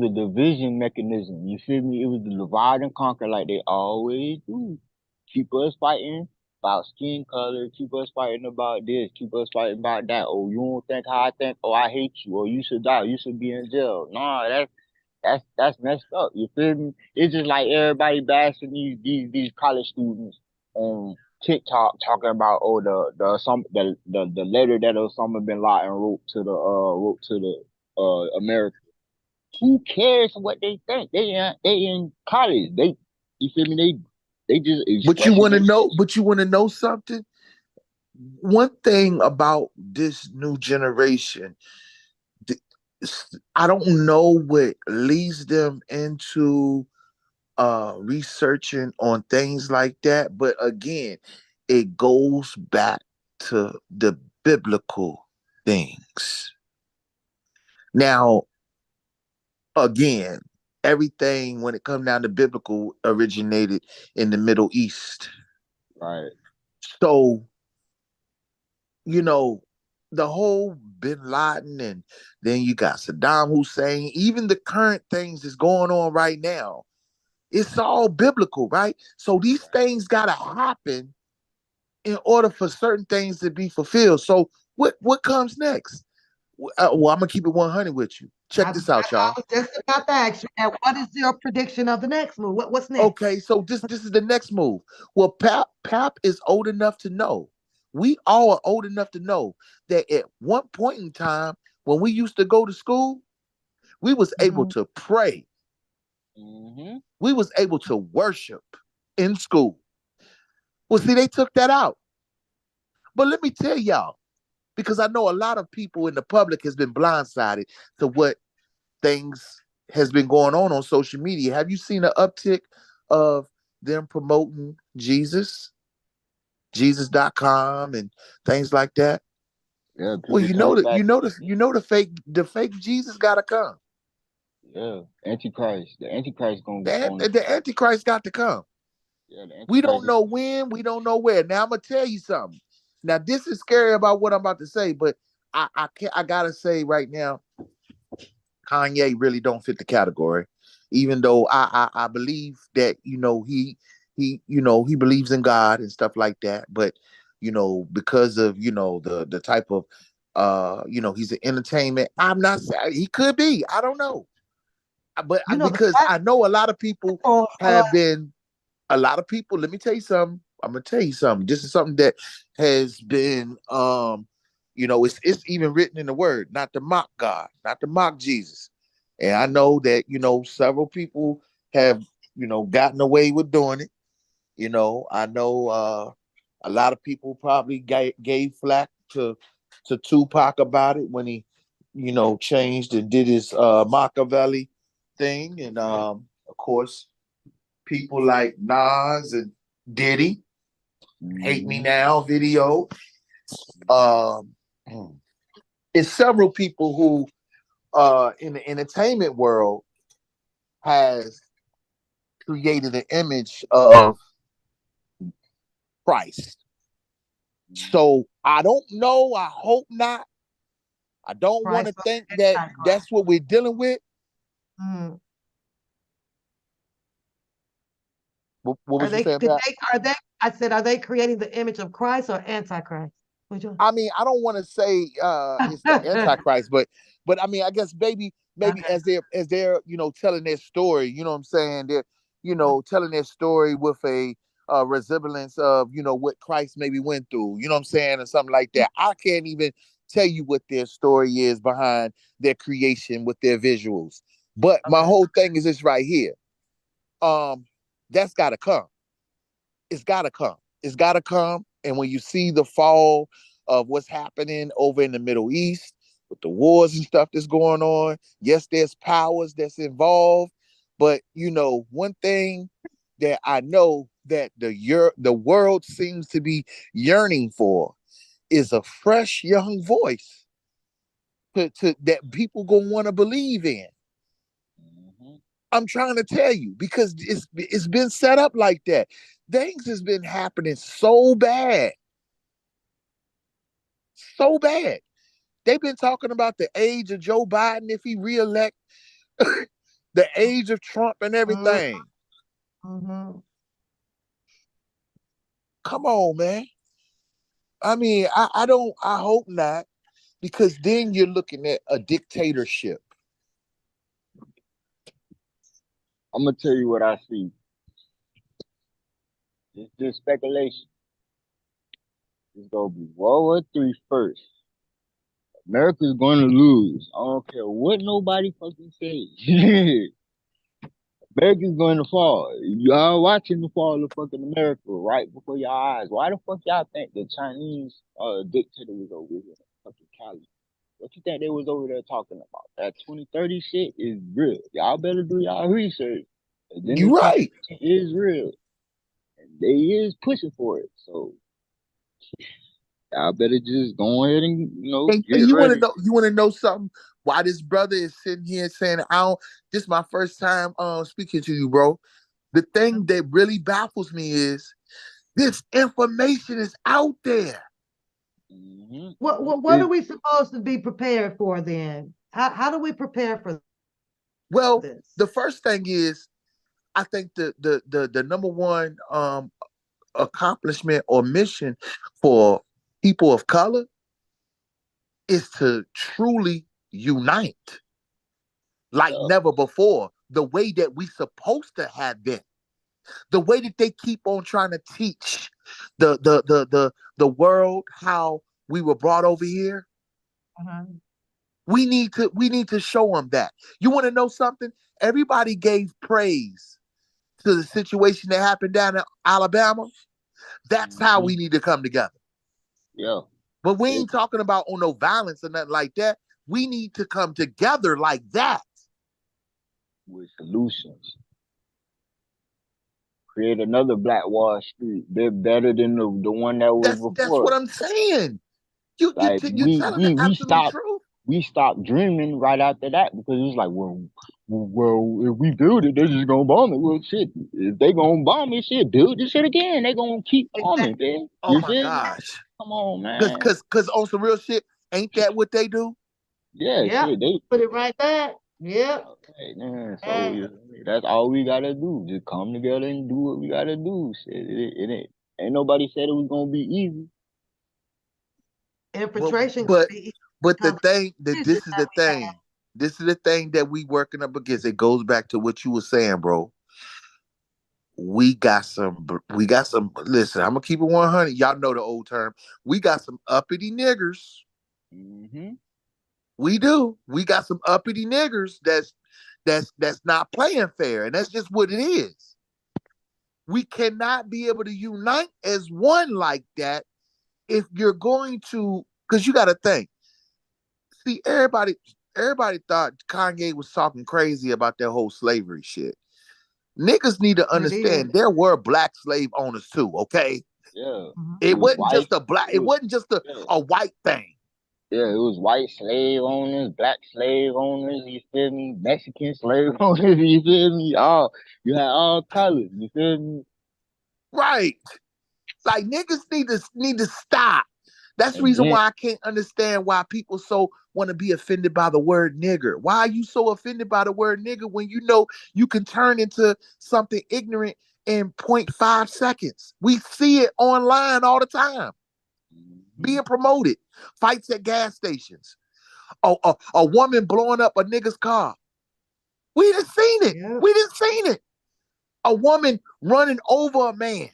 division mechanism. You feel me? It was the divide and conquer like they always do. Keep us fighting about skin color. Keep us fighting about this. Keep us fighting about that. Oh, you don't think how I think? Oh, I hate you. Or you should die. You should be in jail. Nah, that's messed up. You feel me? It's just like everybody bashing these college students on TikTok talking about the letter that Osama bin Laden wrote to the America. Who cares what they think? They in college. You feel me? They just But you expressing want to know, themselves. but you want to know something? One thing about this new generation, I don't know what leads them into researching on things like that, but again, it goes back to the biblical things. Now, again, everything when it comes down to biblical originated in the Middle East. Right. So, you know, the whole bin Laden, and then you got Saddam Hussein, even the current things that's going on right now, it's all biblical, right? So these things got to happen in order for certain things to be fulfilled. So what comes next? Well, I'm gonna keep it 100 with you. Check this out, I y'all. was just about to ask you, and what is your prediction of the next move? What's next? Okay, so this is the next move. Well, Pap is old enough to know. We all are old enough to know that at one point in time, when we used to go to school, we was able to pray. Mm-hmm. We was able to worship in school. Well, see, they took that out. But let me tell y'all, because I know a lot of people in the public has been blindsided to what things has been going on social media. Have you seen an uptick of them promoting Jesus.com and things like that? Yeah, Well, people coming back. the fake Jesus gotta come. Yeah, Antichrist. The Antichrist gonna The Antichrist got to come. Yeah, the We Antichrist. don't know when, we don't know where. Now I'm gonna tell you something. Now this is scary about what I'm about to say, but I gotta say right now, Kanye really don't fit the category. Even though I believe that he believes in God and stuff like that, but because of the type of he's an entertainment. I'm not saying he could be. I don't know, but because I know a lot of people have been. A lot of people. Let me tell you something. I'm gonna tell you something. This is something that has been it's even written in the word, not to mock God, not to mock Jesus. And I know that several people have gotten away with doing it. I know a lot of people probably gave flack to Tupac about it when he changed and did his Machiavelli thing, and of course people like Nas and Diddy, Hate Me Now video. it's several people who in the entertainment world has created an image of Christ. So I don't know. I hope not. I don't want to Christ or think that Antichrist. that's what we're dealing with. Mm. What Are was you they, saying, could Pat? I said, are they creating the image of Christ or Antichrist? Which one? I mean, I don't want to say it's the Antichrist, but I mean, I guess maybe Okay. as they're telling their story, you know what I'm saying? They're telling their story with a resemblance of what Christ maybe went through, you know what I'm saying, or something like that. I can't even tell you what their story is behind their creation with their visuals. But my Okay. whole thing is this right here. That's gotta come. It's gotta come. It's gotta come. And when you see the fall of what's happening over in the Middle East with the wars and stuff that's going on, yes, there's powers that's involved, but one thing that I know that the world seems to be yearning for is a fresh young voice to that people gonna want to believe in. I'm trying to tell you because it's been set up like that. Things has been happening so bad, so bad. They've been talking about the age of Joe Biden if he reelect, the age of Trump and everything. Mm-hmm. Come on, man. I mean, I hope not, because then you're looking at a dictatorship. I'm gonna tell you what I see. It's just speculation. It's gonna be World War III first. America's going to lose. I don't care what nobody fucking says. America's going to fall. Y'all watching the fall of fucking America right before your eyes. Why the fuck y'all think the Chinese dictator was over here in fucking Cali? What you think they was over there talking about? That 2030 shit is real. Y'all better do y'all research. And then the You're right. 2030 is real. And they is pushing for it. So y'all better just go ahead and And get you want to ready. know? You want to know something? Why this brother is sitting here saying, "I don't." This is my first time speaking to you, bro. The thing that really baffles me is this information is out there. Mm-hmm. What are we supposed to be prepared for then? How do we prepare for Well, this? the first thing is, I think the number one accomplishment or mission for people of color is to truly unite like Yeah. never before. The way that we supposed to have been. The way that they keep on trying to teach the world how we were brought over here. Uh-huh. We need to show them that. You want to know something? Everybody gave praise to the situation that happened down in Alabama. That's how Mm-hmm. we need to come together. Yeah. But we It, ain't talking about no violence or nothing like that. We need to come together like that. with solutions. Create another Black Wall Street. They're better than the one that was That's what before. I'm saying. You you Like you telling the absolute truth. we stopped dreaming right after that because it's like, if we build it, they're just gonna bomb it. Well, shit, if they gonna bomb it, shit, build this shit again. They gonna keep bombing, Exactly. man. Oh You my feel me? gosh. Come on, Cause man. cause cause on some real shit, ain't that what they do? Yeah, Yep. shit, they. Put it right back. Yep. Okay, man. So And that's all we gotta do. Just come together and do what we gotta do. Shit, it ain't nobody said it was gonna be easy. But infiltration gonna but be easy but the because of thing the that decisions this is that the we have. thing. This is the thing that we working up against. It goes back to what you were saying, bro. We got some. Listen, I'm gonna keep it 100. Y'all know the old term. We got some uppity niggers. Mm-hmm. We do. We got some uppity niggers that's not playing fair, and that's just what it is. We cannot be able to unite as one like that if you're going to, because you got to think. See, everybody thought Kanye was talking crazy about that whole slavery shit. Niggas need to It is. understand there were black slave owners too, okay? Yeah. Mhm. It It was wasn't white. just a black, It it was wasn't just yeah. a white thing. Yeah, it was white slave owners, black slave owners, you feel me? Mexican slave owners, you feel me? All you had all colors, you feel me? Right. Like niggas need to stop. That's the And reason then why I can't understand why people so want to be offended by the word nigger. Why are you so offended by the word nigger when you know you can turn into something ignorant in 0.5 seconds? We see it online all the time, being promoted. Fights at gas stations. A woman blowing up a nigga's car. We done seen it. Yeah. We done seen it. A woman running over a man.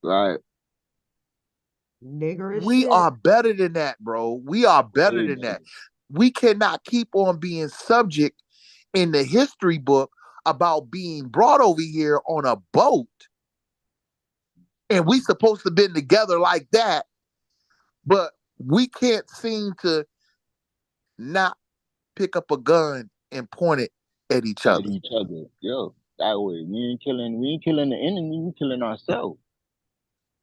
right, Nigger is We shit. are better than that, bro. We are better way than that. better. We cannot keep on being subject in the history book about being brought over here on a boat, and we supposed to been together like that, but we can't seem to not pick up a gun and point it at each At other. each other. Yo, that way. We ain't killing the enemy, we killing ourselves.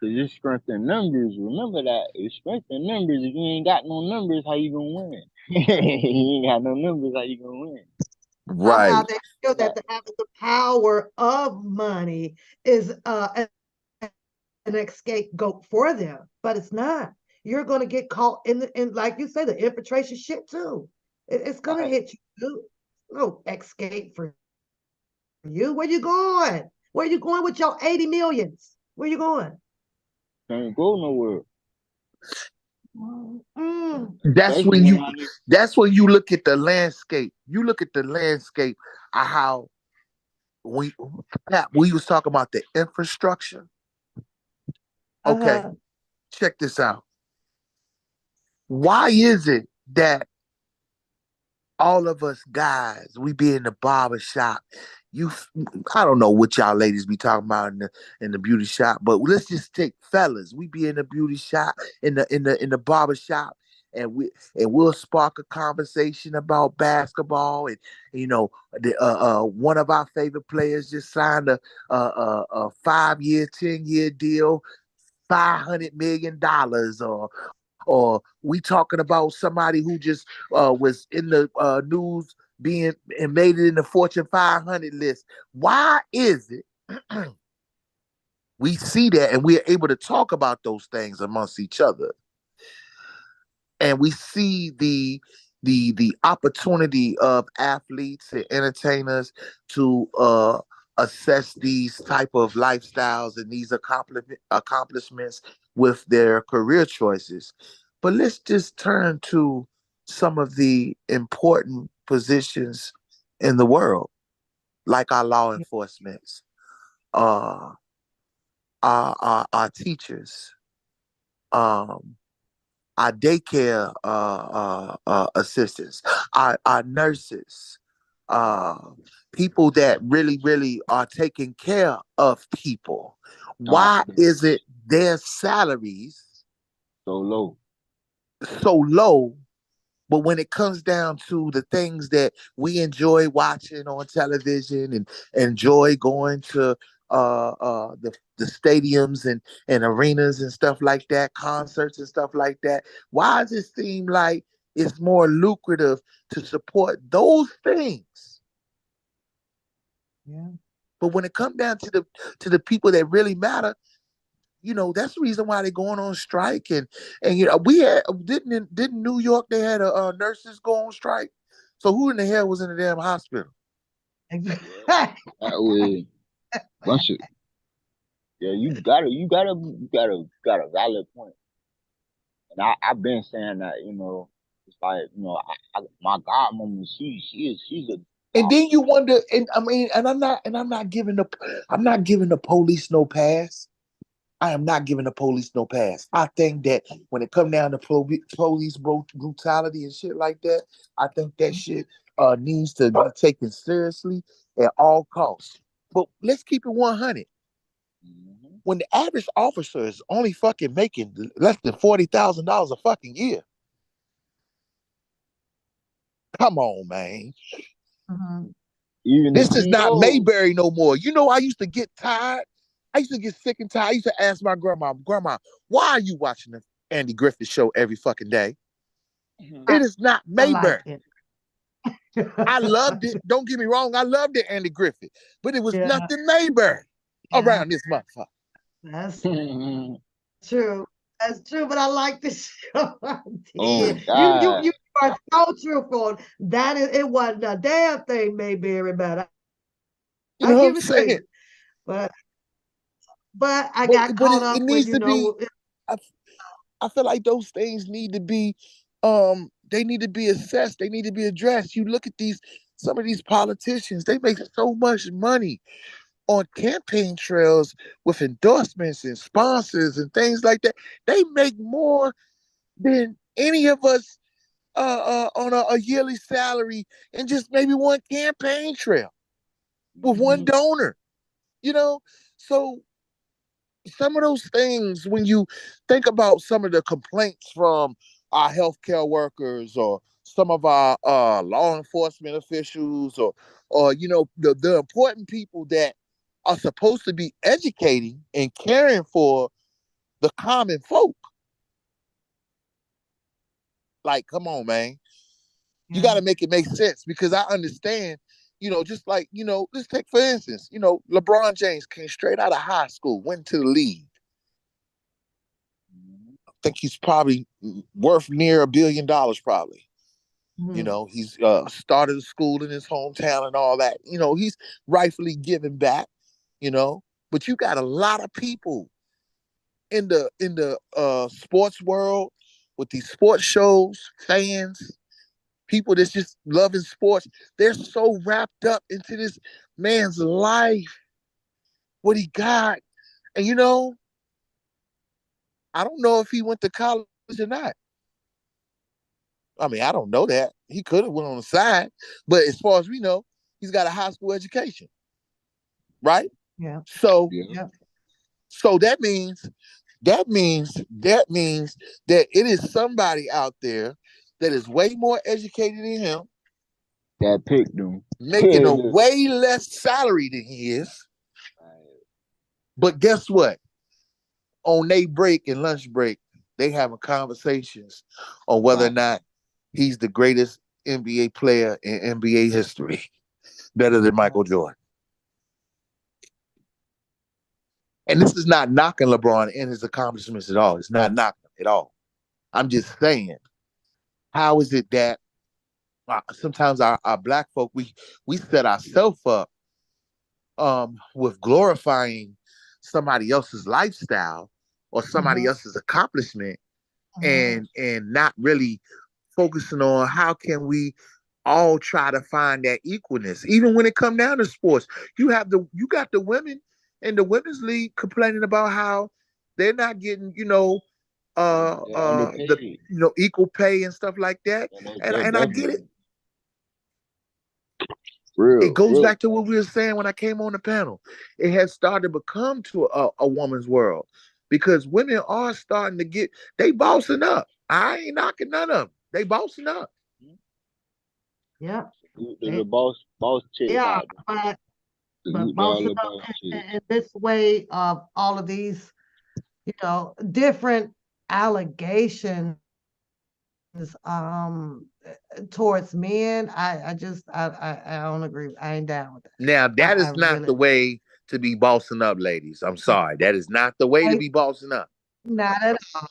Cause it's strength in numbers. Remember that. It's strength in numbers. If you ain't got no numbers, how you gonna win? You ain't got no numbers, how you gonna win? Somehow Right. they feel that That, the having the power of money is an escapegoat for them, but it's not. You're going to get caught in like you say the infiltration shit too. It's going to right. hit you too. No escape for you. Where you going? Where you going with your 80 millions? Where you going? Can't go nowhere. Mm. That's Especially when when you I need that's when you look at the landscape. You look at the landscape of how we Pat, we was talking about the infrastructure. Okay, Uh-huh. check this out. Why is it that all of us guys, we be in the barber shop? You, I don't know what y'all ladies be talking about in the beauty shop, but let's just take fellas. We be in the beauty shop, in the barber shop, and we'll spark a conversation about basketball, and one of our favorite players just signed a 5 year, 10 year deal, $500 million, or we talking about somebody who just was in the news being and made it in the Fortune 500 list. Why is it we see that and we're able to talk about those things amongst each other, and we see the opportunity of athletes and entertainers to assess these type of lifestyles and these accomplishments with their career choices? But let's just turn to some of the important positions in the world, like our law enforcement, uh our teachers, um our daycare assistants, our nurses, uh, people that really, really are taking care of people. Why doctors is it their salaries so low. so low? But when it comes down to the things that we enjoy watching on television and enjoy going to the stadiums and arenas and stuff like that, concerts and stuff like that, why does it seem like it's more lucrative to support those things? Yeah. But when it comes down to the people that really matter, that's the reason why they're going on strike. And we had didn't New York, they had nurses go on strike. So who in the hell was in the damn hospital? Yeah. That way, bunch of yeah, you got a valid point. And I've been saying that, it's like, my godmama, she's a And doctor. then you wonder, and I mean, I'm not giving the police no pass. I am not giving the police no pass. I think that when it come down to police brutality and shit like that, I think that shit needs to be taken seriously at all costs. But let's keep it 100. Mhm. When the average officer is only fucking making less than $40,000 a fucking year, come on, man. Mhm. Even the This is not CEO, Mayberry no more. I used to get tired. I used to get sick and tired. I used to ask my grandma, why are you watching the Andy Griffith show every fucking day? It is not I like Mayberry. it. I loved it. Don't get me wrong. I loved it, Andy Griffith, but it was Yeah, nothing Mayberry yeah, around this motherfucker. that's true. That's true, but I like the show. I Oh did. God. You are so truthful. That is, it wasn't a damn thing, Mayberry, but You I know what give I'm it to saying? you. But I But got but caught it up with, needs to be. I, I feel like those things need to be they need to be assessed, they need to be addressed. You look at these some of these politicians, they make so much money on campaign trails with endorsements and sponsors and things like that. They make more than any of us on a yearly salary and just maybe one campaign trail with one Mhm. donor, you know? So some of those things, when you think about some of the complaints from our healthcare workers or some of our law enforcement officials or the important people that are supposed to be educating and caring for the common folk, like, come on, man, you got Yeah. to make it make sense because I understand. Just like, let's take for instance, LeBron James came straight out of high school, went to the league. Think he's probably worth near $1 billion, probably. Mhm. He's started a school in his hometown and all that. He's rightfully giving back. You know, but you got a lot of people in the sports world with these sports shows, fans, people that's just loving sports. They're so wrapped up into this man's life, what he got, and I don't know if he went to college or not. I mean, I don't know that. He could have went on the side, but as far as we know, he's got a high school education, right? Yeah. So, Yeah. Yeah. so that means that it is somebody out there that is way more educated than him, That picked them. making a way less salary than he is. But guess what? On their break and lunch break, they having conversations on whether or Right. not he's the greatest NBA player in NBA history, better than Michael Jordan. And this is not knocking LeBron and his accomplishments at all. It's not knocking at all. I'm just saying, how is it that sometimes our black folk we set ourselves up with glorifying somebody else's lifestyle or somebody Mhm. else's accomplishment Mhm. and not really focusing on how can we all try to find that equalness. Even when it come down to sports, you got the women in the women's league complaining about how they're not getting They're the underpaid. equal pay and stuff like that. And And I get it. It real, goes real. back to what we were saying when I came on the panel. It has started to become to a woman's world because women are starting to they bossing up. I ain't knocking none of them. They bossing up. Yeah. There's a boss chick Yeah. out there. But There are bossing little up boss chicks. in this way of all of these, different allegations um towards men, I don't agree. I ain't down with that. Now that I is not really the way to be bossing up, ladies. I'm sorry. That is not the way to ain't be bossing up. not at all.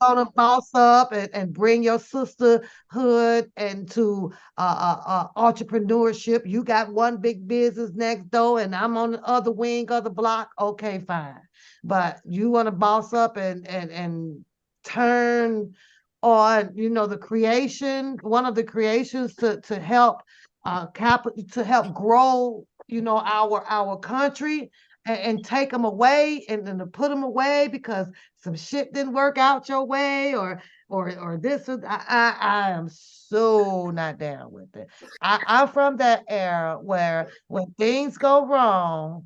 Gonna boss up and bring your sisterhood into entrepreneurship. You got one big business next door, and I'm on the other wing of the block. Okay, fine. But you want to boss up and turn on, the creation, one of the creations to help to help grow, our country and take them away and to put them away because some shit didn't work out your way or this I am so not down with it. I'm from that era where when things go wrong,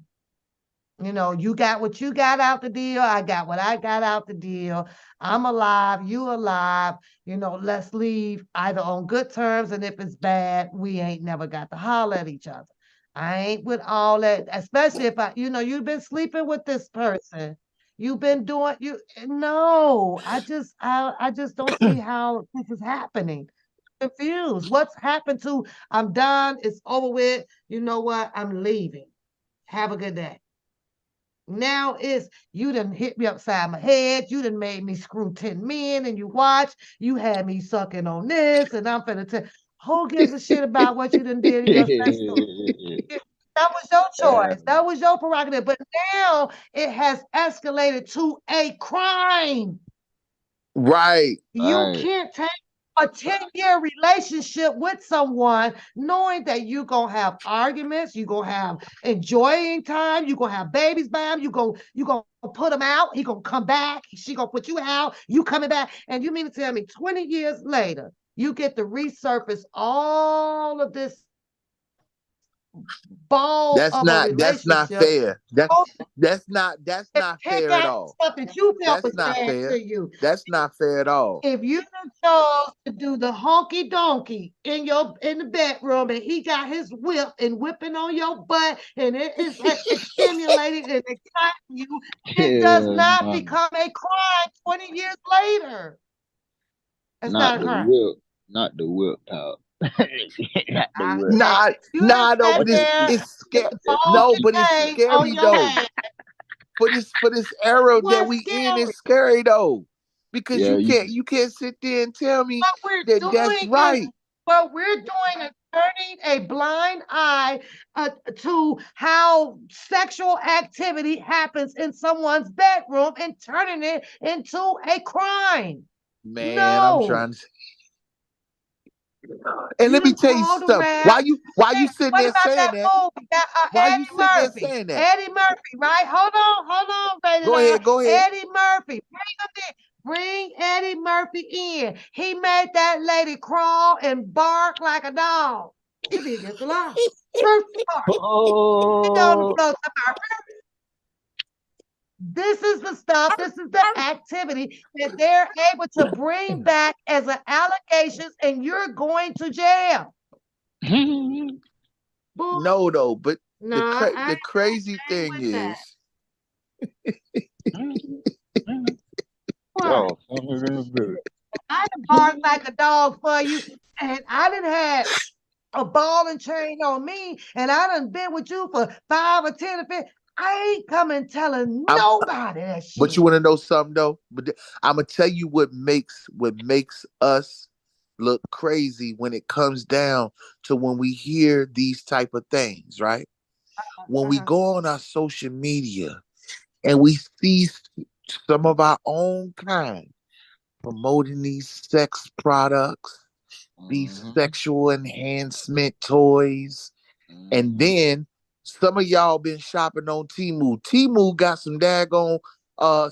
you got what you got out the deal, I got what I got out the deal. I'm alive, you alive, let's leave either on good terms, and if it's bad, we ain't never got to holler at each other. I ain't with all that, especially if you've been sleeping with this person You've been doing you no. I just don't see how this is happening. Confused. What's happened to I'm done, it's over with. You know what? I'm leaving. Have a good day. Now it's you done hit me upside my head. You done made me screw 10 men and you watch. You had me sucking on this, and I'm finna tell who gives a shit about what you done did in your sexual? That was your choice. That was your prerogative. But now it has escalated to a crime. Right. You Right. can't take a 10-year relationship with someone knowing that you're going to have arguments, you're going to have enjoying time, you're going to have babies by him, you're going to put him out, he going to come back, she going to put you out, you coming back. And you mean to tell me 20 years later, you get to resurface all of this ball That's of a not relationship? fair. That's not Take fair at out all. stuff that you felt That's was not bad fair. to you. That's not fair at all. If you chose to do the honky donkey in the bedroom and he got his whip and whipping on your butt and it is stimulating and exciting you, it does Hell not nah. become a crime 20 years later. It's not Not a the crime. whip. Not the whip, pal. Not the whip. Nah, no, but there it's with scary. the ball No, and but it's chain on scary your though. hand. For this era that What's we in, scary? it's scary though. Because Yeah, you can't sit there and tell me What we're that that's doing right. is what we're doing is turning a blind eye to how sexual activity happens in someone's bedroom and turning it into a crime. Man, I'm No, trying to. And you let me done tell you called a something. rap. Why you sitting What there about saying that that? movie? That Why you Eddie sitting there Murphy. saying that? Eddie Murphy, right? Hold on, Go baby. ahead, go ahead. Eddie Murphy. Bring him in. Bring Eddie Murphy in. He made that lady crawl and bark like a dog. To be against the law. True story. He on the Oh, floor tomorrow. This is the stuff, this is the activity that they're able to bring back as an allegations, and you're going to jail. Boy, No, though, but no, the crazy ain't thing with that. What? yo, something in the building. I done barked like a dog for you, and I done had a ball and chain on me, and I done been with you for 5 or 10 or 15. I ain't coming telling I'm, nobody that but shit. you want to know something though? I'm gonna tell you what makes us look crazy when it comes down to when we hear these type of things, right? When we go on our social media and we see some of our own kind promoting these sex products, these sexual enhancement toys, and then some of y'all been shopping on Temu. Temu got some daggone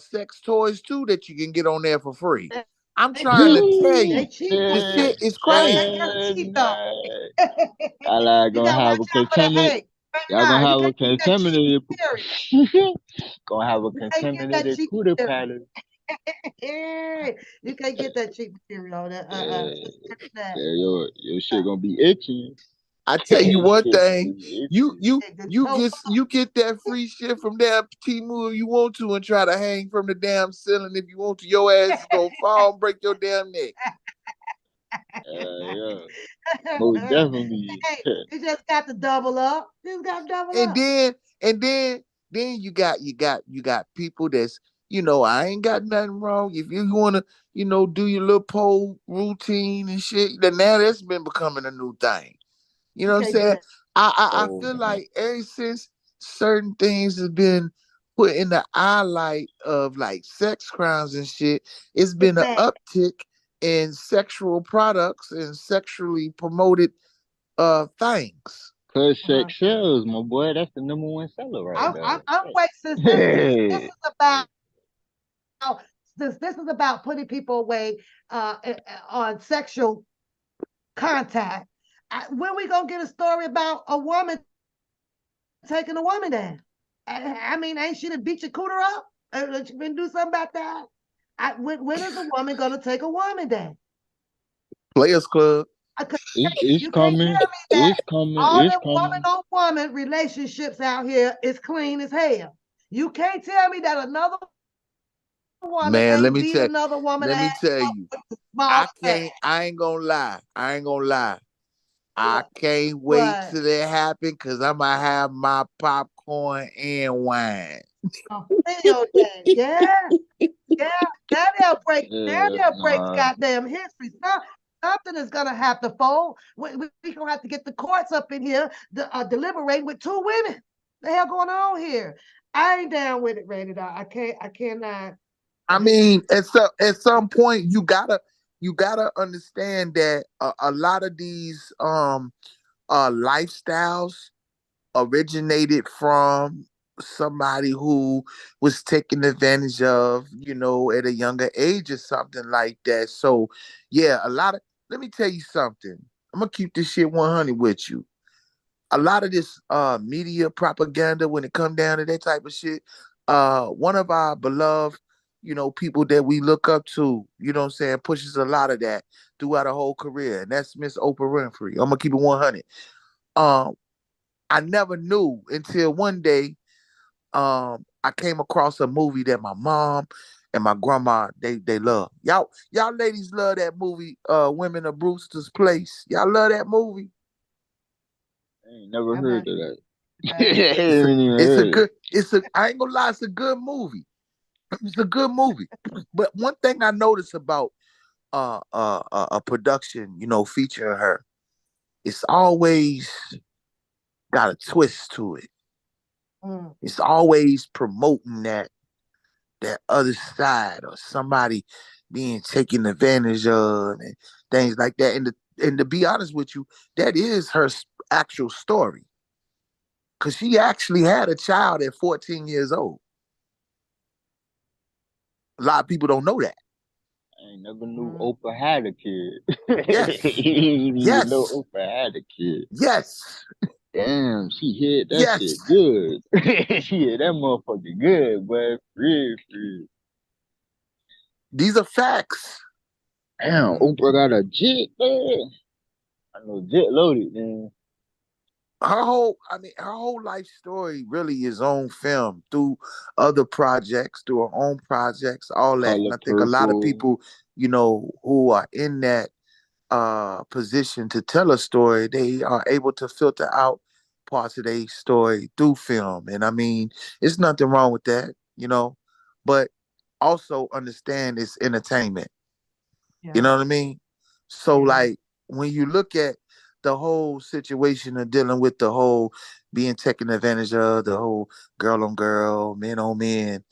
sex toys too that you can get on there for free. I'm trying to tell They you, cheap the though. shit is They crazy. just cheap though. I You gonna gotta have watch a out for that. contaminant. Hey, Y'all gonna you have a can't get that cheap contaminated. material. Gonna have a You can't get that contaminated cheap cooter material. pattern. You can't get that cheap material. Yeah, That. your shit gonna be itching. I tell you Your one shit gonna thing, be you itching. you The you toe get you get that free shit from damn Temu if you want to and try to hang from the damn ceiling if you want to. Your ass is gonna fall and break your damn neck. Yeah, most definitely. Hey, you just got to double up. You got to double And up. then and then then you got people that's I ain't got nothing wrong if you want to do your little pole routine and shit. Then now that's been becoming a new thing. You know You what I'm can't do saying? that. I Oh feel man. like ever since certain things have been put in the eye light of like sex crimes and shit, it's It's been an bad. uptick in sexual products and sexually promoted things. Cause Uh-huh. sex sells, my boy. That's the number one seller right I'm there. wait since this is about this is about putting people away on sexual contact. When we gonna get a story about a woman taking a woman down? I mean, ain't she to beat your cooter up? You been do something about that? When is a woman gonna take a woman down? Players Club. It's You can't coming. tell me that It's coming. all It's the woman coming. on woman relationships out here is clean as hell. You can't tell me that another wanna Man, beat another woman let me ass tell up you, with a small ass. I ain't gonna lie. I ain't gonna lie. I What? can't wait What? till it happen because I'm gonna have my popcorn and wine. Oh, hell yeah. Yeah. Yeah. Now they'll break Nah. goddamn history. Something is gonna have to fold. We gonna have to get the courts up in here deliberating with two women. The hell going on here? I ain't down with it, Rated R. I cannot. I mean, at some point you gotta understand that a lot of these lifestyles originated from somebody who was taken advantage of, at a younger age or something like that. So, yeah, let me tell you something. I'm gonna keep this shit 100 with you. A lot of this media propaganda when it come down to that type of shit, one of our beloved, people that we look up to, you know what I'm saying, pushes a lot of that throughout her whole career, and that's Miss Oprah Winfrey. I'm gonna keep it 100. Um, I never knew until one day I came across a movie that my mom and my grandma they love. Y'all ladies love that movie, Women of Brewster's Place. Y'all love that movie. I ain't never I'm heard not of that. I bad. ain't even It's a heard it. good, I ain't gonna lie, it's a good movie. It's a good movie. But one thing I noticed about a production, featuring her, it's always got a twist to it. Mm. It's always promoting that other side or somebody being taken advantage of and things like that. And to be honest with you, that is her actual story. Cause she actually had a child at 14 years old. A lot of people don't know that. I ain't never knew Mm. Oprah had a kid. Yes. Didn't even know Yes. Oprah had a kid. Yes. Damn, she hit that Yes. shit good. She hit that motherfucker good, boy. Free. These are facts. Damn, Oprah got a jet, man. I know jet loaded, man. Her whole life story really is on film through other projects, through her own projects, all that. Color And I think a lot of purple. people, who are in that position to tell a story, they are able to filter out parts of their story through film. And I mean, it's nothing wrong with that, but also understand it's entertainment. You Yeah. know what I mean? So Yeah. like when you look at the whole situation of dealing with the whole being taken advantage of, the whole girl on girl, men on men,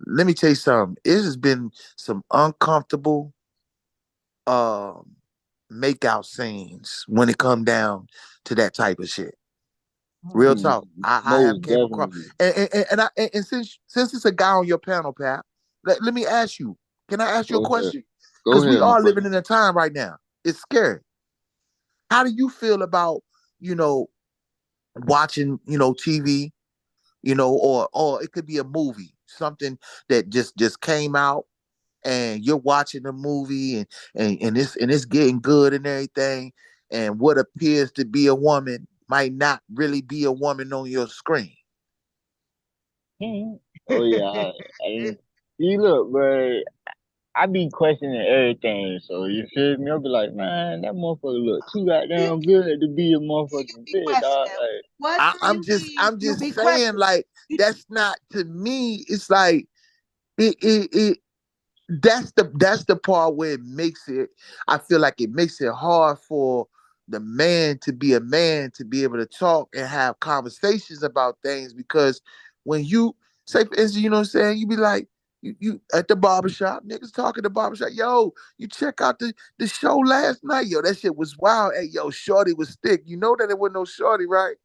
let me tell you something. It has been some uncomfortable um make out scenes when it come down to that type of shit. Real Mm. talk. I have Most came across, definitely. and since it's a guy on your panel, Pat, let me ask you. Can I ask you a Go ahead. question? Go Because we ahead, my are brother. living in a time right now. It's scary. How do you feel about you know watching TV, or it could be a movie, something that just came out, and you're watching the movie, and it's getting good and everything, and what appears to be a woman might not really be a woman on your screen. Oh yeah, I see. Look, bro. I be questioning everything, so you feel me? I'll be like, man, that motherfucker look too You goddamn good to be a motherfucking be bitch, dog. questioning. Like, What do I'm you just mean I'm you just be saying, questioning? like, that's not, to me, it's like it that's the part where it makes it, I feel like it makes it hard for the man to be a man, to be able to talk and have conversations about things. Because when you say, for instance, you know what I'm saying, you be like, you at the barbershop, niggas talking at the barbershop, yo, you check out the show last night, yo, that shit was wild. Hey, yo, shorty was thick. You know that it wasn't no shorty, right?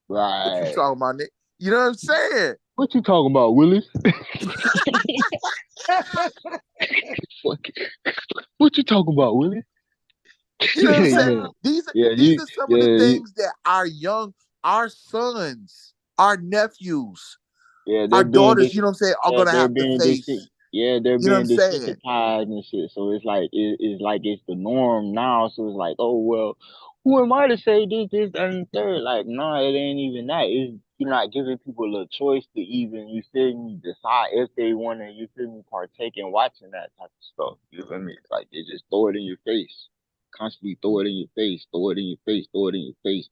What you right. talking about, Nick? You know what I'm saying? What you talking about, Willis? Fuck. What you talking about, Willis? You know what I'm saying? Yeah. These are Yeah, these are some of the you, things that our sons, our nephews, yeah, our they're being daughters, you know what I'm saying, are gonna have to face. they're You know what being I'm saying? desensitized and shit. So it's like it's like it's the norm now. So it's like, oh well, who am I to say this, and the third? Like, no, it ain't even that. you're not giving people a choice to even, you feel me, decide if they want to, you feel me, partake in watching that type of stuff. You feel me? Like they just throw it in your face. Constantly throw it in your face, throw it in your face, throw it in your face.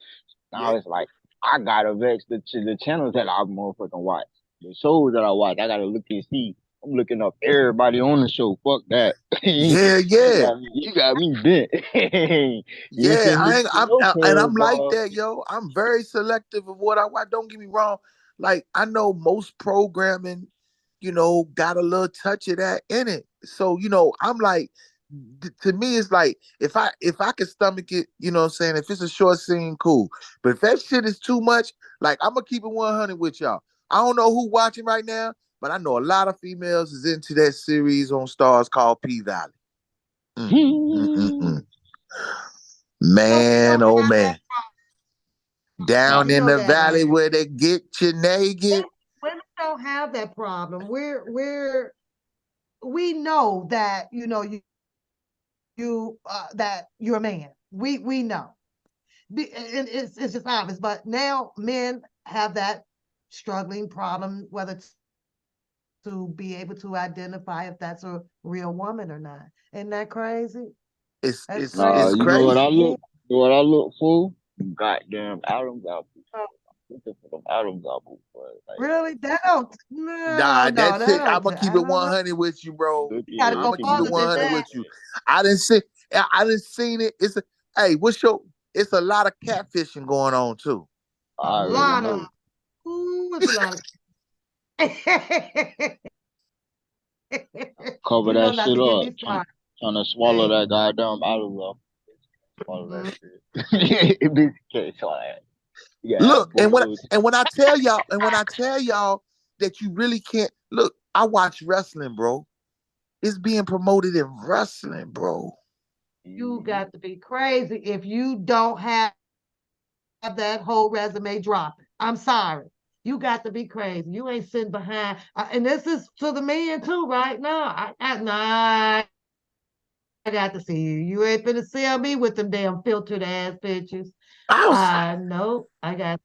Yeah. Now it's like I gotta vex the channels that I motherfucking watch, the shows that I watch. I gotta look and see. I'm looking up everybody on the show. Fuck that. Yeah, yeah. You got me bent. You Yeah, feel me? and Okay, I'm like bro. that, yo. I'm very selective of what I watch. Don't get me wrong. Like I know most programming, got a little touch of that in it. So, I'm like, to me, it's like if I can stomach it, you know what I'm saying? If it's a short scene, cool. But if that shit is too much, like I'm gonna keep it 100 with y'all. I don't know who watching right now, but I know a lot of females is into that series on Stars called P Valley. Mm. Man, oh man. Down You in know the that, valley where they get you naked. women don't have that problem. We know that, that you're a man. We know. And it's just obvious. But now men have that struggling problem, whether it's to be able to identify if that's a real woman or not. Isn't that crazy? It's That's it's Nah, crazy. it's you know what I crazy. look, you know what I look for? Goddamn Adam's apple. Oh, Looking for them Adam's apples, boy. Like, really? That don't, no, Nah, no, that's that it. don't, I'm gonna keep I it don't know. 100 with you, bro. You gotta I'm go gonna keep it farther than 100 that. with you. I didn't see. I didn't seen it. Hey, what's your? It's a lot of catfishing going on too. A I already lot of, know. ooh, it's a lot of. Cover You know that not shit to get up. me started. Trying to swallow Hey, that goddamn Adam's apple. Swallow that mhm. shit. It be can't swallow that. You gotta have Look, and when bullshit. and when I tell y'all, that you really can't look, I watch wrestling, bro. It's being promoted in wrestling, bro. You Mhm. got to be crazy if you don't have that whole resume dropping. I'm sorry. You got to be crazy. You ain't sitting behind. And this is to the men too, right? No, nah, I got to see you. You ain't finna sell me with them damn filtered ass pictures. I was No, I got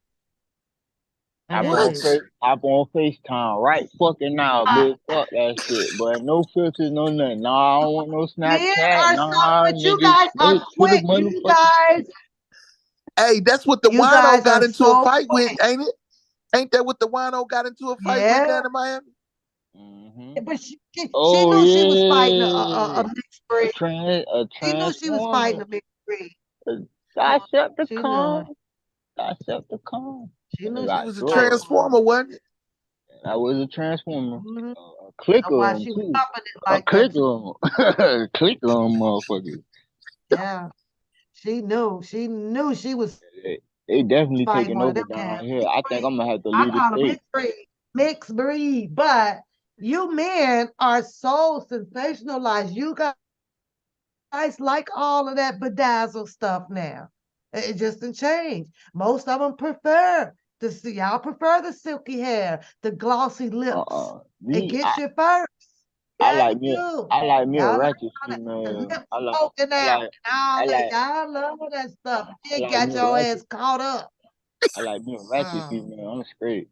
what? to. Hop on FaceTime right fucking now, Uh, bitch. Fuck that shit. But no filters, no nothing. Nah, I don't want no Men Snapchat. are so, Nah, but you nigga. guys are Straight to the quick. motherfucking Hey, that's what the You wino guys got are into a so fight with, quick. ain't it? Ain't that what the wino got into a fight with Yeah, down in Miami? hmm. but she Oh knew she was fighting yeah. a mixed breed. A She knew she was fighting transformer. a mixed breed. She knew. Decepticon. Decepticon. She They knew she He got was was a drugs. fighting one. transformer, wasn't it? That was a transformer. Mhm. A That's clicker why on she was too. humping it A like that too. clicker on. Clicker on motherfuckers. Yeah, she knew. She knew she was They definitely fighting taking one of over them down cats. here. Mixed I think breed. I'm gonna have to I leave the call them state. mixed breed. Mixed breed. But you men are so sensationalized. You guys like all of that bedazzle stuff now. It just didn't change. Most of them prefer y'all prefer the silky hair, the glossy lips. It Me, gets you first. I Yeah, like you me. do. I like me a Y'all like ratchet all that. The female. lips poking I out like and all I that. like Y'all love that stuff. I You like got me a your ratchet. ass caught up. I like me a ratchet Mm. female. I'm straight.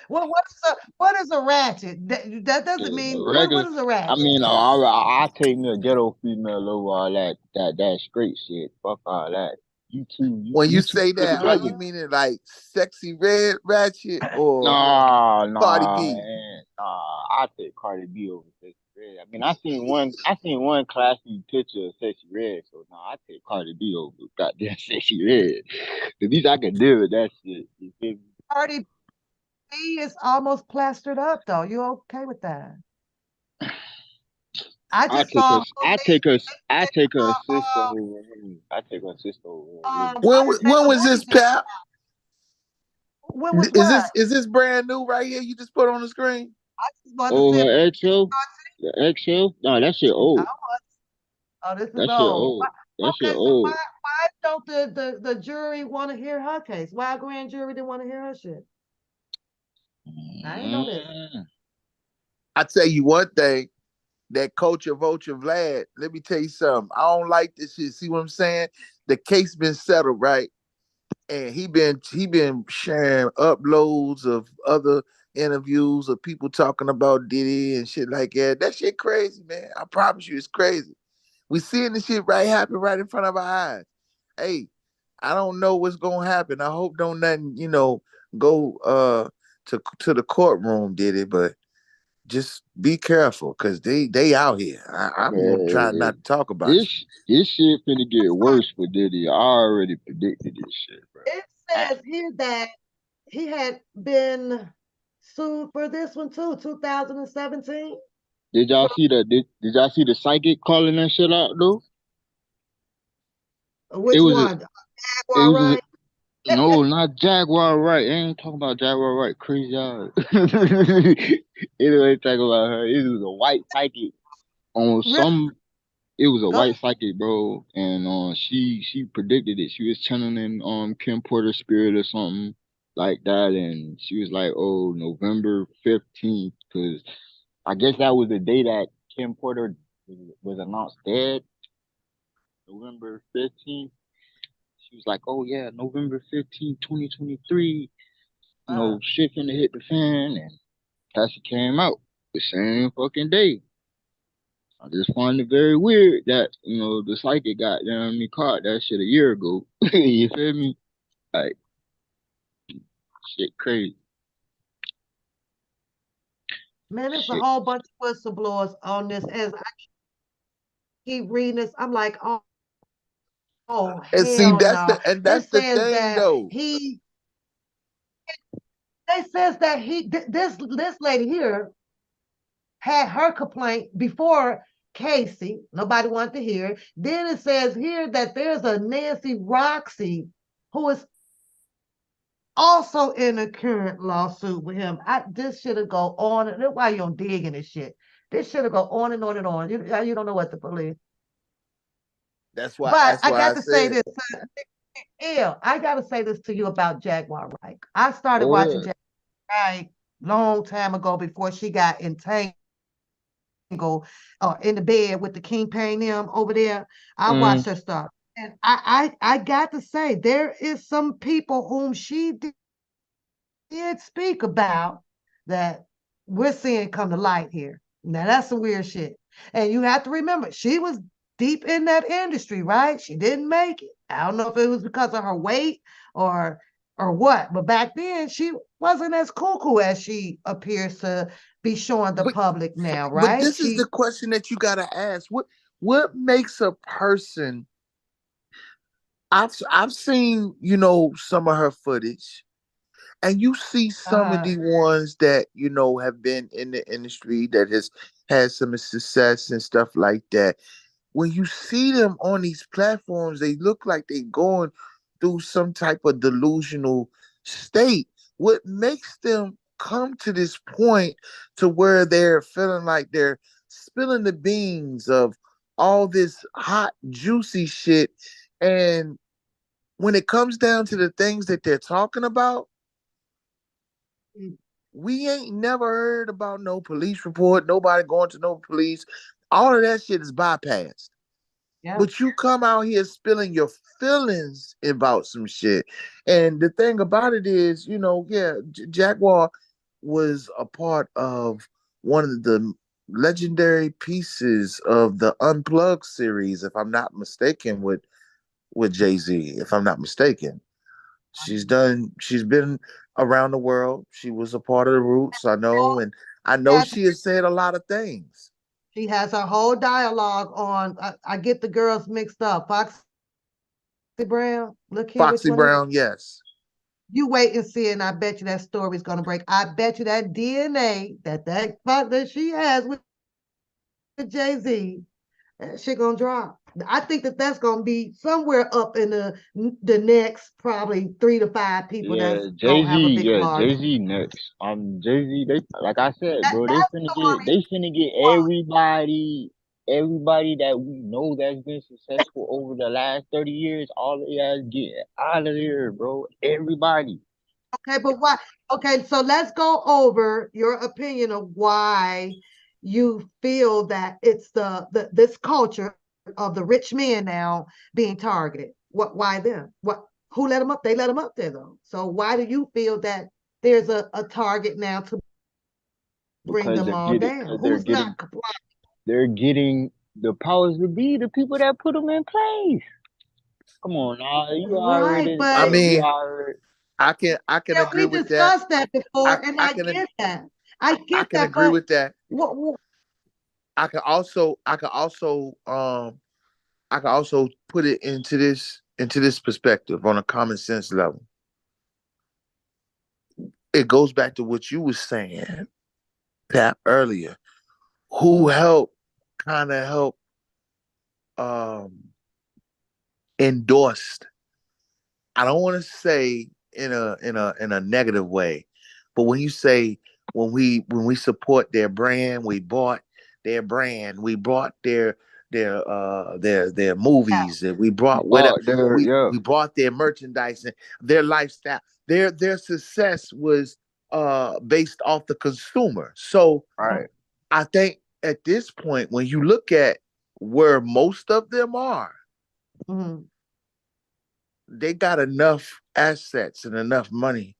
Well, what is a ratchet? That doesn't mean what Regular. is a I ratchet? mean, I take me a ghetto female over all that straight shit. Fuck all that. When you You two say put that, are together. you meaning like sexy red ratchet or Cardi Nah, B? man. Nah, I take Cardi B over Sexy Red. I mean, I seen one classy picture of Sexy Red, so nah, I take Cardi B over goddamn Sexy Red. At least I can deal with that shit. You feel me? Cardi B is almost plastered up though. You okay with that? I I just take her, saw a I movie. take her, I take her Uh, sister over him. I take her sister over him. there's When a was movie this, just Pap? when was Is what? this brand new right here? You just put on the screen? I just wanted to Oh, see if her XL, the XL. No, that shit I old. was. Oh, this is That shit old. old. That shit Okay, so old. why don't the jury want to hear her case? Why a grand jury didn't want to hear her shit? I ain't know this. Mm. I tell you one thing, that Culture Vulture Vlad, let me tell you something. I don't like this shit. See what I'm saying? The case been settled, right? and he been sharing uploads of other interviews of people talking about Diddy and shit like that. That shit crazy, man. I promise you, it's crazy. We seeing this shit right happen right in front of our eyes. Hey, I don't know what's gonna happen. I hope don't nothing, go to the courtroom, Diddy, but just be careful because they out here. I'm gonna try Man, not to talk about you. this shit finna get worse for Diddy. I already predicted this shit, bro. It I- says here that he had been sued for this one too, 2017. Did y'all see that? Did y'all see the psychic calling that shit out though? It Which was a, one? it Jaguar, was right? no, not Jaguar Wright. I ain't talking about Jaguar Wright. Crazy eyes. Anyway, talking about her. It was a white psychic on Really? some. It was a Go ahead. white psychic, bro, and she predicted it. She was channeling Kim Porter's spirit or something like that, and she was like, "Oh, November 15th," because I guess that was the day that Kim Porter was announced dead. November 15th. She was like, "Oh yeah, November 15th, 2023. Shit finna hit the fan," and Cassie came out the same fucking day. I just find it very weird that, the psychic got me caught that shit a year ago. You feel me? Like, shit crazy. Man, there's a Shit. whole bunch of whistleblowers on this. As I keep reading this, I'm like, oh And see, hell no. It that's the says thing that though. this lady here had her complaint before Casey. Nobody wanted to hear it. Then it says here that there's a Nancy Roxy who is also in a current lawsuit with him. This should have go on. That's why you don't dig in this shit. This should have go on and on and on. You don't know what to believe. But That's I why I got to say said this, I got to say this to you about Jaguar Wright. I started Go watching ahead. Jaguar Wright long time ago before she got entangled in the bed with the King Payne them over there. I Mm, watched her stuff. And I got to say, there is some people whom she did speak about that we're seeing come to light here. Now that's some weird shit. And you have to remember, she was deep in that industry, right? She didn't make it. I don't know if it was because of her weight or what, but back then she wasn't as cuckoo as she appears to be showing the but public now, but right? this is the question that you gotta ask. What makes a person I've seen, some of her footage, and you see some of uh, the ones that, have been in the industry that has had some success and stuff like that. When you see them on these platforms, they look like they going through some type of delusional state. What makes them come to this point to where they're feeling like they're spilling the beans of all this hot, juicy shit. And when it comes down to the things that they're talking about, we ain't never heard about no police report, nobody going to no police. All of that shit is bypassed. yeah. But you come out here spilling your feelings about some shit. And the thing about it is, yeah, Jaguar was a part of one of the legendary pieces of the Unplugged series, if I'm not mistaken, with Jay-Z, if I'm not mistaken. She's been around the world. She was a part of the Roots, I know, and I know Has she has said a lot of things. She has her whole dialogue on. I get the girls mixed up. Foxy Brown. Look here, which Foxy one is it? Brown, yes. You wait and see, and I bet you that story's gonna break. I bet you that DNA that she has with Jay-Z, that shit gonna drop. I think that's gonna be somewhere up in the next probably 3 to 5 people yeah, that's gonna have a big large. Jay Z next. Jay Z. They like I said, bro. That They finna get story. everybody that we know that's been successful over the last 30 years. All of y'all get out of here, bro. Everybody. Okay, but why? Okay, so let's go over your opinion of why you feel that it's this culture of the rich men now being targeted. Why them? Who let them up? They let them up there though. So why do you feel that there's a target now to bring because them all down? Who's not complying? they're getting the powers to be, the people that put them in place. Come on now, Right, I but you mean, already, I can yeah, agree we with that. discussed that before, and I I can get that. I I get can that, agree but with that. what I can also put it into this perspective on a common sense level. It goes back to what you were saying, Pat, earlier. Who helped kind of help um endorsed, I don't want to say in a negative way, but when you say when we support their brand, we bought their brand, we brought their movies, and we brought whatever, bought their, yeah, we brought their merchandise and their lifestyle. Their success was based off the consumer. So right. I think at this point, when you look at where most of them are, Mhm. they got enough assets and enough money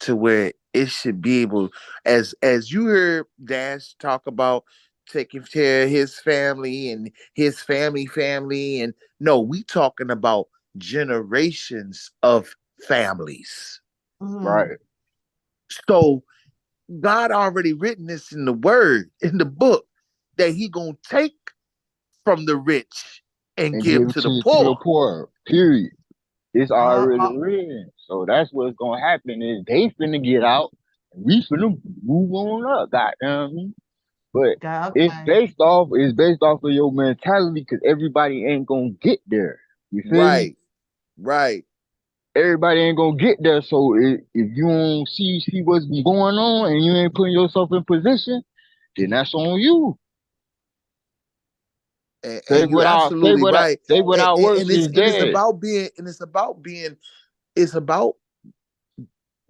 to where it should be able, as you heard Dash talk about taking care of his family and his family, and no, we talking about generations of families. Mhm. Right. So God already written this in the word, in the book, that he gonna take from the rich and And give give it to the to the poor. poor. Period. It's Uh, already uh, written. So that's what's gonna happen is they finna get out and we finna move on up, goddamn me. But okay. it's based off of your mentality because everybody ain't gonna get there. You feel me? Right, right. Everybody ain't gonna get there. So if you don't see what's going on and you ain't putting yourself in position, then that's on you. And you're absolutely right. Say without works is And it's dead. about being it's about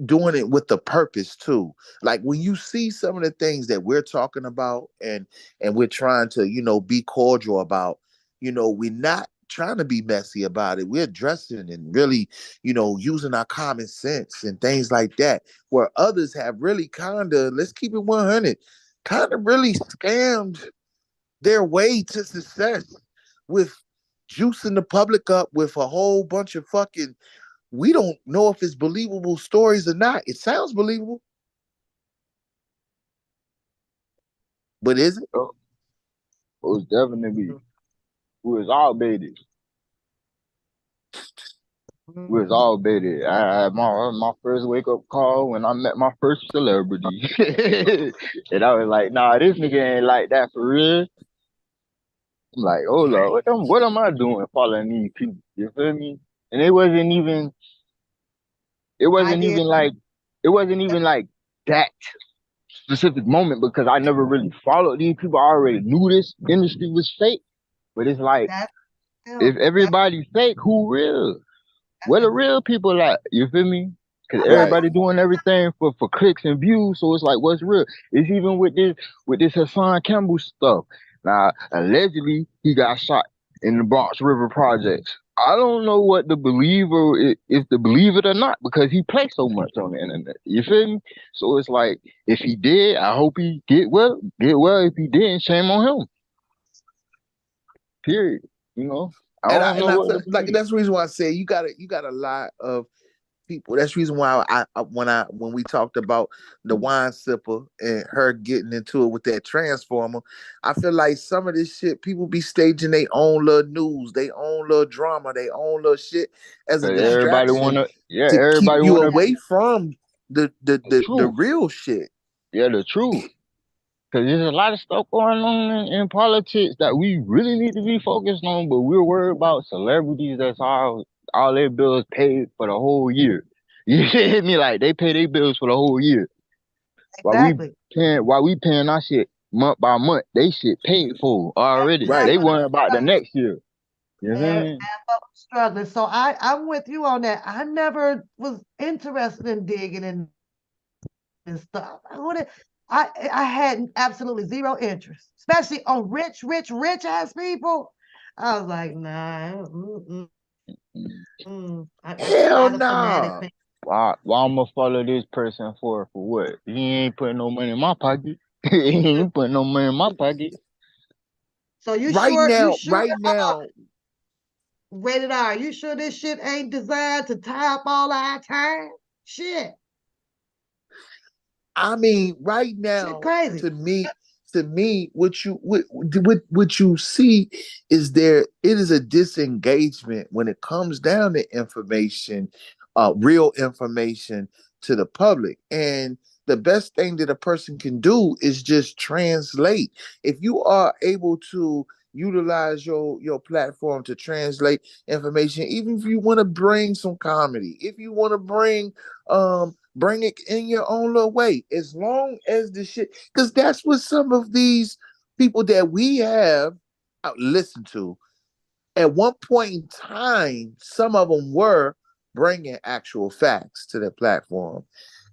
doing it with the purpose too. Like when you see some of the things that we're talking about and we're trying to, be cordial about, we're not trying to be messy about it. We're addressing and really, using our common sense and things like that. Where others have really kind of, let's keep it 100, kind of really scammed their way to success with juicing the public up with a whole bunch of fucking, we don't know if it's believable stories or not. It sounds believable, but is it? Oh, it was definitely we was all baited. We was Mhm. all baited. I had my first wake up call when I met my first celebrity, and I was like, "Nah, this nigga ain't like that for real." I'm like, "Oh Lord, what am I doing following these people?" You feel me? And I did. it wasn't even like that specific moment because I never really followed these people. I already knew this industry was fake, but it's like That if too. everybody fake, who real? Where the real people at? You feel me? Because Right. everybody doing everything for clicks and views, so it's like, what's real? It's even with this Hassan Campbell stuff. Now, allegedly, he got shot in the Bronx River projects. I don't know what to believe or if to believe it or not because he plays so much on the internet. You feel me? So it's like, if he did, I hope he get well. Get well. If he didn't, shame on him. Period. You know, I don't And know I what feel to like believe. that's the reason why I say you got a lot of people. That's the reason why when we talked about the wine sipper and her getting into it with that transformer, I feel like some of this shit people be staging their own little news, their own little drama, their own little shit as a Cause distraction to keep everybody you wanna away from the the truth. real shit. Yeah, the truth. Cause there's a lot of stuff going on in politics that we really need to be focused on, but we're worried about celebrities that's all their bills paid for the whole year. You hear me? Like they pay their bills for the whole year. exactly. While we paying our shit month by month, they shit paid for already. Right. They Half of worrying about the next year. You feel them, me? half of them struggling. So I'm with you on that. I never was interested in digging in and stuff. I had absolutely zero interest, especially on rich ass people. I was like, nah. Mm-mm. Hell I'm a fanatic nah. fan. Why I'ma follow this person for what? He ain't putting no money in my pocket. He ain't putting no money in my pocket. So you Right sure, now, right uh, now, Rated R, you sure this shit ain't designed to tie up all our time? Shit. I mean, right Shit now, crazy. to me, what you see is there. It is a disengagement when it comes down to information, real information to the public, and the best thing that a person can do is just translate. If you are able to utilize your platform to translate information, even if you want to bring some comedy, if you want to bring it in your own little way, as long as the shit, because that's what some of these people that we have listened to at one point in time, some of them were bringing actual facts to their platform,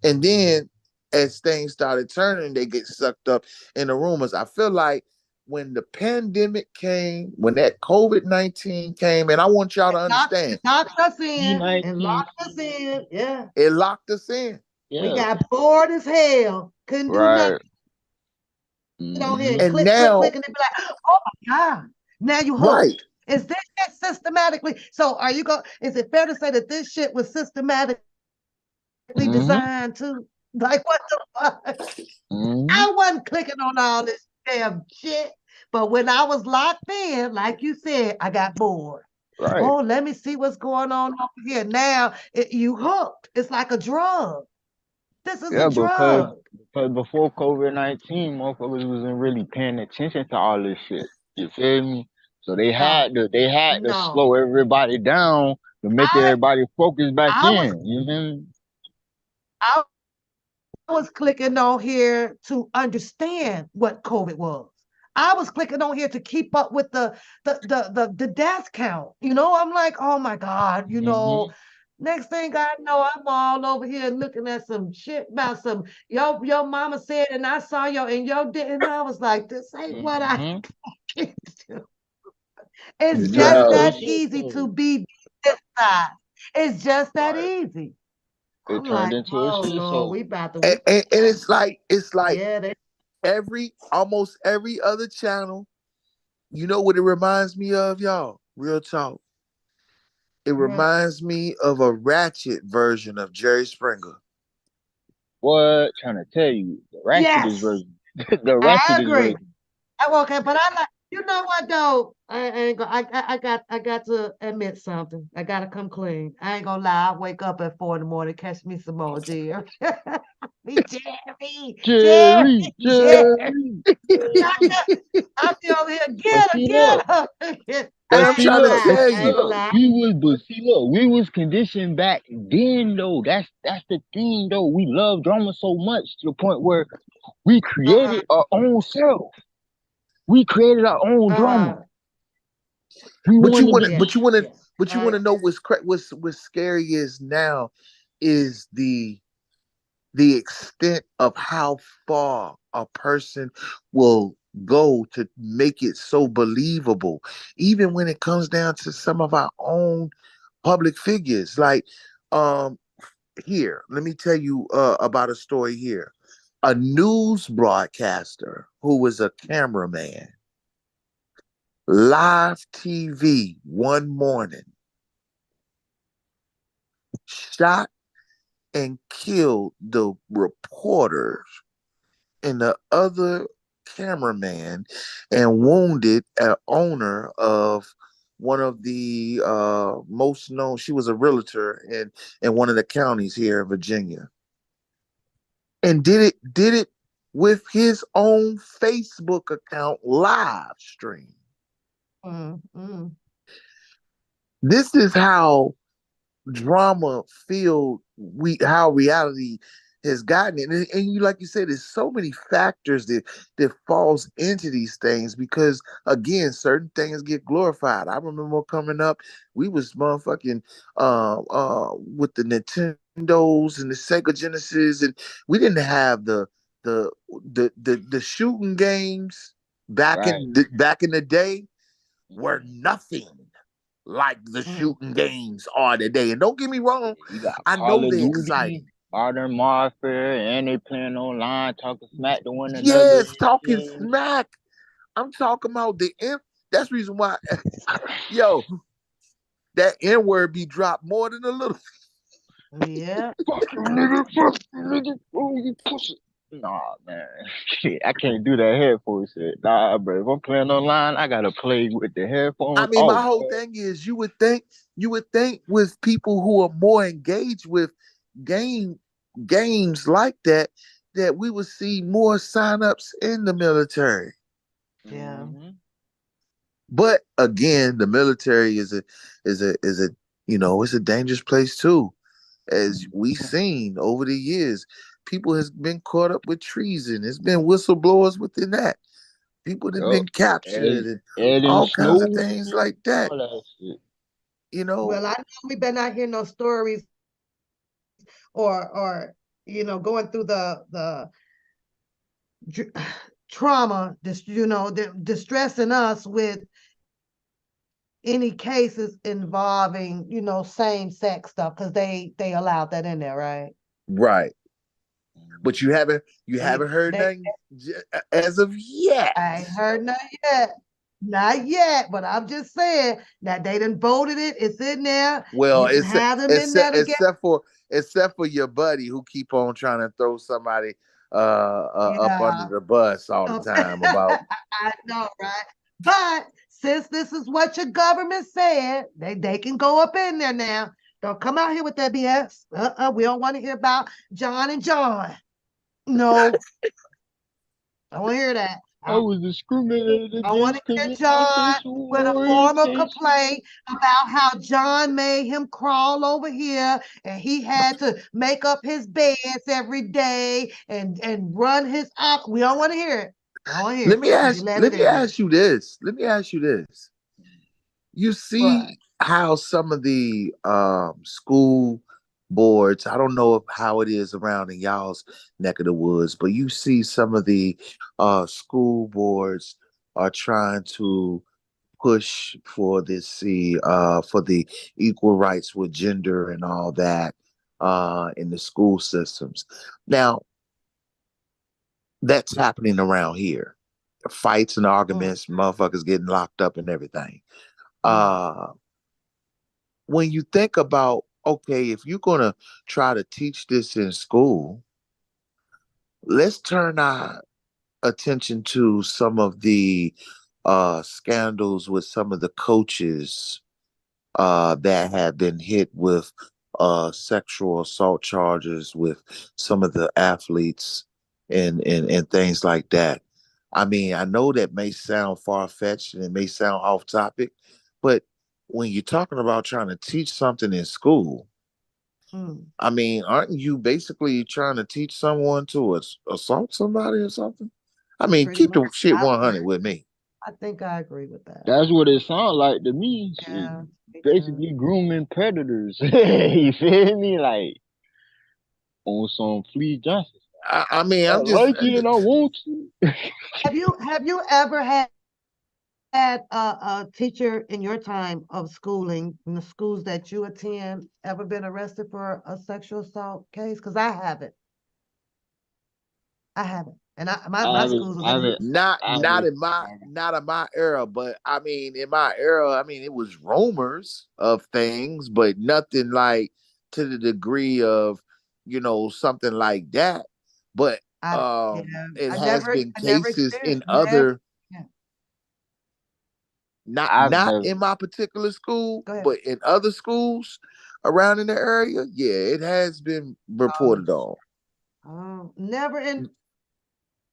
and then as things started turning, they get sucked up in the rumors. I feel like when the pandemic came, when that COVID-19 came, and I want y'all to understand, Locked us in and C19. locked us in. Yeah. it locked us in. We Yeah. got bored as hell. Couldn't do nothing Right. on here. Mm-hmm. And Click, click, now, click, and they be like, oh my God. Now you right, hooked. Is this shit systematically? So are you going, is it fair to say that this shit was systematically Mm-hmm. designed to? Like what the fuck? Mm-hmm. I wasn't clicking on all this damn shit. But when I was locked in, like you said, I got bored. Right. Oh, let me see what's going on over here. Now you hooked. It's like a drug. This is a Yeah, drug. because before COVID-19, motherfuckers wasn't really paying attention to all this shit. You feel me? So No, they had to no. slow everybody down to make I everybody focus back I was in. You feel me? I was clicking on here to understand what COVID was. I was clicking on here to keep up with the death count. I'm like, oh my God, Mm-hmm. next thing I know, I'm all over here looking at some shit about some your mama said, and I saw and yo did, and I was like, this ain't what I Mm-hmm. can do. It's It turned just into a yo, that shit easy to show. be desensitized. It's just that Right. easy. It I'm turned like, into a oh shit Lord, show. we about to and it's like yeah, they almost every other channel. You know what it reminds me of, y'all? Real talk. It what? reminds me of a ratchet version of Jerry Springer. What? Trying to tell you, the ratchetest Yes, version. The I ratchetest agree. version. Okay, but I like, you know what though? I ain't go, I got to admit something. I gotta come clean. I ain't gonna lie. I wake up at 4 in the morning, catch me some more, Jerry. Me, Jerry, Jerry, Jerry. Jerry. I'll be over here. But Get her, see, look. get her. And But I'm I ain't see, trying gonna to look, lie. but tell I see, ain't you, gonna look, lie. we was conditioned back then, though. That's the thing, though. We love drama so much to the point where we Uh-huh. created our own self. We created our own drama. Uh-huh. We but you wanted want to to, Yes. be. but you want to know what's scary is now is the extent of how far a person will go to make it so believable, even when it comes down to some of our own public figures. Like, um, here, let me tell you about a story here. A news broadcaster who was a cameraman, live TV one morning, shot and killed the reporters and the other cameraman and wounded an owner of one of the most known. She was a realtor in one of the counties here in Virginia, and did it with his own Facebook account live stream. Mm-hmm. This is how drama filled how reality has gotten it. And you, like you said, there's so many factors that falls into these things because again, certain things get glorified. I remember coming up, we was motherfucking with the Nintendos and the Sega Genesis, and we didn't have the shooting games back Right. in the day were nothing. like the Mm. shooting games are today. And don't get me wrong, You got I Call know of they're Duty, exciting. Modern Warfare, and they playing online, talking smack to one another. Yes, talking Yeah. smack. I'm talking about that's the reason why, yo, that N word be dropped more than a little. Yeah. Fuck you, nigga. Oh, you pussy. Nah, man. Shit, I can't do that headphone shit. Nah, bro. If I'm playing online, I gotta play with the I headphones mean, my off, whole bro. thing is you would think with people who are more engaged with game games like that we would see more signups in the military. Yeah. Mhm. But again, the military is a it's a dangerous place too. As we seen over the years, people has been caught up with treason. There's been whistleblowers within that. People that have Yup. been captured Ed, and Ed and all kinds of Snowden, things like that. all that shit. You know, Well, I know we better not hear no stories or going through the dr- trauma, distressing us with any cases involving, same sex stuff, because they allowed that in there, right? right? But you They haven't heard they nothing as of yet. I ain't heard nothing yet. Not yet, but I'm just saying that they done voted it. It's in there. Well, You can have them in there together. except for your buddy who keep on trying to throw somebody up under Yeah. the bus all the time about. I know, right? But since this is what your government said, they can go up in there now. Don't come out here with that BS. We don't want to hear about John and John. No, I want to hear that. I was discriminated I want to against because hear of my John sexual with a formal orientation. complaint about how John made him crawl over here and he had to make up his beds every day and run his op. We don't want to hear it. I don't want to hear it because you let Let it me in there. ask you this. Let me ask you this. You But see how some of the school boards, I don't know how it is around in y'all's neck of the woods, but you see some of the school boards are trying to push for for the equal rights with gender and all that in the school systems. Now, that's happening around here. Fights and arguments, motherfuckers getting locked up and everything. Uh when you think about, okay, if you're gonna try to teach this in school, let's turn our attention to some of the scandals with some of the coaches that have been hit with sexual assault charges with some of the athletes and things like that. I mean, I know that may sound far-fetched and it may sound off topic, but when you're talking about trying to teach something in school, I mean, aren't you basically trying to teach someone to assault somebody or something? I mean, pretty keep much, the shit 100 with me. I think I agree with that. That's what it sounds like to me. Shit. Yeah, me too. Basically grooming predators. You feel me? Like on some Flea Johnson. I mean, I I'm just like it and I want to. Have you ever had a teacher in your time of schooling in the schools that you attend ever been arrested for a sexual assault case? Because I haven't. I haven't. And my schools was I in the haven't, I haven't, I haven't. not in my era, but I mean in my era, I mean it was rumors of things, but nothing like to the degree of, something like that. But I yeah, it has been I never cases in experienced never. other, Yeah. I've not never. in my particular school, Go ahead. but in other schools around in the area, yeah, it has been reported on. Never in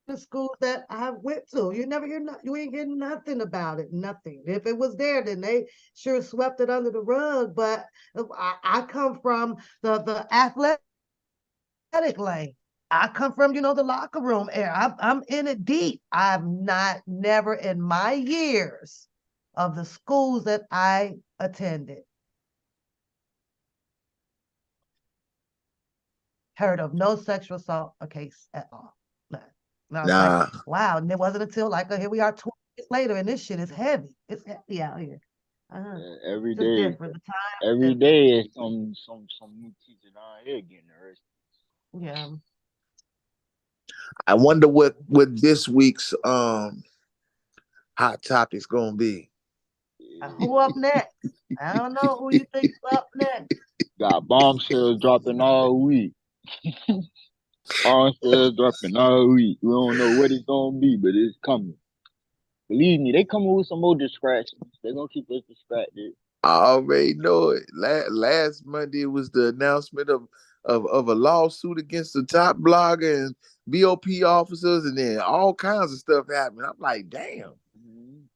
the schools that I went to. You ain't hear nothing about it. Nothing. If it was there, then they sure swept it under the rug. But I come from the athletic lane. I come from, the locker room area. I'm in it deep. I've never in my years of the schools that I attended heard of no sexual assault case at all. No. And I was like, Nah. wow. And it wasn't until here we are 20 years later, and this shit is heavy. It's heavy out here. Every Just day, different. The time is every different. day is some new teacher down here getting arrested. Yeah. I wonder what this week's hot topic's gonna be. Who up next? I don't know who you think's up next. Got bombshells dropping all week. Bombshells dropping all week. We don't know what it's gonna be, but it's coming. Believe me, they coming with some more distractions. They're gonna keep us distracted. I already know it. Last Monday was the announcement of a lawsuit against the top blogger and BOP officers, and then all kinds of stuff happened. I'm like, damn,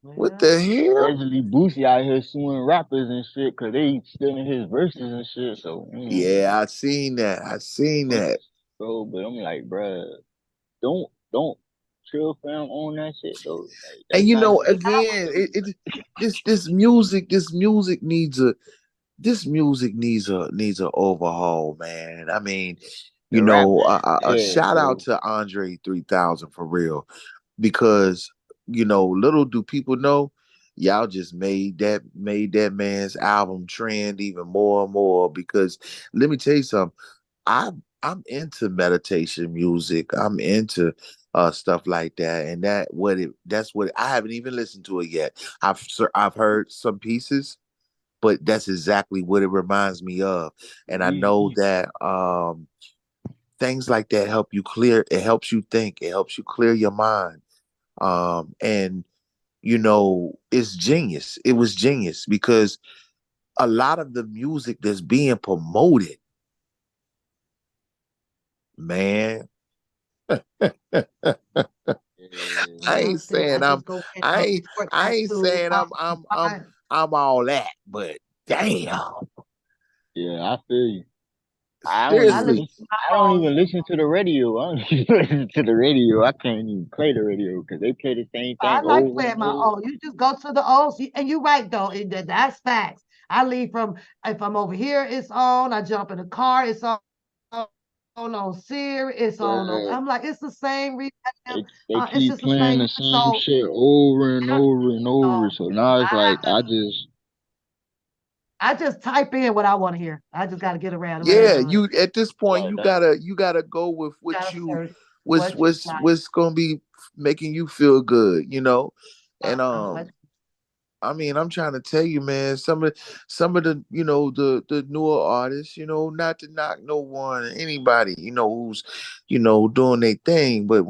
what Yeah. the hell? Allegedly, Boosie out here suing rappers and shit because they stealing his verses and shit. So, Yeah, I seen that. I seen that. bro, but I'm like, bruh, don't chill fam on that shit though. Like, And that's not even again, this music needs a overhaul, man. I mean, the rap a is dead, shout out bro. to Andre 3000 for real, because little do people know, y'all just made that man's album trend even more and more. Because let me tell you something, I'm into meditation music. I'm into stuff like that, and that's what I haven't even listened to it yet. I've heard some pieces, but that's exactly what it reminds me of. And I know We that things like that help you clear. It helps you think. It helps you clear your mind. And it's genius. It was genius because a lot of the music that's being promoted, man. I Yeah, ain't saying I I'm just go in I and ain't support I that ain't too. saying I'm all that, but damn. yeah, I feel you. I don't I even listen Seriously. to listen. I my don't own. even listen to the radio. I don't even listen to the radio. I can't even play the radio because they play the same thing I like over playing and my over. own. You just go to the old, and you're right though. That's facts. I leave from if I'm over here, it's on. I jump in the car, it's on Siri, it's on. But I'm like, it's the same repetitive. they It's keep just the playing same. the same So, shit over and I, over and over. so So now it's I like have to. I just type in what I want to hear. I just got to get around the Yeah, radio. you at this point like you that. gotta go with Got to search what's what you what's like. what's gonna be making you feel good. And What I mean, I'm trying to tell you, man, some of the, the newer artists, not to knock no one, anybody, who's, doing their thing, but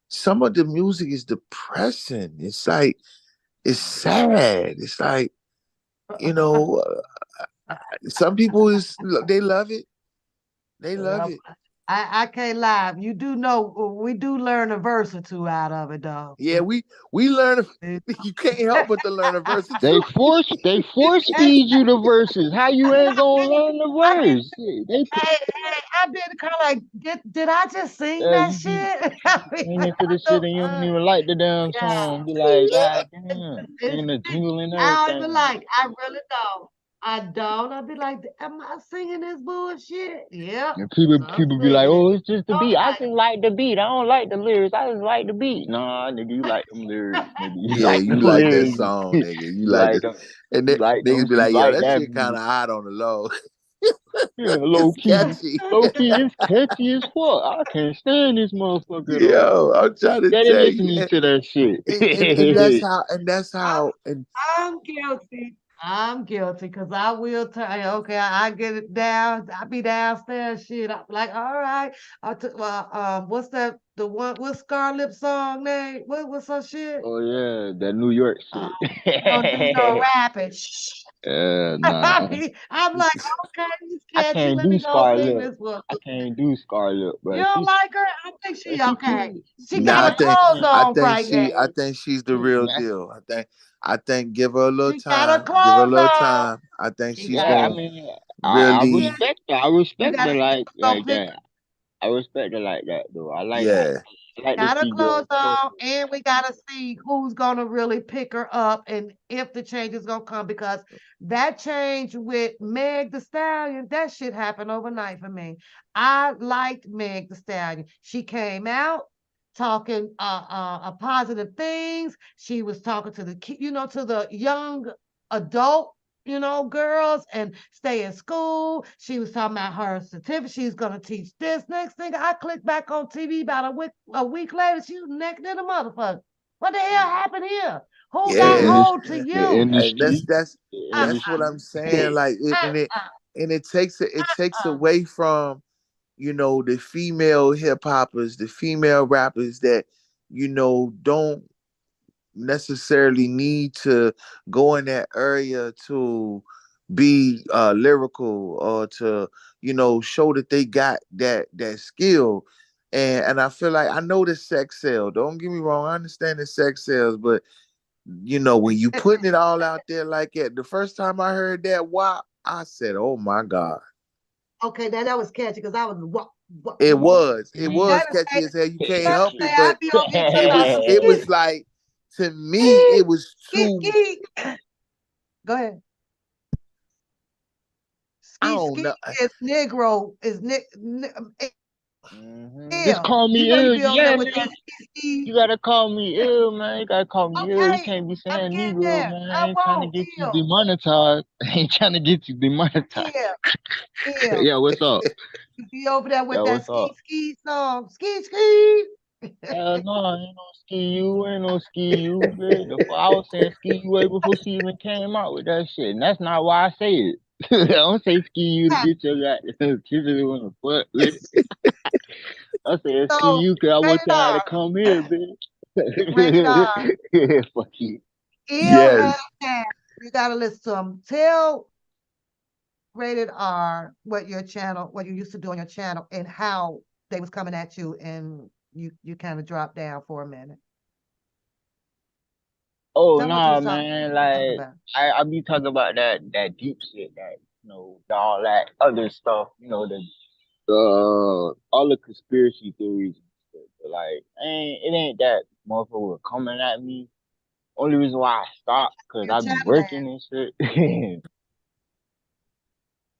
some of the music is depressing. It's like, it's sad. It's like, you know, some people they love it. They love well, it. I can't lie. You do know we do learn a verse or two out of it, though. Yeah, we learn. You can't help but to learn a verse or They two. force feed you the verses. How you ain't gonna learn the I did. verse? Shit, they put, I did kind of like, did I just sing that you be shit? I mean, singing to I the shit and you don't even like the damn yeah. song. Be like, God It's, damn, it's, and the jingle and I don't even everything. like. I really don't. I don't. I'd be like, am I singing this bullshit? Yep. And people be like, Singing it. oh, it's just the Don't beat. I like just like the beat. I don't like the lyrics. I just like the beat. Nah, nigga, you like them lyrics. Nigga, you Yeah, like you them like that lyrics. song, nigga. You You like like that, them. and You like niggas them. be You like, "Yo, like that that shit kind beat. of hot on the low." Yeah, It's catchy. low key, it's catchy as fuck. I can't stand this motherfucker though. Yo, I'm trying to Steady tell you, listening to that shit. and that's I'm how, and I'm guilty. I'm guilty because I will tell you, okay, I get it down. I be downstairs, shit. I'm like, all right. What's that? The one, what's Scarlett song name? What's her shit? Oh yeah, that New York Uh, shit. don't do no rapping. Shh. Nah, I'm like, okay, it's I catchy. can't Let do me go sing Scarlet. this one. I can't do Scarlet, You but don't like her? I think she she okay. cool. She now got her clothes on right now. I think she's the real Yeah, deal. I think give her a little She got her time. Give her a clothes little on. time. I think She she's got yeah, I gonna mean, I yeah. really, respect her. I You respect her gotta go like pick that. I respect her like that though. yeah. I like to got her see clothes girls grow. on, and we gotta see who's gonna really pick her up and if the change is gonna come because that change with Meg the Stallion, that shit happened overnight for me. I liked Meg the Stallion. She came out talking positive things. She was talking to the to the young adult, girls and stay in school. She was talking about her certificate. She's gonna teach this. Next thing I clicked back on TV about a week later, she was naked in a motherfucker. What the hell happened here? Who got Yeah, hold to The you? and industry, the that's what industry. I'm saying. Like, and it takes away from the female hip hoppers, the female rappers that don't necessarily need to go in that area to be lyrical or to show that they got that skill. And I feel like I know the sex sell. Don't get me wrong, I understand the sex sells, but when you putting it all out there like that, the first time I heard that WAP, I said, "Oh my God." Okay, that was catchy because I was what It you was. It was better catchy say as hell. You can't better help say it, I but be over here talking it about was some it ski, was like, to me, it was ski, too, ski. Go ahead. I Ski don't ski know. is Negro is Just ill. call You me know you ill. be over there Yeah, with nigga. that ski. You gotta call me ill, man. You gotta call me ill. You Okay, can't be I'm saying getting Negro, there. man. I I ain't trying to won't get you ill, demonetized. I ain't trying to get you demonetized. ill, ill. Yeah, what's up? You be over there with Yeah, that what's ski up? ski song. Ski ski. Hell no, ain't no ski you, ain't no ski you, bitch. I was saying ski you way before she even came out with that shit, and that's not why I say it. I don't say ski you to get your goddamn kisses in the foot, bitch. I said ski So you 'cause I want rated y'all to R. come here, bitch. Rated R. Fuck you. Ill Yes. hashtag. You gotta listen to them. Tell Rated R what you used to do on your channel, and how they was coming at you, and you kind of dropped down for a minute. Oh Tell them what you nah, was man. talking Like about. I be talking about that deep shit, that all that other stuff, all the conspiracy theories and shit. But like, it ain't that motherfucker coming at me. Only reason why I stopped because Your I be channel working and shit.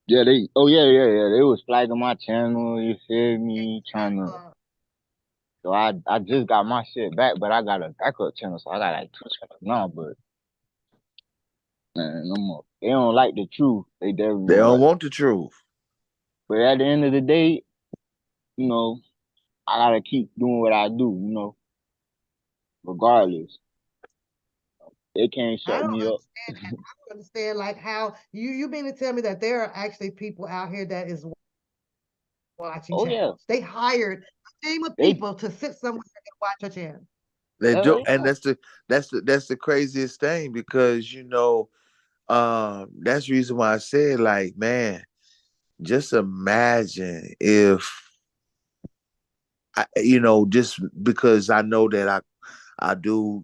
Yeah, yeah. They was flagging my channel. You feel me? Trying to. ad. So I just got my shit back, but I got a backup channel, so I got like 2 channels now. But man, no more. They don't like the truth. They definitely They don't don't like. want the truth. But at the end of the day, you know, I gotta keep doing what I do. Regardless, they can't I shut don't me up. understand that. I don't understand like how you mean to tell me that there are actually people out here that is watching Oh yeah, channels. They hired a team of they people to sit somewhere and watch a channel. They hell do, and yeah. that's the craziest thing, because that's the reason why I said, like, man, just imagine if just because I know that I do,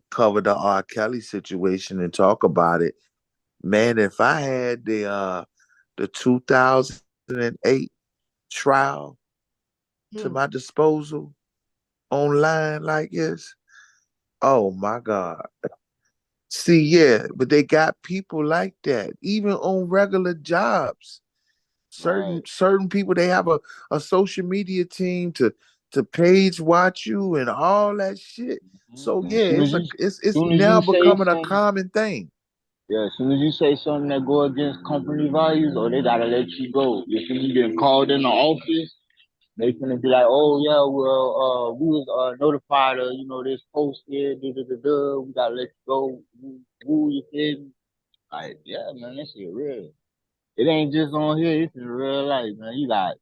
cover the R. Kelly situation and talk about it. Man, if I had the 2008 trial to Hmm. my disposal online like this, oh my God. See, yeah, but they got people like that, even on regular jobs. Certain Right. certain people, they have a social media team to page watch you and all that shit. So As yeah, soon as it's soon as now you say becoming a something, common thing. yeah, as soon as you say something that go against company values, or they gotta let you go. If you get called in the office, they finna be like, oh yeah, well, we was notified of this post here, da da da da. We gotta let you go. Woo, you feel me? Like, yeah, man, that shit real. It ain't just on here. It's in real life, man. You got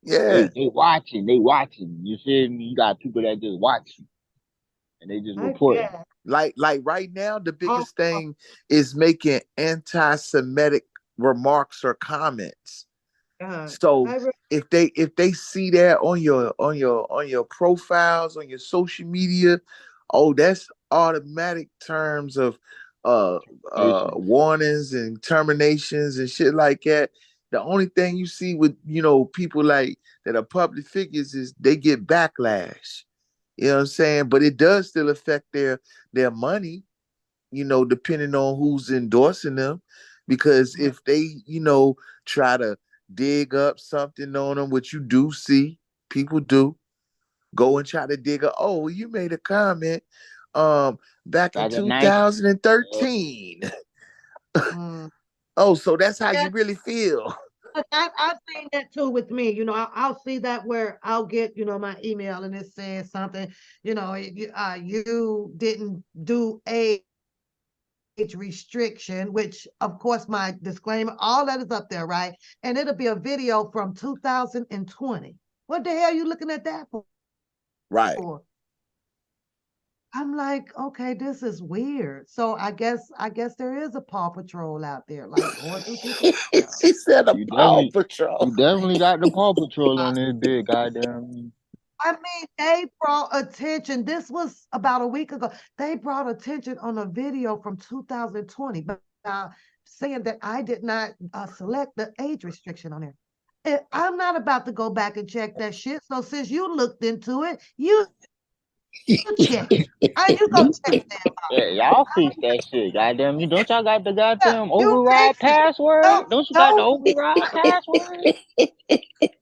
Yeah. they watching. You feel me? You got people that just watch you and they just I reporting. guess. Like right now, the Oh, biggest thing is making anti-Semitic remarks or comments. God. So I re- if they see that on your profiles, on your social media, oh, that's automatic terms of uh Termination. warnings and terminations and shit like that. The only thing you see with people like that are public figures is they get backlash. You know what I'm saying? But it does still affect their money, depending on who's endorsing them. Because if they, try to dig up something on them, which you do see, people do go and try to dig up, oh, well, you made a comment back in Got the Nike. 2013. Mm. Oh, so that's how Yeah. you really feel. But I've seen that too with me. I'll see that where I'll get, my email and it says something, you didn't do age restriction, which of course my disclaimer, all that is up there, right? And it'll be a video from 2020. What the hell are you looking at that Right. for? I'm like, okay, this is weird. So I guess there is a Paw Patrol out there, like going through people's stuff. She said a You Paw definitely, Patrol. you definitely got the Paw Patrol on this big goddamn. I mean, they brought attention. This was about a week ago. They brought attention on a video from 2020, but saying that I did not select the age restriction on there. I'm not about to go back and check that shit. So since you looked into it, you check it. You go check that. Yeah, y'all fix that shit, goddamn you. Don't y'all got the Yeah, goddamn you override fix it. password? Don't you got the Don't override password?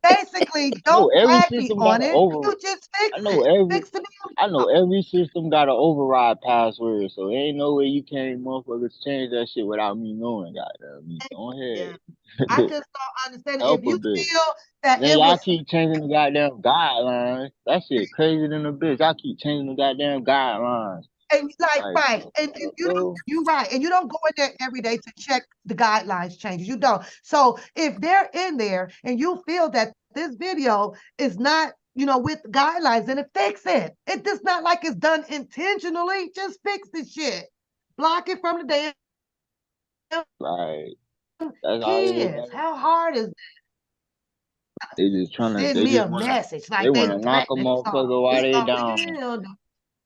basically I know don't every tag me system got on an it. over. You just fix I know it. every. Fix the I know every system got an override password, so ain't no way you can't motherfuckers change that shit without me knowing, goddamn me. Go Yeah. I ahead. just don't understand Help if a you bit. feel that Then it y'all was keep changing the goddamn guidelines. That shit crazy than a bitch. Y'all keep changing the goddamn guidelines. and like Like, right, and you're right, and you don't go in there every day to check the guidelines changes. You don't. So if they're in there and you feel that this video is not, with guidelines, then fix it. It does not like it's done intentionally. Just fix the shit. Block it from the damn like that's all it is. kids. How hard is They just trying to. send They me just a wanna. message They like they wanna knock a threatening something? motherfucker while We they go, down. hell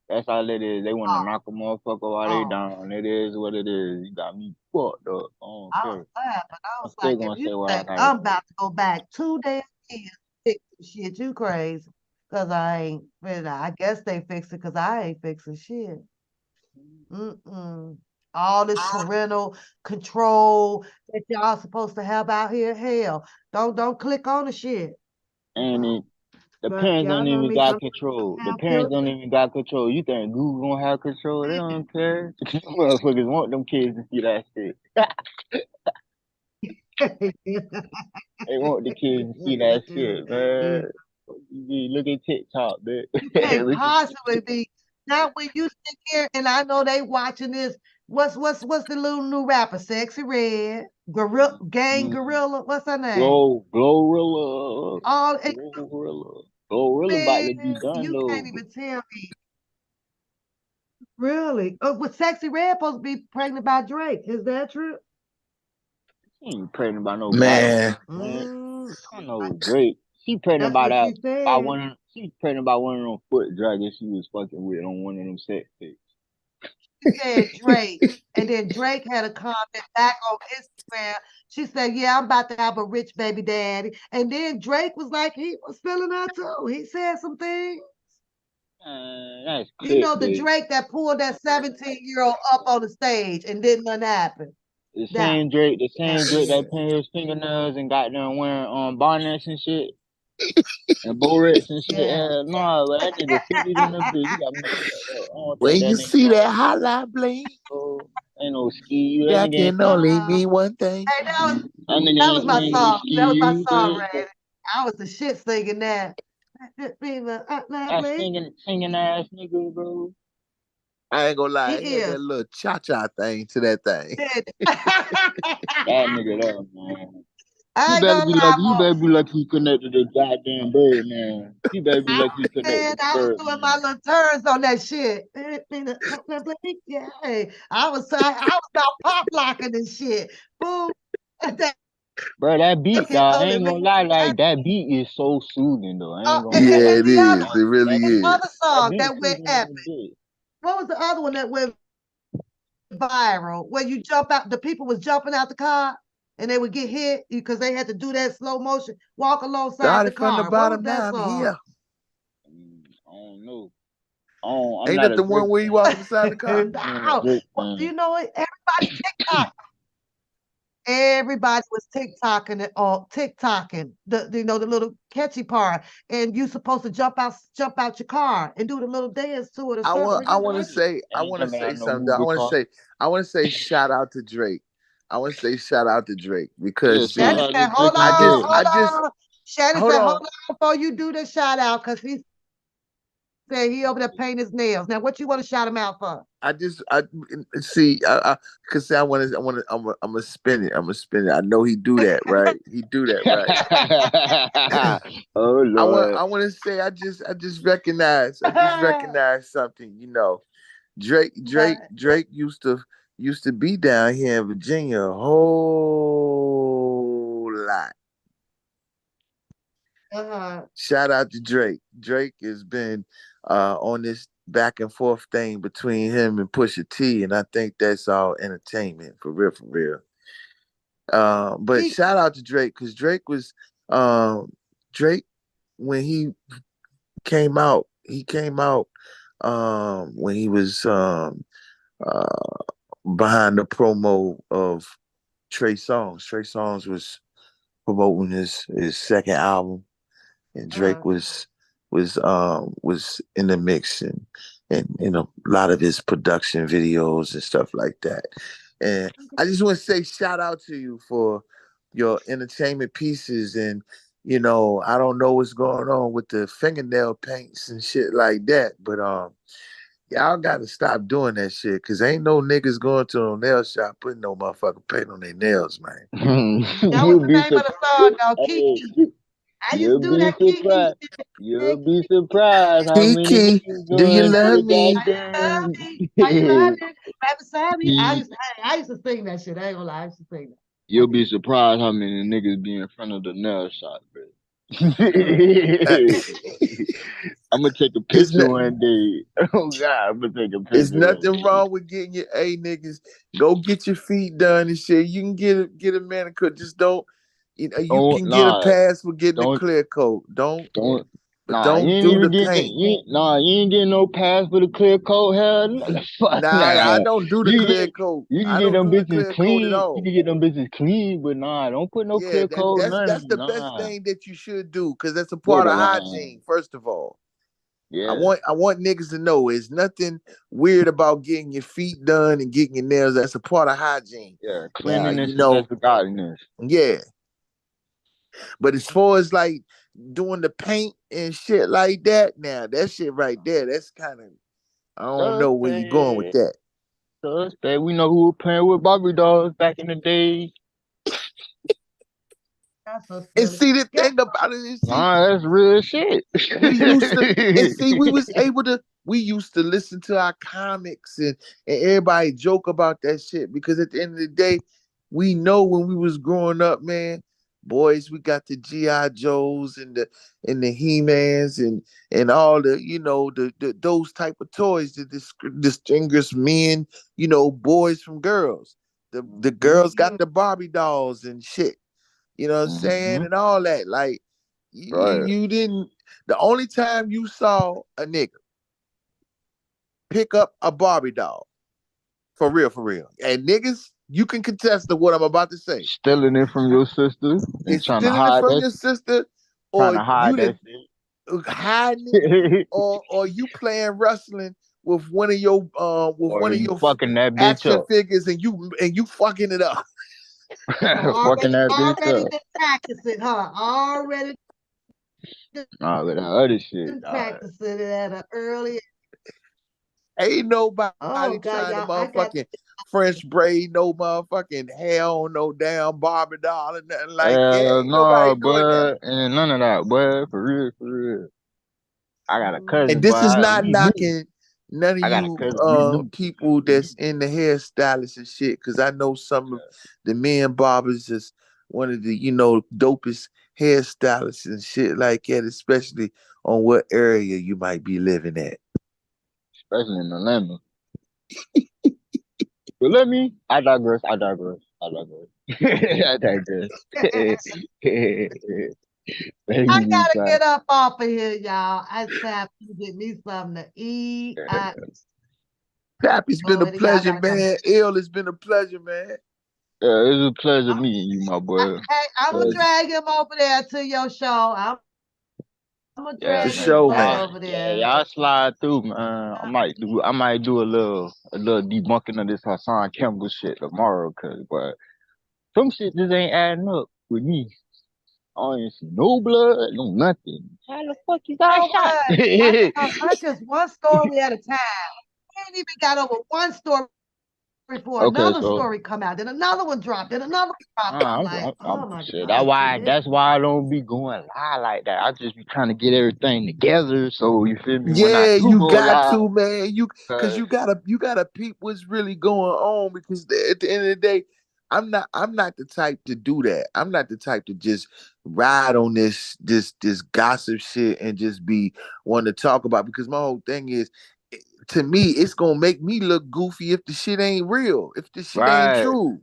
That's all it is. They wanna no. knock a motherfucker while they Oh, down. It is what it is. You got me fucked up. I don't I was care. laughing. I I'm was still like, if gonna you say what I think gotta I'm say. about to go back 2 days to fix the shit, you crazy. Cause I ain't, I guess they fix it because I ain't fixing shit. Mm-mm. All this parental control that y'all supposed to have out here, hell, don't click on the shit. And it, the But parents y'all don't know even me, got sometimes control. I The have parents children. don't even got control. You think Google gonna have control? They don't care. Motherfuckers want them kids to see that shit. They want the kids to see that shit, man. Look at TikTok, man. You can't possibly be not when you sit here and I know they watching this. What's the little new rapper? Sexy Red, Gorilla. What's her name? Glorilla, All Glorilla about man, to be done you can't though. even tell me. Really? Was Sexy Red supposed to be pregnant by Drake? Is that true? She ain't pregnant by no Man, goddamn man. Mm, I know Drake. She pregnant that's by what that she by said. one. She pregnant by one of them foot dragons she was fucking with on one of them sex tapes. She said Drake, and then Drake had a comment back on Instagram. She said, "Yeah, I'm about to have a rich baby daddy," and then Drake was like, he was feeling her too. He said some things. That's The clickbait. Drake that pulled that 17-year-old up on the stage and didn't nothing happen. That The same Drake that paint his fingernails and got them wearing bonnets and shit and Borex and shit. yeah. No, but that nigga fitted in the bitch. You got me fucked up. I don't think when that you nigga see that got hotline bling, ain't no ski. That that nigga ain't can finna. only mean one thing. Hey, That nigga that was ain't my playing no song. That was my ski. song, Ray. I was the shit singing that. That singing ass nigga, bro. I ain't gonna He lie, he had that is. little cha-cha thing to that thing. That nigga there, man. I ain't gonna lie, You boy. better be lucky he connected to the goddamn bird, man. You better be lucky he connected Man, to the I was bird, doing my man. little turns on that shit. Yeah, I was about pop locking and shit. Boom. Bro, that beat, Can dog, I only ain't mean gonna lie, one like, that beat is so soothing, though. I ain't gonna lie. Yeah, and it the other is. one, It really That this beat, is. other that song beat that went soothing in epic. the bitch. What was the other one that went viral? Where you jump out, the people was jumping out the car and they would get hit because they had to do that slow motion, walk alongside the Started from the car. What was bottom, that now I'm song? here. I don't know. I'm Ain't not that a the one Drake where you fan. walking beside the car? I'm not a No. Drake Well, fan. everybody's TikTok. everybody was TikToking it all, TikToking the little catchy part, and you supposed to jump out your car and do the little dance to it or something. I You want to right. say I Ain't want to jumping say out no something. movie car. I want to say shout out to Drake. I want to say shout out to Drake Yeah, because shout Shannon see, out to said, "Hold Drake and on, Drake, I hold man. just on." Shannon hold said, "Hold on. on before you do the shout out, because he said he over there painting his nails. Now, what you want to shout him out for?" I see. Cause see, I'm gonna spin it. I'm gonna spin it. I know he do that, right? He do that, right? Oh Lord. I want to say I just recognize something. You know, Drake used to be down here in Virginia a whole lot. Uh-huh. Shout out to Drake. Drake has been on this back and forth thing between him and Pusha T, and I think that's all entertainment for real, for real. But He, shout out to Drake because um, Drake when he came out. He came out when he was uh, behind the promo of Trey Songz. Trey Songz was promoting his second album, and Drake uh-huh. was in the mix and in a lot of his production videos and stuff like that. And I just want to say shout out to you for your entertainment pieces. And I don't know what's going on with the fingernail paints and shit like that, but y'all got to stop doing that shit because ain't no niggas going to a nail shop putting no motherfucking paint on their nails, man. That was You'll the be name of the song, though. surprised. Kiki. I used You'll to do be that Kiki surprised. shit. You'll That be Kiki. surprised how many Kiki, niggas do you going to love the me? Love goddamn. me. How you love me? Right beside me. I You- used to, I used to sing that shit. I ain't gonna lie. I used to sing that. I You'll did. be surprised how many niggas be in front of the nail shop, bro. Uh, I'm gonna take a it's picture not. one day. Oh God, I'm gonna take a It's picture one nothing day. wrong with getting your niggas. Go get your feet done and shit. You can get a manicure. Just don't. You Don't can get a nah, pass for getting a don't clear coat. don't But nah. You don't ain't do the even getting paint. you ain't getting no pass for the clear coat. Hell, no. Fuck Nah, I nah. don't do the You clear get coat. you can I get don't them do the bitches clear coat at clean. You all. can get them bitches clean, but nah, don't put no Yeah, clear coat. that's Nothing. the best Nah, thing that you should do because that's a part of borderline. hygiene. First of all, Yeah, I want niggas to know it's nothing weird about getting your feet done and getting your nails. That's a part of hygiene. yeah. Now, Cleanliness is next to godliness. yeah. But as far as like doing the paint and shit like that, now that shit right there, that's kind of I don't know where you're going with Suspect, that. suspect. We know who was playing with Barbie dolls back in the day. That's so And silly. see the Yeah. thing about it is, see, Nah, that's real shit. we used to we used to listen to our comics and everybody joke about that shit because at the end of the day, we know when we was growing up, man, boys, we got the G.I. Joes and the He-Mans and all the, the those type of toys that distinguish men, boys from girls. The hmm girls got Mhm. the Barbie dolls and shit. You know what I'm saying? hmm And all that. Like Right. you didn't the only time you saw a nigga pick up a Barbie doll, for real. And niggas, you can contest to what I'm about to say. Stealing it from your sister and It's stealing it from your sister, trying or to hide you that did hiding it, shit. or you playing wrestling with Or you fucking that bitch action up. figures and you fucking it up. Fucking Already, that bitch already up. been practicing, huh? Already Nah, but that other shit, been practicing it at an early. Ain't Oh nobody God, trying to y'all! I got. motherfucking French braid no motherfucking hair on no damn Barbie doll and nothing like that. hell Ain't nobody no, doing that. bud. And none of that, bud. For real, for real. I got a And cousin, Mm, boy. this is not We knew. knocking none of I got a you cousin, we knew. people that's in the hairstylists and shit, because I know some of the men barbers is one of the, dopest hairstylists and shit like that, especially on what area you might be living at. Especially in Atlanta. But let me, I digress, I digress, I digress. I digress. I Baby gotta time. get up off of here, y'all. It's time to get me something to eat. I Pap, it's been go a ahead, y'all pleasure, gotta come. man. Ill, it's been a pleasure, man. Yeah, it was a pleasure meeting you, my boy. Hey, I'm gonna Pleasure. drag him over there to your show. I'm gonna Yeah, For drag man. his sure, butt man. over Yeah, there. y'all slide through, man. I might do a little debunking of this Hassan Campbell shit tomorrow, but some shit just ain't adding up with me. I ain't see no blood, no nothing. How the fuck you You got know shot? what? I just one story at a time. We ain't even got over one story before Okay, another so story come out. Then another one dropped. Then another one dropped. And I'm like, oh my shit. God, it's too many. That's why I don't be going live like that. I just be trying to get everything together. So you feel me? When I Yeah, do you go got live, to, man. Cause cause you gotta peep what's really going on because at the end of the day, I'm not the type to do that. I'm not the type to just ride on this gossip shit and just be one to talk about because my whole thing is to me, it's gonna make me look goofy if the shit ain't real, if the shit ain't right, true.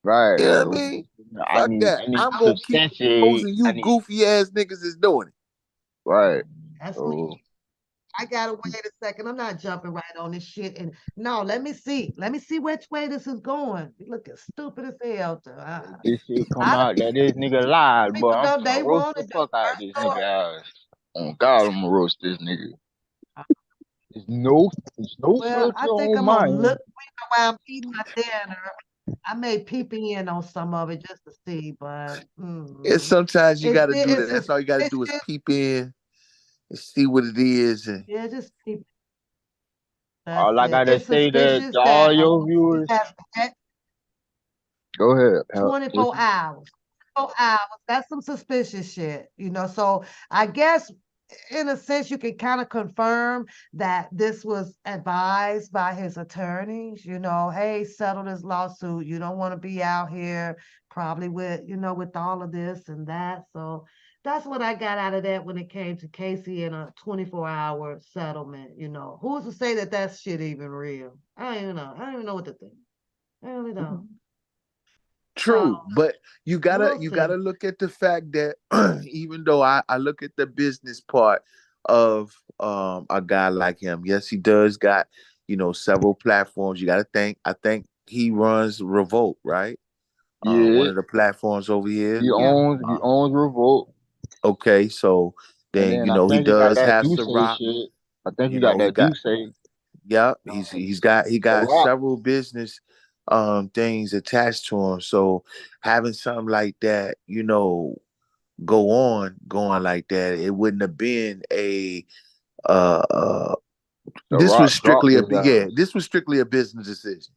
right. You know what I So mean? Fuck that. I need I'm to gonna keep substantiate. exposing you goofy ass niggas is doing it. Right. That's me. So I gotta wait a second. I'm not jumping right on this shit. And no, let me see. Let me see which way this is going. You looking stupid as hell. this shit A come lot of out that this nigga lied, boy. people I'm don't. They finna roast the wanted the fuck out first this story. nigga ass. On God, I'm gonna roast this nigga. There's no Well, filter I think on I'm gonna mine. look while I'm eating my dinner. I may peep in on some of it just to see, but And sometimes you gotta do that. it's That's just all you gotta it's do is just peep in and see what it is. And yeah, just peep. That's All I it. gotta It's say to suspicious all that a your woman viewers, has go ahead, pal. 24 hours. 24 hours. That's some suspicious shit, So I guess in a sense you can kind of confirm that this was advised by his attorneys, hey, settle this lawsuit. You don't want to be out here probably with all of this and that. So that's what I got out of that when it came to Casey and a 24-hour settlement. Who's to say that shit even real? I don't even know. I don't even know what to think. I really don't. So true, but you gotta we'll you see. gotta look at the fact that even though I look at the business part of a guy like him, yes, he does got several platforms. You gotta think. I think he runs Revolt, right? One Yeah, of the platforms over here. Yeah. he Uh, owns Revolt, okay, so and then then I he think he got does that have do say Ciroc. shit. I think he got He that got do say. yeah, he got Ciroc. several business things attached to him. So having something like that, going like that, it wouldn't have been a uh this was Ciroc dropped strictly a his ass. this was strictly a business decision.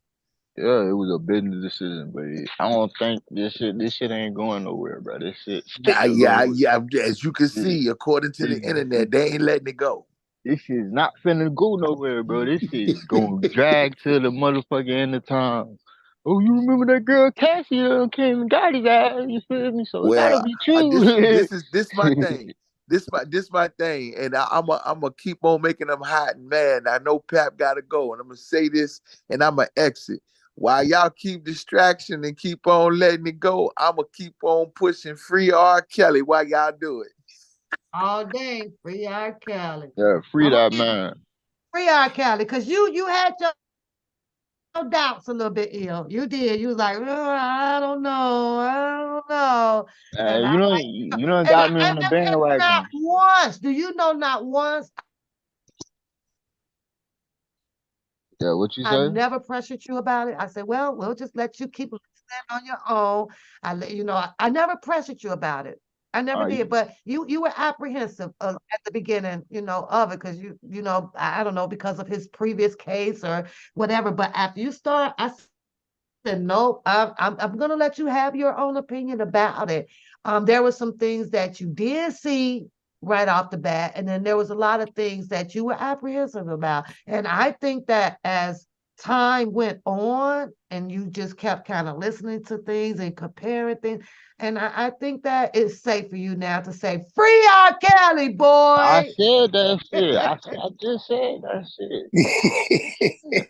Yeah, it was a business decision, but I don't think this shit ain't going nowhere, bro. This shit still Yeah, going. yeah, as you can This, see, according to the this, internet, they ain't letting it go. this shit's not finna go nowhere, bro. This shit's gonna drag to the motherfucking end of time. Oh, you remember that girl Cassie came and got his ass? You feel me? So it gotta Well, be this true. this is this my thing. This my thing, and I'm gonna keep on making them hot and mad. And I know Pap gotta go, and I'm gonna say this, and I'm gonna exit. While y'all keep distraction and keep on letting it go, I'm gonna keep on pushing free R. Kelly while y'all do it. All day, free R. Kelly. Yeah, free I'm gonna that give man. free R. Kelly because you had your doubts a little bit, ill. You did. You was like, "Oh, I don't know, I don't know," and I You don't and, got me on the and not bandwagon. once. Do you know? Not once. Yeah, what you I say? never pressured you about it. I said, well, we'll just let you keep listening on your own. I never pressured you about it. I never did, You, but you were apprehensive at the beginning, of it because I don't know because of his previous case or whatever. But after you start, I said, nope, I'm gonna let you have your own opinion about it. There were some things that you did see right off the bat, and then there was a lot of things that you were apprehensive about. And I think that as time went on and you just kept kind of listening to things and comparing things, and I think that it's safe for you now to say, free R. Kelly, I boy. said that shit. I just said that shit.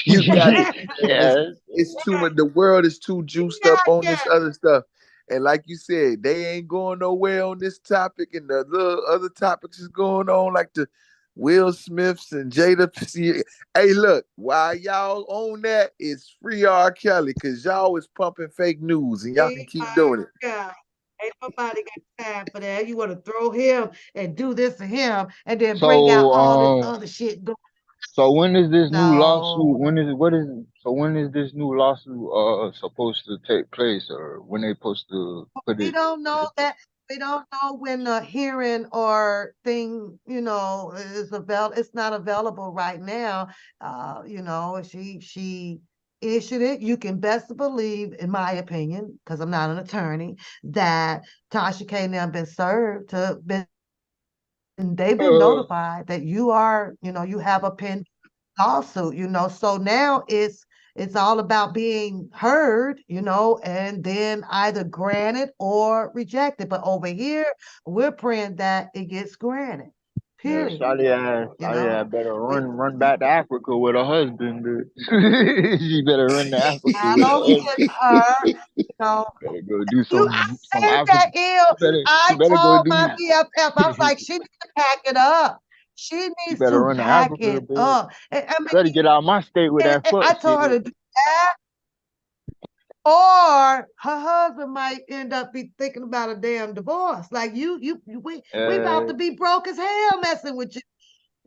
You got to, man. It's Yeah, it's too much. The world is too juiced Free up R. on this Kelly. other stuff. And like you said, they ain't going nowhere on this topic, and the little other topics is going on, like Will Smiths and Jada. Hey, look, while y'all on that, it's free R. Kelly because y'all is pumping fake news and y'all can keep doing it. Yeah. Ain't nobody got time for that. You want to throw him and do this to him and then bring out all this So, other shit going. so when is this new lawsuit? No, When is this new lawsuit supposed to take place, or when they supposed to put we it? don't know that. We don't know when the hearing or thing, is available. It's not available right now. She issued it. You can best believe, in my opinion, because I'm not an attorney, that Tasha K now been served to been and they've been Uh, notified that you are, you have a pending lawsuit, so now it's all about being heard, and then either granted or rejected. But over here, we're praying that it gets granted. yeah, Period. Shawty better run back to Africa with her husband. Dude. She better run to Africa I with her don't get husband. her, you know. Better go do I some said that African. ill. She I better go told my do. BFF, I was like, she needs to pack it up. She She needs better to run to pack Africa, it bitch. up. And, I mean, Better get out my state with that and fuck I shit. told her to do that. Or her husband might end up be thinking about a damn divorce. Like we about Uh, to be broke as hell messing with you.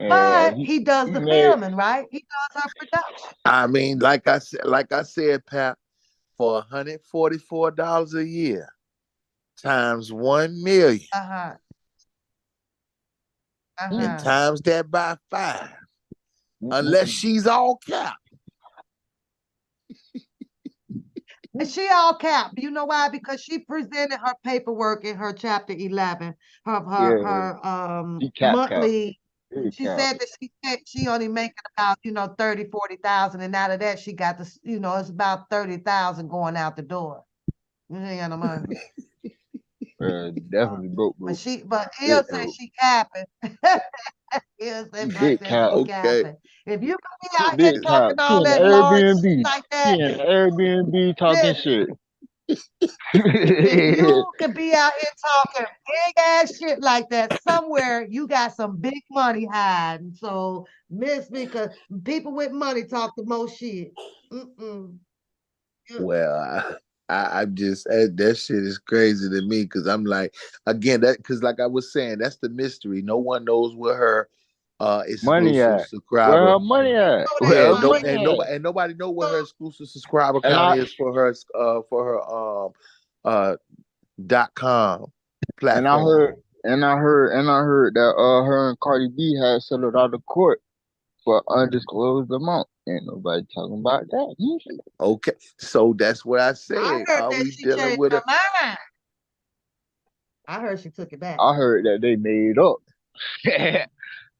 uh, But he, he does he the made. filming, right? He does her production. I mean, like I said, Pat, for $144 a year times 1 million Uh-huh. and Uh-huh. times that by 5, unless Mm-mm-mm. she's all cap. And she all capped. You know why? Because she presented her paperwork in her chapter 11, Yeah, her he cap. monthly. Big She cap. said that she only making about, 30, 40,000. And out of that, she got this, it's about 30,000 going out the door. You ain't got no money. Definitely broke, But big he'll say broke. she capping. He'll say She back big there cap. she Okay. capping. If you can be She out here big cap. talking She all in that large shit Airbnb. like She that, in Airbnb talking listen, shit. if you could be out here talking big ass shit like that, somewhere you got some big money hiding. So, Miss, because people with money talk the most shit. Mm-mm. Well, I'm just that shit is crazy to me because I'm like, again, that because like I was saying, that's the mystery. No one knows where her Money exclusive at? Where subscriber. her money at? Oh, that Where Yeah, her money. money at? and nobody know what her exclusive subscriber And count I is for her .com and I platform. heard and I heard that her and Cardi B had settled out of court for undisclosed amount. Ain't nobody talking about that. Usually. Okay, so that's what I I said. heard Are that we she dealing changed with her a mind. I heard she took it back. I heard that they made up. I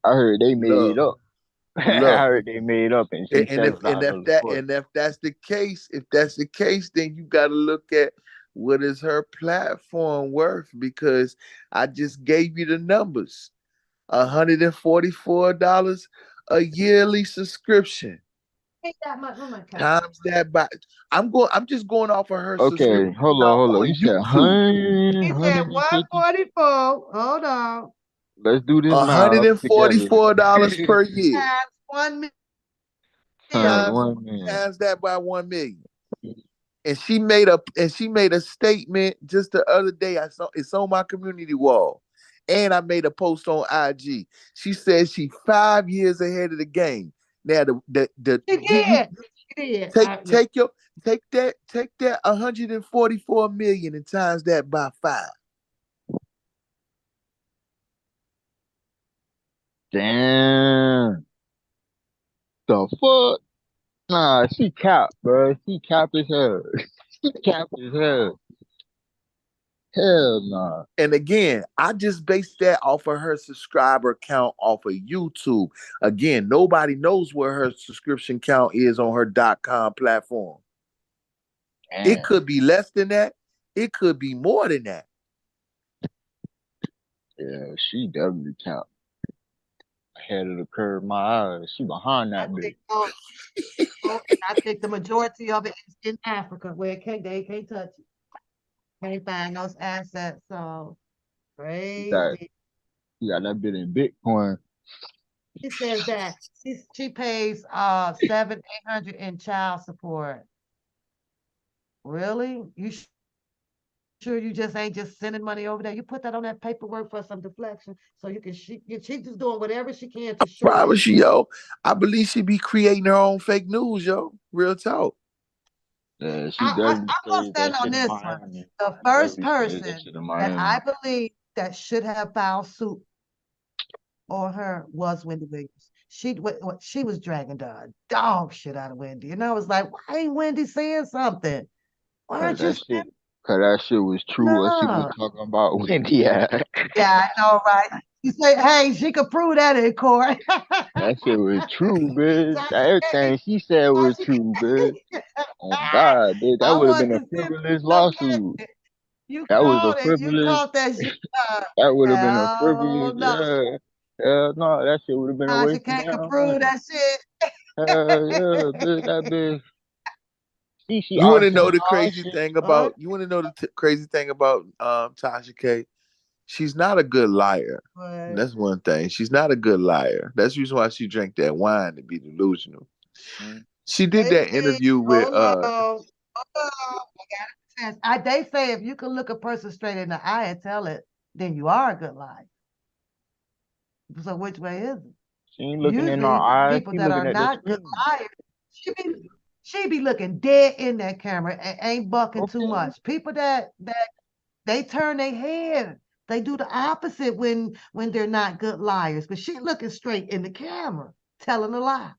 heard they made look? up. I Look, heard they made up and she and if settled out of the court. that's the case, then you got to look at what is her platform worth because I just gave you the numbers. $144 a yearly subscription Ain't that much. Oh my God. times that by I'm just going off of her Okay, subscription count hold on. on You said YouTube. 100, He said 150. 144. Hold on. Let's do this math together. $144 per year Times 1 Times million. times 1 million. that by 1 million. And she made a statement just the other day. I saw it's on my community wall. And I made a post on IG. She says she 5 years ahead of the game. Now the She you did. She did. Yeah. take that 144 million and times that by 5. Damn. The fuck? Nah, she cap, bro. She cap as hell. She cap as hell. Hell nah. And again, I just based that off of her subscriber count off of YouTube. Again, nobody knows where her subscription count is on her .com platform. It Damn. could be less than that. It could be more than that. Yeah, she definitely cap. Ahead of the curve, my eyes. She behind I that bitch. think, I think the majority of it is in Africa where they can't touch it. Can't find those assets. So She got, crazy. she got that bit in Bitcoin. She says that she pays 700-800 in child support. Really? Sure you just ain't just sending money over there? You put that on that paperwork for some deflection, so you can she's just doing whatever she can to short Promise you, it. yo. I believe she be creating her own fake news, yo. Real talk. Yeah, she I'm definitely gonna stayed stand that on shit in this one. Miami. The first Definitely stayed that person shit in that Miami. I believe that should have filed suit on her was Wendy Williams. She was dragging the dog shit out of Wendy, and I was like, why ain't Wendy saying something? Why Cause aren't you that saying shit, cause that shit was true. What she was no? talking about Wendy. Yeah. Yeah, I know, right? You say, hey, she could prove that in court. That shit was true, bitch. Tasha Everything she said was true, bitch. Oh God, bitch, that I would have been want a to see frivolous look lawsuit. at it. You That was a called it. You frivolous. called that shit. That would have been a Hell frivolous. no. Yeah. Hell no, that shit would have been a Tasha waste of can't damn prove money. that shit. Hell yeah, bitch. That bitch. She You want to arguing know the all that crazy shit. thing Huh? about? You want to know the crazy thing about Tasha K? She's not a good liar. But That's one thing. She's not a good liar. That's the reason why she drank that wine to be delusional. Mm. She did they that say, interview with hold on. Hold on. They say if you can look a person straight in the eye and tell it, then you are a good liar. So which way is it? She ain't looking in our Usually eyes. people She that are looking at the not good screen. liars, she be looking dead in that camera and ain't bucking too Okay. much. People that they turn their head. They do the opposite when they're not good liars. But she looking straight in the camera, telling a lie.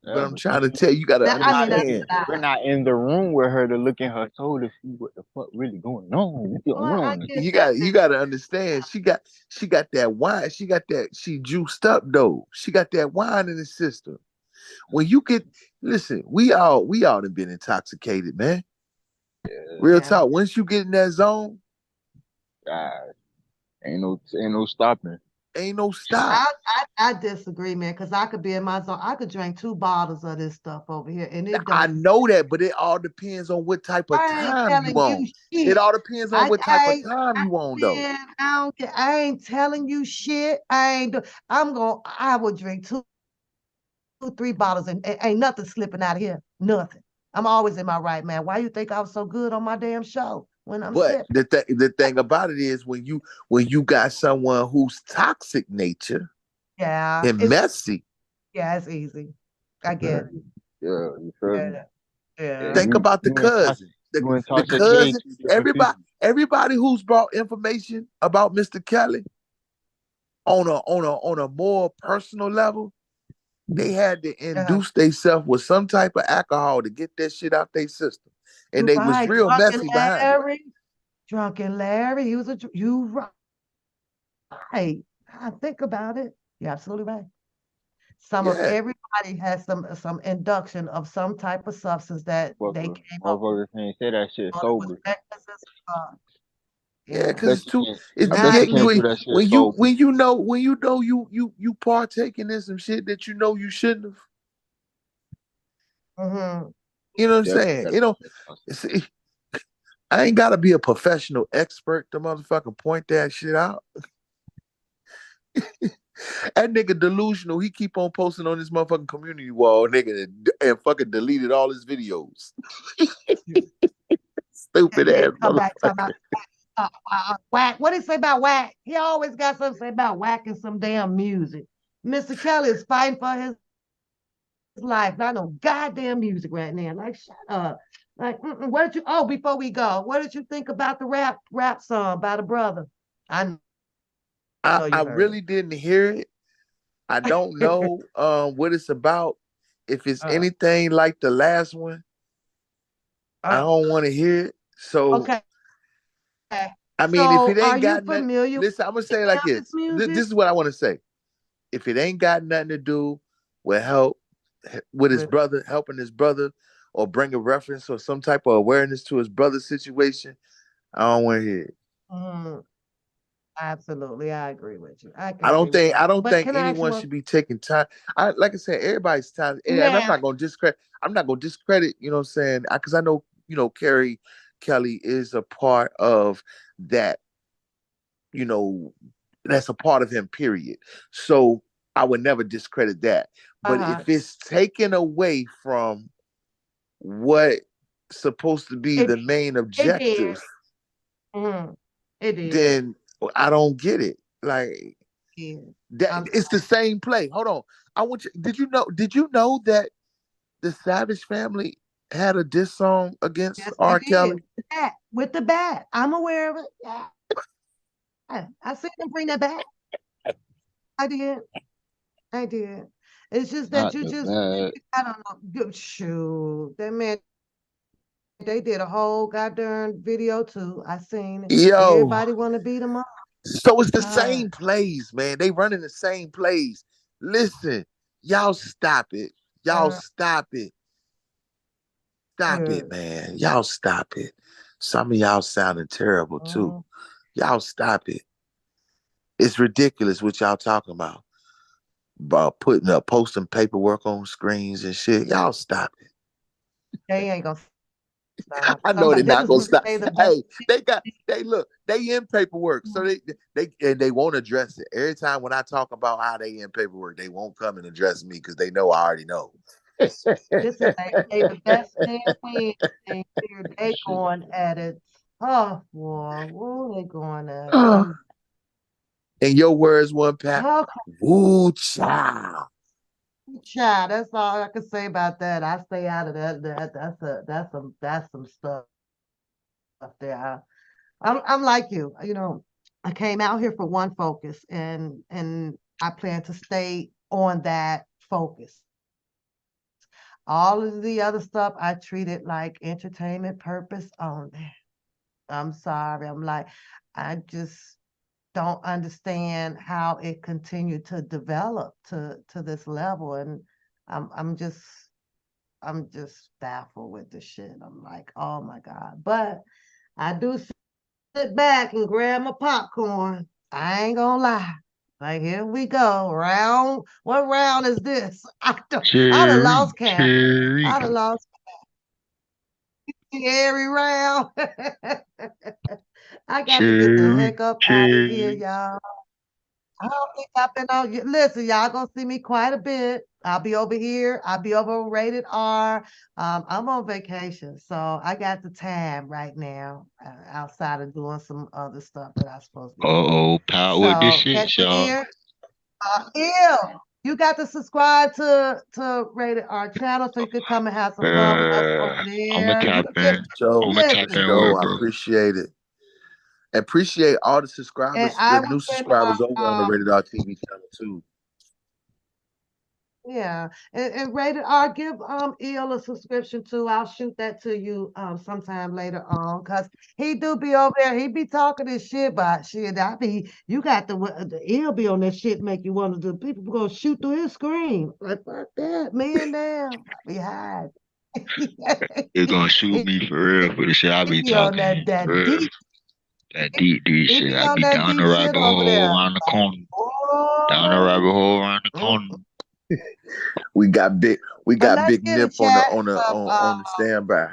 but Yeah, I'm but trying to tell you, you got to That I mean that's understand. a we're lie. not in the room with her to look in her soul to see what the fuck really going on. What's Well, going I on? get You that. got to understand. She got that wine. She got that. She juiced up though. She got that wine in the system. When you get listen, we all have been intoxicated, man. Real Yeah. talk. Once you get in that zone, God, ain't no stopping. ain't no stop. I disagree, man, because I could be in my zone. I could drink 2 bottles of this stuff over here, and it I don't. know that, but it all depends on what type of I ain't time you telling you on. It shit. all depends on what type of time you on, though. Man, I don't care. I ain't telling you shit. I would drink 2, 3 bottles and ain't nothing slipping out of here. Nothing. I'm always in my right, man. Why you think I was so good on my damn show when I'm But sipping? the thing about it is when you got someone who's toxic nature Yeah, and messy, it's easy. I Yeah, get it. you feel me? Yeah. Yeah, Yeah. think about the you and Tasha, cousin. The you and the Tasha K cousin, ain't two different everybody, people. everybody who's brought information about Mr. Kelly on a more personal level, they had to Yeah. induce themselves with some type of alcohol to get that shit out their system. And You they was right. real messy behind it. Drunken Larry. You right. I think about it. You're absolutely right. Yeah. Everybody has some induction of some type of substance that they came up with. Motherfuckers can't say that shit Whether it was sober. reckless as fuck. Yeah, I Yeah. because bet it's you too can't. it's I bet you Not getting can't me. do that shit sober. when you partaking in some shit that you know you shouldn't have. Mm-hmm. You know what I'm Definitely saying? gotta You know, be toxic. see, I ain't gotta be a professional expert to motherfucking point that shit out. That nigga delusional. He keep on posting on this motherfucking community wall, nigga, and fucking deleted all his videos. Stupid Then ass come back talking motherfucker. about whack. What did he say about whack? He always got something to say about whacking some damn music. Mr. Kelly is fighting for his life, not no goddamn music right now. Like, shut up. Like, what did you? Oh, before we go, what did you think about the rap song by the brother? I I, know you I heard really didn't hear it. I don't it. know what it's about. If it's uh, anything like the last one, I uh, don't want to hear it. So okay. I mean, if So, it are ain't you got nothing, familiar with listen, I'm gonna Mr. say it like Kelly's this. This music? is what I want to say. If it ain't got nothing to do with with his With brother, helping his brother, or bring a reference or some type of awareness to his brother's situation, I don't want to hear it. mm, absolutely, I agree with you. I can I don't agree with think that. I don't But think can I ask you anyone one? should be taking time. Like I said, everybody's time, and I'm Now, not gonna discredit. I'm not gonna discredit. You know what I'm saying? Because I know Carrie Kelly is a part of that. You know, that's a part of him. Period. So I would never discredit that. But if it's taken away from what supposed to be It the main it did. objective, It did. then I don't get it. Like Yeah. that, it's the same play. Hold on. I want you. Did you know that the Savage Family had a diss song against Yes, R. they Kelly? did. With the bat. I'm aware of it. Yeah. I seen them bring that back. I did. I did. It's just that Not you the just, bad. I don't know. Shoot, that man, they did a whole goddamn video too. I seen it. Yo, Everybody want to beat them up. so it's the God. same plays, man. They running the same plays. Listen, y'all stop it. Y'all stop it. Stop it, man. Y'all stop it. Some of y'all sounding terrible too. Y'all stop it. It's ridiculous what y'all talking about. About posting paperwork on screens and shit. Y'all stop it. They ain't gonna stop. I know they're They not was gonna gonna stop. say the best. They look, they in paperwork. So they won't address it. Every time when I talk about how they in paperwork, they won't come and address me because they know I already know. Listen, they the best man win. They going at it. Oh boy, whoa, they going at it. In your words, one Pat. Okay. Woo child. Child, that's all I can say about that. I stay out of that. That's some stuff up there. I'm like you. You know, I came out here for one focus, and I plan to stay on that focus. All of the other stuff I treated like entertainment purpose only. I'm sorry. I'm like, I just don't understand how it continued to develop to this level, and I'm just baffled with this shit. I'm like, oh my God. But I do sit back and grab my popcorn. I ain't gonna lie. Like, here we go. What round is this? I done lost count. I done lost every round. I got to get the heck up out of here, y'all. I don't think I've been on. Listen, y'all gonna see me quite a bit. I'll be over here. I'll be over rated R. I'm on vacation, so I got the time right now outside of doing some other stuff that I'm supposed to be doing. Uh-oh, Pat with the So shit, catch me y'all. here. You got to subscribe to Rated R channel so you can come and have some fun with us over I'ma there. tap in. I'ma tap Listen, in with it, I bro. appreciate it. Appreciate all the and subscribers, I the will new send subscribers over on the Rated R TV channel too. yeah, and Rated R, give EL a subscription too. I'll shoot that to you sometime later on, cause he do be over there. He be talking this shit, but shit, you got the EL be on that shit, make you want to do. People gonna shoot through his screen like fuck that, man down. I be high. You're gonna shoot me for real for the shit I He be be on talking. that For real. deep. That deep He shit. be I on be that down the deep shit rabbit over hole there. around the corner. Down the Oh, rabbit hole around the corner. We got big but let's Big get a Nip on the chat. on the standby.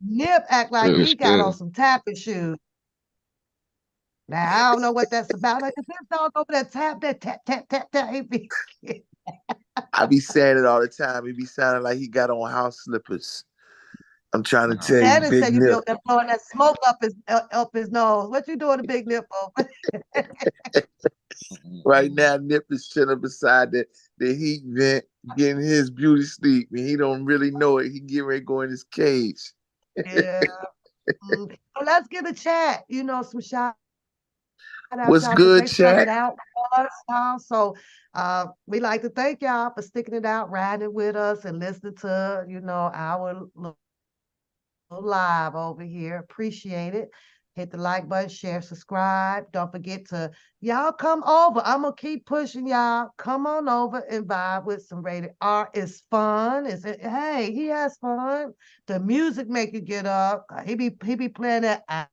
Nip act like Yes, he got yeah. on some tapping shoes. Now I don't know what that's about. Like if this dog over there tap that tap tap tap tap. He be I be saying it all the time. He be sounding like he got on house slippers. I'm trying to tell you, Shannon Big said you be Nip. over there blowing that smoke up his nose. What you doing, the big nip over? Right now, Nip is chilling beside the heat vent, getting his beauty sleep, and he don't really know it. He getting ready to go in his cage. Yeah. Well, let's get a chat. You know, some shout out What's y'all because good, they stuck it chat? out for us, y'all. So we like to thank y'all for sticking it out, riding with us, and listening to our live over here. Appreciate it. Hit the like button, share, subscribe. Don't forget to y'all come over. I'm gonna keep pushing y'all. Come on over and vibe with some Rated R. It's fun. Hey, he has fun. The music make you get up. He be playing that. I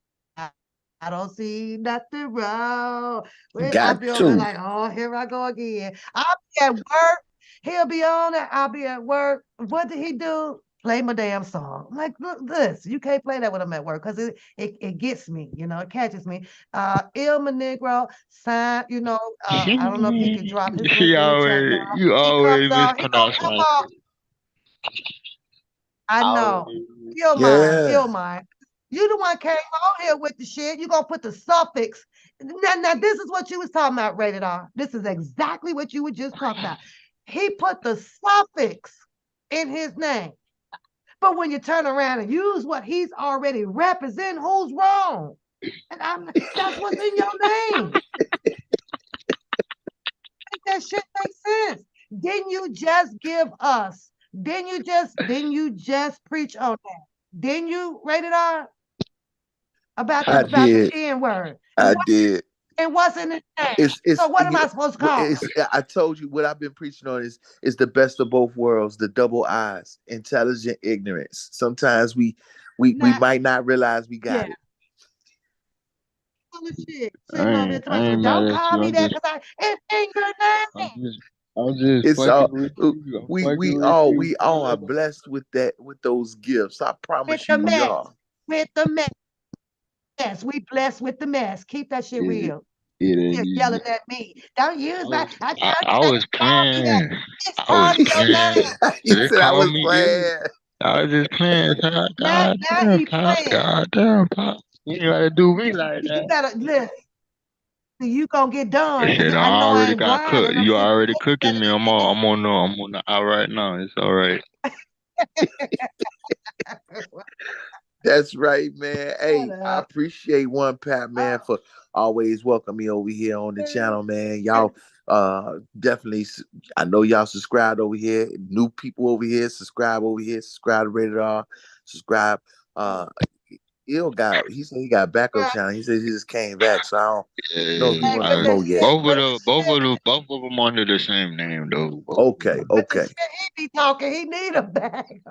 don't see nothing wrong. I'll Got be over there to. like, oh, here I go again. I'll be at work. He'll be on it. I'll be at work. What did he do? play my damn song. I'm like, look, this, you can't play that when I'm at work because it gets me, it catches me. Ilma Negro, sign, I don't know if he can drop his link in the chat, y'all. You He comes always on, he gonna mispronounce come my on. I know. always. Yeah. Illmind. You the one came on here with the shit. You gonna put the suffix. Now this is what you was talking about, rated R. This is exactly what you were just talking about. He put the suffix in his name. But when you turn around and use what he's already representing, who's wrong? And that's what's in your name. Make that shit make sense. Didn't you just give us? Didn't you just preach on that? Didn't you, rated R, about I the did. N word? I did. It wasn't his name. It's So what am I supposed to call it? I told you what I've been preaching on is the best of both worlds, the double eyes, intelligent ignorance. Sometimes we Not, might not realize we got yeah. it. Full of shit. I Sitting over here ain't, I talking about, ain't mad don't at call you. me that because it's in your I'm name. just, I'm just It's fucking all with you. I'm fucking we with all you. we all are blessed with those gifts. I With promise the you we mess. are. With the mess. We blessed with the mess. Keep that shit It, real. it You're ain't yelling easy. at me. Don't use my. I I told you was not to call me that. playing. It's I was part of your playing. name. He They said I call was me ill. playing. I was just playing. Now God damn, he pop. playing. God damn, pop. You ain't gotta do me like You that. better listen. You gonna get done because Shit, I I know I already ain't got blind cooked. and I'm You sitting already there cooking yelling me. I'm on the out right now. It's all right. at me. That's right, man. Hey, Shut I up. appreciate one Pat man for always welcoming me over here on the channel, man. Y'all definitely I know y'all subscribed over here. New people over here, subscribe over here, subscribe to Rated R, subscribe. He said he got a backup channel. He said he just came back, so I don't know if he Yeah, Hey, want to with the promote yet. shit, with the shit, both of them under the same name though. Both of Okay, them. with the okay. shit he be talking, he need a bag.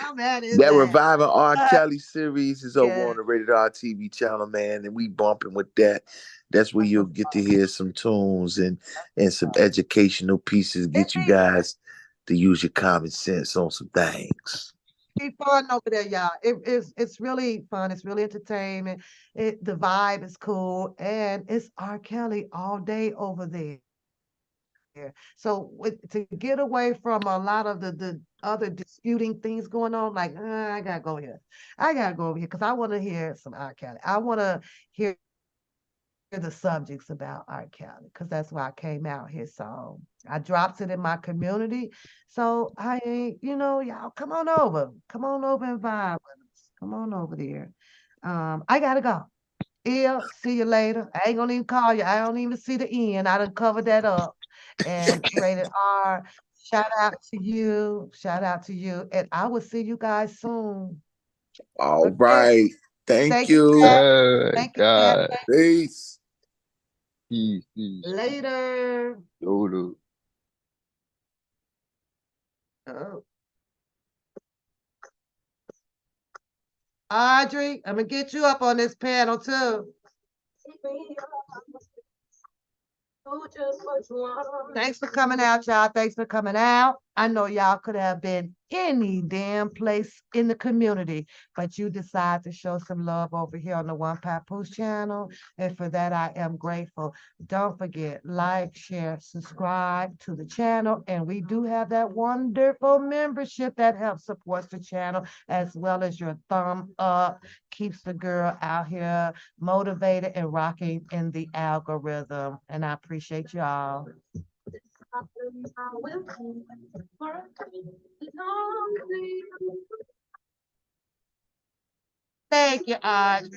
I'm at his That ass. Reviving R. But Kelly series is over yeah, on the Rated R TV channel, man, and we bumping with that. That's where you'll get to hear some tunes and some educational pieces, it get you guys to use your common sense on some things. be fun over there, y'all. It's really fun. It's really entertainment. The vibe is cool, and it's R. Kelly all day over there. So to get away from a lot of the other disputing things going on, like I gotta go here, I gotta go over here because I want to hear some R. Kelly. I want to hear the subjects about R. Kelly because that's why I came out here. So I dropped it in my community. So I ain't, y'all come on over and vibe with us. Come on over there. I gotta go. Yeah, see you later. I ain't gonna even call you. I don't even see the end. I done covered that up. And rated R, shout out to you. Shout out to you. And I will see you guys soon. All Okay. right. Thank Thank you, you. Pat. Oh Thank you, Pat. God. Peace. Peace. Later. Yoda. Oh. Audrey, I'm gonna get you up on this panel too. Thanks for coming out, y'all. Thanks for coming out. I know y'all could have been any damn place in the community, but you decide to show some love over here on the One Papoose channel. And for that, I am grateful. Don't forget, like, share, subscribe to the channel. And we do have that wonderful membership that helps support the channel, as well as your thumb up, keeps the girl out here motivated and rocking in the algorithm. And I appreciate y'all. Thank you, Audrey.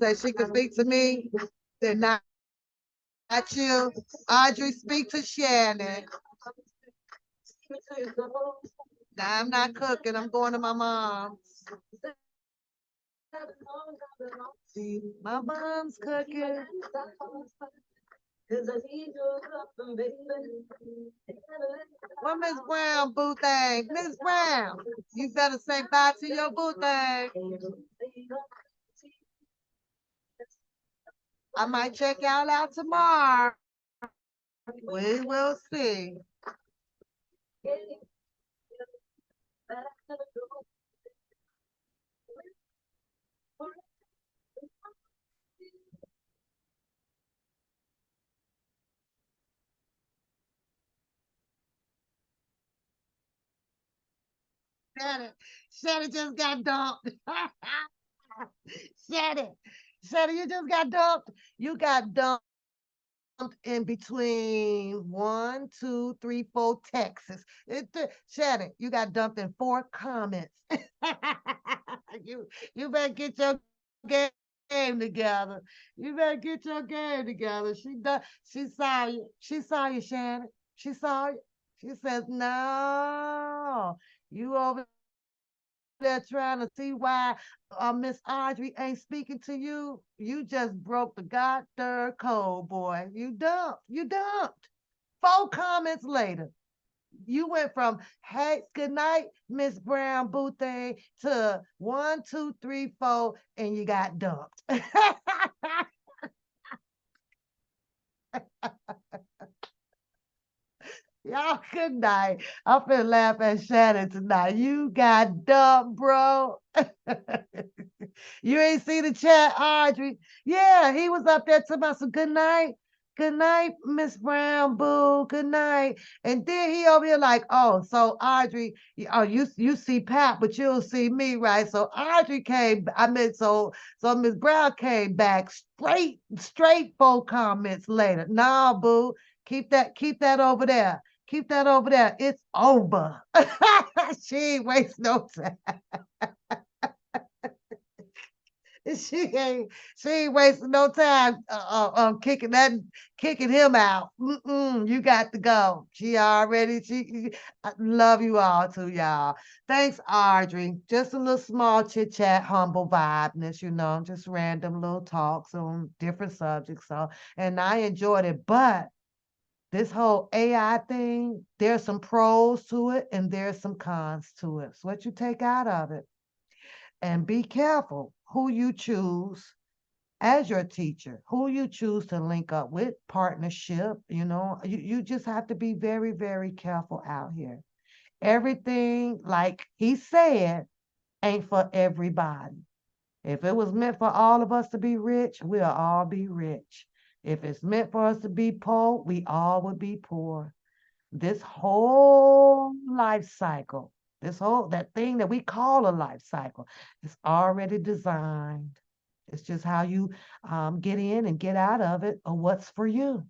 Say she could speak to me. They're not. Got you. Audrey, speak to Shannon. Nah, I'm not cooking. I'm going to my mom's. My mom's cooking. Well, Miss Brown, boo thing. Miss Brown, you better say bye to your boo thing. I might check y'all out tomorrow. We will see. Shannon, Shannon just got dumped. Shannon, Shannon, you just got dumped. You got dumped in between 1, 2, 3, 4 Texas. Shannon, you got dumped in 4 comments. you better get your game together. You better get your game together. She saw you. She saw you, Shannon. She saw you. She says, no, you over there trying to see why Miss Audrey ain't speaking to you. You just broke the goddamn code, boy. You dumped. You dumped. 4 comments later. You went from hey, good night, Miss Brown Boothang to 1, 2, 3, 4, and you got dumped. Y'all, good night. I'm finna laugh at Shannon tonight. You got dumped, bro. You ain't see the chat, Audrey. Yeah, he was up there talking about some good night. Good night, Miss Brown, boo. Good night. And then he over here like, oh, so Audrey, you see Pat, but you'll see me, right? So Audrey came, so Miss Brown came back straight 4 comments later. Nah, boo, keep that over there. Keep that over there. It's over. She ain't waste no time. She ain't wasting no time kicking him out. You got to go. I love you all too, y'all. Thanks, Audrey. Just a little small chit chat, humble vibeness, just random little talks on different subjects. And I enjoyed it, but this whole AI thing, there's some pros to it and there's some cons to it. So what you take out of it. And be careful who you choose as your teacher, who you choose to link up with, partnership, you just have to be very, very careful out here. Everything, like he said, ain't for everybody. If it was meant for all of us to be rich, we'll all be rich. If it's meant for us to be poor, we all would be poor. This whole life cycle, that thing that we call a life cycle, is already designed. It's just how you get in and get out of it, or what's for you.